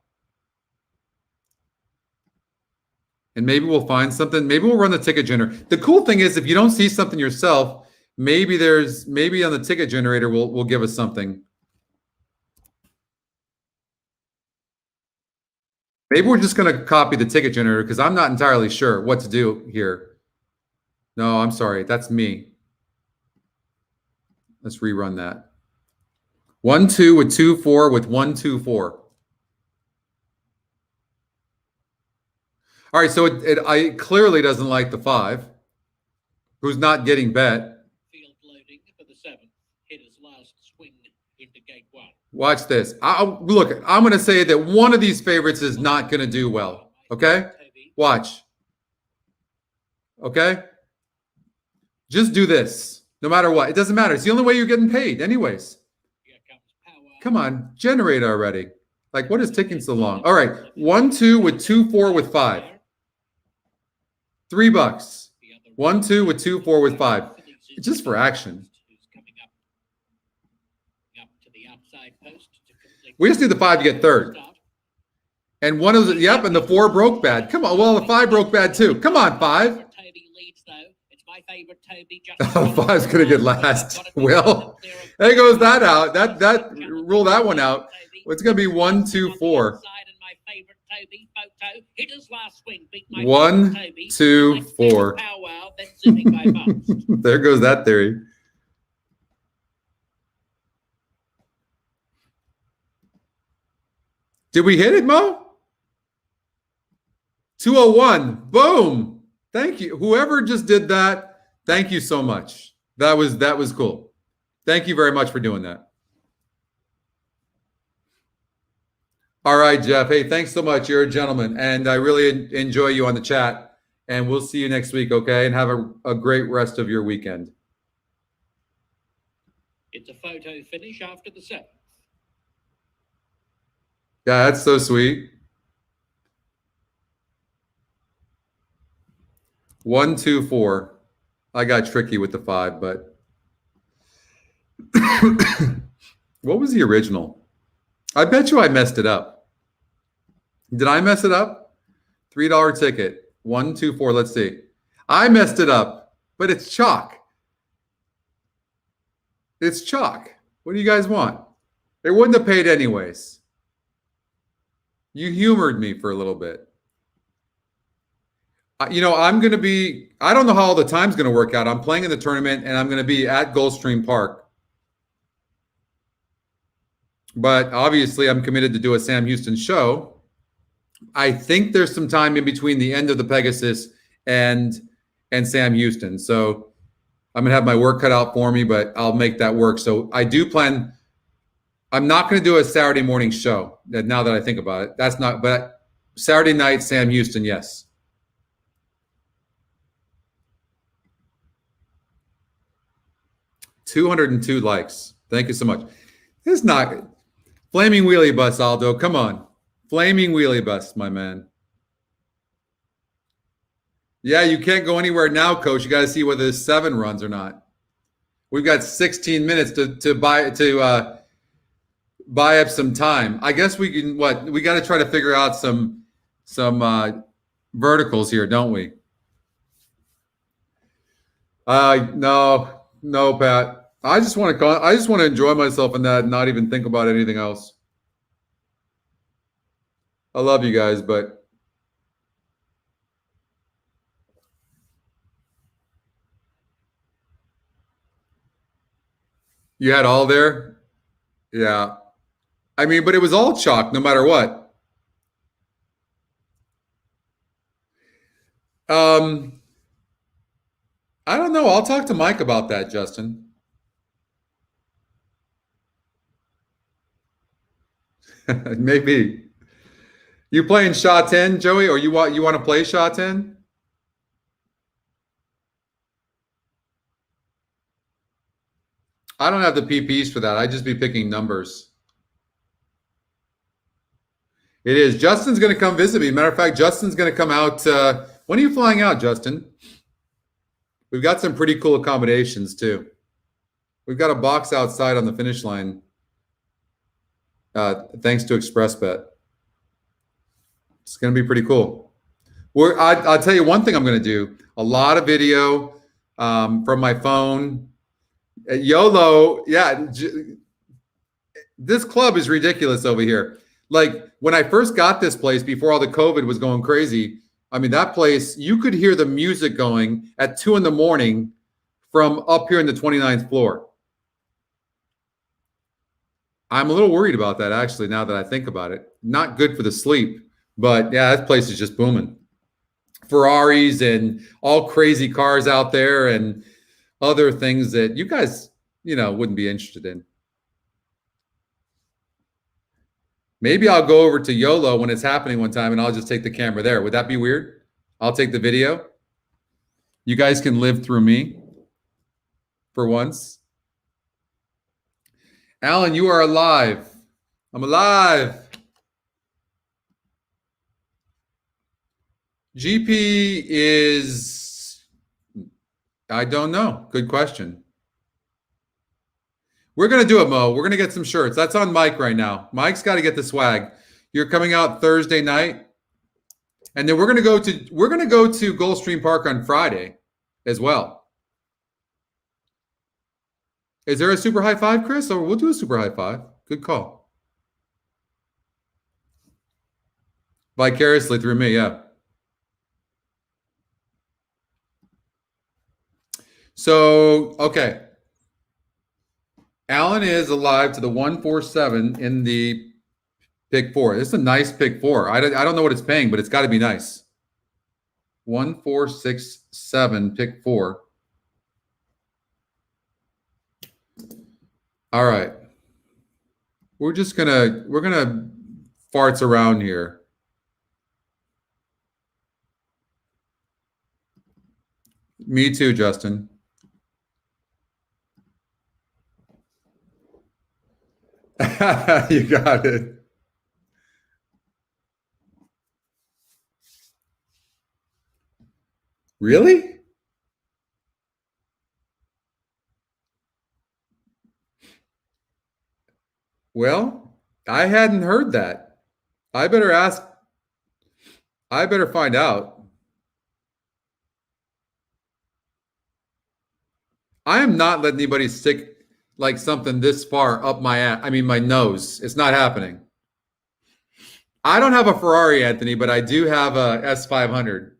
And maybe we'll find something. Maybe we'll run the ticket generator. The cool thing is if you don't see something yourself, maybe on the ticket generator will give us something. Maybe we're just going to copy the ticket generator because I'm not entirely sure what to do here. No, I'm sorry. That's me. Let's rerun that. 1, 2 with 2, 4 with 1, 2, 4. All right, so it clearly doesn't like the 5, who's not getting bet. Field loading for the 7th. Hit his last swing into gate 1. Watch this. Look, I'm going to say that one of these favorites is not going to do well. Okay? Watch. Okay? Just do this. No matter what. It doesn't matter. It's the only way you're getting paid anyways. Come on. Generate already. Like, what is taking so long? All right. 1, 2 with 2, 4 with 5. $3. 1, 2 with 2, 4 with 5. It's just for action. We just need the 5 to get third. And one of the, yep, and the 4 broke bad. Come on. Well, the 5 broke bad too. Come on, 5. Oh, 5's going to get last. Well, there goes that out. That rule that one out. It's going to be 1, 2, 4. 1, 2, 4. There goes that theory. Did we hit it, Mo? 201. Boom. Thank you. Whoever just did that, thank you so much. That was cool. Thank you very much for doing that. All right, Jeff. Hey, thanks so much. You're a gentleman, and I really enjoy you on the chat. And we'll see you next week, okay? And have a great rest of your weekend. It's a photo finish after the 7th. Yeah, that's so sweet. 1, 2, 4. I got tricky with the 5, but what was the original? I bet you I messed it up. Did I mess it up? $3 ticket. 1, 2, 4. Let's see. I messed it up, but it's chalk. It's chalk. What do you guys want? They wouldn't have paid anyways. You humored me for a little bit. I'm going to be, I don't know how all the time's going to work out. I'm playing in the tournament, and I'm going to be at Gulfstream Park. But obviously, I'm committed to do a Sam Houston show. I think there's some time in between the end of the Pegasus and Sam Houston. So I'm going to have my work cut out for me, but I'll make that work. So I do plan, I'm not going to do a Saturday morning show, now that I think about it. That's not, but Saturday night, Sam Houston, yes. $202 likes. Thank you so much. It's not flaming wheelie bus, Aldo. Come on. Flaming wheelie bus, my man. Yeah, you can't go anywhere now, Coach. You got to see whether this 7 runs or not. We've got 16 minutes to buy up some time. I guess we can. We got to try to figure out some verticals here, don't we? No, Pat. I just want to enjoy myself in that and not even think about anything else. I love you guys, but You had all there? Yeah. I mean, but it was all chalk no matter what. I don't know. I'll talk to Mike about that, Justin. Maybe. You playing Shot 10, Joey, or you want to play Shot 10? I don't have the PPs for that. I'd just be picking numbers. It is. Justin's going to come visit me. Matter of fact, Justin's going to come out. When are you flying out, Justin? We've got some pretty cool accommodations, too. We've got a box outside on the finish line, thanks to ExpressBet. It's going to be pretty cool. I'll tell you one thing I'm going to do. A lot of video from my phone. YOLO, yeah. This club is ridiculous over here. Like, when I first got this place, before all the COVID was going crazy, I mean, that place, you could hear the music going at 2 a.m. from up here in the 29th floor. I'm a little worried about that, actually, now that I think about it. Not good for the sleep, but yeah, that place is just booming. Ferraris and all crazy cars out there and other things that you guys, wouldn't be interested in. Maybe I'll go over to YOLO when it's happening one time and I'll just take the camera there. Would that be weird? I'll take the video. You guys can live through me for once. Alan, you are alive. I'm alive. GP is, I don't know. Good question. We're going to do it, Mo. We're going to get some shirts. That's on Mike right now. Mike's got to get the swag. You're coming out Thursday night. And then we're going to go to Gulfstream Park on Friday as well. Is there a super high five, Chris? Or we'll do a super high five. Good call. Vicariously through me, yeah. So, okay. Alan is alive to the 147 in the pick 4. This is a nice pick 4. I don't know what it's paying, but it's got to be nice. 1467 pick 4. All right. We're gonna farts around here. Me too, Justin. You got it. Really? Well, I hadn't heard that. I better ask. I better find out. I am not letting anybody stick like something this far up my ass. I mean, my nose. It's not happening. I don't have a Ferrari, Anthony, but I do have a S500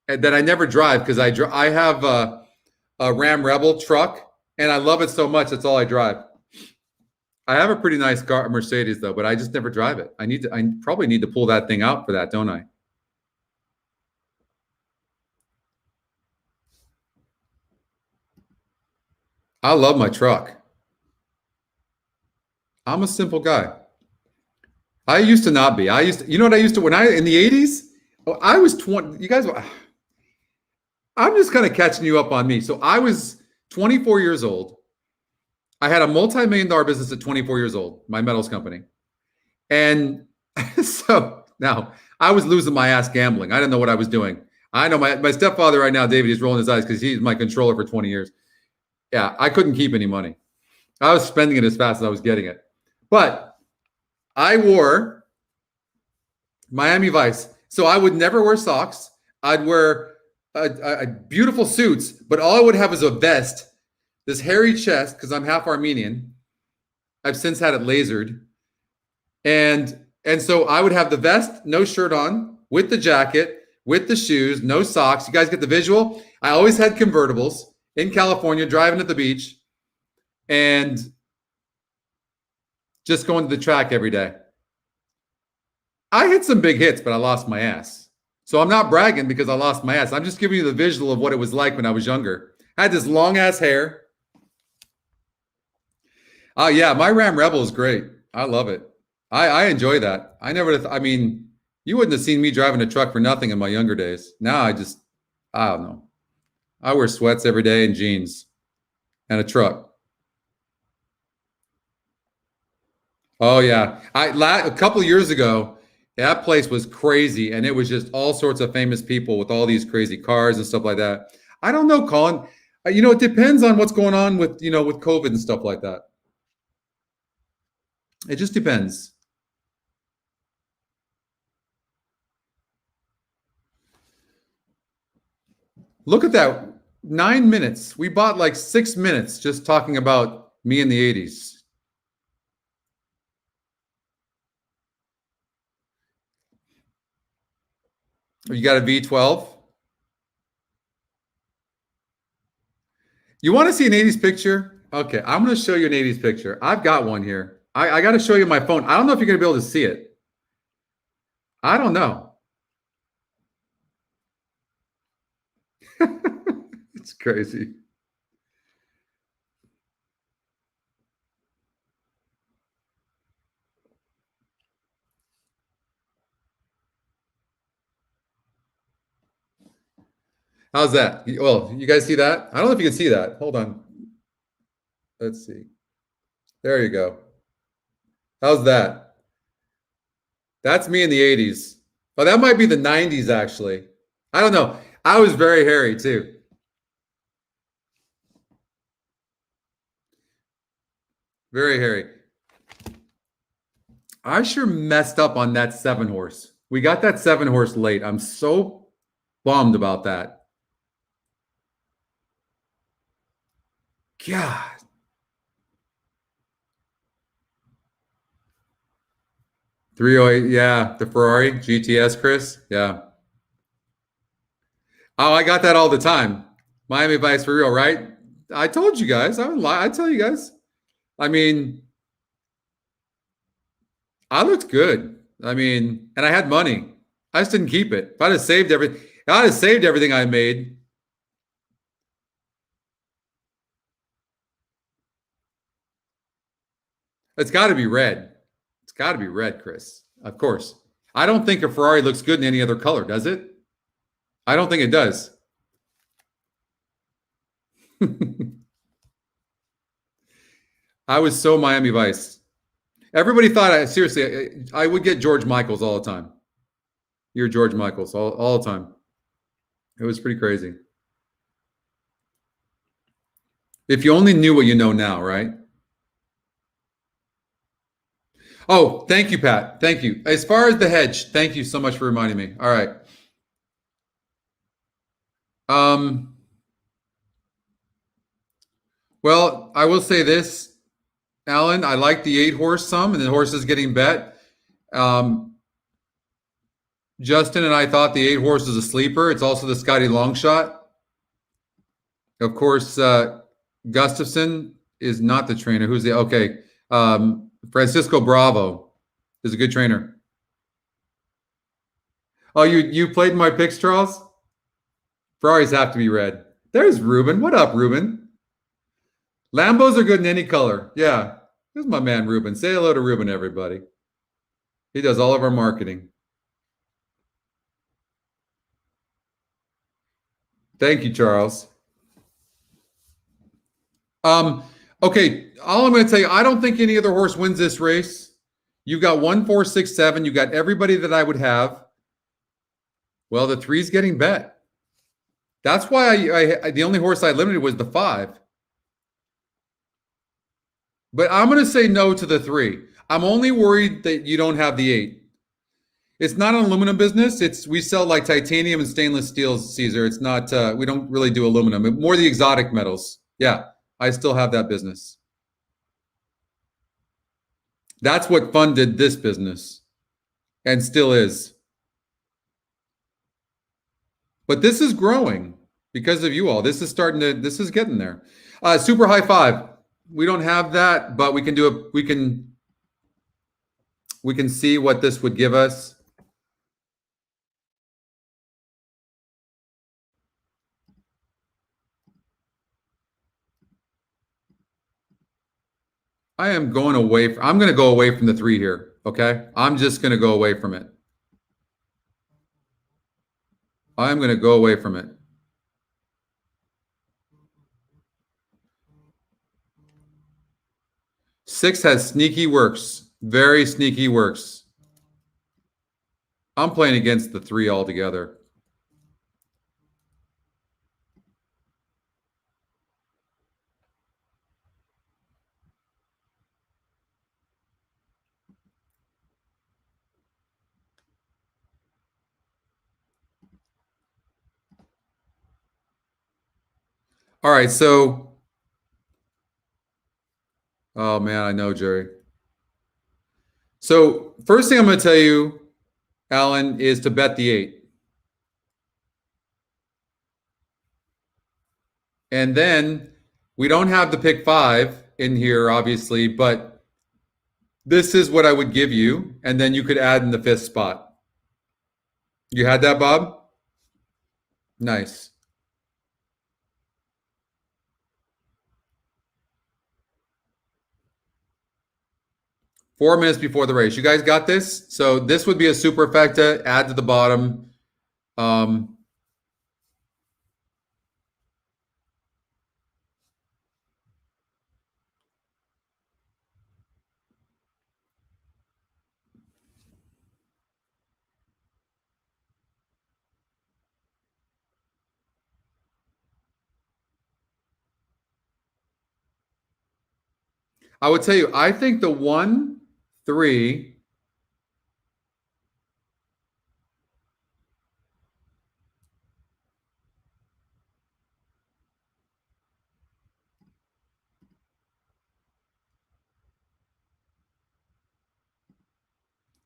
that I never drive because I have a Ram Rebel truck and I love it so much. That's all I drive. I have a pretty nice car, Mercedes, though, but I just never drive it. I probably need to pull that thing out for that, don't I? I love my truck. I'm a simple guy. I used to not be. You know what I used to, in the 80s, I was 20, you guys, I'm just kind of catching you up on me. So I was 24 years old. I had a multi-million-dollar business at 24 years old, my metals company. And so now I was losing my ass gambling. I didn't know what I was doing. I know my stepfather right now, David, he's rolling his eyes because he's my controller for 20 years. Yeah, I couldn't keep any money. I was spending it as fast as I was getting it. But I wore Miami Vice. So I would never wear socks. I'd wear a beautiful suits, but all I would have is a vest, this hairy chest, because I'm half Armenian. I've since had it lasered. And so I would have the vest, no shirt on, with the jacket, with the shoes, no socks. You guys get the visual? I always had convertibles in California, driving at the beach. and just going to the track every day. I hit some big hits, but I lost my ass. So I'm not bragging because I lost my ass. I'm just giving you the visual of what it was like when I was younger. I had this long ass hair. Oh yeah, my Ram Rebel is great. I love it. I enjoy that. I mean, you wouldn't have seen me driving a truck for nothing in my younger days. Now I don't know. I wear sweats every day and jeans and a truck. Oh yeah. A couple of years ago, that place was crazy, and it was just all sorts of famous people with all these crazy cars and stuff like that. I don't know, Colin. It depends on what's going on with COVID and stuff like that. It just depends. Look at that. 9 minutes. We bought like 6 minutes just talking about me in the 80s. You got a V12? You want to see an 80s picture? Okay, I'm going to show you an 80s picture. I've got one here. I got to show you my phone. I don't know if you're going to be able to see it. I don't know. It's crazy. How's that? Well, you guys see that? I don't know if you can see that. Hold on. Let's see. There you go. How's that? That's me in the 80s. Oh, that might be the 90s, actually. I don't know. I was very hairy, too. Very hairy. I sure messed up on that 7-horse. We got that 7-horse late. I'm so bummed about that. God. .308, yeah, the Ferrari GTS, Chris. Yeah. Oh, I got that all the time. Miami Vice for real, right? I told you guys. I would lie. I tell you guys. I mean, I looked good. I mean, and I had money. I just didn't keep it. If I'd have saved everything I made. It's got to be red. It's got to be red, Chris. Of course. I don't think a Ferrari looks good in any other color, does it? I don't think it does. I was so Miami Vice. Everybody thought seriously, I would get George Michaels all the time. You're George Michaels all the time. It was pretty crazy. If you only knew what you know now, right? Oh, thank you, Pat. Thank you. As far as the hedge, thank you so much for reminding me. All right. Well, I will say this, Alan. I like the 8-horse some, and the horse is getting bet. Justin and I thought the 8-horse is a sleeper. It's also the Scotty Longshot. Of course, Gustafson is not the trainer. Who's the okay? Francisco Bravo is a good trainer. Oh, you played in my picks, Charles? Ferraris have to be red. There's Ruben. What up, Ruben? Lambos are good in any color. Yeah. There's my man, Ruben. Say hello to Ruben, everybody. He does all of our marketing. Thank you, Charles. Okay, all I'm going to tell you, I don't think any other horse wins this race. You've got 1, 4, 6, 7. You got everybody that I would have. Well, the 3's getting bet. That's why I the only horse I limited was the 5. But I'm going to say no to the 3. I'm only worried that you don't have the 8. It's not an aluminum business. We sell like titanium and stainless steel, Caesar. It's not. We don't really do aluminum. More the exotic metals. Yeah, I still have that business. That's what funded this business, and still is. But this is growing because of you all. This is getting there. Super high 5. we don't have that, but we can do a, we can see what this would give us. I am going away. I'm going to go away from the 3 here. Okay. I'm just going to go away from it. I'm going to go away from it. Six has sneaky works. Very sneaky works. I'm playing against the 3 altogether. All right, so, oh man, I know, Jerry. So first thing I'm going to tell you, Alan, is to bet the 8. And then we don't have the pick 5 in here, obviously, but this is what I would give you. And then you could add in the 5th spot. You had that, Bob? Nice. Four minutes before the race. You guys got this? So this would be a superfecta, add to the bottom. I would tell you, I think the 1, 3,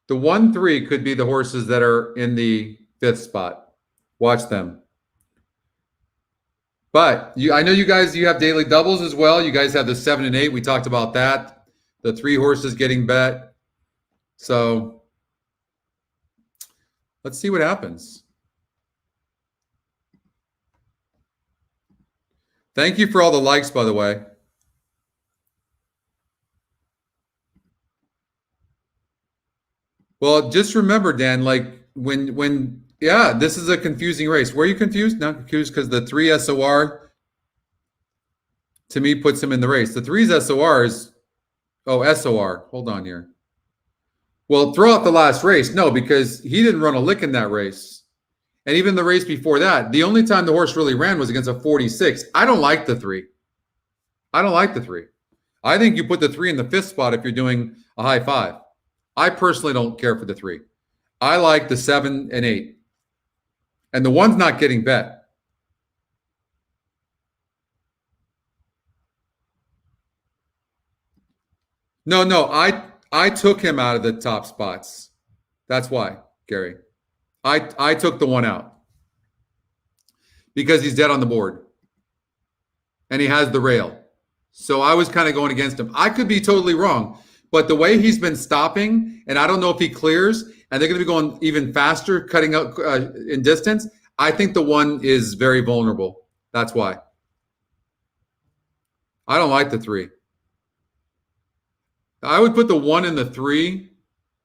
the 1, 3 could be the horses that are in the 5th spot. Watch them. But I know you guys, you have daily doubles as well. You guys have the 7 and 8. We talked about that. The 3 horses getting bet. So let's see what happens. Thank you for all the likes, by the way. Well, just remember, Dan, like when yeah, this is a confusing race. Were you confused? Not confused because the 3 SOR to me puts him in the race. The 3's SOR is, oh, SOR. Hold on here. Well, throw out the last race. No, because he didn't run a lick in that race. And even the race before that, the only time the horse really ran was against a 46. I don't like the 3. I don't like the 3. I think you put the 3 in the 5th spot if you're doing a high 5. I personally don't care for the 3. I like the 7 and 8. And the 1's not getting bet. No, I took him out of the top spots. That's why, Gary. I took the 1 out. Because he's dead on the board. And he has the rail. So I was kind of going against him. I could be totally wrong. But the way he's been stopping, and I don't know if he clears, and they're going to be going even faster, cutting out in distance, I think the 1 is very vulnerable. That's why. I don't like the 3. I would put the 1 and the 3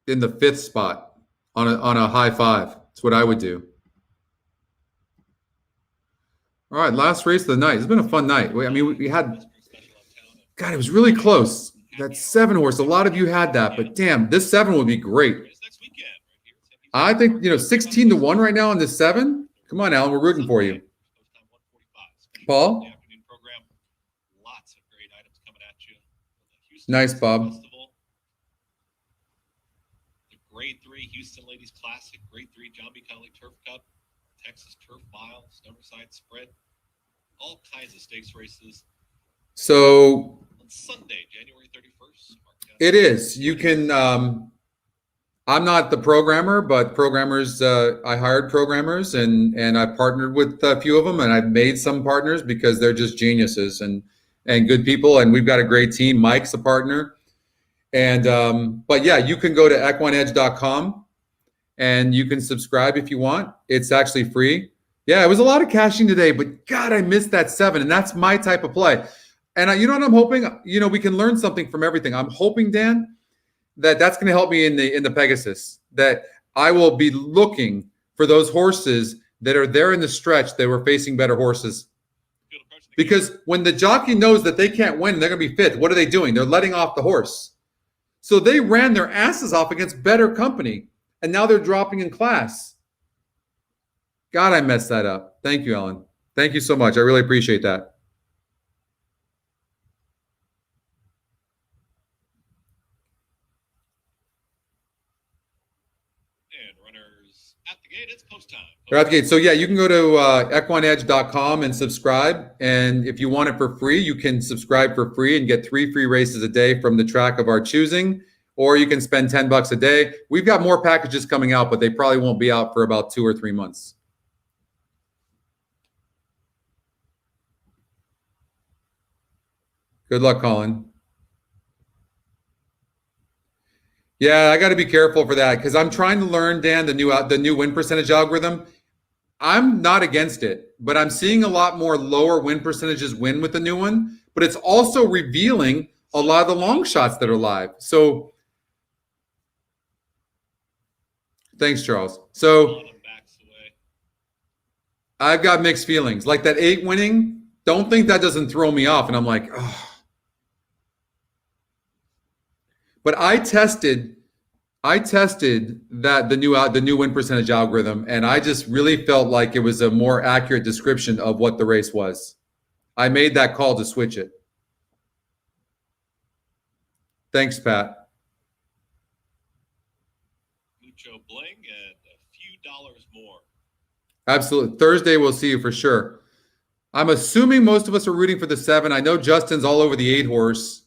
in the 5th spot on a high 5. That's what I would do. All right, last race of the night. It's been a fun night. I mean, we had, God, it was really close. That 7 horse, a lot of you had that, but damn, this 7 would be great. I think, 16 to 1 right now on this 7. Come on, Alan, we're rooting for you. Paul? Nice, Bob. The Grade 3 Houston Ladies Classic, Grade 3 John B. Connolly Turf Cup, Texas Turf Mile, Summerside Spread, all kinds of stakes races. So on Sunday, January 31st. It is. You can. I'm not the programmer, but programmers. I hired programmers, and I partnered with a few of them, and I've made some partners because they're just geniuses, and and good people, and we've got a great team. Mike's a partner. And but yeah, you can go to EquinEdge.com and you can subscribe if you want. It's actually free. Yeah, it was a lot of cashing today, but God, I missed that 7, and that's my type of play. And you know what I'm hoping? You know, we can learn something from everything. I'm hoping, Dan, that that's going to help me in the Pegasus. That I will be looking for those horses that are there in the stretch that were facing better horses. Because when the jockey knows that they can't win, they're going to be fifth. What are they doing? They're letting off the horse. So they ran their asses off against better company, and now they're dropping in class. God, I messed that up. Thank you, Ellen. Thank you so much. I really appreciate that. And runners at the gate, it's post time. They're at the gate. So yeah, you can go to EquinEdge.com and subscribe. And if you want it for free, you can subscribe for free and get 3 free races a day from the track of our choosing. Or you can spend $10 a day. We've got more packages coming out, but they probably won't be out for about 2 or 3 months. Good luck, Colin. Yeah, I got to be careful for that because I'm trying to learn, Dan, the new win percentage algorithm. I'm not against it, but I'm seeing a lot more lower win percentages win with the new one. But it's also revealing a lot of the long shots that are live. So thanks, Charles. So I've got mixed feelings. Like that 8 winning, don't think that doesn't throw me off. And I'm like, oh. But I tested that the new win percentage algorithm, and I just really felt like it was a more accurate description of what the race was. I made that call to switch it. Thanks, Pat. Mucho bling and a few dollars more. Absolutely. Thursday we'll see you for sure. I'm assuming most of us are rooting for the 7. I know Justin's all over the 8 horse.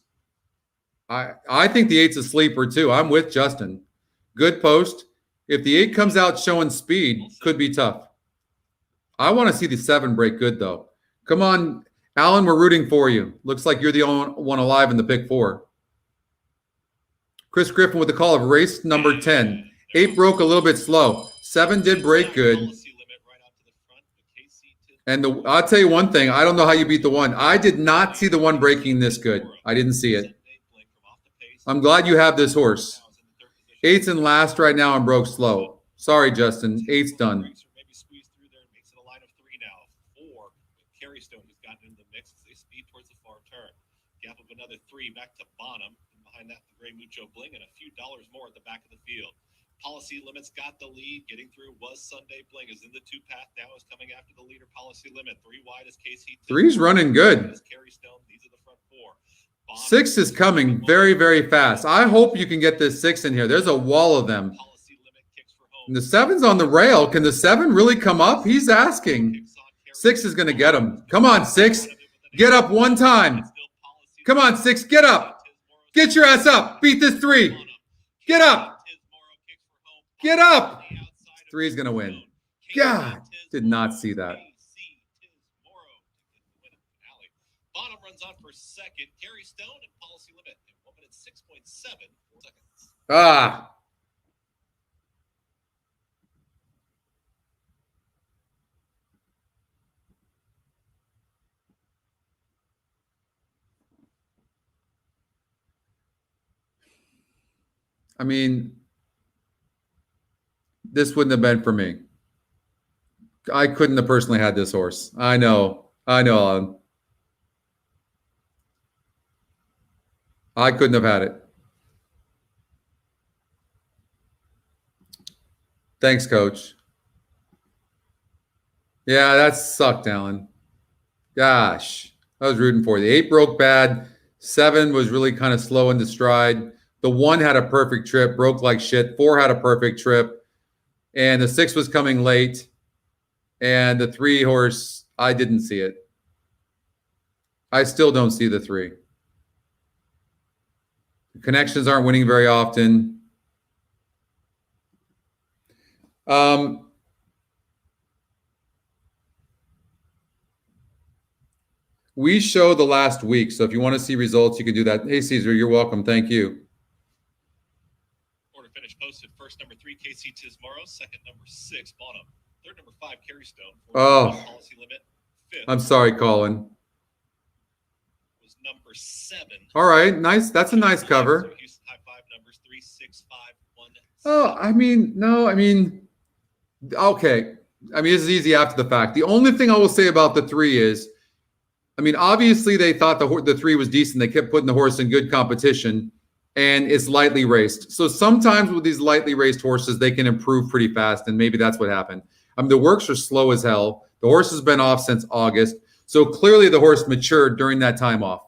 I think the 8's a sleeper too. I'm with Justin. Good post. If the 8 comes out showing speed, could be tough. I want to see the 7 break good though. Come on, Alan, we're rooting for you. Looks like you're the only one alive in the pick 4. Chris Griffin with the call of race number 10. 8 broke a little bit slow. 7 did break good. And I'll tell you one thing. I don't know how you beat the 1. I did not see the 1 breaking this good. I didn't see it. I'm glad you have this horse. 8's in last right now and broke slow. Sorry, Justin. 8's done. Maybe squeeze through there and makes it a line of 3 now. 4 with Carrystone, who's gotten into the mix as they speed towards the far turn. Gap of another 3 back to Bonham. And behind that, the Gray Mucho Bling and a few dollars more at the back of the field. Policy Limits got the lead. Getting through was Sunday Bling. Is in the 2 path now. Is coming after the leader. Policy Limit 3 wide is KC. 3's running good. Carrystone. These are the front 4. 6 is coming very, very fast. I hope you can get this 6 in here. There's a wall of them. And the 7's on the rail. Can the 7 really come up? He's asking. 6 is going to get him. Come on, 6. Get up one time. Come on, 6. Get up. Get your ass up. Beat this 3. Get up. Get up. 3 is going to win. God, did not see that. Bonham runs on for second. Carrystone and Policy Limit in 1 minute 6.7 seconds. Ah. I mean, this wouldn't have been for me. I couldn't have personally had this horse. I know, Alan. I couldn't have had it. Thanks, Coach. Yeah, that sucked, Alan. Gosh, I was rooting for you. 8 broke bad. 7 was really kind of slow into stride. The 1 had a perfect trip, broke like shit. 4 had a perfect trip. And the 6 was coming late. And the 3 horse, I didn't see it. I still don't see the 3. The connections aren't winning very often. we show the last week. So if you want to see results, you can do that. Hey, Caesar, you're welcome. Thank you. Order finish posted. First, number 3, KC Tismaro. Second, number 6, Bonham. Third, number 5, Carrystone. Fourth, Oh. Policy limit. Fifth I'm sorry, Colin. was number 7. All right, nice. That's a nice cover. So Houston High 5 numbers 3, 6, 5, 1. Oh, I mean, no, I mean, okay. I mean, this is easy after the fact. The only thing I will say about the 3 is, I mean, obviously they thought the 3 was decent. They kept putting the horse in good competition, and it's lightly raced. So sometimes with these lightly raced horses, they can improve pretty fast, and maybe that's what happened. I mean, the works are slow as hell. The horse has been off since August. So clearly the horse matured during that time off.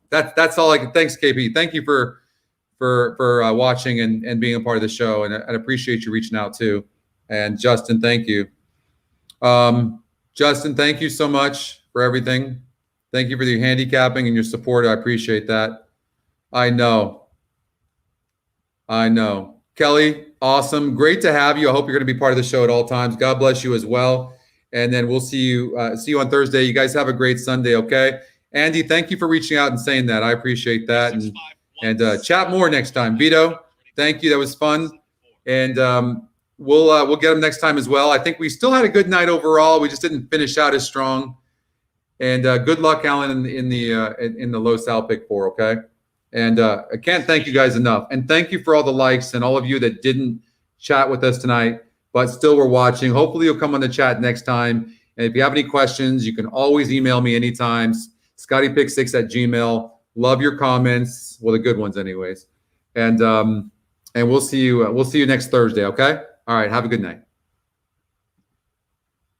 That's all I can. Thanks, KP. Thank you for watching and being a part of the show, and I appreciate you reaching out too. And Justin, thank you. Justin, thank you so much for everything. Thank you for your handicapping and your support. I appreciate that. I know. Kelly, awesome. Great to have you. I hope you're going to be part of the show at all times. God bless you as well. And then we'll see you on Thursday. You guys have a great Sunday, okay? Andy, thank you for reaching out and saying that. I appreciate that. And chat more next time. Vito, thank you. That was fun. And we'll get them next time as well. I think we still had a good night overall. We just didn't finish out as strong. And good luck, Alan, in the low sal pick 4, okay? And I can't thank you guys enough. And thank you for all the likes and all of you that didn't chat with us tonight, but still were watching. Hopefully you'll come on the chat next time. And if you have any questions, you can always email me anytime. ScottyPick6@gmail. Love your comments. Well, the good ones anyways. And we'll see you next Thursday, okay? All right, have a good night.